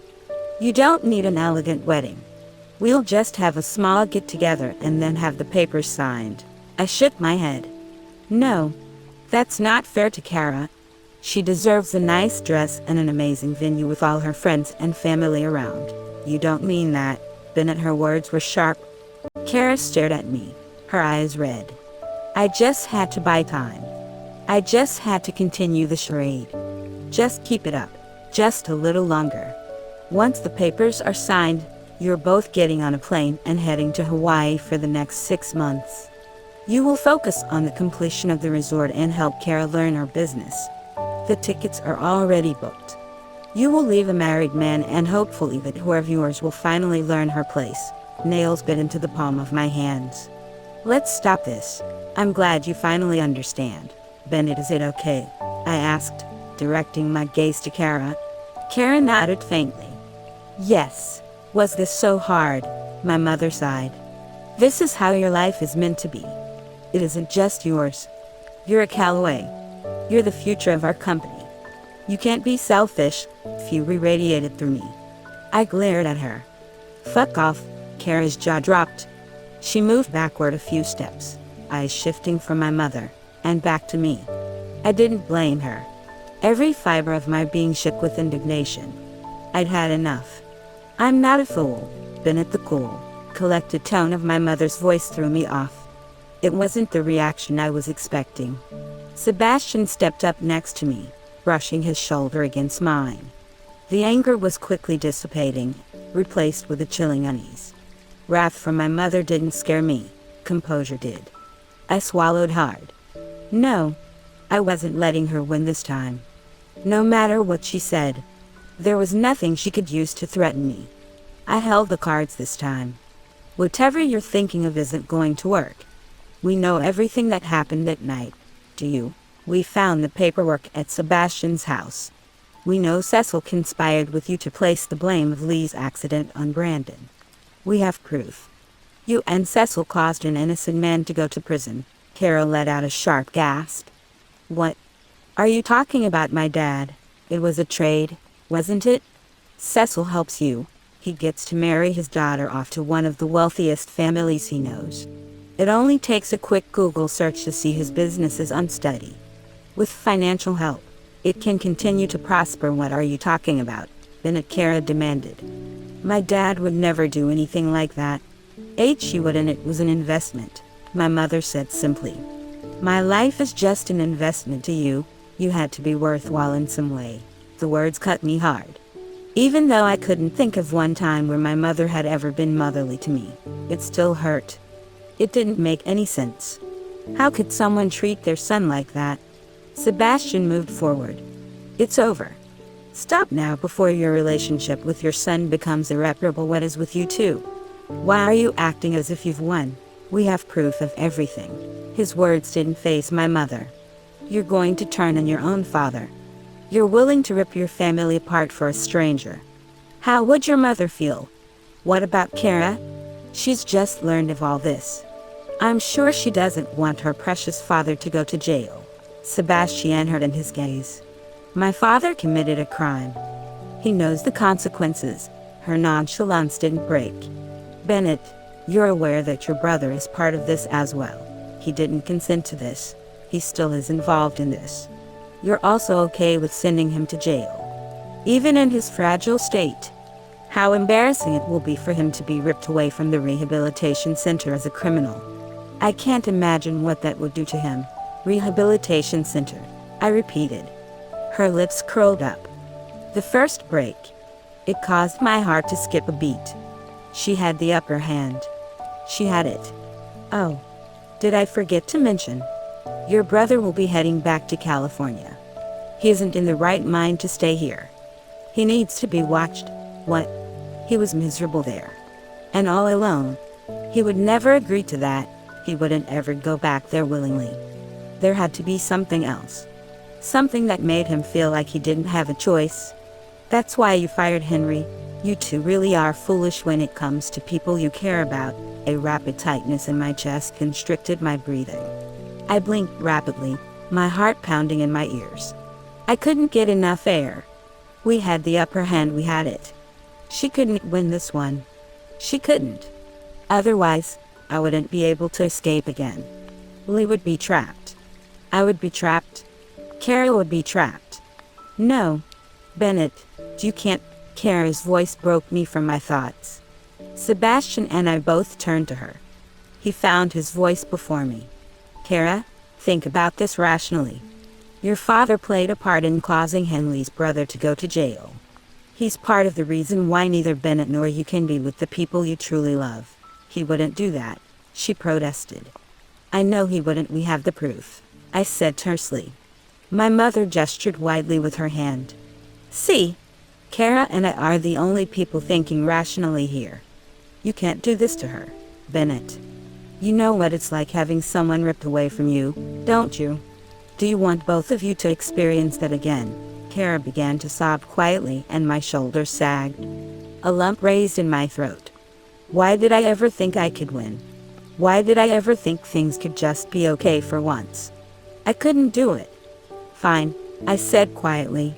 You don't need an elegant wedding. We'll just have a small get-together and then have the papers signed. I shook my head. No, that's not fair to Kara. She deserves a nice dress and an amazing venue with all her friends and family around. You don't mean that, Bennett. Her words were sharp. Kara stared at me, her eyes red. I just had to buy time. I just had to continue the charade. Just keep it up, just a little longer. Once the papers are signed, you're both getting on a plane and heading to Hawaii for the next 6 months. You will focus on the completion of the resort and help Kara learn her business. The tickets are already booked. You will leave a married man and hopefully that whoever yours will finally learn her place. Nails bit into the palm of my hands. Let's stop this. I'm glad you finally understand. Bennett, is it okay? I asked, directing my gaze to Kara. Kara nodded faintly. Yes. Was this so hard? My mother sighed. This is how your life is meant to be. It isn't just yours. You're a Calloway. You're the future of our company. You can't be selfish, fury radiated through me. I glared at her. Fuck off. Kara's jaw dropped. She moved backward a few steps, eyes shifting from my mother, and back to me. I didn't blame her. Every fiber of my being shook with indignation. I'd had enough. I'm not a fool, Bennett. The cool, collected tone of my mother's voice threw me off. It wasn't the reaction I was expecting. Sebastian stepped up next to me, brushing his shoulder against mine. The anger was quickly dissipating, replaced with a chilling unease. Wrath from my mother didn't scare me, composure did. I swallowed hard. No, I wasn't letting her win this time. No matter what she said, there was nothing she could use to threaten me. I held the cards this time. Whatever you're thinking of isn't going to work. We know everything that happened that night. Do you? We found the paperwork at Sebastian's house. We know Cecil conspired with you to place the blame of Lee's accident on Brandon. We have proof. You and Cecil caused an innocent man to go to prison. Carol let out a sharp gasp. What? Are you talking about my dad? It was a trade, wasn't it? Cecil helps you. He gets to marry his daughter off to one of the wealthiest families he knows. It only takes a quick Google search to see his business is unsteady. With financial help, it can continue to prosper. What are you talking about? Bennett Kara demanded. My dad would never do anything like that. She wouldn't. It was an investment, my mother said simply. My life is just an investment to you. You had to be worthwhile in some way. The words cut me hard. Even though I couldn't think of one time where my mother had ever been motherly to me, it still hurt. It didn't make any sense. How could someone treat their son like that? Sebastian moved forward. It's over. Stop now before your relationship with your son becomes irreparable. What is with you two? Why are you acting as if you've won? We have proof of everything. His words didn't faze my mother. You're going to turn on your own father. You're willing to rip your family apart for a stranger. How would your mother feel? What about Kara? She's just learned of all this. I'm sure she doesn't want her precious father to go to jail. Sebastian heard in his gaze. My father committed a crime. He knows the consequences. Her nonchalance didn't break. Bennett, you're aware that your brother is part of this as well. He didn't consent to this. He still is involved in this. You're also okay with sending him to jail, even in his fragile state. How embarrassing it will be for him to be ripped away from the rehabilitation center as a criminal. I can't imagine what that would do to him. Rehabilitation center, I repeated. Her lips curled up. The first break. It caused my heart to skip a beat. She had the upper hand. She had it. Oh, did I forget to mention? Your brother will be heading back to California. He isn't in the right mind to stay here. He needs to be watched. What? He was miserable there. And all alone. He would never agree to that. He wouldn't ever go back there willingly. There had to be something else. Something that made him feel like he didn't have a choice. That's why you fired Henry. You two really are foolish when it comes to people you care about. A rapid tightness in my chest constricted my breathing. I blinked rapidly, my heart pounding in my ears. I couldn't get enough air. We had the upper hand, we had it. She couldn't win this one. She couldn't. Otherwise, I wouldn't be able to escape again. We would be trapped. I would be trapped. Kara would be trapped. No. Bennett, you can't. Kara's voice broke me from my thoughts. Sebastian and I both turned to her. He found his voice before me. Kara, think about this rationally. Your father played a part in causing Henley's brother to go to jail. He's part of the reason why neither Bennett nor you can be with the people you truly love. He wouldn't do that, she protested. I know he wouldn't, we have the proof, I said tersely. My mother gestured widely with her hand. See? Kara and I are the only people thinking rationally here. You can't do this to her, Bennett. You know what it's like having someone ripped away from you, don't you? Do you want both of you to experience that again? Kara began to sob quietly and my shoulders sagged. A lump raised in my throat. Why did I ever think I could win? Why did I ever think things could just be okay for once? I couldn't do it. Fine, I said quietly.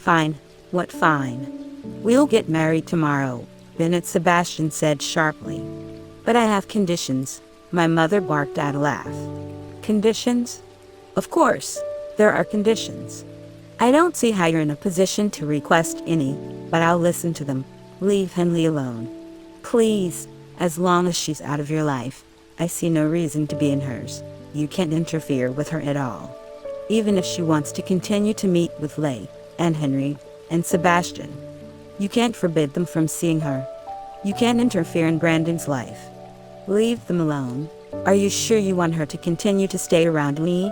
Fine. What fine? We'll get married tomorrow, Bennett Sebastian said sharply. But I have conditions, my mother barked out a laugh. Conditions? Of course, there are conditions. I don't see how you're in a position to request any, but I'll listen to them. Leave Henley alone. Please, as long as she's out of your life, I see no reason to be in hers. You can't interfere with her at all. Even if she wants to continue to meet with Lynde, and Henry, and Sebastian. You can't forbid them from seeing her. You can't interfere in Brandon's life. Leave them alone. Are you sure you want her to continue to stay around me?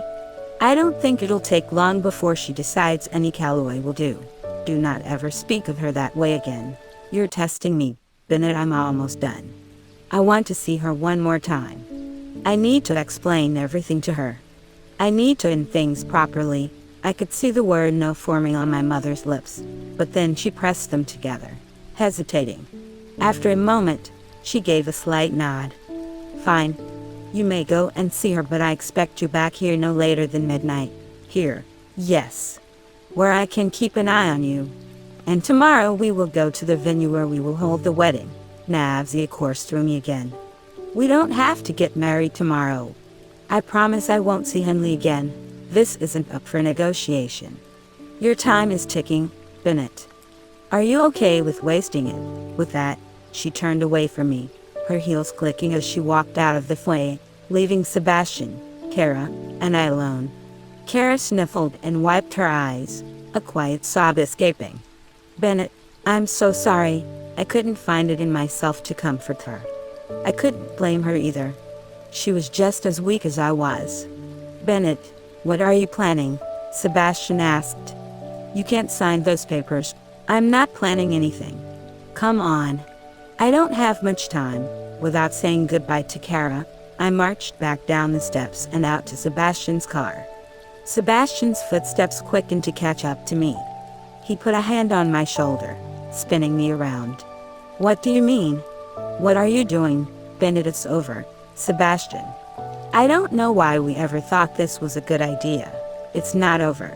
I don't think it'll take long before she decides any Calloway will do. Do not ever speak of her that way again. You're testing me, Bennett. I'm almost done. I want to see her one more time. I need to explain everything to her. I need to end things properly. I could see the word no forming on my mother's lips, but then she pressed them together, hesitating. After a moment, she gave a slight nod. Fine. You may go and see her, but I expect you back here no later than midnight. Here, yes. Where I can keep an eye on you. And tomorrow we will go to the venue where we will hold the wedding. Navzia coursed through me again. We don't have to get married tomorrow. I promise I won't see Henley again. This isn't up for negotiation. Your time is ticking, Bennett. Are you okay with wasting it? With that, she turned away from me, her heels clicking as she walked out of the foyer, leaving Sebastian, Kara, and I alone. Kara sniffled and wiped her eyes, a quiet sob escaping. Bennett, I'm so sorry. I couldn't find it in myself to comfort her. I couldn't blame her either. She was just as weak as I was. Bennett, what are you planning? Sebastian asked. You can't sign those papers. I'm not planning anything. Come on. I don't have much time. Without saying goodbye to Kara, I marched back down the steps and out to Sebastian's car. Sebastian's footsteps quickened to catch up to me. He put a hand on my shoulder, spinning me around. What do you mean? What are you doing? Bennett, it's over. Sebastian. I don't know why we ever thought this was a good idea. It's not over.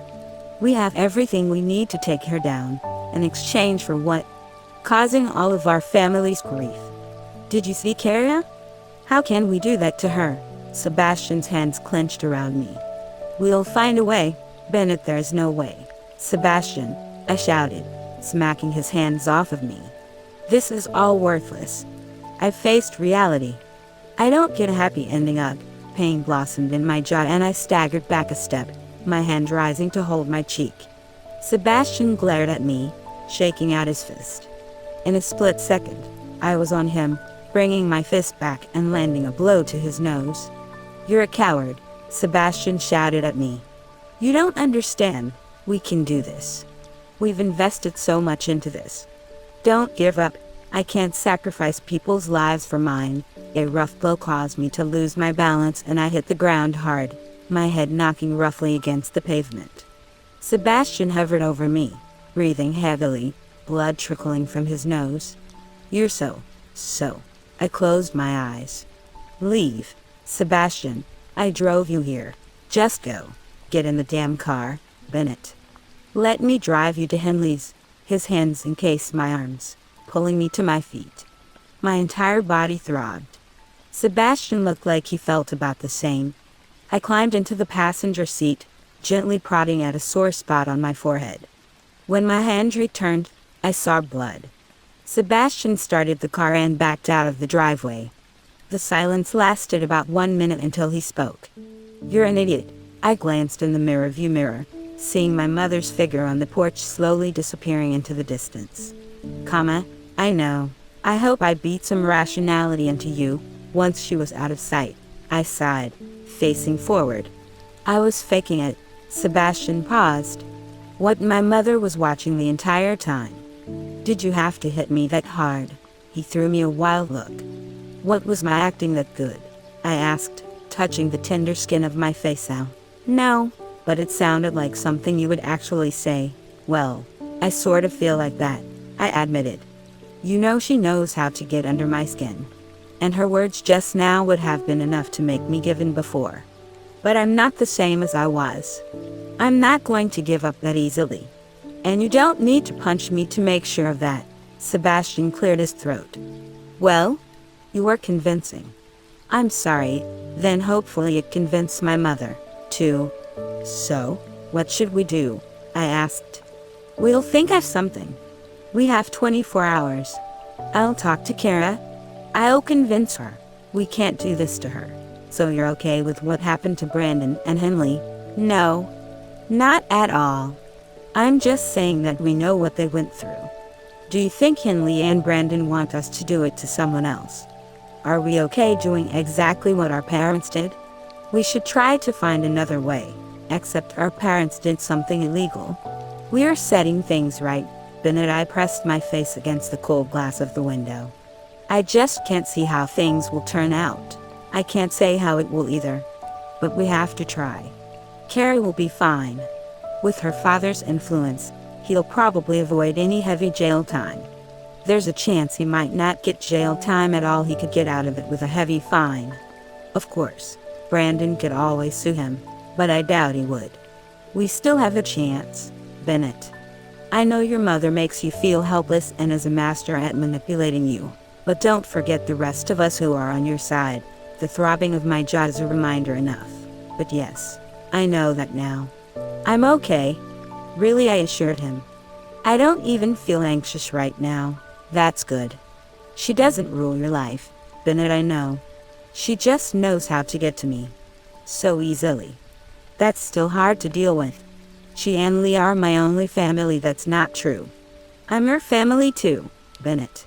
We have everything we need to take her down, in exchange for what? Causing all of our family's grief. Did you see Kara? How can we do that to her? Sebastian's hands clenched around me. We'll find a way. Bennett, there's no way. Sebastian, I shouted, smacking his hands off of me. This is all worthless. I faced reality. I don't get a happy ending up. Pain blossomed in my jaw and I staggered back a step, my hand rising to hold my cheek. Sebastian glared at me, shaking out his fist. In a split second, I was on him, bringing my fist back and landing a blow to his nose. You're a coward, Sebastian shouted at me. You don't understand. We can do this. We've invested so much into this. Don't give up. I can't sacrifice people's lives for mine. A rough blow caused me to lose my balance and I hit the ground hard, my head knocking roughly against the pavement. Sebastian hovered over me, breathing heavily, blood trickling from his nose. You're so. I closed my eyes. Leave. Sebastian, I drove you here. Just go. Get in the damn car, Bennett. Let me drive you to Henley's. His hands encased my arms, pulling me to my feet. My entire body throbbed. Sebastian looked like he felt about the same. I climbed into the passenger seat, gently prodding at a sore spot on my forehead. When my hand returned, I saw blood. Sebastian started the car and backed out of the driveway. The silence lasted about 1 minute until he spoke. You're an idiot. I glanced in the mirror-view mirror, seeing my mother's figure on the porch slowly disappearing into the distance. I know. I hope I beat some rationality into you. Once she was out of sight, I sighed, facing forward. I was faking it. Sebastian paused. What, my mother was watching the entire time? Did you have to hit me that hard? He threw me a wild look. What, was my acting that good? I asked, touching the tender skin of my face now. No, but it sounded like something you would actually say. Well, I sort of feel like that, I admitted. You know, she knows how to get under my skin. And her words just now would have been enough to make me give in before. But I'm not the same as I was. I'm not going to give up that easily. And you don't need to punch me to make sure of that. Sebastian cleared his throat. Well, you were convincing. I'm sorry, then hopefully it convinced my mother, too. So, what should we do? I asked. We'll think of something. We have 24 hours. I'll talk to Kara. I'll convince her. We can't do this to her. So you're okay with what happened to Brandon and Henley? No. Not at all. I'm just saying that we know what they went through. Do you think Henley and Brandon want us to do it to someone else? Are we okay doing exactly what our parents did? We should try to find another way, except our parents did something illegal. We are setting things right, Bennett. I pressed my face against the cold glass of the window. I just can't see how things will turn out. I can't say how it will either. But we have to try. Carrie will be fine. With her father's influence, he'll probably avoid any heavy jail time. There's a chance he might not get jail time at all. He could get out of it with a heavy fine. Of course, Brandon could always sue him, but I doubt he would. We still have a chance, Bennett. I know your mother makes you feel helpless and is a master at manipulating you, but don't forget the rest of us who are on your side. The throbbing of my jaw is a reminder enough. But yes, I know that now. I'm okay. Really, I assured him. I don't even feel anxious right now. That's good. She doesn't rule your life, Bennett, I know. She just knows how to get to me. So easily. That's still hard to deal with. She and Lee are my only family. That's not true. I'm your family too, Bennett.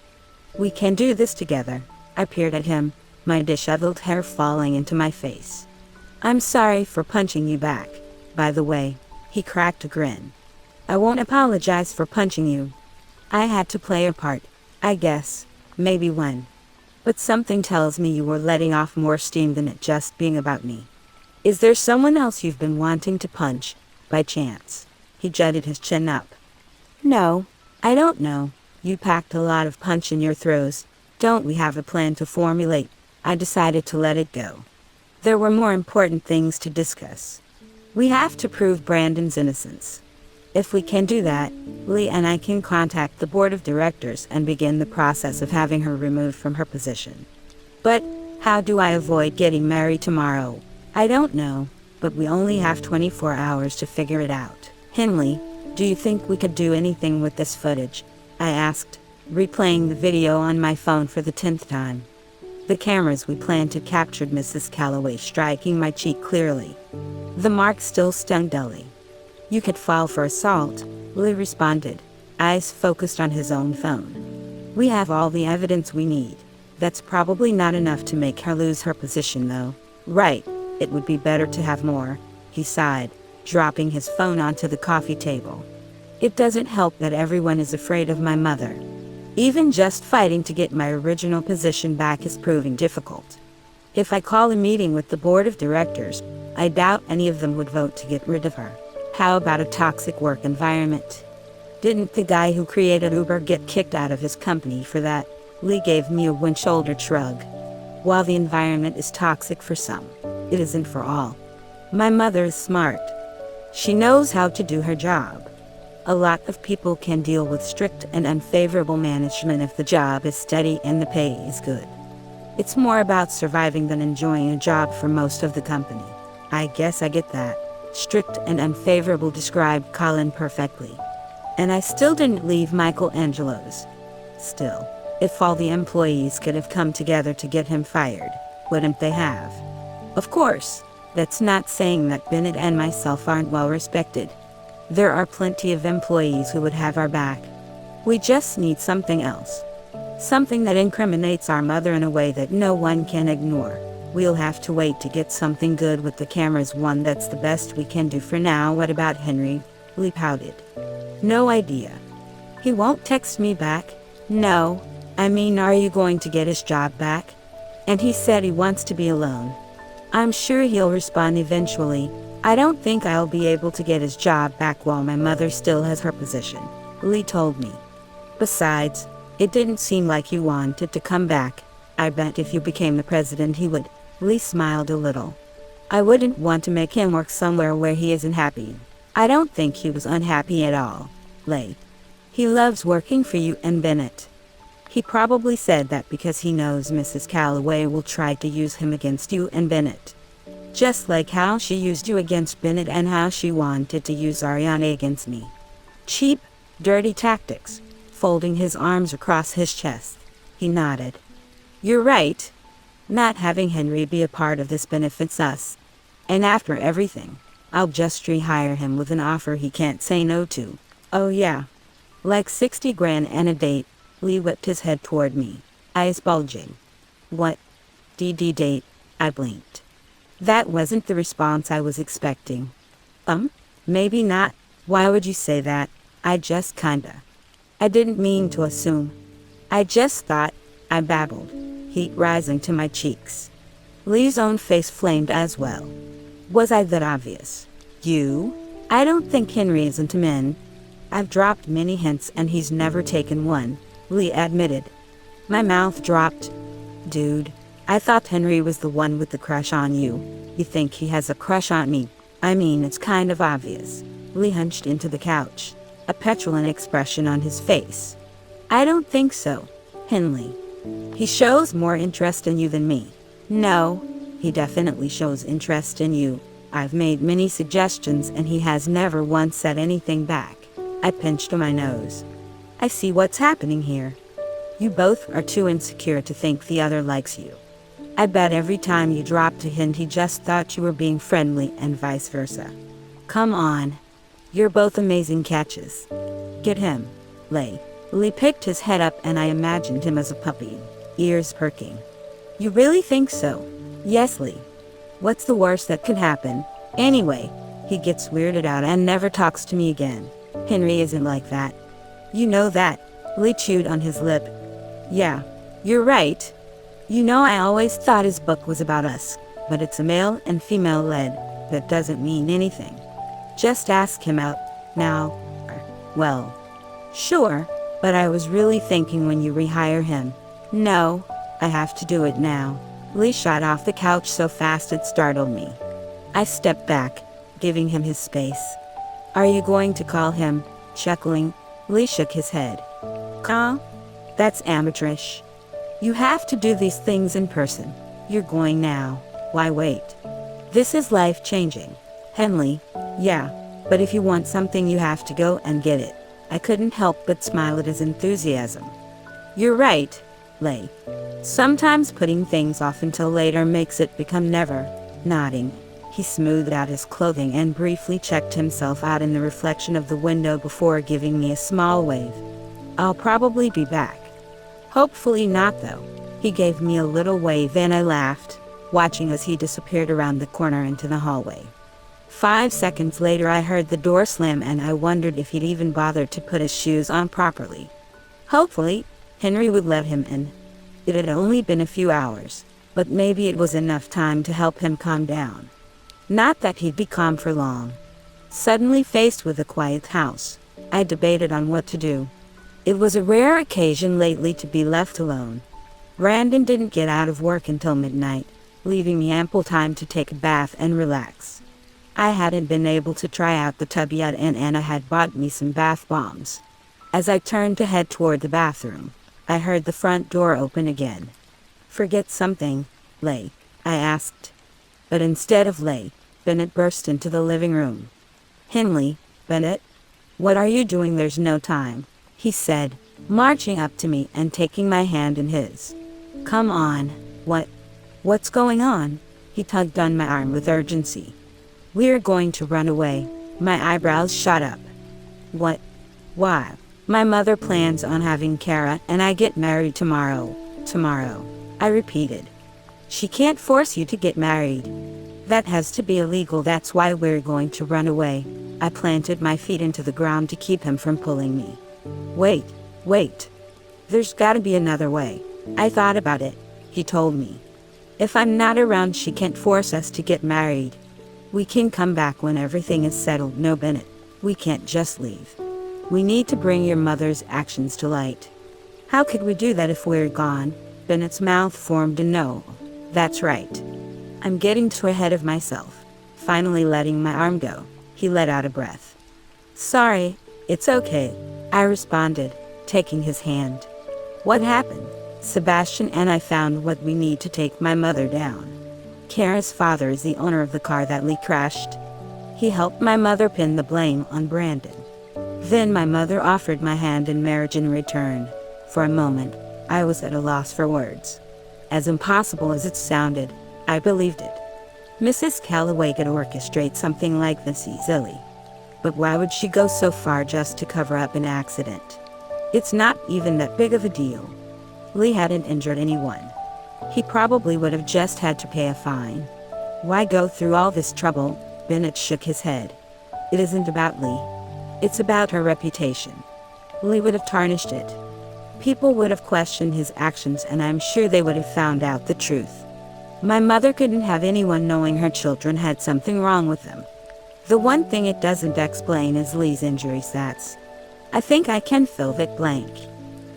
We can do this together. I peered at him, my disheveled hair falling into my face. I'm sorry for punching you back, by the way. He cracked a grin. I won't apologize for punching you. I had to play a part, I guess, maybe one. But something tells me you were letting off more steam than it just being about me. Is there someone else you've been wanting to punch, by chance? He jutted his chin up. No, I don't know. You packed a lot of punch in your throws. Don't we have a plan to formulate? I decided to let it go. There were more important things to discuss. We have to prove Brandon's innocence. If we can do that, Lee and I can contact the board of directors and begin the process of having her removed from her position. But how do I avoid getting married tomorrow? I don't know, but we only have 24 hours to figure it out. Henley, do you think we could do anything with this footage? I asked, replaying the video on my phone for the 10th time. The cameras we planted captured Mrs. Calloway striking my cheek clearly. The mark still stung dully. You could file for assault, Lee responded, eyes focused on his own phone. We have all the evidence we need. That's probably not enough to make her lose her position though. Right, it would be better to have more, he sighed, dropping his phone onto the coffee table. It doesn't help that everyone is afraid of my mother. Even just fighting to get my original position back is proving difficult. If I call a meeting with the board of directors, I doubt any of them would vote to get rid of her. How about a toxic work environment? Didn't the guy who created Uber get kicked out of his company for that? Lee gave me a one-shouldered shrug. While the environment is toxic for some, it isn't for all. My mother is smart. She knows how to do her job. A lot of people can deal with strict and unfavorable management if the job is steady and the pay is good. It's more about surviving than enjoying a job for most of the company. I guess I get that. Strict and unfavorable described Colin perfectly. And I still didn't leave Michelangelo's. Still, if all the employees could have come together to get him fired, wouldn't they have? Of course, that's not saying that Bennett and myself aren't well respected. There are plenty of employees who would have our back. We just need something else. Something that incriminates our mother in a way that no one can ignore. We'll have to wait to get something good with the cameras. One that's the best we can do for now. What about Henry? Lee pouted. No idea. He won't text me back. No. I mean, are you going to get his job back? And he said he wants to be alone. I'm sure he'll respond eventually. I don't think I'll be able to get his job back while my mother still has her position, Lee told me. Besides, it didn't seem like he wanted to come back. I bet if you became the president he would. Lee smiled a little. I wouldn't want to make him work somewhere where he isn't happy. I don't think he was unhappy at all, Lee. He loves working for you and Bennett. He probably said that because he knows Mrs. Calloway will try to use him against you and Bennett. Just like how she used you against Bennett and how she wanted to use Ariana against me. Cheap, dirty tactics. Folding his arms across his chest, he nodded. You're right. Not having Henry be a part of this benefits us. And after everything, I'll just rehire him with an offer he can't say no to. Oh yeah. Like 60 grand and a date. Lee whipped his head toward me, eyes bulging. What? DD date? I blinked. That wasn't the response I was expecting. Maybe not. Why would you say that? I just kinda. I didn't mean to assume. I just thought, I babbled, heat rising to my cheeks. Lee's own face flamed as well. Was I that obvious? You? I don't think Henry is into men. I've dropped many hints and he's never taken one, Lee admitted. My mouth dropped. Dude, I thought Henry was the one with the crush on you. You think he has a crush on me? I mean, it's kind of obvious. Lee hunched into the couch, a petulant expression on his face. I don't think so, Henley. He shows more interest in you than me. No, he definitely shows interest in you. I've made many suggestions and he has never once said anything back. I pinched my nose. I see what's happening here. You both are too insecure to think the other likes you. I bet every time you dropped a hint he just thought you were being friendly and vice versa. Come on. You're both amazing catches. Get him, Lee. Lee picked his head up and I imagined him as a puppy, ears perking. You really think so? Yes, Lee. What's the worst that could happen? Anyway, he gets weirded out and never talks to me again. Henry isn't like that. You know that. Lee chewed on his lip. Yeah, you're right. You know, I always thought his book was about us, but it's a male and female led. That doesn't mean anything. Just ask him out, now. Well, sure, but I was really thinking when you rehire him. No, I have to do it now. Lee shot off the couch so fast it startled me. I stepped back, giving him his space. Are you going to call him? Chuckling, Lee shook his head. That's amateurish. You have to do these things in person. You're going now. Why wait? This is life-changing. Henley, yeah, but if you want something you have to go and get it. I couldn't help but smile at his enthusiasm. You're right, Lee. Sometimes putting things off until later makes it become never. Nodding, he smoothed out his clothing and briefly checked himself out in the reflection of the window before giving me a small wave. I'll probably be back. Hopefully not, though. He gave me a little wave and I laughed, watching as he disappeared around the corner into the hallway. 5 seconds later I heard the door slam and I wondered if he'd even bothered to put his shoes on properly. Hopefully, Henry would let him in. It had only been a few hours, but maybe it was enough time to help him calm down. Not that he'd be calm for long. Suddenly faced with a quiet house, I debated on what to do. It was a rare occasion lately to be left alone. Brandon didn't get out of work until midnight, leaving me ample time to take a bath and relax. I hadn't been able to try out the tub yet, and Anna had bought me some bath bombs. As I turned to head toward the bathroom, I heard the front door open again. "Forget something, Lay?" I asked. But instead of Lay, Bennett burst into the living room. "Henley, Bennett, what are you doing? There's no time," he said, marching up to me and taking my hand in his. "Come on, what's going on?" He tugged on my arm with urgency. "We're going to run away." My eyebrows shot up. "What? Why?" "My mother plans on having Kara and I get married tomorrow." "Tomorrow," I repeated. "She can't force you to get married. That has to be illegal. That's why we're going to run away." I planted my feet into the ground to keep him from pulling me. Wait. There's gotta be another way." "I thought about it," he told me. "If I'm not around, she can't force us to get married. We can come back when everything is settled." "No, Bennett, we can't just leave. We need to bring your mother's actions to light." "How could we do that if we're gone?" Bennett's mouth formed a no. "That's right. I'm getting too ahead of myself." Finally letting my arm go, he let out a breath. "Sorry, it's okay," I responded, taking his hand. "What happened?" "Sebastian and I found what we need to take my mother down. Kara's father is the owner of the car that Lee crashed. He helped my mother pin the blame on Brandon. Then my mother offered my hand in marriage in return." For a moment, I was at a loss for words. As impossible as it sounded, I believed it. Mrs. Calloway could orchestrate something like this easily. But why would she go so far just to cover up an accident? It's not even that big of a deal. Lee hadn't injured anyone. He probably would have just had to pay a fine. Why go through all this trouble? Bennett shook his head. "It isn't about Lee. It's about her reputation. Lee would have tarnished it. People would have questioned his actions, and I'm sure they would have found out the truth. My mother couldn't have anyone knowing her children had something wrong with them. The one thing it doesn't explain is Lee's injuries. I think I can fill that blank.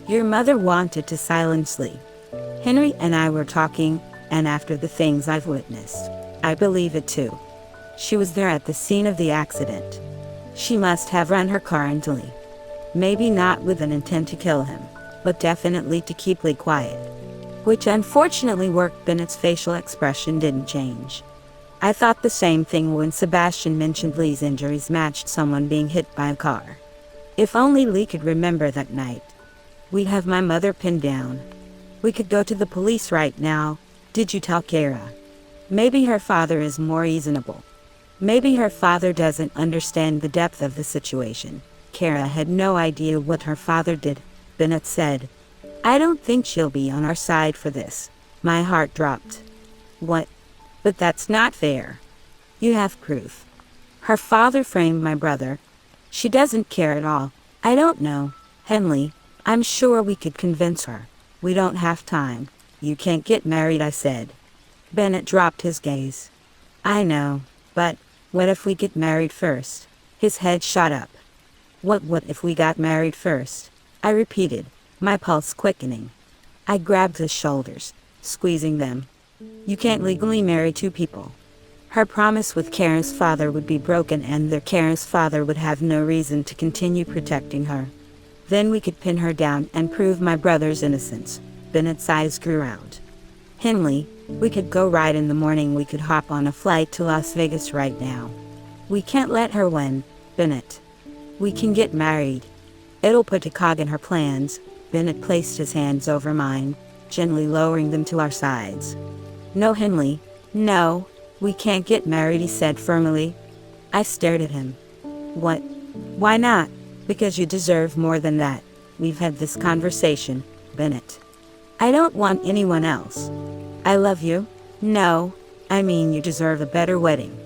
Your mother wanted to silence Lee. Henry and I were talking, and after the things I've witnessed, I believe it too. She was there at the scene of the accident. She must have run her car into Lee. Maybe not with an intent to kill him, but definitely to keep Lee quiet." Which unfortunately worked. Bennett's facial expression didn't change. I thought the same thing when Sebastian mentioned Lee's injuries matched someone being hit by a car. If only Lee could remember that night. We'd have my mother pinned down. We could go to the police right now. "Did you tell Kara?" "Maybe her father is more reasonable. Maybe her father doesn't understand the depth of the situation." "Kara had no idea what her father did," Bennett said. "I don't think she'll be on our side for this." My heart dropped. "What? But that's not fair. You have proof. Her father framed my brother. She doesn't care at all." "I don't know, Henley. I'm sure we could convince her." "We don't have time. You can't get married," I said. Bennett dropped his gaze. "I know, but what if we get married first?" His head shot up. What if we got married first?" I repeated, my pulse quickening. I grabbed his shoulders, squeezing them. "You can't legally marry two people. Her promise with Kara's father would be broken, and their Kara's father would have no reason to continue protecting her. Then we could pin her down and prove my brother's innocence." Bennett's eyes grew round. "Henley, we could go right in the morning. We could hop on a flight to Las Vegas right now." "We can't let her win, Bennett. We can get married. It'll put a cog in her plans." Bennett placed his hands over mine, gently lowering them to our sides. "No, Henley, no, we can't get married," he said firmly. I stared at him. "What? Why not?" "Because you deserve more than that. We've had this conversation, Bennett. I don't want anyone else. I love you. No, I mean you deserve a better wedding.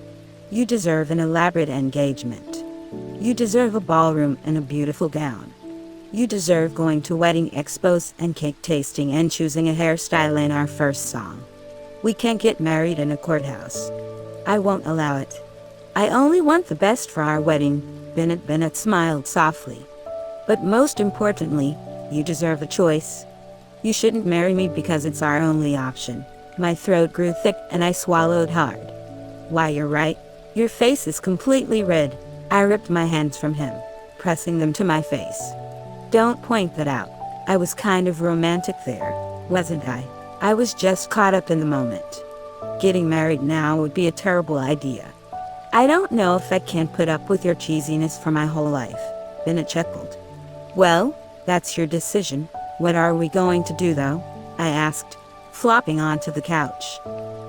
You deserve an elaborate engagement. You deserve a ballroom and a beautiful gown. You deserve going to wedding expos and cake tasting and choosing a hairstyle in our first song. We can't get married in a courthouse. I won't allow it. I only want the best for our wedding, Bennett smiled softly. But most importantly, you deserve a choice. You shouldn't marry me because it's our only option. My throat grew thick and I swallowed hard. Why, you're right. Your face is completely red. I ripped my hands from him, pressing them to my face. Don't point that out. I was kind of romantic there, wasn't I? I was just caught up in the moment. Getting married now would be a terrible idea. I don't know if I can put up with your cheesiness for my whole life, Bennett chuckled. Well, that's your decision. What are we going to do though? I asked, flopping onto the couch.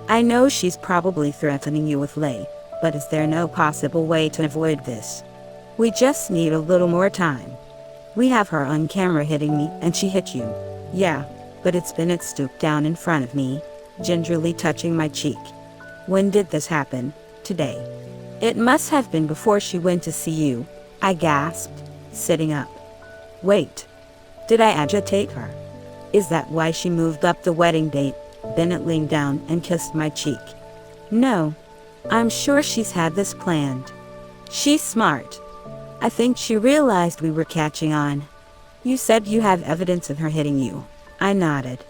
I know she's probably threatening you with Lay, but is there no possible way to avoid this? We just need a little more time. We have her on camera hitting me and she hit you. Yeah, but it's Bennett stooped down in front of me, gingerly touching my cheek. When did this happen? Today. It must have been before she went to see you, I gasped, sitting up. Wait. Did I agitate her? Is that why she moved up the wedding date? Bennett leaned down and kissed my cheek. No. I'm sure she's had this planned. She's smart. I think she realized we were catching on. You said you have evidence of her hitting you. I nodded.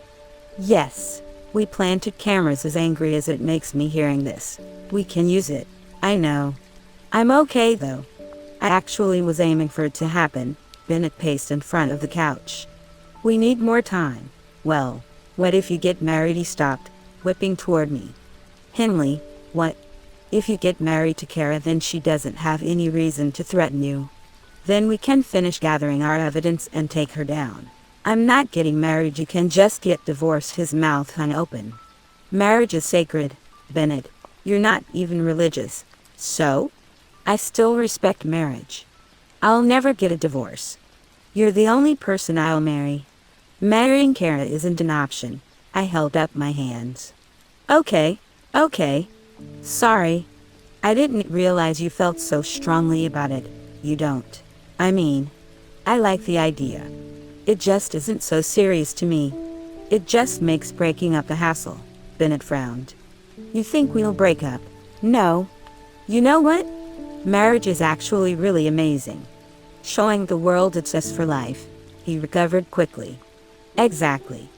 Yes. We planted cameras, as angry as it makes me hearing this. We can use it. I know. I'm okay though. I actually was aiming for it to happen. Bennett paced in front of the couch. We need more time. Well, what if you get married? He stopped, whipping toward me. Henley, what? If you get married to Kara, then she doesn't have any reason to threaten you. Then we can finish gathering our evidence and take her down. I'm not getting married, you can just get divorced. His mouth hung open. Marriage is sacred, Bennett. You're not even religious. So? I still respect marriage. I'll never get a divorce. You're the only person I'll marry. Marrying Kara isn't an option. I held up my hands. Okay. Sorry. I didn't realize you felt so strongly about it. You don't. I mean, I like the idea. It just isn't so serious to me. It just makes breaking up a hassle. Bennett frowned. You think we'll break up? No. You know what? Marriage is actually really amazing. Showing the world it's us for life. He recovered quickly. Exactly.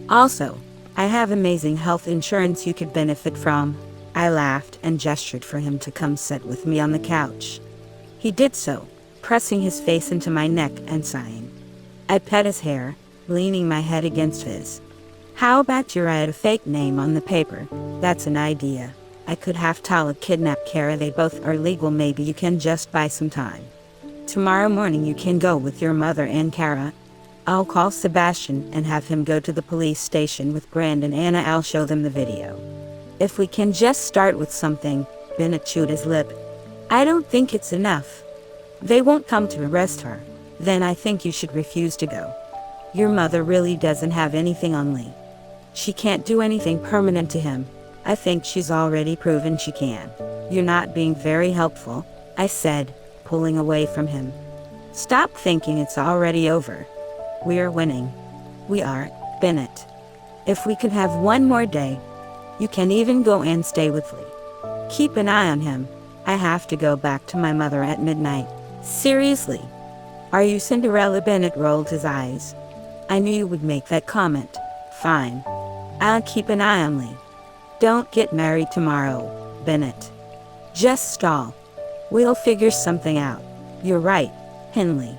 Also, I have amazing health insurance you could benefit from. I laughed and gestured for him to come sit with me on the couch. He did so, pressing his face into my neck and sighing. I pet his hair, leaning my head against his. How about you write a fake name on the paper? That's an idea. I could have Tala kidnap Kara. They both are legal. Maybe you can just buy some time. Tomorrow morning you can go with your mother and Kara. I'll call Sebastian and have him go to the police station with Brandon and I'll show them the video. If we can just start with something, Bennett chewed his lip. I don't think it's enough. They won't come to arrest her. Then I think you should refuse to go. Your mother really doesn't have anything on Lee. She can't do anything permanent to him. I think she's already proven she can. You're not being very helpful, I said, pulling away from him. Stop thinking it's already over. We're winning. We are, Bennett. If we could have one more day, you can even go and stay with Lee. Keep an eye on him. I have to go back to my mother at midnight. Seriously? Are you Cinderella? Bennett rolled his eyes. I knew you would make that comment. Fine. I'll keep an eye on Lee. Don't get married tomorrow, Bennett. Just stall. We'll figure something out. You're right, Henley.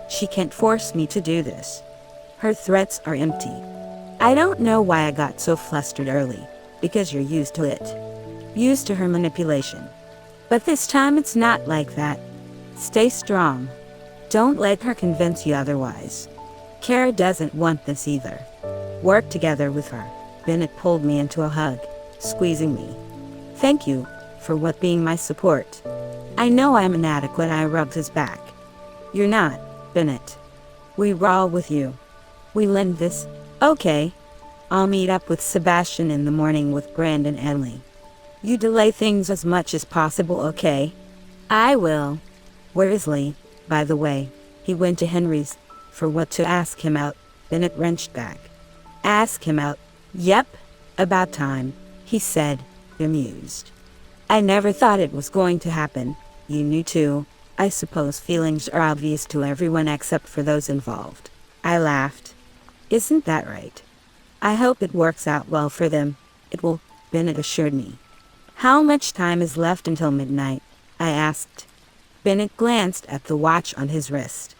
She can't force me to do this. Her threats are empty. I don't know why I got so flustered early. Because you're used to it. Used to her manipulation. But this time it's not like that. Stay strong. Don't let her convince you otherwise. Kara doesn't want this either. Work together with her. Bennett pulled me into a hug, squeezing me. Thank you for being my support. I know I'm inadequate. I rubbed his back. You're not, Bennett. We roll with you. We lend this. Okay. I'll meet up with Sebastian in the morning with Brandon and Lee. You delay things as much as possible, okay? I will. Where is Lee, by the way? He went to Henry's. For what? To ask him out. Bennett wrenched back. Ask him out? Yep. About time, he said, amused. I never thought it was going to happen. You knew too. I suppose feelings are obvious to everyone except for those involved. I laughed. Isn't that right? I hope it works out well for them. It will, Bennett assured me. How much time is left until midnight? I asked. Bennett glanced at the watch on his wrist.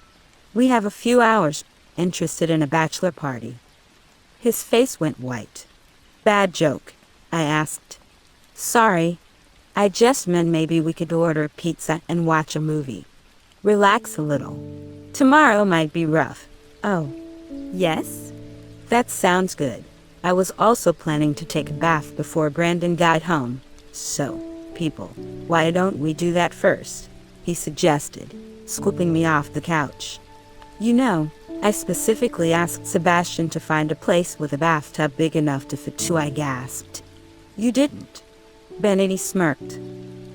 We have a few hours, interested in a bachelor party. His face went white. Bad joke, I asked. Sorry. I just meant maybe we could order pizza and watch a movie. Relax a little. Tomorrow might be rough. Oh. Yes? That sounds good. I was also planning to take a bath before Brandon got home. So, people, why don't we do that first? He suggested, scooping me off the couch. You know, I specifically asked Sebastian to find a place with a bathtub big enough to fit two, I gasped. You didn't? Bennett smirked.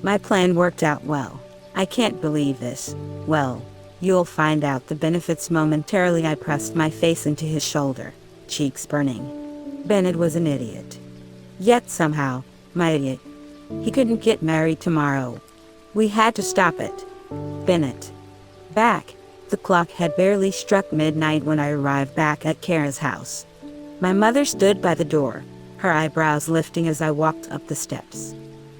My plan worked out well. I can't believe this. Well, you'll find out the benefits momentarily. I pressed my face into his shoulder, cheeks burning. Bennett was an idiot. Yet somehow, my idiot, he couldn't get married tomorrow. We had to stop it. Bennett. Back. The clock had barely struck midnight when I arrived back at Kara's house. My mother stood by the door, her eyebrows lifting as I walked up the steps.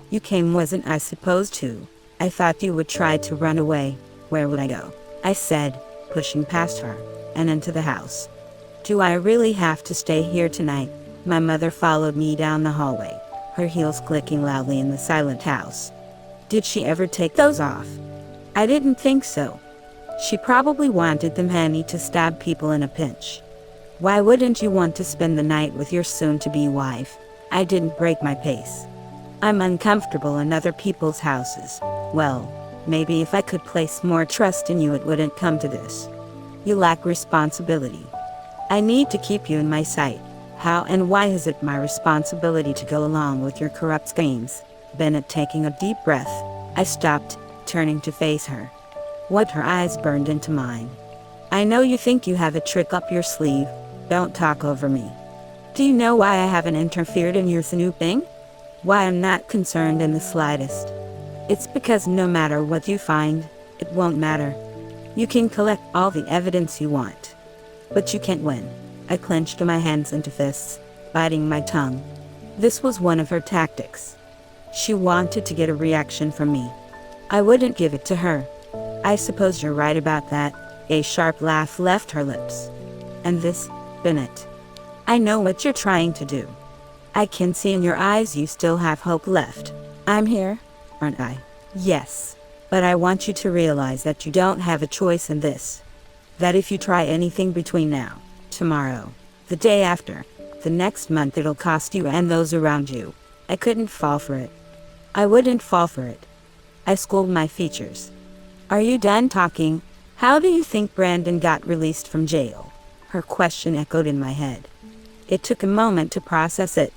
You came, wasn't I supposed to? I thought you would try to run away. Where would I go? I said, pushing past her, and into the house. Do I really have to stay here tonight? My mother followed me down the hallway, her heels clicking loudly in the silent house. Did she ever take those off? I didn't think so. She probably wanted them handy to stab people in a pinch. Why wouldn't you want to spend the night with your soon-to-be wife? I didn't break my pace. I'm uncomfortable in other people's houses. Well, maybe if I could place more trust in you it wouldn't come to this. You lack responsibility. I need to keep you in my sight. How and why is it my responsibility to go along with your corrupt schemes? Bennett taking a deep breath. I stopped, turning to face her. What? Her eyes burned into mine. I know you think you have a trick up your sleeve. Don't talk over me. Do you know why I haven't interfered in your snooping? Why I'm not concerned in the slightest? It's because no matter what you find, it won't matter. You can collect all the evidence you want, but you can't win. I clenched my hands into fists, biting my tongue. This was one of her tactics. She wanted to get a reaction from me. I wouldn't give it to her. I suppose you're right about that. A sharp laugh left her lips. And this, Bennett. I know what you're trying to do. I can see in your eyes you still have hope left. I'm here, aren't I? Yes. But I want you to realize that you don't have a choice in this. That if you try anything between now, tomorrow, the day after, the next month, it'll cost you and those around you. I couldn't fall for it. I wouldn't fall for it. I schooled my features. Are you done talking? How do you think Brandon got released from jail? Her question echoed in my head. It took a moment to process it.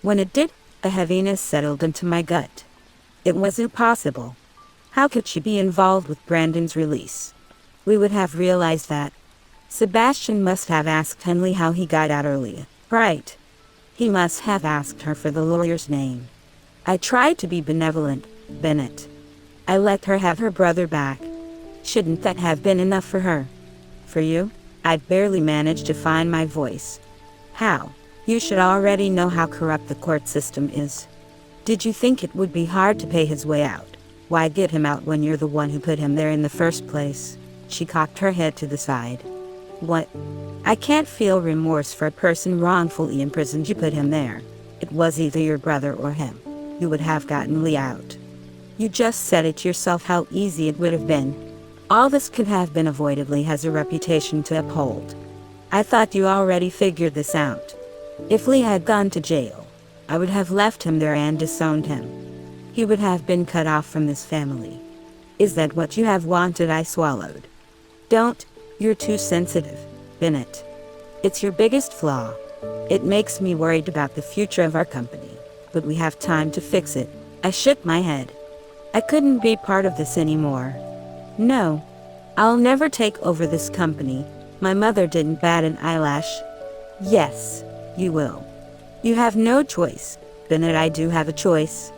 When it did, a heaviness settled into my gut. It wasn't possible. How could she be involved with Brandon's release? We would have realized that. Sebastian must have asked Henley how he got out earlier. Right. He must have asked her for the lawyer's name. I tried to be benevolent, Bennett. I let her have her brother back. Shouldn't that have been enough for her? For you? I barely managed to find my voice. How? You should already know how corrupt the court system is. Did you think it would be hard to pay his way out? Why get him out when you're the one who put him there in the first place? She cocked her head to the side. What? I can't feel remorse for a person wrongfully imprisoned. You put him there. It was either your brother or him. You would have gotten Lee out. You just said it yourself how easy it would have been. All this could have been avoided. Lee has a reputation to uphold. I thought you already figured this out. If Lee had gone to jail, I would have left him there and disowned him. He would have been cut off from this family. Is that what you have wanted? I swallowed. Don't. You're too sensitive, Bennett. It's your biggest flaw. It makes me worried about the future of our company, but we have time to fix it. I shook my head. I couldn't be part of this anymore. No. I'll never take over this company. My mother didn't bat an eyelash. Yes, you will. You have no choice, Bennett. I do have a choice.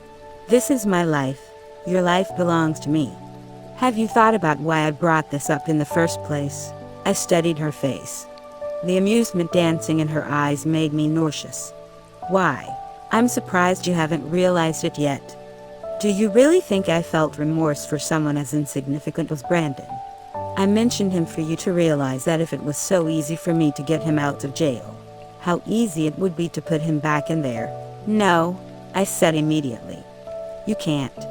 This is my life. Your life belongs to me. Have you thought about why I brought this up in the first place? I studied her face. The amusement dancing in her eyes made me nauseous. Why? I'm surprised you haven't realized it yet. Do you really think I felt remorse for someone as insignificant as Brandon? I mentioned him for you to realize that if it was so easy for me to get him out of jail, how easy it would be to put him back in there. No, I said immediately. You can't.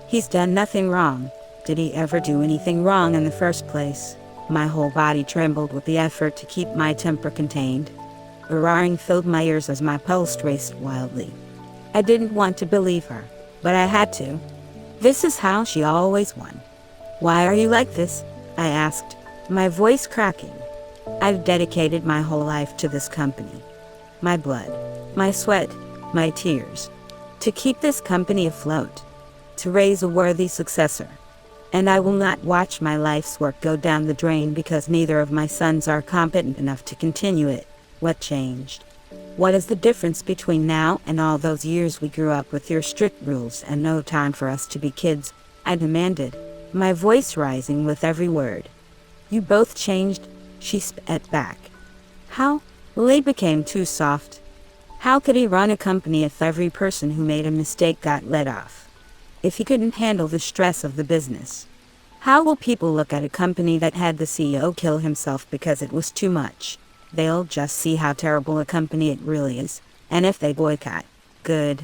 He's done nothing wrong. Did he ever do anything wrong in the first place? My whole body trembled with the effort to keep my temper contained. A roaring filled my ears as my pulse raced wildly. I didn't want to believe her, but I had to. This is how she always won. Why are you like this? I asked, my voice cracking. I've dedicated my whole life to this company. My blood, my sweat, my tears. To keep this company afloat. To raise a worthy successor. And I will not watch my life's work go down the drain because neither of my sons are competent enough to continue it. What changed? What is the difference between now and all those years we grew up with your strict rules and no time for us to be kids? I demanded, my voice rising with every word. You both changed, she spat back. How? Lynde became too soft. How could he run a company if every person who made a mistake got let off? If he couldn't handle the stress of the business? How will people look at a company that had the CEO kill himself because it was too much? They'll just see how terrible a company it really is, and if they boycott, good.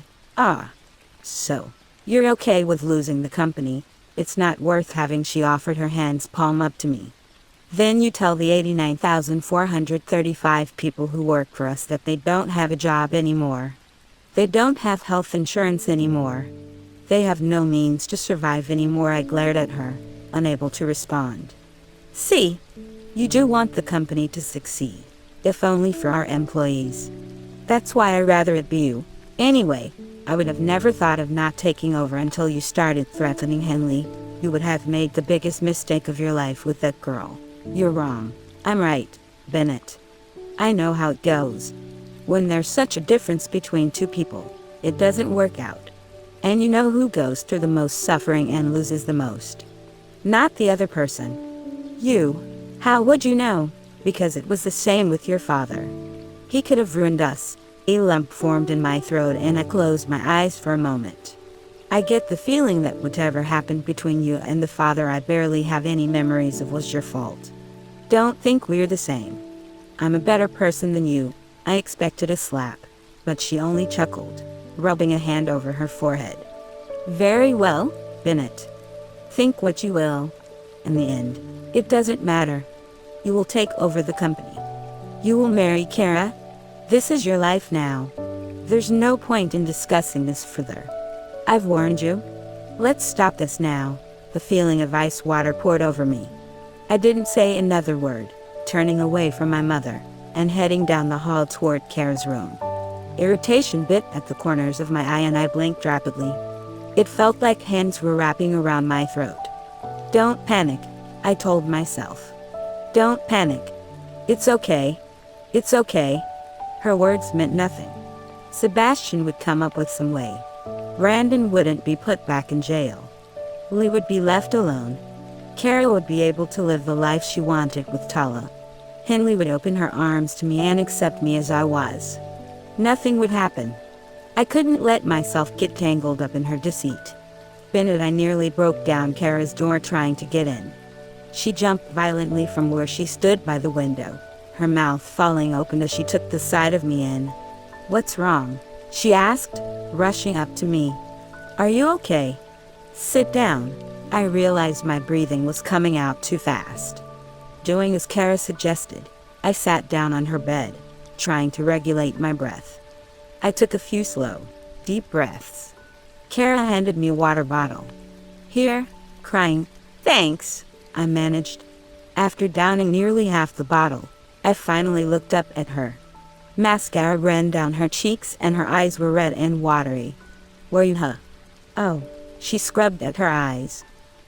So, you're okay with losing the company. It's not worth having. She offered her hands palm up to me. Then you tell the 89,435 people who work for us that they don't have a job anymore. They don't have health insurance anymore. They have no means to survive anymore. I glared at her, unable to respond. See, you do want the company to succeed, if only for our employees. That's why I'd rather it be you. Anyway, I would have never thought of not taking over until you started threatening Henley. You would have made the biggest mistake of your life with that girl. You're wrong. I'm right, Bennett. I know how it goes. When there's such a difference between two people, it doesn't work out. And you know who goes through the most suffering and loses the most? Not the other person. You. How would you know? Because it was the same with your father. He could have ruined us. A lump formed in my throat and I closed my eyes for a moment. I get the feeling that whatever happened between you and the father I barely have any memories of was your fault. Don't think we're the same. I'm a better person than you. I expected a slap, but she only chuckled, rubbing a hand over her forehead. Very well, Bennett. Think what you will. In the end, it doesn't matter. You will take over the company. You will marry Kara. This is your life now. There's no point in discussing this further. I've warned you. Let's stop this now. The feeling of ice water poured over me. I didn't say another word, turning away from my mother and heading down the hall toward Kara's room. Irritation bit at the corners of my eye and I blinked rapidly. It felt like hands were wrapping around my throat. Don't panic, I told myself. Don't panic. It's okay. It's okay. Her words meant nothing. Sebastian would come up with some way. Brandon wouldn't be put back in jail. Lee would be left alone. Kara would be able to live the life she wanted with Tala. Henley would open her arms to me and accept me as I was. Nothing would happen. I couldn't let myself get tangled up in her deceit. Bennett, I nearly broke down Kara's door trying to get in. She jumped violently from where she stood by the window, her mouth falling open as she took the side of me in. What's wrong? She asked, rushing up to me. Are you okay? Sit down. I realized my breathing was coming out too fast. Doing as Kara suggested, I sat down on her bed, trying to regulate my breath. I took a few slow, deep breaths. Kara handed me a water bottle. Here, crying, thanks, I managed. After downing nearly half the bottle, I finally looked up at her. Mascara ran down her cheeks and her eyes were red and watery. Were you, huh? Oh, she scrubbed at her eyes.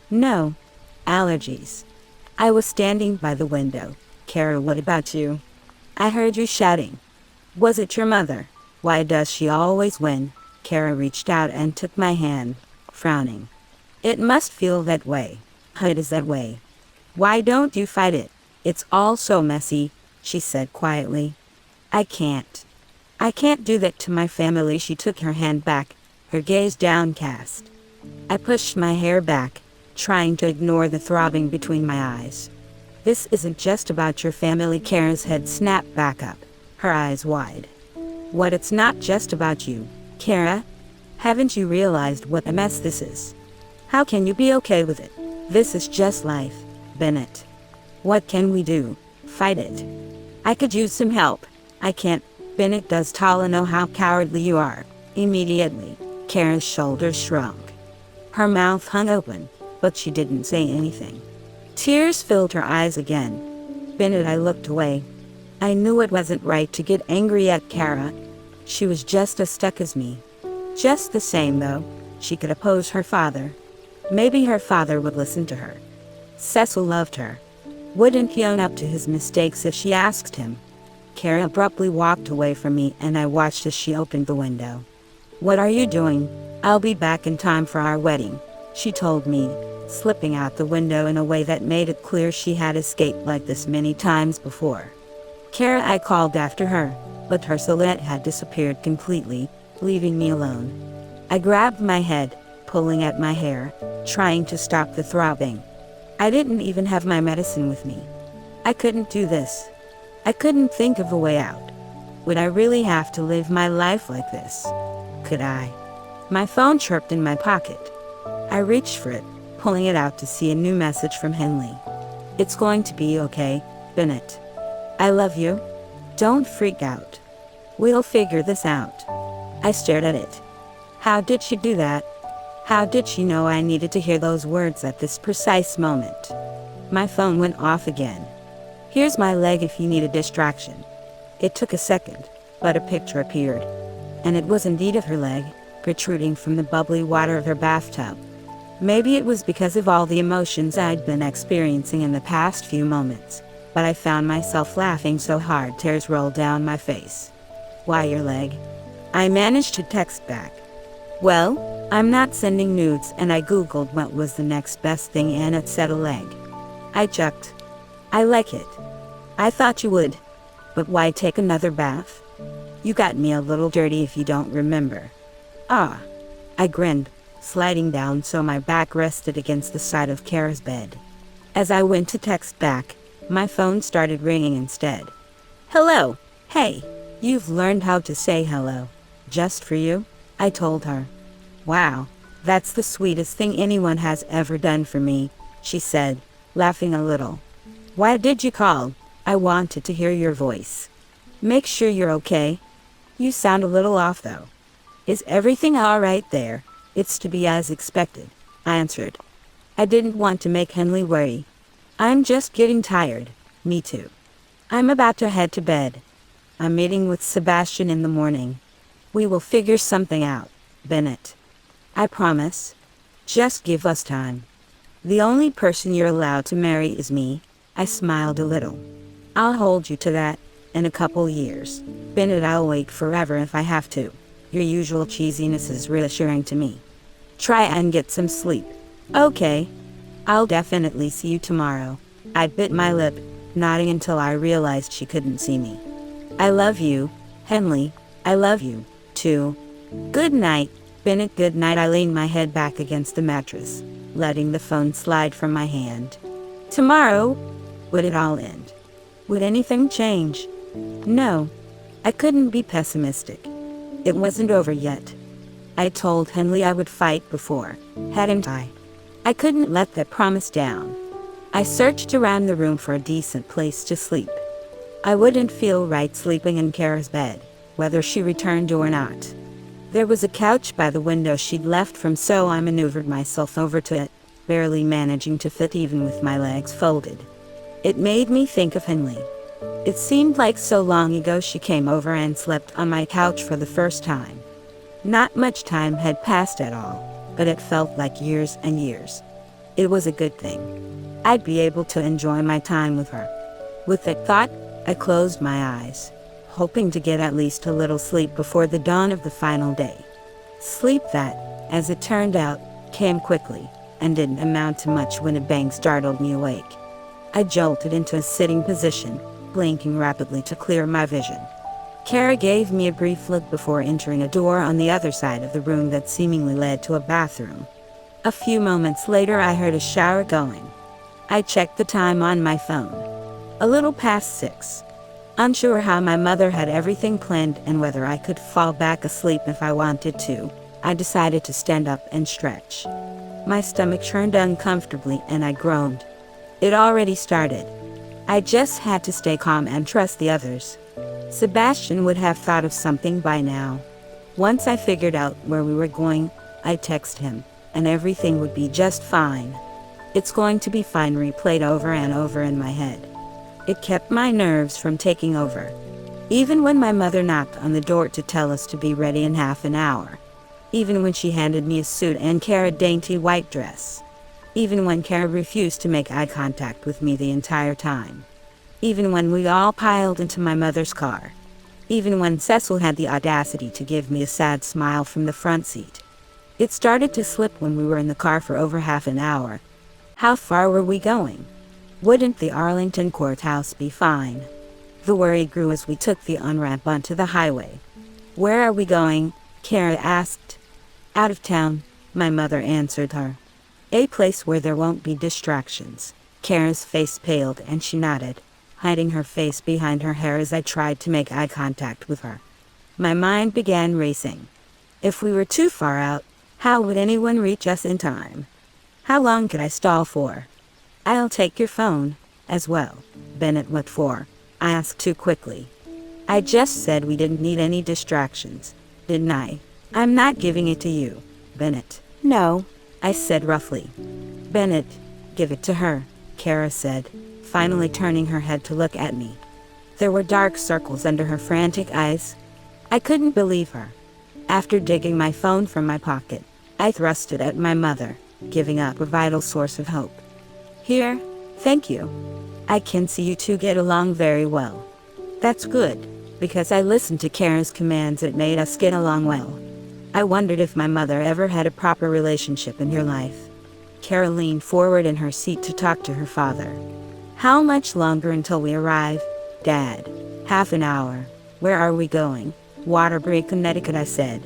No, allergies. I was standing by the window. Kara, what about you? I heard you shouting. Was it your mother? Why does she always win? Kara reached out and took my hand, frowning. It must feel that way. It is that way. Why don't you fight it? It's all so messy, she said quietly. I can't. I can't do that to my family. She took her hand back, her gaze downcast. I pushed my hair back, trying to ignore the throbbing between my eyes. This isn't just about your family. Kara's head snapped back up, her eyes wide. What? It's not just about you, Kara? Haven't you realized what a mess this is? How can you be okay with it? This is just life, Bennett. What can we do? Fight it. I could use some help. I can't. Bennett, does Tala know how cowardly you are? Immediately, Kara's shoulders shrunk. Her mouth hung open, but she didn't say anything. Tears filled her eyes again. Bennett, I looked away. I knew it wasn't right to get angry at Kara. She was just as stuck as me. Just the same, though, she could oppose her father. Maybe her father would listen to her. Cecil loved her. Wouldn't he own up to his mistakes if she asked him? Kara abruptly walked away from me, and I watched as she opened the window. What are you doing? I'll be back in time for our wedding, she told me, slipping out the window in a way that made it clear she had escaped like this many times before. Kara, I called after her, but her silhouette had disappeared completely, leaving me alone. I grabbed my head, pulling at my hair, trying to stop the throbbing. I didn't even have my medicine with me. I couldn't do this. I couldn't think of a way out. Would I really have to live my life like this? Could I? My phone chirped in my pocket. I reached for it, pulling it out to see a new message from Henley. It's going to be okay, Bennett. I love you. Don't freak out. We'll figure this out. I stared at it. How did she do that? How did she know I needed to hear those words at this precise moment? My phone went off again. Here's my leg if you need a distraction. It took a second, but a picture appeared. And it was indeed of her leg, protruding from the bubbly water of her bathtub. Maybe it was because of all the emotions I'd been experiencing in the past few moments, but I found myself laughing so hard tears rolled down my face. Why your leg? I managed to text back. Well, I'm not sending nudes, and I googled what was the next best thing and it said a leg. I chucked. I like it. I thought you would. But why take another bath? You got me a little dirty if you don't remember. Ah. I grinned, sliding down so my back rested against the side of Kara's bed. As I went to text back, my phone started ringing instead. Hello. Hey, you've learned how to say hello. Just for you, I told her. Wow, that's the sweetest thing anyone has ever done for me, she said, laughing a little. Why did you call? I wanted to hear your voice. Make sure you're okay. You sound a little off though. Is everything all right there? It's to be as expected, I answered. I didn't want to make Henley worry. I'm just getting tired. Me too. I'm about to head to bed. I'm meeting with Sebastian in the morning. We will figure something out, Bennett. I promise. Just give us time. The only person you're allowed to marry is me. I smiled a little. I'll hold you to that. In a couple years. Bennett, I'll wait forever if I have to. Your usual cheesiness is reassuring to me. Try and get some sleep. Okay. I'll definitely see you tomorrow. I bit my lip, nodding until I realized she couldn't see me. I love you, Henley. I love you, too. Good night, Bennett. Good night. I leaned my head back against the mattress, letting the phone slide from my hand. Tomorrow? Would it all end? Would anything change? No. I couldn't be pessimistic. It wasn't over yet. I told Henley I would fight before, hadn't I? I couldn't let that promise down. I searched around the room for a decent place to sleep. I wouldn't feel right sleeping in Kara's bed, whether she returned or not. There was a couch by the window she'd left from, so I maneuvered myself over to it, barely managing to fit even with my legs folded. It made me think of Henley. It seemed like so long ago she came over and slept on my couch for the first time. Not much time had passed at all, but it felt like years and years. It was a good thing. I'd be able to enjoy my time with her. With that thought, I closed my eyes, hoping to get at least a little sleep before the dawn of the final day. Sleep that, as it turned out, came quickly, and didn't amount to much when a bang startled me awake. I jolted into a sitting position, blinking rapidly to clear my vision. Kara gave me a brief look before entering a door on the other side of the room that seemingly led to a bathroom. A few moments later, I heard a shower going. I checked the time on my phone. A little past 6. Unsure how my mother had everything planned and whether I could fall back asleep if I wanted to, I decided to stand up and stretch. My stomach churned uncomfortably and I groaned. It already started. I just had to stay calm and trust the others. Sebastian would have thought of something by now. Once I figured out where we were going, I texted him, and everything would be just fine. It's going to be fine replayed over and over in my head. It kept my nerves from taking over. Even when my mother knocked on the door to tell us to be ready in half an hour. Even when she handed me a suit and Kara a dainty white dress. Even when Kara refused to make eye contact with me the entire time. Even when we all piled into my mother's car. Even when Cecil had the audacity to give me a sad smile from the front seat. It started to slip when we were in the car for over half an hour. How far were we going? Wouldn't the Arlington courthouse be fine? The worry grew as we took the on-ramp onto the highway. Where are we going? Kara asked. Out of town, my mother answered her. A place where there won't be distractions. Kara's face paled and she nodded, hiding her face behind her hair as I tried to make eye contact with her. My mind began racing. If we were too far out, how would anyone reach us in time? How long could I stall for? I'll take your phone, as well. Bennett, what for? I asked too quickly. I just said we didn't need any distractions, didn't I? I'm not giving it to you, Bennett. No, I said roughly. Bennett, give it to her, Kara said, finally turning her head to look at me. There were dark circles under her frantic eyes. I couldn't believe her. After digging my phone from my pocket, I thrust it at my mother, giving up a vital source of hope. Here, thank you. I can see you two get along very well. That's good, because I listened to Kara's commands that made us get along well. I wondered if my mother ever had a proper relationship in her life. Kara leaned forward in her seat to talk to her father. How much longer until we arrive, Dad? Half an hour. Where are we going? Waterbury, Connecticut, I said.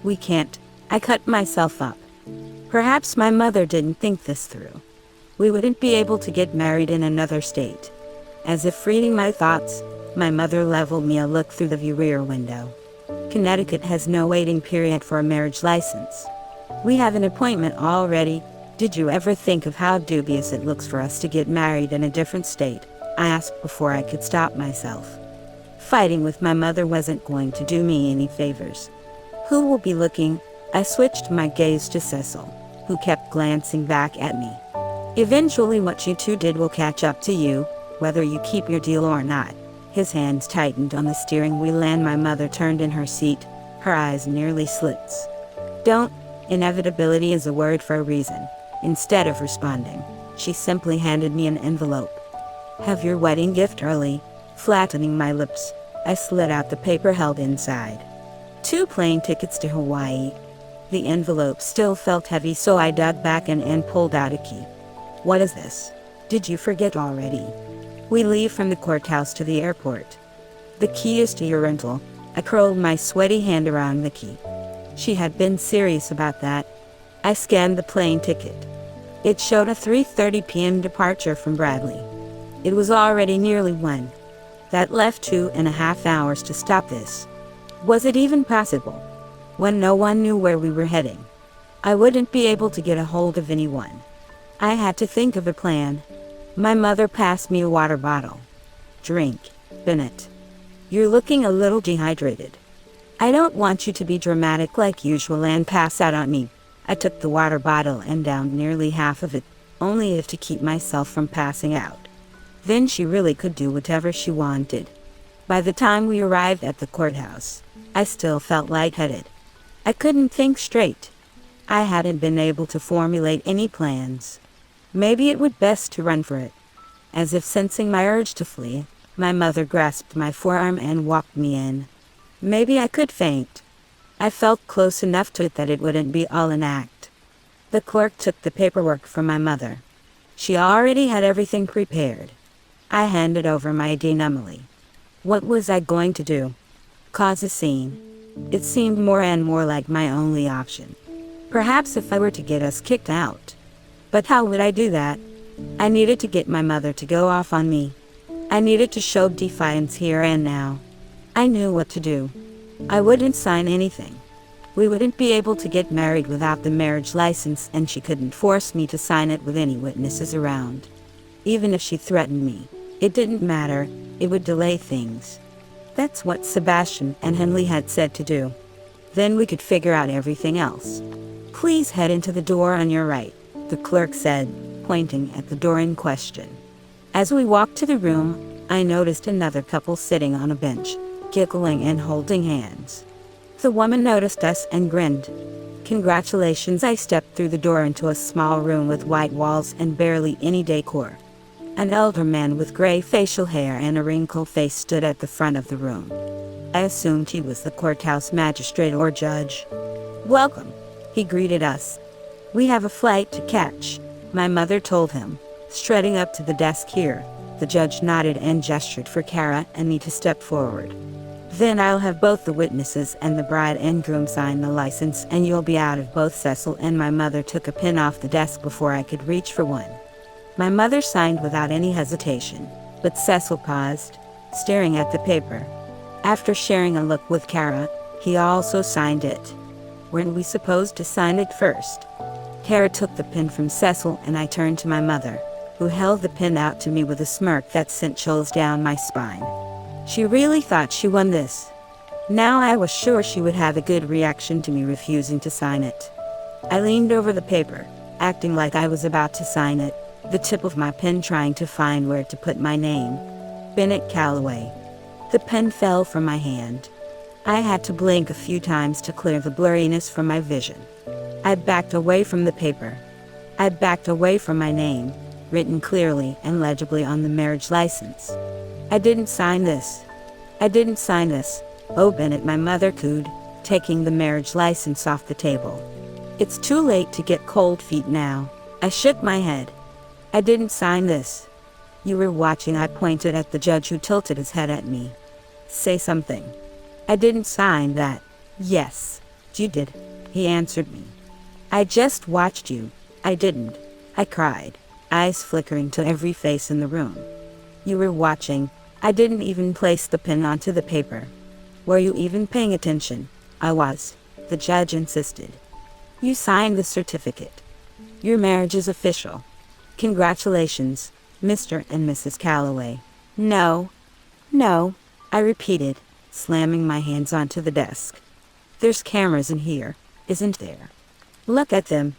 We can't. I cut myself up. Perhaps my mother didn't think this through. We wouldn't be able to get married in another state. As if reading my thoughts, my mother leveled me a look through the rear window. Connecticut has no waiting period for a marriage license. We have an appointment already. Did you ever think of how dubious it looks for us to get married in a different state? I asked before I could stop myself. Fighting with my mother wasn't going to do me any favors. Who will be looking? I switched my gaze to Cecil, who kept glancing back at me. Eventually what you two did will catch up to you, whether you keep your deal or not. His hands tightened on the steering wheel and my mother turned in her seat, her eyes nearly slits. Don't. Inevitability is a word for a reason. Instead of responding, she simply handed me an envelope. Have your wedding gift early. Flattening my lips, I slid out the paper held inside. 2 plane tickets to Hawaii. The envelope still felt heavy, so I dug back and pulled out a key. What is this? Did you forget already? We leave from the courthouse to the airport. The key is to your rental. I curled my sweaty hand around the key. She had been serious about that. I scanned the plane ticket. It showed a 3:30 p.m. departure from Bradley. It was already nearly 1. That left 2.5 hours to stop this. Was it even possible? When no one knew where we were heading, I wouldn't be able to get a hold of anyone. I had to think of a plan. My mother passed me a water bottle. Drink, Bennett. You're looking a little dehydrated. I don't want you to be dramatic like usual and pass out on me. I took the water bottle and downed nearly half of it, only if to keep myself from passing out. Then she really could do whatever she wanted. By the time we arrived at the courthouse, I still felt lightheaded. I couldn't think straight. I hadn't been able to formulate any plans. Maybe it would best to run for it. As if sensing my urge to flee, my mother grasped my forearm and walked me in. Maybe I could faint. I felt close enough to it that it wouldn't be all an act. The clerk took the paperwork from my mother. She already had everything prepared. I handed over my ID numbly. What was I going to do? Cause a scene? It seemed more and more like my only option. Perhaps if I were to get us kicked out. But how would I do that? I needed to get my mother to go off on me. I needed to show defiance here and now. I knew what to do. I wouldn't sign anything. We wouldn't be able to get married without the marriage license, and she couldn't force me to sign it with any witnesses around. Even if she threatened me, it didn't matter. It would delay things. That's what Sebastian and Henley had said to do. Then we could figure out everything else. Please head into the door on your right, the clerk said, pointing at the door in question. As we walked to the room, I noticed another couple sitting on a bench, giggling and holding hands. The woman noticed us and grinned. Congratulations. I stepped through the door into a small room with white walls and barely any decor. An elder man with gray facial hair and a wrinkled face stood at the front of the room. I assumed he was the courthouse magistrate or judge. Welcome, he greeted us. We have a flight to catch, my mother told him, strutting up to the desk here. The judge nodded and gestured for Kara and me to step forward. Then I'll have both the witnesses and the bride and groom sign the license, and you'll be out of both. Cecil and my mother took a pen off the desk before I could reach for one. My mother signed without any hesitation, but Cecil paused, staring at the paper. After sharing a look with Kara, he also signed it. Weren't we supposed to sign it first? Kara took the pen from Cecil and I turned to my mother, who held the pen out to me with a smirk that sent chills down my spine. She really thought she won this. Now I was sure she would have a good reaction to me refusing to sign it. I leaned over the paper, acting like I was about to sign it, the tip of my pen trying to find where to put my name. Bennett Calloway. The pen fell from my hand. I had to blink a few times to clear the blurriness from my vision. I backed away from the paper. I backed away from my name, written clearly and legibly on the marriage license. I didn't sign this. I didn't sign this. Oh, Bennett, my mother cooed, taking the marriage license off the table. It's too late to get cold feet now. I shook my head. I didn't sign this. You were watching. I pointed at the judge, who tilted his head at me. Say something. I didn't sign that. Yes, you did, he answered me. I just watched you. I didn't. I cried, eyes flickering to every face in the room. You were watching. I didn't even place the pen onto the paper. Were you even paying attention? I was, the judge insisted. You signed the certificate. Your marriage is official. Congratulations, Mr. and Mrs. Calloway. No, I repeated, slamming my hands onto the desk. There's cameras in here, isn't there? Look at them.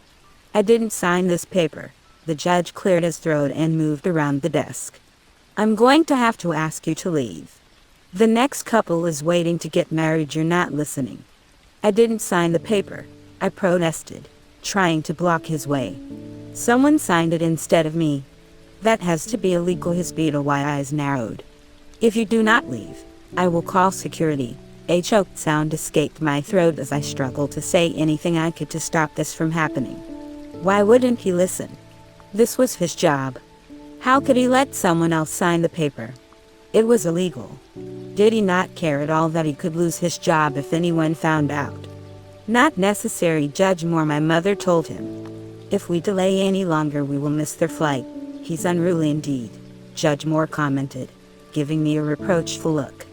I didn't sign this paper. The judge cleared his throat and moved around the desk. I'm going to have to ask you to leave. The next couple is waiting to get married. You're not listening. I didn't sign the paper, I protested, trying to block his way. Someone signed it instead of me. That has to be illegal. His beetle white eyes narrowed. If you do not leave, I will call security. A choked sound escaped my throat as I struggled to say anything I could to stop this from happening. Why wouldn't he listen? This was his job. How could he let someone else sign the paper? It was illegal. Did he not care at all that he could lose his job if anyone found out? Not necessary, Judge Moore, my mother told him. If we delay any longer, we will miss their flight. He's unruly indeed, Judge Moore commented, giving me a reproachful look.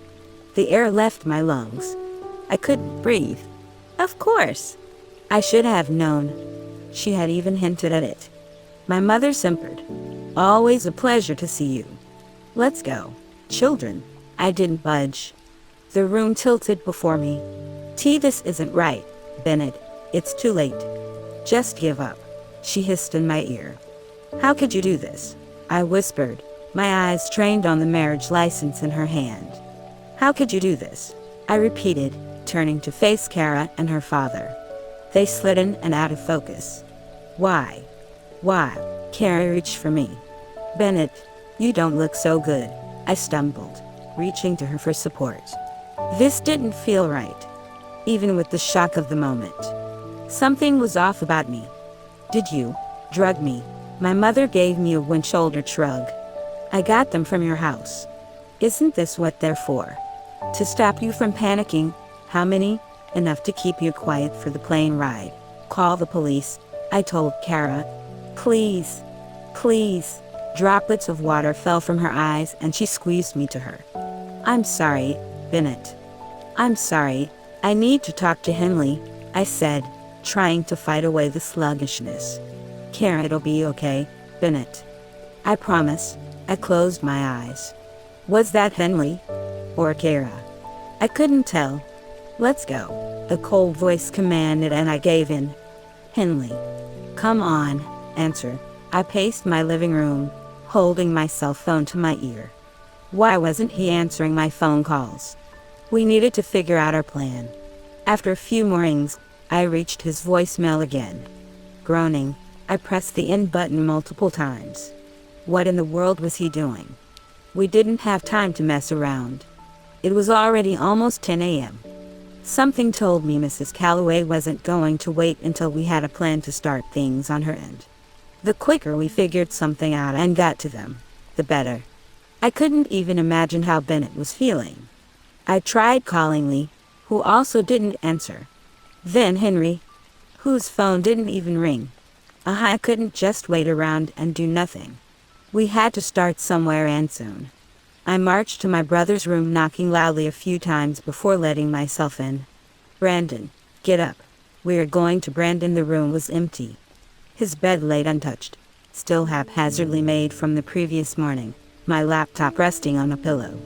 The air left my lungs. I couldn't breathe. Of course. I should have known. She had even hinted at it. My mother simpered. Always a pleasure to see you. Let's go, children. I didn't budge. The room tilted before me. This isn't right, Bennett. It's too late. Just give up, she hissed in my ear. How could you do this? I whispered, my eyes trained on the marriage license in her hand. How could you do this? I repeated, turning to face Kara and her father. They slid in and out of focus. Why? Kara reached for me. Bennett, you don't look so good, I stumbled, reaching to her for support. This didn't feel right, even with the shock of the moment. Something was off about me. Did you drug me? My mother gave me a wind-shouldered shrug. I got them from your house. Isn't this what they're for? To stop you from panicking. How many? Enough to keep you quiet for the plane ride. Call the police, I told Kara. Please. Please. Droplets of water fell from her eyes and she squeezed me to her. I'm sorry, Bennett. I'm sorry. I need to talk to Henley, I said, trying to fight away the sluggishness. Kara, it'll be okay, Bennett. I promise. I closed my eyes. Was that Henley? Or Kara? I couldn't tell. Let's go, a cold voice commanded, and I gave in. Henley. Come on, answer. I paced my living room, holding my cell phone to my ear. Why wasn't he answering my phone calls? We needed to figure out our plan. After a few more rings, I reached his voicemail again. Groaning, I pressed the end button multiple times. What in the world was he doing? We didn't have time to mess around. It was already almost 10 a.m. Something told me Mrs. Calloway wasn't going to wait until we had a plan to start things on her end. The quicker we figured something out and got to them, the better. I couldn't even imagine how Bennett was feeling. I tried calling Lee, who also didn't answer. Then Henry, whose phone didn't even ring. I couldn't just wait around and do nothing. We had to start somewhere, and soon. I marched to my brother's room, knocking loudly a few times before letting myself in. Brandon, get up. We're going to. Brandon. The room was empty. His bed laid untouched, still haphazardly made from the previous morning, my laptop resting on a pillow.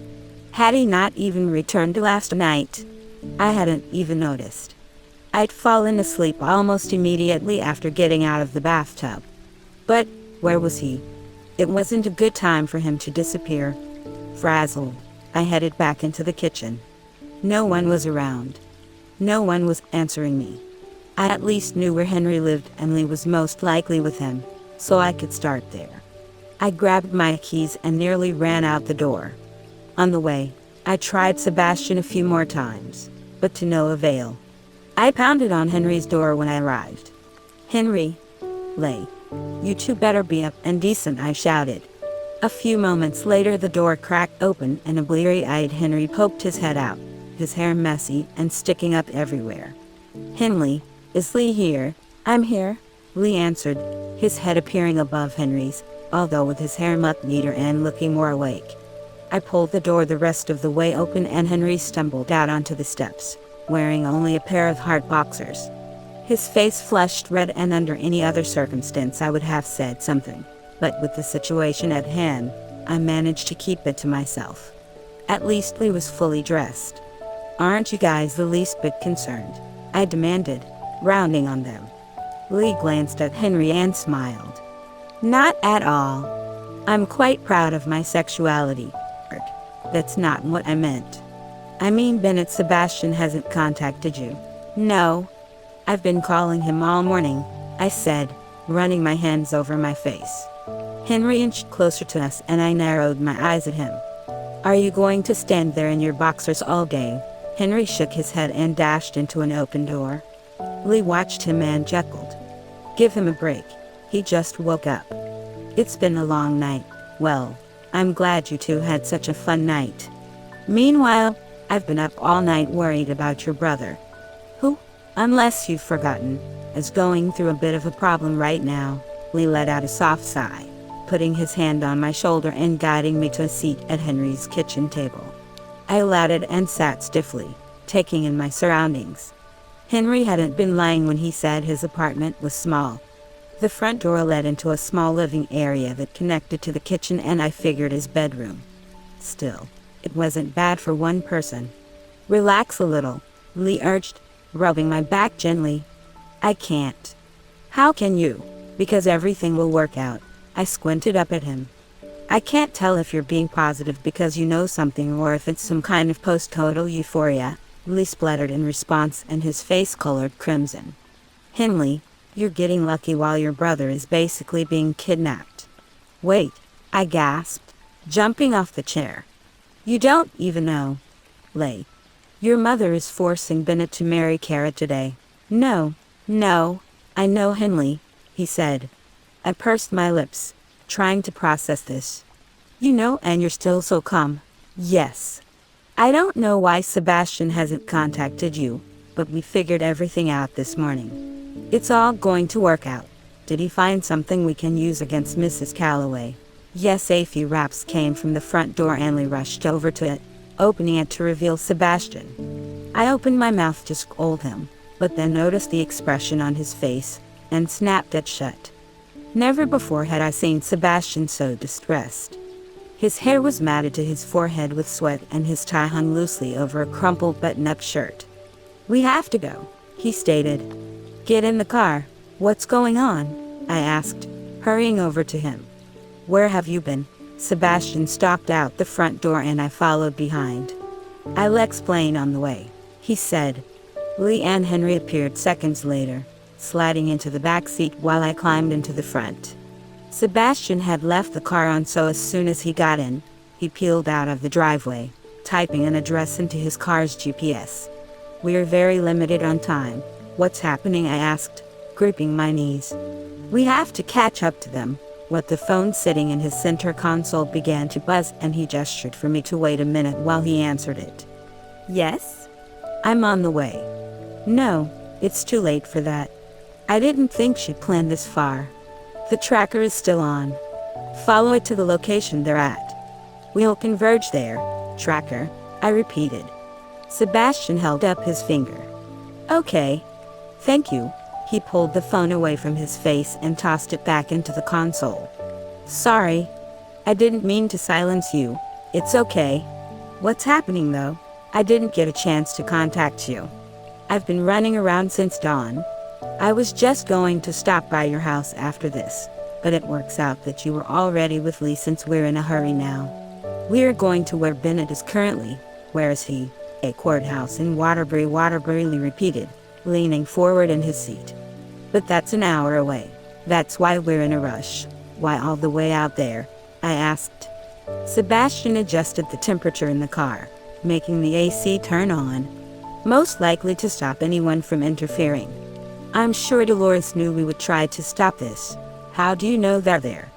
Had he not even returned last night? I hadn't even noticed. I'd fallen asleep almost immediately after getting out of the bathtub. But where was he? It wasn't a good time for him to disappear. Frazzled, I headed back into the kitchen. No one was around. No one was answering me. I at least knew where Henry lived, and Lee was most likely with him, so I could start there. I grabbed my keys and nearly ran out the door. On the way, I tried Sebastian a few more times, but to no avail. I pounded on Henry's door when I arrived. Henry. Lay. You two better be up and decent, I shouted. A few moments later the door cracked open and a bleary-eyed Henry poked his head out, his hair messy and sticking up everywhere. Henley, is Lee here? I'm here, Lee answered, his head appearing above Henry's, although with his hair much neater and looking more awake. I pulled the door the rest of the way open and Henry stumbled out onto the steps, wearing only a pair of hard boxers. His face flushed red, and under any other circumstance I would have said something. But with the situation at hand, I managed to keep it to myself. At least Lee was fully dressed. Aren't you guys the least bit concerned? I demanded, rounding on them. Lee glanced at Henry and smiled. Not at all. I'm quite proud of my sexuality. That's not what I meant. I mean, Bennett. Sebastian hasn't contacted you? No. I've been calling him all morning, I said, running my hands over my face. Henry inched closer to us and I narrowed my eyes at him. Are you going to stand there in your boxers all day? Henry shook his head and dashed into an open door. Lee watched him and chuckled. Give him a break. He just woke up. It's been a long night. Well, I'm glad you two had such a fun night. Meanwhile, I've been up all night worried about your brother. Who, unless you've forgotten, is going through a bit of a problem right now. Lee let out a soft sigh, putting his hand on my shoulder and guiding me to a seat at Henry's kitchen table. I allowed it and sat stiffly, taking in my surroundings. Henry hadn't been lying when he said his apartment was small. The front door led into a small living area that connected to the kitchen, and I figured his bedroom. Still, it wasn't bad for one person. Relax a little, Lee urged, rubbing my back gently. I can't. How can you? Because everything will work out. I squinted up at him. I can't tell if you're being positive because you know something or if it's some kind of post-coital euphoria, Lee spluttered in response, and his face colored crimson. Henley, you're getting lucky while your brother is basically being kidnapped. Wait, I gasped, jumping off the chair. You don't even know. Lee. Your mother is forcing Bennett to marry Kara today. No, I know, Henley. he said. I pursed my lips, trying to process this. You know, and you're still so calm. Yes. I don't know why Sebastian hasn't contacted you, but we figured everything out this morning. It's all going to work out. Did he find something we can use against Mrs. Calloway? Yes, a few raps came from the front door and Lee rushed over to it, opening it to reveal Sebastian. I opened my mouth to scold him, but then noticed the expression on his face, and snapped it shut. Never before had I seen Sebastian so distressed. His hair was matted to his forehead with sweat and his tie hung loosely over a crumpled button-up shirt. We have to go, he stated. Get in the car. What's going on? I asked, hurrying over to him. Where have you been? Sebastian stalked out the front door and I followed behind. I'll explain on the way, he said. Lee and Henry appeared seconds later, sliding into the back seat while I climbed into the front. Sebastian had left the car on, so as soon as he got in, he peeled out of the driveway, typing an address into his car's GPS. We're very limited on time. What's happening? I asked, gripping my knees. We have to catch up to them. With the phone sitting in his center console began to buzz and he gestured for me to wait a minute while he answered it. Yes? I'm on the way. No, it's too late for that. I didn't think she'd planned this far. The tracker is still on. Follow it to the location they're at. We'll converge there, tracker, I repeated. Sebastian held up his finger. Okay. Thank you. He pulled the phone away from his face and tossed it back into the console. Sorry. I didn't mean to silence you. It's okay. What's happening though? I didn't get a chance to contact you. I've been running around since dawn. I was just going to stop by your house after this, but it works out that you were already with Lee since we're in a hurry now. We're going to where Bennett is currently. Where is he? A courthouse in Waterbury, Lee repeated, leaning forward in his seat. But that's an hour away. That's why we're in a rush. Why all the way out there? I asked. Sebastian adjusted the temperature in the car, making the AC turn on, most likely to stop anyone from interfering. I'm sure Dolores knew we would try to stop this. How do you know they're there?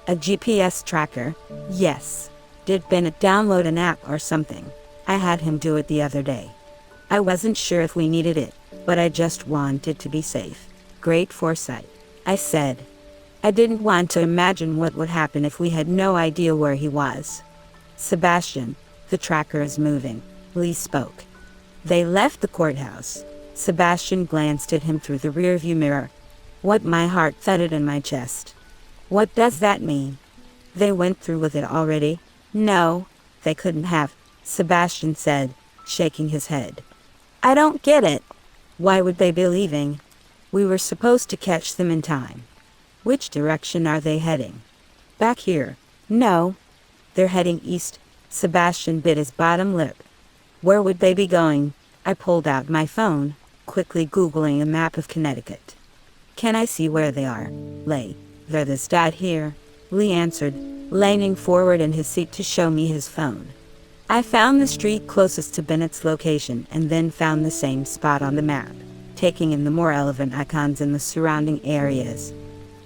A GPS tracker? Yes. Did Bennett download an app or something? I had him do it the other day. I wasn't sure if we needed it, but I just wanted to be safe. Great foresight, I said. I didn't want to imagine what would happen if we had no idea where he was. Sebastian, the tracker is moving, Lee spoke. They left the courthouse. Sebastian glanced at him through the rearview mirror. What? My heart thudded in my chest. What does that mean? They went through with it already? No, they couldn't have, Sebastian said, shaking his head. I don't get it. Why would they be leaving? We were supposed to catch them in time. Which direction are they heading? Back here. No. They're heading east. Sebastian bit his bottom lip. Where would they be going? I pulled out my phone, quickly Googling a map of Connecticut. Can I see where they are? Lee, they're this dot here, Lee answered, leaning forward in his seat to show me his phone. I found the street closest to Bennett's location and then found the same spot on the map, taking in the more relevant icons in the surrounding areas.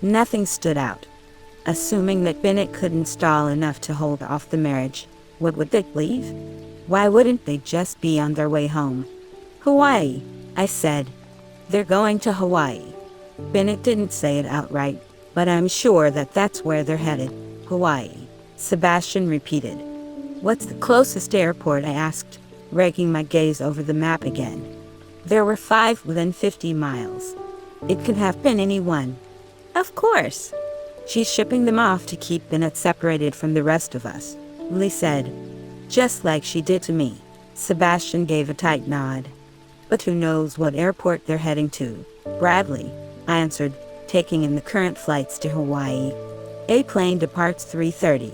Nothing stood out. Assuming that Bennett couldn't stall enough to hold off the marriage, would they leave? Why wouldn't they just be on their way home? Hawaii, I said. They're going to Hawaii. Bennett didn't say it outright, but I'm sure that that's where they're headed. Hawaii, Sebastian repeated. What's the closest airport? I asked, raking my gaze over the map again. There were 5 within 50 miles. It could have been any one. Of course. She's shipping them off to keep Bennett separated from the rest of us, Lee said. Just like she did to me. Sebastian gave a tight nod. But who knows what airport they're heading to? Bradley, I answered, taking in the current flights to Hawaii. A plane departs 3:30.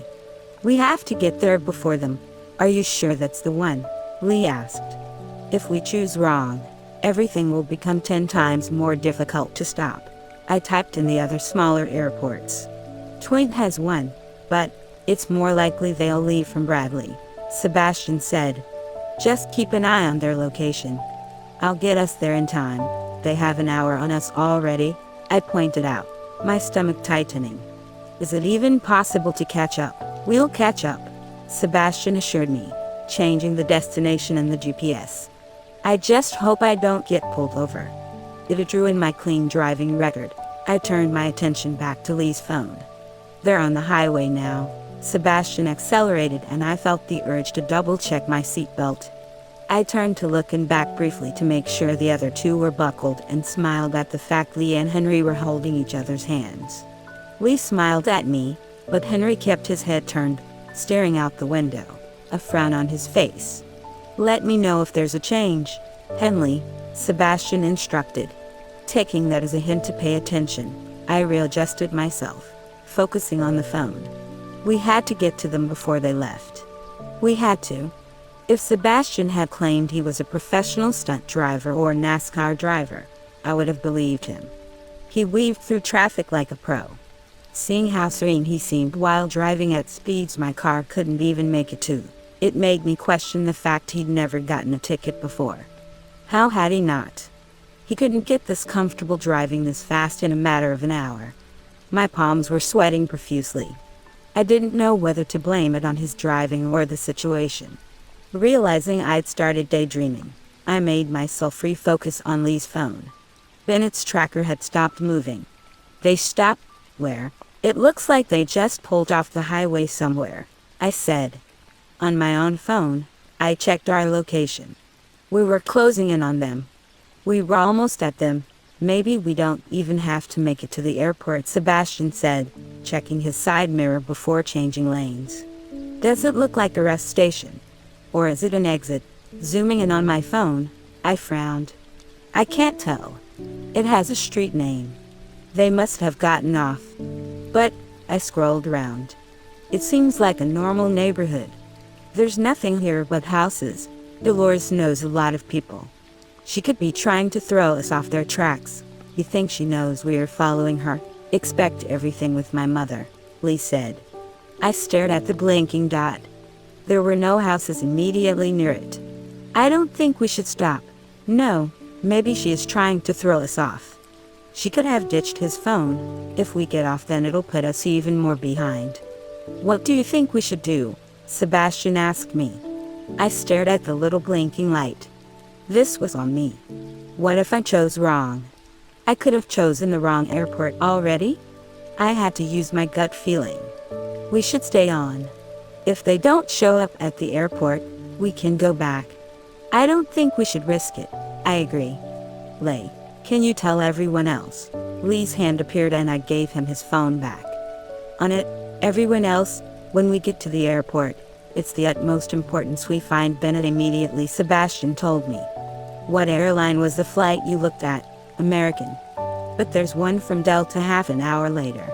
We have to get there before them. Are you sure that's the one? Lee asked. If we choose wrong, everything will become 10 times more difficult to stop. I typed in the other smaller airports. Twin has one, but it's more likely they'll leave from Bradley, Sebastian said. Just keep an eye on their location. I'll get us there in time. They have an hour on us already, I pointed out. my stomach tightening. Is it even possible to catch up? We'll catch up, Sebastian assured me, changing the destination in the GPS. I just hope I don't get pulled over. It would ruin my clean driving record. I turned my attention back to Lee's phone. They're on the highway now. Sebastian accelerated and I felt the urge to double-check my seatbelt. I turned to look and back briefly to make sure the other two were buckled and smiled at the fact Lee and Henry were holding each other's hands. Lee smiled at me, but Henry kept his head turned, staring out the window, a frown on his face. Let me know if there's a change, Henley, Sebastian instructed. Taking that as a hint to pay attention, I readjusted myself, focusing on the phone. We had to get to them before they left. We had to. If Sebastian had claimed he was a professional stunt driver or NASCAR driver, I would have believed him. He weaved through traffic like a pro. Seeing how serene he seemed while driving at speeds my car couldn't even make it to, it made me question the fact he'd never gotten a ticket before. How had he not? He couldn't get this comfortable driving this fast in a matter of an hour. My palms were sweating profusely. I didn't know whether to blame it on his driving or the situation. Realizing I'd started daydreaming, I made myself refocus on Lee's phone. Bennett's tracker had stopped moving. They stopped where? It looks like they just pulled off the highway somewhere, I said. On my own phone, I checked our location. We were closing in on them. We were almost at them. Maybe we don't even have to make it to the airport, Sebastian said, checking his side mirror before changing lanes. Does it look like a rest station? Or is it an exit? Zooming in on my phone, I frowned. I can't tell. It has a street name. They must have gotten off. But, I scrolled around. It seems like a normal neighborhood. There's nothing here but houses. Dolores knows a lot of people. She could be trying to throw us off their tracks. You think she knows we are following her? Expect everything with my mother, Lee said. I stared at the blinking dot. There were no houses immediately near it. I don't think we should stop. No, maybe she is trying to throw us off. She could have ditched his phone. If we get off, then it'll put us even more behind. What do you think we should do? Sebastian asked me. I stared at the little blinking light. This was on me. What if I chose wrong? I could have chosen the wrong airport already. I had to use my gut feeling. We should stay on. If they don't show up at the airport, we can go back. I don't think we should risk it. I agree. Lee, can you tell everyone else? Lee's hand appeared and I gave him his phone back. On it, everyone else, when we get to the airport, it's the utmost importance we find Bennett immediately, Sebastian told me. What airline was the flight you looked at? American. But there's one from Delta half an hour later.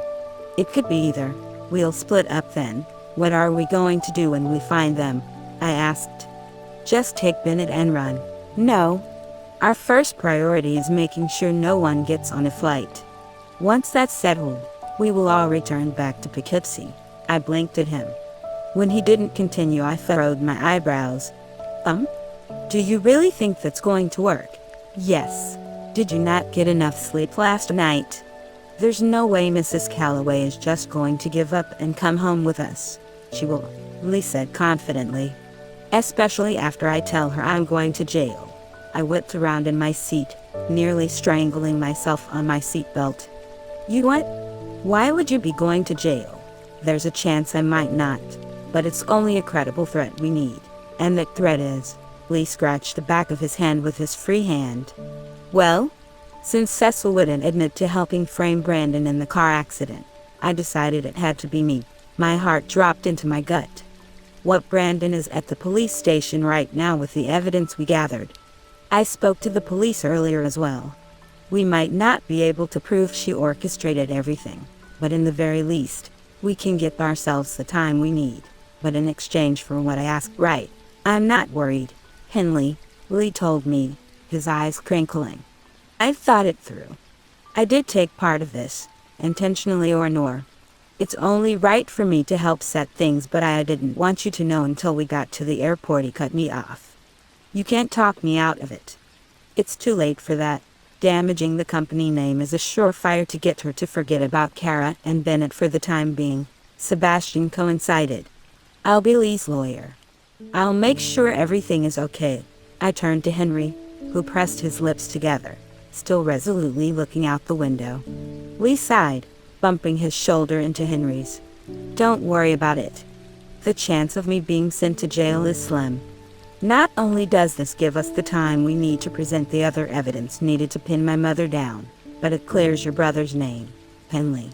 It could be either. We'll split up then. What are we going to do when we find them? I asked. Just take Bennett and run. No. Our first priority is making sure no one gets on a flight. Once that's settled, we will all return back to Poughkeepsie. I blinked at him. When he didn't continue, I furrowed my eyebrows. Do you really think that's going to work? Yes. Did you not get enough sleep last night? There's no way Mrs. Calloway is just going to give up and come home with us. She will, Lee said confidently. Especially after I tell her I'm going to jail. I whipped around in my seat, nearly strangling myself on my seatbelt. You what? Why would you be going to jail? There's a chance I might not, but it's only a credible threat we need. And that threat is, Lee scratched the back of his hand with his free hand. Well, since Cecil wouldn't admit to helping frame Brandon in the car accident, I decided it had to be me. My heart dropped into my gut. What Brandon is at the police station right now with the evidence we gathered. I spoke to the police earlier as well. We might not be able to prove she orchestrated everything, but in the very least, we can get ourselves the time we need. But in exchange for what I asked, right? I'm not worried, Henley, Lee told me, his eyes crinkling. I've thought it through. I did take part of this, intentionally or nor. It's only right for me to help set things, but I didn't want you to know until we got to the airport. He cut me off. You can't talk me out of it. It's too late for that. Damaging the company name is a surefire to get her to forget about Kara and Bennett for the time being, Sebastian coincided. I'll be Lee's lawyer. I'll make sure everything is okay. I turned to Henry, who pressed his lips together, still resolutely looking out the window. Lee sighed, bumping his shoulder into Henry's. Don't worry about it. The chance of me being sent to jail is slim. Not only does this give us the time we need to present the other evidence needed to pin my mother down, but it clears your brother's name, Henley.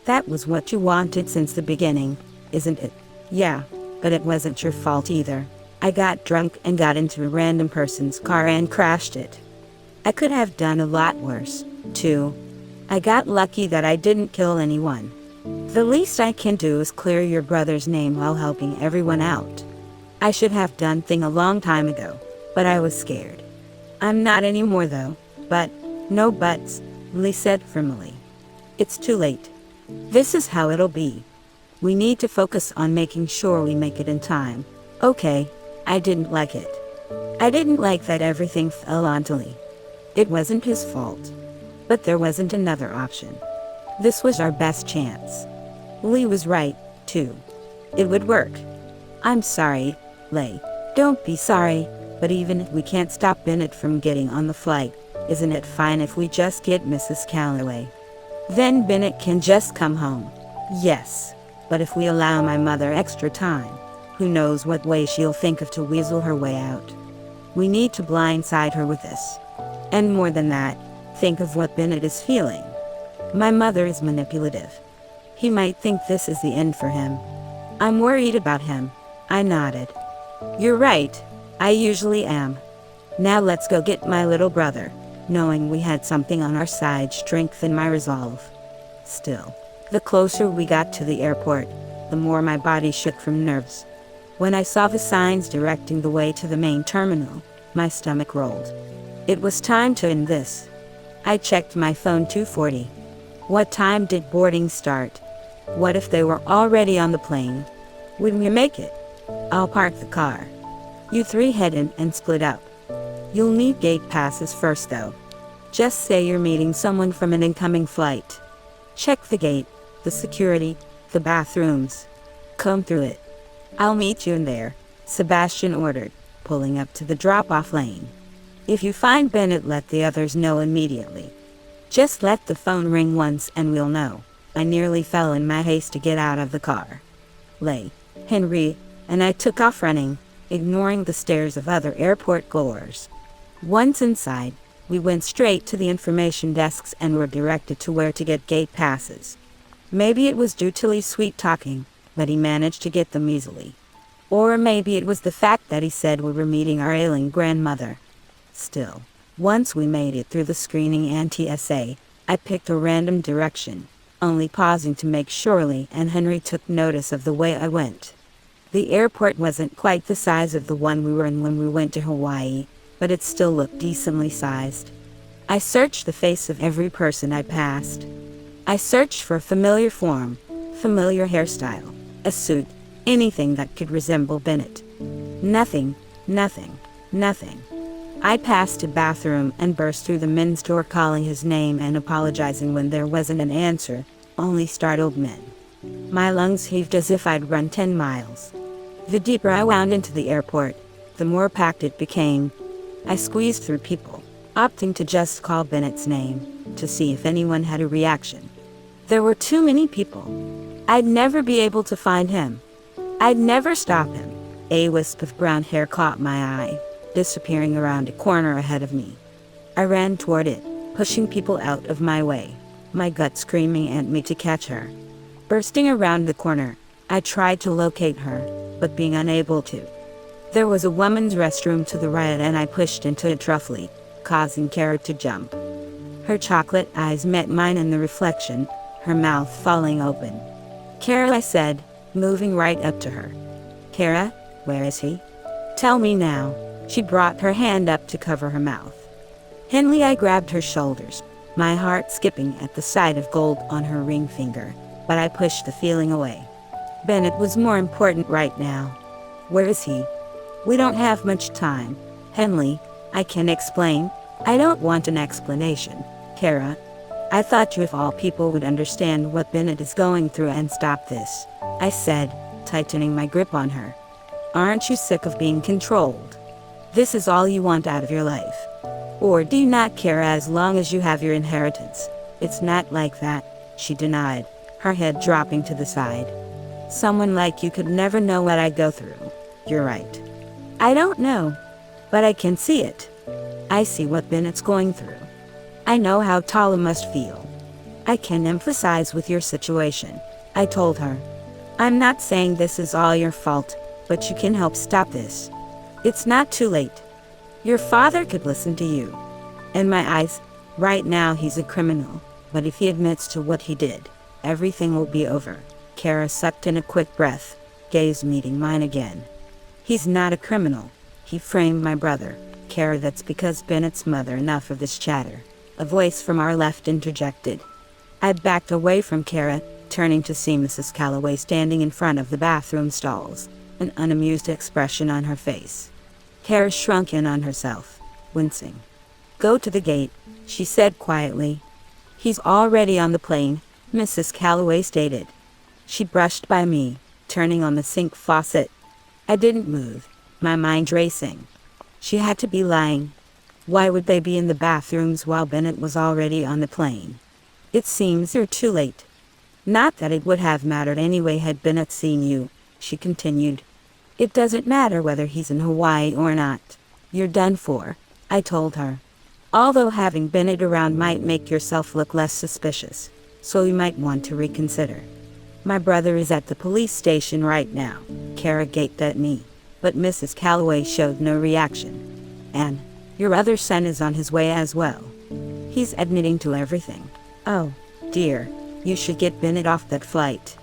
That was what you wanted since the beginning, isn't it? Yeah, but it wasn't your fault either. I got drunk and got into a random person's car and crashed it. I could have done a lot worse, too. I got lucky that I didn't kill anyone. The least I can do is clear your brother's name while helping everyone out. I should have done thing a long time ago, but I was scared. I'm not anymore though, but, no buts, Lee said firmly. It's too late. This is how it'll be. We need to focus on making sure we make it in time. Okay, I didn't like it. I didn't like that everything fell onto Lee. It wasn't his fault. But there wasn't another option. This was our best chance. Lee was right, too. It would work. I'm sorry, Lee. Don't be sorry, but even if we can't stop Bennett from getting on the flight, isn't it fine if we just get Mrs. Calloway? Then Bennett can just come home. Yes, but if we allow my mother extra time, who knows what way she'll think of to weasel her way out. We need to blindside her with this. And more than that, think of what Bennett is feeling. My mother is manipulative. He might think this is the end for him. I'm worried about him. I nodded. You're right. I usually am. Now let's go get my little brother. Knowing we had something on our side strengthened my resolve. Still, the closer we got to the airport, the more my body shook from nerves. When I saw the signs directing the way to the main terminal, my stomach rolled. It was time to end this. I checked my phone. 2:40. What time did boarding start? What if they were already on the plane? Would we make it? I'll park the car. You three head in and split up. You'll need gate passes first though. Just say you're meeting someone from an incoming flight. Check the gate, the security, the bathrooms. Comb through it. I'll meet you in there, Sebastian ordered, pulling up to the drop-off lane. If you find Bennett, let the others know immediately. Just let the phone ring once and we'll know. I nearly fell in my haste to get out of the car. Lee, Henry, and I took off running, ignoring the stares of other airport goers. Once inside, we went straight to the information desks and were directed to where to get gate passes. Maybe it was due to Lee's sweet talking, but he managed to get them easily. Or maybe it was the fact that he said we were meeting our ailing grandmother. Still, once we made it through the screening and TSA, I picked a random direction, only pausing to make sure Lee and Henry took notice of the way I went. The airport wasn't quite the size of the one we were in when we went to Hawaii, but it still looked decently sized. I searched the face of every person I passed. I searched for a familiar form, familiar hairstyle, a suit, anything that could resemble Bennett. Nothing, nothing, nothing. I passed a bathroom and burst through the men's door calling his name and apologizing when there wasn't an answer, only startled men. My lungs heaved as if I'd run 10 miles. The deeper I wound into the airport, the more packed it became. I squeezed through people, opting to just call Bennett's name, to see if anyone had a reaction. There were too many people. I'd never be able to find him. I'd never stop him. A wisp of brown hair caught my eye, disappearing around a corner ahead of me. I ran toward it, pushing people out of my way, my gut screaming at me to catch her. Bursting around the corner, I tried to locate her, but being unable to. There was a woman's restroom to the right and I pushed into it roughly, causing Kara to jump. Her chocolate eyes met mine in the reflection, her mouth falling open. Kara, I said, moving right up to her. Kara, where is he? Tell me now. She brought her hand up to cover her mouth. Henley, I grabbed her shoulders, my heart skipping at the sight of gold on her ring finger, but I pushed the feeling away. Bennett was more important right now. Where is he? We don't have much time. Henley, I can explain, I don't want an explanation, Kara. I thought you of all people would understand what Bennett is going through and stop this, I said, tightening my grip on her. Aren't you sick of being controlled? This is all you want out of your life. Or do you not care as long as you have your inheritance? It's not like that, she denied, her head dropping to the side. Someone like you could never know what I go through. You're right. I don't know, but I can see it. I see what Bennett's going through. I know how Tala must feel. I can empathize with your situation, I told her. I'm not saying this is all your fault, but you can help stop this. It's not too late. Your father could listen to you. In my eyes, right now he's a criminal, but if he admits to what he did, everything will be over. Kara sucked in a quick breath, gaze meeting mine again. He's not a criminal. He framed my brother. Kara, that's because Bennett's mother. Enough of this chatter. A voice from our left interjected. I backed away from Kara, turning to see Mrs. Calloway standing in front of the bathroom stalls, an unamused expression on her face. Kara shrunk in on herself, wincing. Go to the gate, she said quietly. He's already on the plane, Mrs. Calloway stated. She brushed by me, turning on the sink faucet. I didn't move, my mind racing. She had to be lying. Why would they be in the bathrooms while Bennett was already on the plane? It seems you're too late. Not that it would have mattered anyway had Bennett seen you, she continued. It doesn't matter whether he's in Hawaii or not. You're done for, I told her. Although having Bennett around might make yourself look less suspicious, so you might want to reconsider. My brother is at the police station right now, Kara gaped at me, but Mrs. Calloway showed no reaction. And your other son is on his way as well. He's admitting to everything. Oh, dear, you should get Bennett off that flight.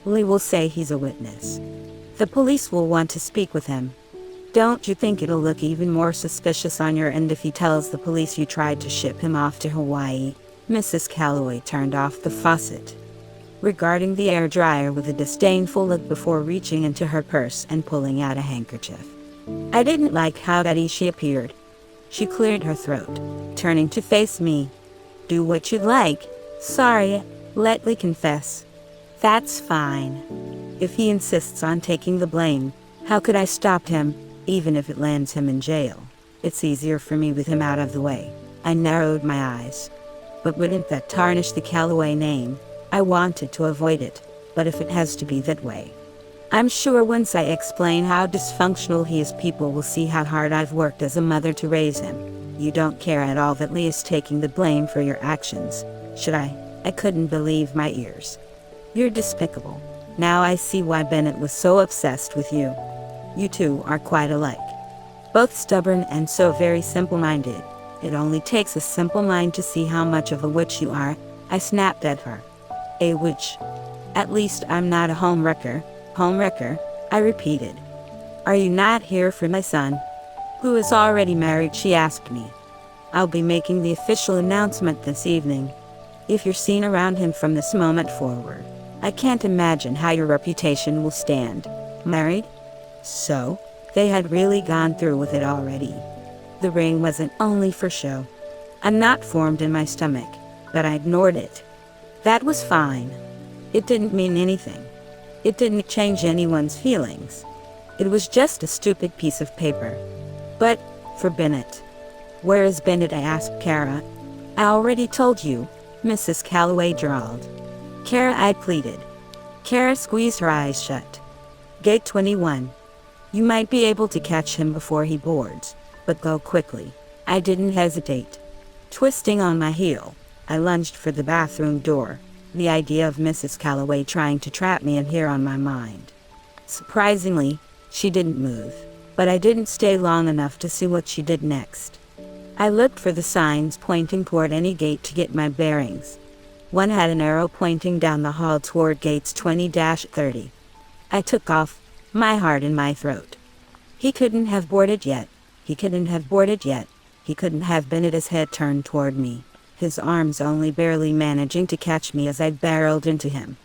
Lee will say he's a witness. The police will want to speak with him. Don't you think it'll look even more suspicious on your end if he tells the police you tried to ship him off to Hawaii? Mrs. Calloway turned off the faucet, regarding the air dryer with a disdainful look before reaching into her purse and pulling out a handkerchief. I didn't like how ready she appeared. She cleared her throat, turning to face me. Do what you'd like. Sorry, let Lee confess. That's fine. If he insists on taking the blame, how could I stop him, even if it lands him in jail? It's easier for me with him out of the way. I narrowed my eyes. But wouldn't that tarnish the Calloway name? I wanted to avoid it, but if it has to be that way. I'm sure once I explain how dysfunctional he is, people will see how hard I've worked as a mother to raise him. You don't care at all that Lee is taking the blame for your actions, should I? I couldn't believe my ears. You're despicable. Now I see why Bennett was so obsessed with you. You two are quite alike. Both stubborn and so very simple-minded. It only takes a simple mind to see how much of a witch you are, I snapped at her. A witch. At least I'm not a homewrecker. Homewrecker, I repeated. Are you not here for my son, who is already married? She asked me. I'll be making the official announcement this evening. If you're seen around him from this moment forward, I can't imagine how your reputation will stand. Married? So, they had really gone through with it already. The ring wasn't only for show. A knot formed in my stomach, but I ignored it. That was fine. It didn't mean anything. It didn't change anyone's feelings. It was just a stupid piece of paper. But, for Bennett. Where is Bennett? I asked Kara. I already told you, Mrs. Calloway drawled. Kara, I pleaded. Kara squeezed her eyes shut. Gate 21. You might be able to catch him before he boards, but go quickly. I didn't hesitate. Twisting on my heel, I lunged for the bathroom door, the idea of Mrs. Calloway trying to trap me in here on my mind. Surprisingly, she didn't move, but I didn't stay long enough to see what she did next. I looked for the signs pointing toward any gate to get my bearings. One had an arrow pointing down the hall toward gates 20-30. I took off, my heart in my throat. He couldn't have boarded yet. He couldn't have boarded yet. He couldn't have been at his head turned toward me, his arms only barely managing to catch me as I barreled into him.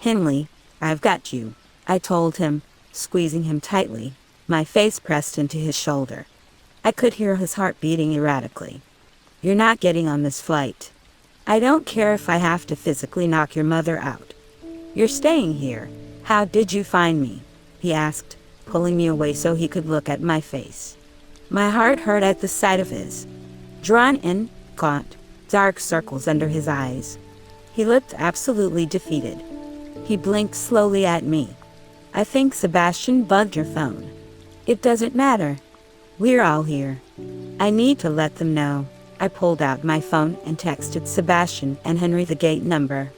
Henley, I've got you, I told him, squeezing him tightly, my face pressed into his shoulder. I could hear his heart beating erratically. You're not getting on this flight. I don't care if I have to physically knock your mother out. You're staying here. How did you find me? He asked, pulling me away so he could look at my face. My heart hurt at the sight of his drawn in, gaunt, dark circles under his eyes. He looked absolutely defeated. He blinked slowly at me. I think Sebastian bugged your phone. It doesn't matter. We're all here. I need to let them know. I pulled out my phone and texted Sebastian and Henry the gate number.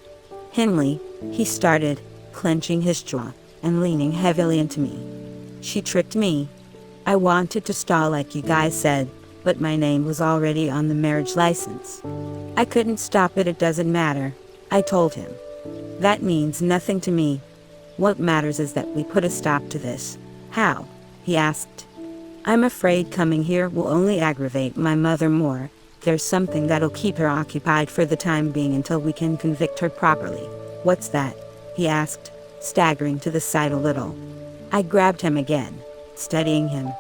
Henley, he started, clenching his jaw and leaning heavily into me. She tricked me. I wanted to stall like you guys said, but my name was already on the marriage license. I couldn't stop it. It doesn't matter, I told him. That means nothing to me. What matters is that we put a stop to this. How? He asked. I'm afraid coming here will only aggravate my mother more. There's something that'll keep her occupied for the time being until we can convict her properly. What's that? He asked, staggering to the side a little. I grabbed him again, studying him.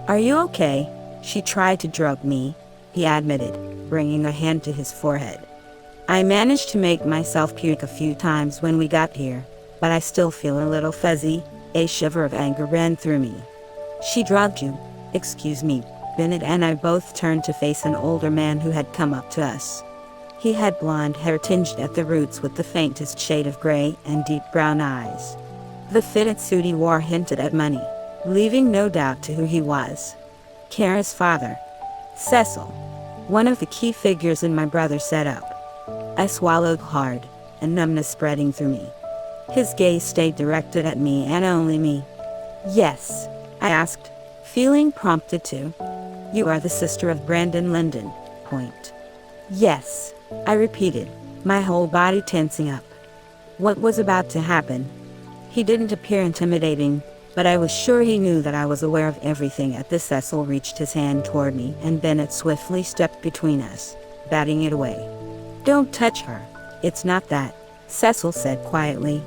Are you okay? She tried to drug me, he admitted, bringing a hand to his forehead. I managed to make myself puke a few times when we got here, but I still feel a little fuzzy. A shiver of anger ran through me. She drugged you? Excuse me. Bennett and I both turned to face an older man who had come up to us. He had blonde hair tinged at the roots with the faintest shade of gray and deep brown eyes. The fitted suit he wore hinted at money, leaving no doubt to who he was. Kara's father. Cecil. One of the key figures in my brother's setup. I swallowed hard, a numbness spreading through me. His gaze stayed directed at me and only me. Yes, I asked, feeling prompted to. You are the sister of Brandon Linden, point. Yes, I repeated, my whole body tensing up. What was about to happen? He didn't appear intimidating, but I was sure he knew that I was aware of everything. At this, Cecil reached his hand toward me and Bennett swiftly stepped between us, batting it away. Don't touch her. It's not that, Cecil said quietly.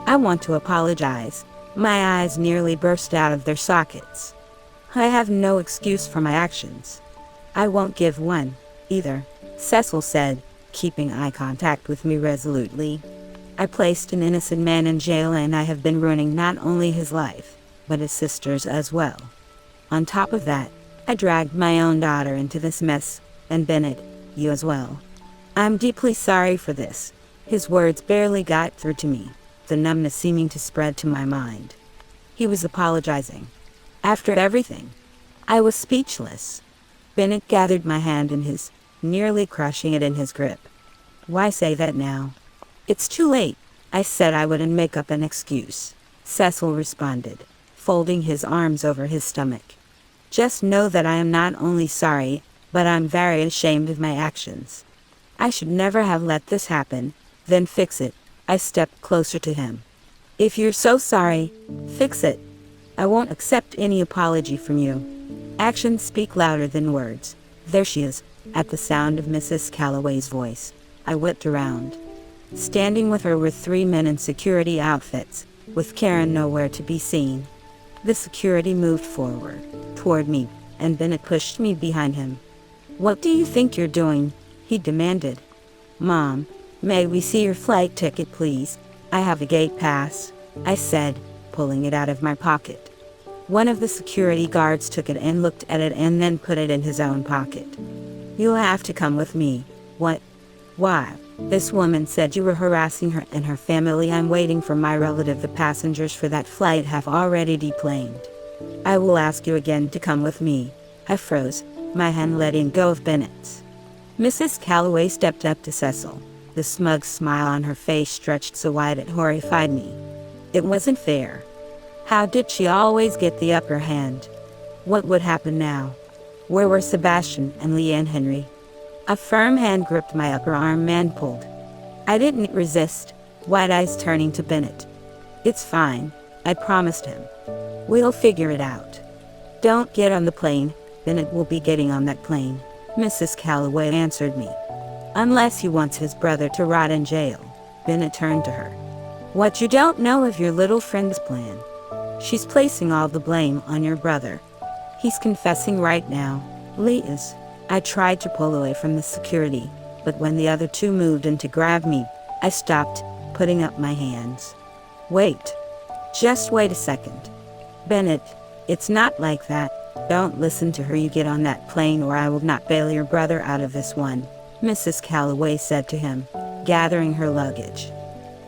I want to apologize. My eyes nearly burst out of their sockets. I have no excuse for my actions. I won't give one, either, Cecil said, keeping eye contact with me resolutely. I placed an innocent man in jail and I have been ruining not only his life, but his sister's as well. On top of that, I dragged my own daughter into this mess, and Bennett, you as well. I'm deeply sorry for this. His words barely got through to me, the numbness seeming to spread to my mind. He was apologizing. After everything, I was speechless. Bennett gathered my hand in his, nearly crushing it in his grip. Why say that now? It's too late. I said I wouldn't make up an excuse, Cecil responded, folding his arms over his stomach. Just know that I am not only sorry, but I'm very ashamed of my actions. I should never have let this happen. Then fix it. I stepped closer to him. If you're so sorry, fix it. I won't accept any apology from you. Actions speak louder than words. There she is, at the sound of Mrs. Calloway's voice. I whipped around. Standing with her were 3 men in security outfits, with Karen nowhere to be seen. The security moved forward, toward me, and Bennett pushed me behind him. What do you think you're doing? He demanded. Mom, may we see your flight ticket, please? I have a gate pass, I said, pulling it out of my pocket. One of the security guards took it and looked at it and then put it in his own pocket. You'll have to come with me. What? Why? This woman said you were harassing her and her family. I'm waiting for my relative. The passengers for that flight have already deplaned. I will ask you again to come with me. I froze, my hand letting go of Bennett's. Mrs. Calloway stepped up to Cecil. The smug smile on her face stretched so wide it horrified me. It wasn't fair. How did she always get the upper hand? What would happen now? Where were Sebastian and Lee and Henry? A firm hand gripped my upper arm and pulled. I didn't resist, wide eyes turning to Bennett. It's fine, I promised him. We'll figure it out. Don't get on the plane. Bennett will be getting on that plane, Mrs. Calloway answered me. Unless he wants his brother to rot in jail. Bennett turned to her. What you don't know of your little friend's plan. She's placing all the blame on your brother. He's confessing right now. Lee is. I tried to pull away from the security, but when the other two moved in to grab me, I stopped, putting up my hands. Wait. Just wait a second. Bennett, it's not like that. Don't listen to her. You get on that plane or I will not bail your brother out of this one, Mrs. Calloway said to him, gathering her luggage.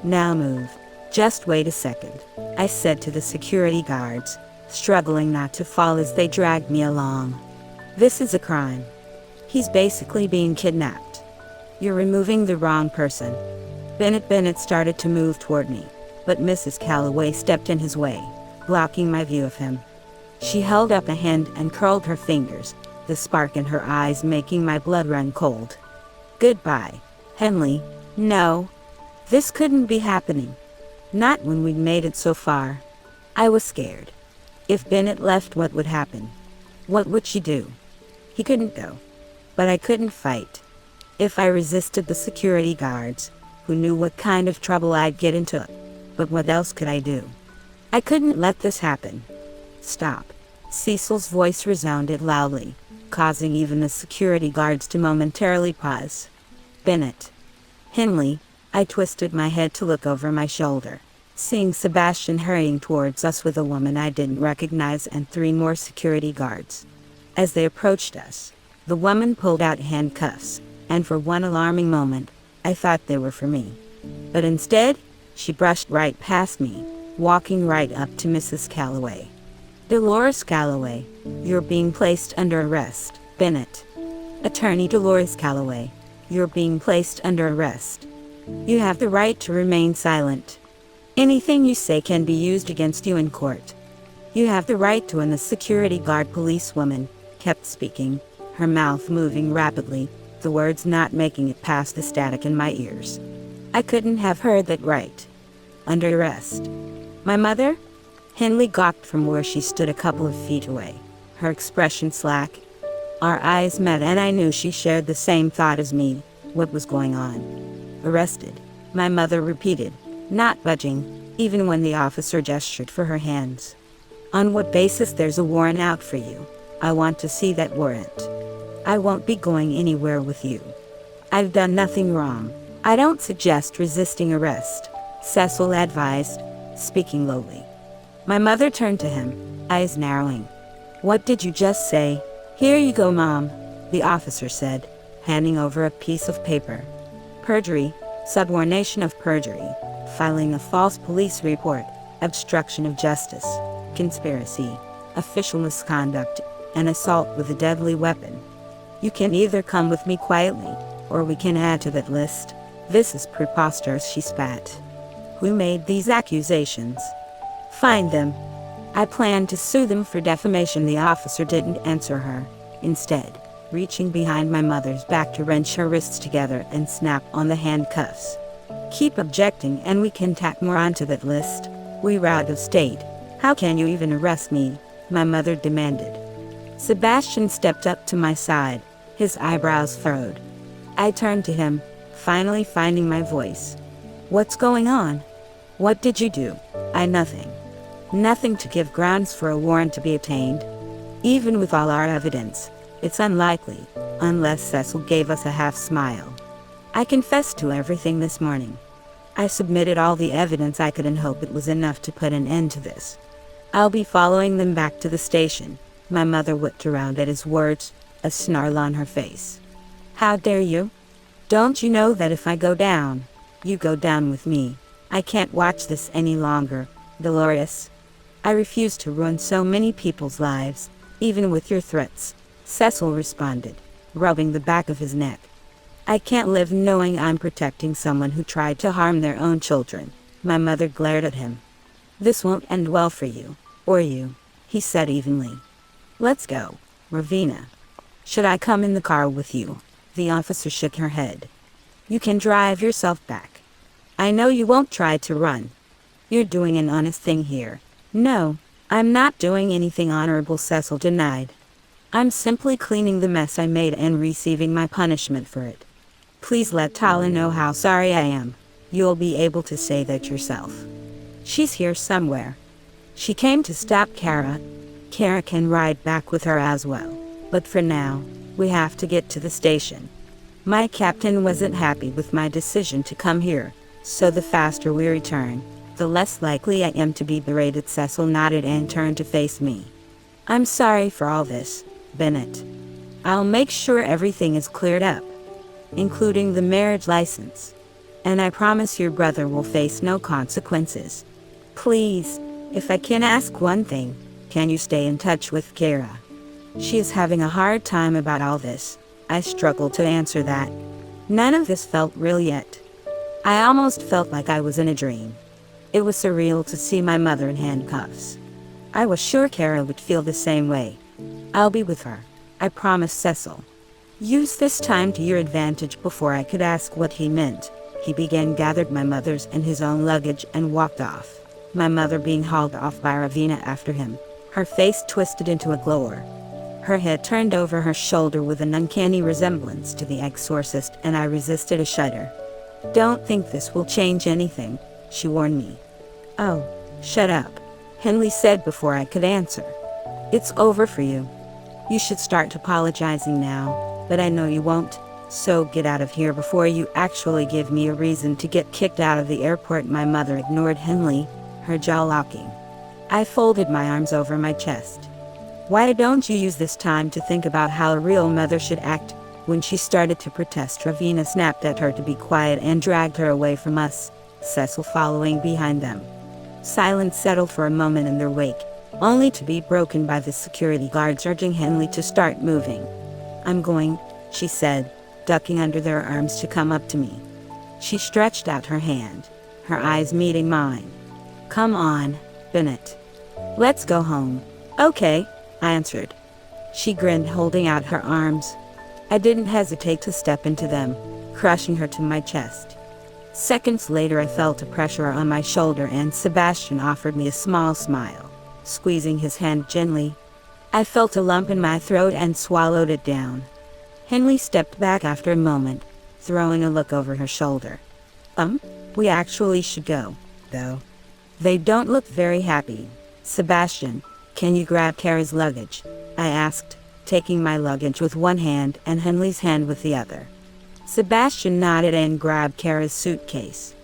Now move. Just wait a second, I said to the security guards, struggling not to fall as they dragged me along. This is a crime. He's basically being kidnapped. You're removing the wrong person. Bennett started to move toward me, but Mrs. Calloway stepped in his way, blocking my view of him. She held up a hand and curled her fingers, the spark in her eyes making my blood run cold. Goodbye, Henley. No. This couldn't be happening. Not when we'd made it so far. I was scared. If Bennett left, what would happen? What would she do? He couldn't go. But I couldn't fight. If I resisted the security guards, who knew what kind of trouble I'd get into. But what else could I do? I couldn't let this happen. Stop. Cecil's voice resounded loudly, causing even the security guards to momentarily pause. Bennett. Henley. I twisted my head to look over my shoulder, seeing Sebastian hurrying towards us with a woman I didn't recognize and 3 more security guards. As they approached us, the woman pulled out handcuffs, and for one alarming moment, I thought they were for me. But instead, she brushed right past me, walking right up to Mrs. Calloway. Dolores Calloway, you're being placed under arrest, Bennett. Attorney Dolores Calloway, you're being placed under arrest. You have the right to remain silent. Anything you say can be used against you in court. You have the right to, and the security guard policewoman kept speaking, her mouth moving rapidly, the words not making it past the static in my ears. I couldn't have heard that right. Under arrest. My mother? Henley gawked from where she stood a couple of feet away, her expression slack. Our eyes met and I knew she shared the same thought as me. What was going on? Arrested, my mother repeated, not budging, even when the officer gestured for her hands. On what basis? There's a warrant out for you. I want to see that warrant. I won't be going anywhere with you. I've done nothing wrong. I don't suggest resisting arrest, Cecil advised, speaking lowly. My mother turned to him, eyes narrowing. What did you just say? Here you go, Mom, the officer said, handing over a piece of paper. Perjury, subornation of perjury, filing a false police report, obstruction of justice, conspiracy, official misconduct, and assault with a deadly weapon. You can either come with me quietly, or we can add to that list. This is preposterous, she spat. Who made these accusations? Find them. I plan to sue them for defamation. The officer didn't answer her, instead, reaching behind my mother's back to wrench her wrists together and snap on the handcuffs. Keep objecting and we can tack more onto that list. We were out of state. How can you even arrest me? My mother demanded. Sebastian stepped up to my side, his eyebrows furrowed. I turned to him, finally finding my voice. What's going on? What did you do? Nothing. Nothing to give grounds for a warrant to be obtained. Even with all our evidence, it's unlikely, unless Cecil gave us a half smile. I confessed to everything this morning. I submitted all the evidence I could and hope it was enough to put an end to this. I'll be following them back to the station. My mother whipped around at his words, a snarl on her face. How dare you? Don't you know that if I go down, you go down with me? I can't watch this any longer, Dolores. I refuse to ruin so many people's lives, even with your threats, Cecil responded, rubbing the back of his neck. I can't live knowing I'm protecting someone who tried to harm their own children. My mother glared at him. This won't end well for you, or you, he said evenly. Let's go, Ravina. Should I come in the car with you? The officer shook her head. You can drive yourself back. I know you won't try to run. You're doing an honest thing here. No, I'm not doing anything honorable, Cecil denied. I'm simply cleaning the mess I made and receiving my punishment for it. Please let Tala know how sorry I am. You'll be able to say that yourself. She's here somewhere. She came to stop Kara. Kara can ride back with her as well. But for now, We have to get to the station. My captain wasn't happy with my decision to come here, so the faster we return, the less likely I am to be berated. Cecil nodded and turned to face me. I'm sorry for all this, Bennett. I'll make sure everything is cleared up, including the marriage license. And I promise your brother will face no consequences. Please, if I can ask one thing, can you stay in touch with Kara? She is having a hard time about all this. I struggled to answer that. None of this felt real yet. I almost felt like I was in a dream. It was surreal to see my mother in handcuffs. I was sure Kara would feel the same way. I'll be with her, I promised Cecil. Use this time to your advantage. Before I could ask what he meant, he gathered my mother's and his own luggage and walked off, my mother being hauled off by Ravina after him, her face twisted into a glower. Her head turned over her shoulder with an uncanny resemblance to the exorcist, and I resisted a shudder. Don't think this will change anything, she warned me. Oh, shut up, Henley said before I could answer. It's over for you. You should start apologizing now, but I know you won't, so get out of here before you actually give me a reason to get kicked out of the airport. My mother ignored Henley, her jaw locking. I folded my arms over my chest. Why don't you use this time to think about how a real mother should act? When she started to protest, Ravina snapped at her to be quiet and dragged her away from us, Cecil following behind them. Silence settled for a moment in their wake, only to be broken by the security guards urging Henley to start moving. I'm going, she said, ducking under their arms to come up to me. She stretched out her hand, her eyes meeting mine. Come on, Bennett. Let's go home. Okay, I answered. She grinned, holding out her arms. I didn't hesitate to step into them, crushing her to my chest. Seconds later, I felt a pressure on my shoulder and Sebastian offered me a small smile, squeezing his hand gently. I felt a lump in my throat and swallowed it down. Henley stepped back after a moment, throwing a look over her shoulder. We actually should go, though. They don't look very happy. Sebastian, can you grab Kara's luggage? I asked, taking my luggage with one hand and Henley's hand with the other. Sebastian nodded and grabbed Kara's suitcase.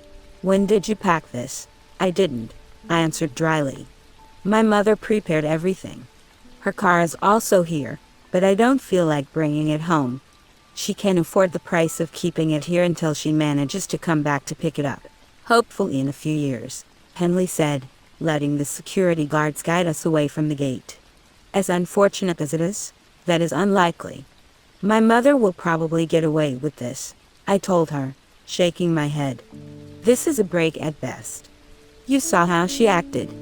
When did you pack this? I didn't, I answered dryly. My mother prepared everything. Her car is also here, but I don't feel like bringing it home. She can afford the price of keeping it here until she manages to come back to pick it up, hopefully in a few years, Henley said, letting the security guards guide us away from the gate. As unfortunate as it is, that is unlikely. My mother will probably get away with this, I told her, shaking my head. This is a break at best. You saw how she acted.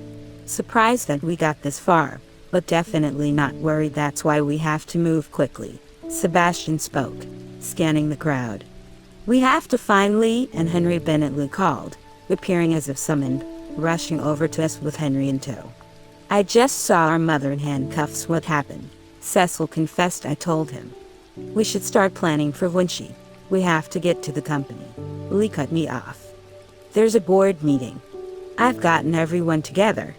Surprised that we got this far, but definitely not worried. That's why we have to move quickly, Sebastian spoke, scanning the crowd. We have to find Lee and Henry. Bennett called, appearing as if summoned, rushing over to us with Henry in tow. I just saw our mother in handcuffs. What happened? Cecil confessed. I told him. We should start planning for when we have to get to the company. Lee cut me off. There's a board meeting. I've gotten everyone together.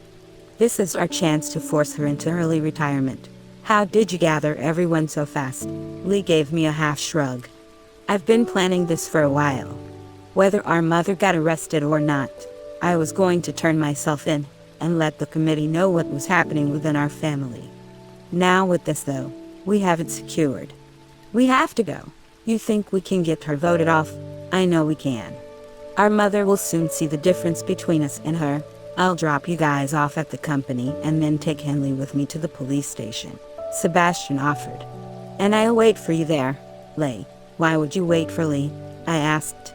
This is our chance to force her into early retirement. How did you gather everyone so fast? Lee gave me a half shrug. I've been planning this for a while. Whether our mother got arrested or not, I was going to turn myself in and let the committee know what was happening within our family. Now with this though, we have it secured. We have to go. You think we can get her voted off? I know we can. Our mother will soon see the difference between us and her. I'll drop you guys off at the company and then take Henley with me to the police station, Sebastian offered. And I'll wait for you there, Lee. Why would you wait for Lee? I asked.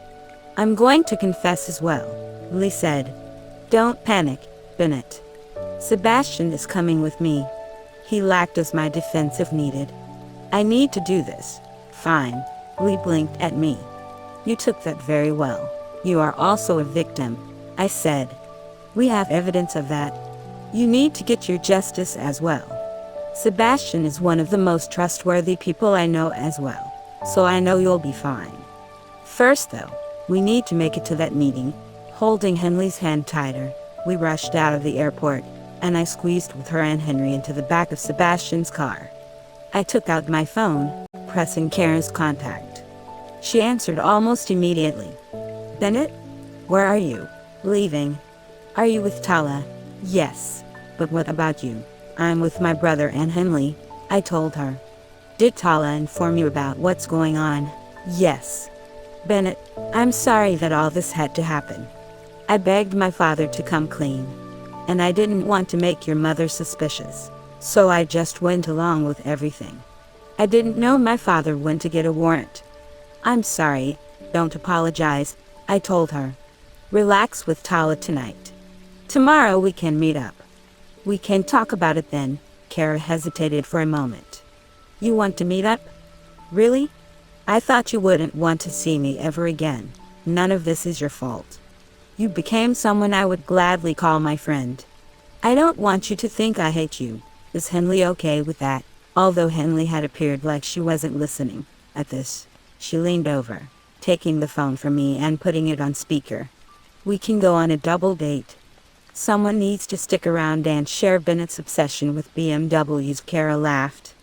I'm going to confess as well, Lee said. Don't panic, Bennett. Sebastian is coming with me. He lacked as my defense if needed. I need to do this. Fine, Lee blinked at me. You took that very well. You are also a victim, I said. We have evidence of that. You need to get your justice as well. Sebastian is one of the most trustworthy people I know as well, so I know you'll be fine. First though, we need to make it to that meeting. Holding Henley's hand tighter, we rushed out of the airport, and I squeezed with her and Henry into the back of Sebastian's car. I took out my phone, pressing Kara's contact. She answered almost immediately. Bennett? Where are you? Leaving. Are you with Tala? Yes. But what about you? I'm with my brother and Henley, I told her. Did Tala inform you about what's going on? Yes. Bennett, I'm sorry that all this had to happen. I begged my father to come clean. And I didn't want to make your mother suspicious. So I just went along with everything. I didn't know my father went to get a warrant. I'm sorry, don't apologize, I told her. Relax with Tala tonight. Tomorrow we can meet up. We can talk about it then. Kara hesitated for a moment. You want to meet up? Really? I thought you wouldn't want to see me ever again. None of this is your fault. You became someone I would gladly call my friend. I don't want you to think I hate you. Is Henley okay with that? Although Henley had appeared like she wasn't listening. At this, she leaned over, taking the phone from me and putting it on speaker. We can go on a double date. Someone needs to stick around and share Bennett's obsession with BMWs. Kara laughed.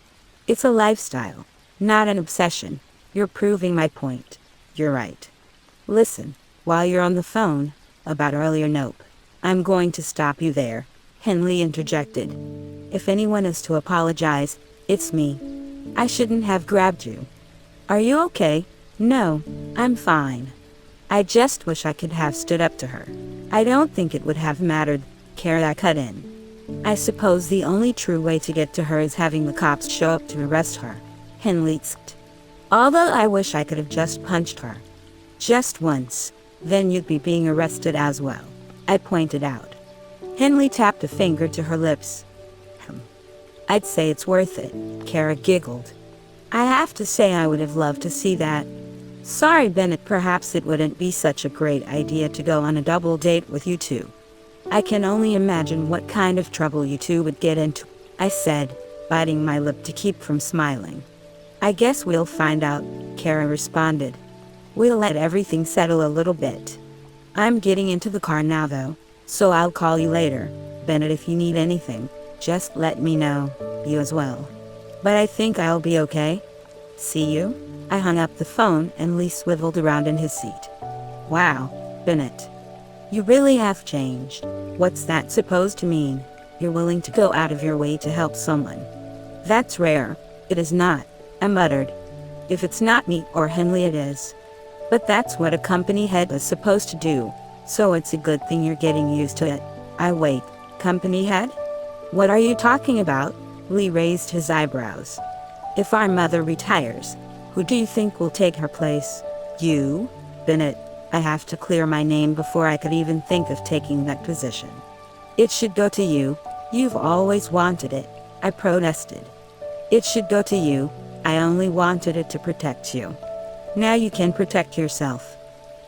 It's a lifestyle, not an obsession. You're proving my point. You're right. Listen, while you're on the phone, about earlier nope. I'm going to stop you there, Henley interjected. If anyone is to apologize, it's me. I shouldn't have grabbed you. Are you okay? No, I'm fine. I just wish I could have stood up to her. I don't think it would have mattered, Kara cut in. I suppose the only true way to get to her is having the cops show up to arrest her, Henley said. Although I wish I could have just punched her. Just once, then you'd be being arrested as well, I pointed out. Henley tapped a finger to her lips. I'd say it's worth it, Kara giggled. I have to say I would have loved to see that. Sorry, Bennett, perhaps it wouldn't be such a great idea to go on a double date with you two. I can only imagine what kind of trouble you two would get into, I said, biting my lip to keep from smiling. I guess we'll find out, Kara responded. We'll let everything settle a little bit. I'm getting into the car now though, so I'll call you later. Bennett, if you need anything, just let me know. You as well. But I think I'll be okay. See you? I hung up the phone and Lee swiveled around in his seat. Wow, Bennett. You really have changed. What's that supposed to mean? You're willing to go out of your way to help someone. That's rare. It is not, I muttered. If it's not me or Henley, it is. But that's what a company head is supposed to do, so it's a good thing you're getting used to it. Wait, company head? What are you talking about? Lee raised his eyebrows. If our mother retires, who do you think will take her place? You? Bennett, I have to clear my name before I could even think of taking that position. It should go to you. You've always wanted it, I protested. It should go to you. I only wanted it to protect you. Now you can protect yourself.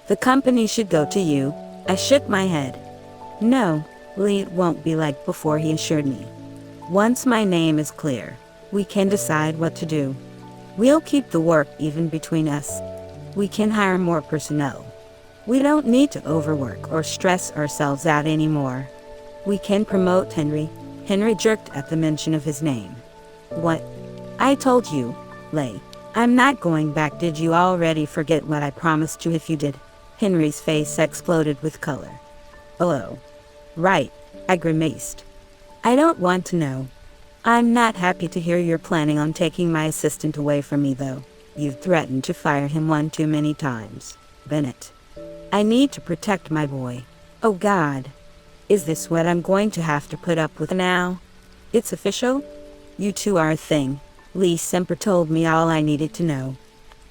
The company should go to you. I shook my head. No, Lee, it won't be like before, he assured me. Once my name is clear, we can decide what to do. We'll keep the work even between us. We can hire more personnel. We don't need to overwork or stress ourselves out anymore. We can promote Henry. Henry jerked at the mention of his name. What? I told you, Leigh. I'm not going back. Did you already forget what I promised you if you did? Henry's face exploded with color. Oh. Right, I grimaced. I don't want to know. I'm not happy to hear you're planning on taking my assistant away from me though. You've threatened to fire him one too many times, Bennett. I need to protect my boy. Oh God. Is this what I'm going to have to put up with now? It's official? You two are a thing. Lee Semper told me all I needed to know.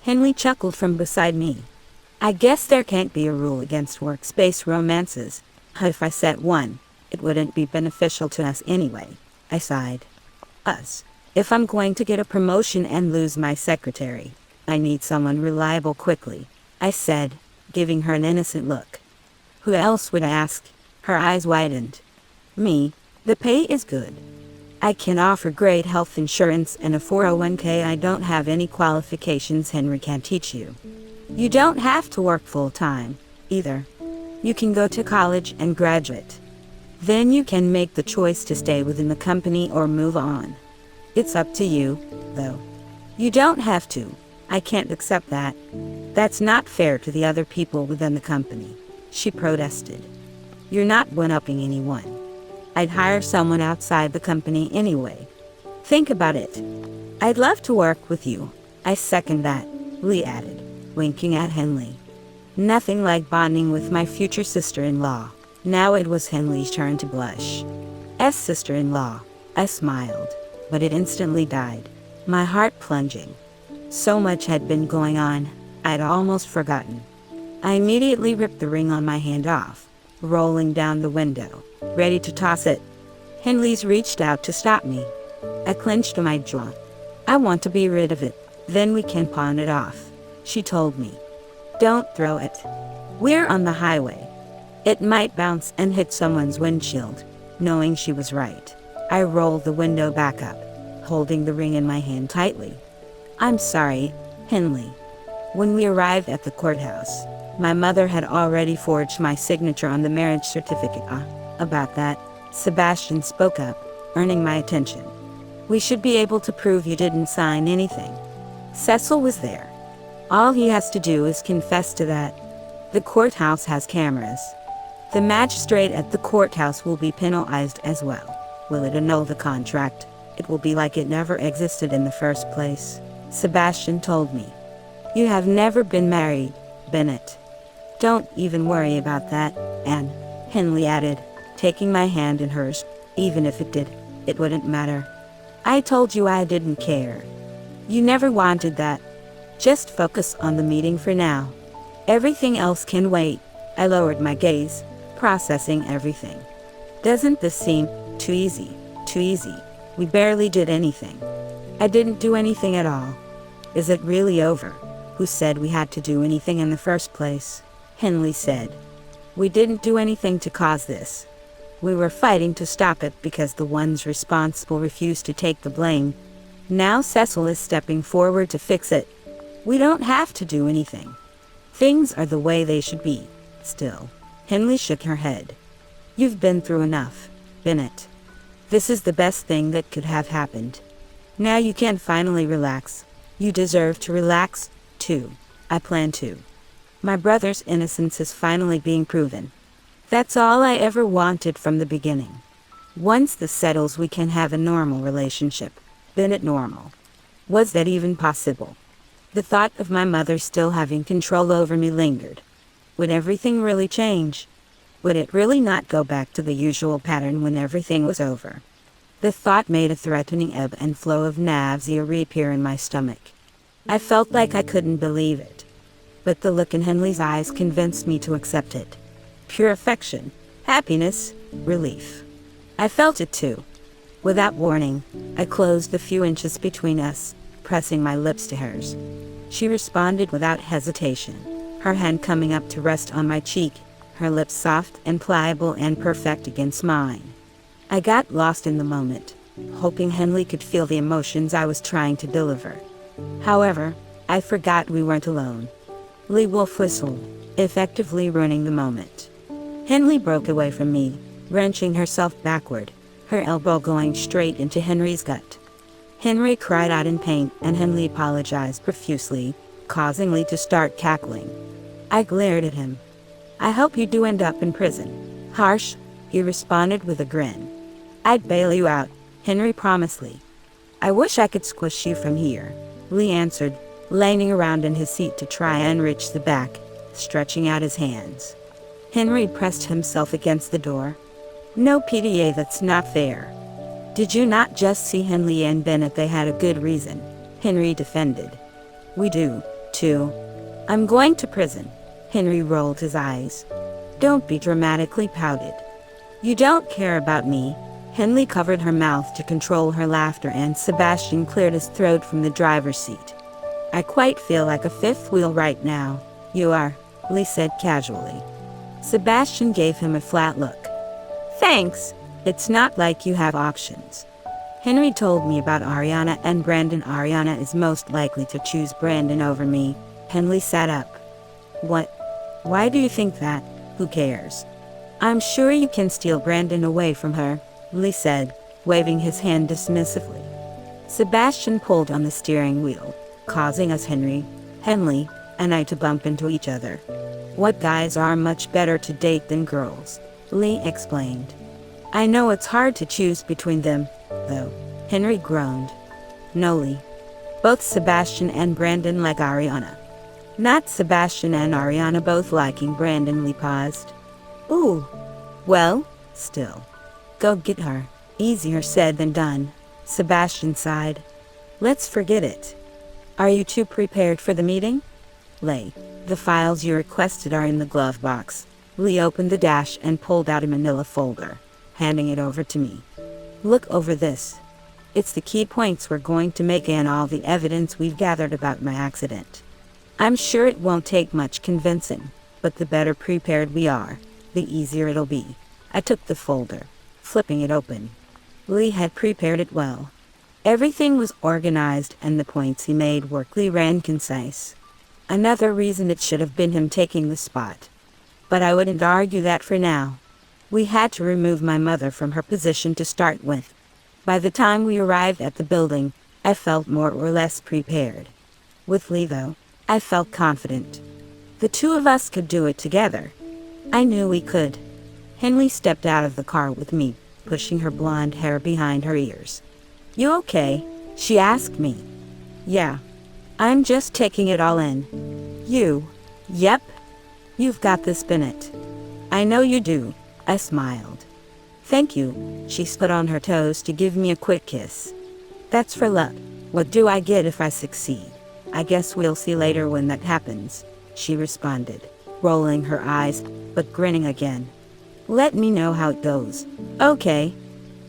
Henley chuckled from beside me. I guess there can't be a rule against workspace romances. If I set one, it wouldn't be beneficial to us anyway, I sighed. Us. If I'm going to get a promotion and lose my secretary, I need someone reliable quickly, I said, giving her an innocent look. Who else would ask? Her eyes widened. Me. The pay is good. I can offer great health insurance and a 401k. I don't have any qualifications Henry can teach you. You don't have to work full-time, either. You can go to college and graduate. Then you can make the choice to stay within the company or move on. It's up to you, though. You don't have to. I can't accept that. That's not fair to the other people within the company, she protested. You're not one-upping anyone. I'd hire someone outside the company anyway. Think about it. I'd love to work with you. I second that, Lee added, winking at Henley. Nothing like bonding with my future sister-in-law. Now it was Henley's turn to blush. As sister-in-law, I smiled, but it instantly died, my heart plunging. So much had been going on, I'd almost forgotten. I immediately ripped the ring on my hand off, rolling down the window, ready to toss it. Henley's reached out to stop me. I clenched my jaw. I want to be rid of it, then we can pawn it off, she told me. Don't throw it. We're on the highway. It might bounce and hit someone's windshield. Knowing she was right, I rolled the window back up, holding the ring in my hand tightly. I'm sorry, Henley. When we arrived at the courthouse, my mother had already forged my signature on the marriage certificate. About that, Sebastian spoke up, earning my attention. We should be able to prove you didn't sign anything. Cecil was there. All he has to do is confess to that. The courthouse has cameras. The magistrate at the courthouse will be penalized as well. Will it annul the contract? It will be like it never existed in the first place, Sebastian told me. You have never been married, Bennett. Don't even worry about that, Anne, Henley added, taking my hand in hers. Even if it did, it wouldn't matter. I told you I didn't care. You never wanted that. Just focus on the meeting for now. Everything else can wait. I lowered my gaze, processing everything. Doesn't this seem too easy? Too easy. We barely did anything. I didn't do anything at all. Is it really over? Who said we had to do anything in the first place? Henley said. We didn't do anything to cause this. We were fighting to stop it because the ones responsible refused to take the blame. Now Cecil is stepping forward to fix it. We don't have to do anything. Things are the way they should be. Still, Henley shook her head. You've been through enough, Bennett. This is the best thing that could have happened. Now you can finally relax. You deserve to relax, too. I plan to. My brother's innocence is finally being proven. That's all I ever wanted from the beginning. Once this settles, we can have a normal relationship. Bennett, normal. Was that even possible? The thought of my mother still having control over me lingered. Would everything really change? Would it really not go back to the usual pattern when everything was over? The thought made a threatening ebb and flow of nausea reappear in my stomach. I felt like I couldn't believe it. But the look in Henley's eyes convinced me to accept it. Pure affection, happiness, relief. I felt it too. Without warning, I closed the few inches between us, pressing my lips to hers. She responded without hesitation, her hand coming up to rest on my cheek, her lips soft and pliable and perfect against mine. I got lost in the moment, hoping Henley could feel the emotions I was trying to deliver. However, I forgot we weren't alone. Lee Wolf whistled, effectively ruining the moment. Henley broke away from me, wrenching herself backward, her elbow going straight into Henry's gut. Henry cried out in pain, and Henley apologized profusely, causing Lee to start cackling. I glared at him. I hope you do end up in prison. Harsh, he responded with a grin. I'd bail you out, Henry promised Lee. I wish I could squish you from here, Lee answered, leaning around in his seat to try and reach the back, stretching out his hands. Henry pressed himself against the door. No PDA, that's not fair. Did you not just see Henley and Bennett? They had a good reason, Henry defended. We do, too. I'm going to prison. Henry rolled his eyes. Don't be dramatically pouted. You don't care about me. Henley covered her mouth to control her laughter, and Sebastian cleared his throat from the driver's seat. I quite feel like a fifth wheel right now. You are, Lee said casually. Sebastian gave him a flat look. Thanks. It's not like you have options. Henry told me about Ariana and Brandon. Ariana is most likely to choose Brandon over me. Henley sat up. What? Why do you think that? Who cares? I'm sure you can steal Brandon away from her, Lee said, waving his hand dismissively. Sebastian pulled on the steering wheel, causing us Henley, and I to bump into each other. What guys are much better to date than girls, Lee explained. I know it's hard to choose between them, though, Henry groaned. No, Lee. Both Sebastian and Brandon like Ariana. Not Sebastian and Ariana both liking Brandon, Lee paused. Ooh. Well, still. Go get her. Easier said than done, Sebastian sighed. Let's forget it. Are you two prepared for the meeting? Lay. The files you requested are in the glove box. Lee opened the dash and pulled out a manila folder, handing it over to me. Look over this. It's the key points we're going to make and all the evidence we've gathered about my accident. I'm sure it won't take much convincing, but the better prepared we are, the easier it'll be. I took the folder, flipping it open. Lee had prepared it well. Everything was organized and the points he made were clear and concise. Another reason it should have been him taking the spot. But I wouldn't argue that for now. We had to remove my mother from her position to start with. By the time we arrived at the building, I felt more or less prepared. With Lee, though, I felt confident. The two of us could do it together. I knew we could. Henley stepped out of the car with me, pushing her blonde hair behind her ears. You okay? She asked me. Yeah. I'm just taking it all in. You? Yep. You've got this, Bennett. I know you do, I smiled. Thank you. She stood on her toes to give me a quick kiss. That's for luck. What do I get if I succeed? I guess we'll see later when that happens, she responded, rolling her eyes, but grinning again. Let me know how it goes. Okay.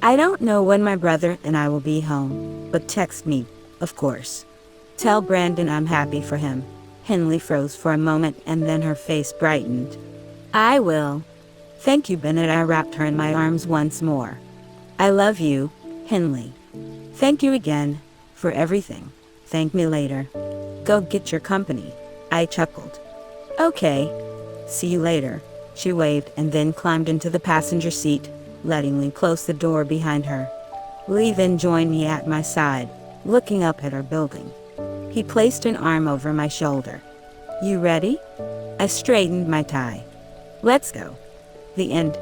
I don't know when my brother and I will be home, but text me, of course. Tell Brandon I'm happy for him. Henley froze for a moment and then her face brightened. I will. Thank you, Bennett. I wrapped her in my arms once more. I love you, Henley. Thank you again, for everything. Thank me later. Go get your company, I chuckled. Okay. See you later, she waved and then climbed into the passenger seat, letting Lee close the door behind her. Lee then joined me at my side, looking up at our building. He placed an arm over my shoulder. You ready? I straightened my tie. Let's go. The end.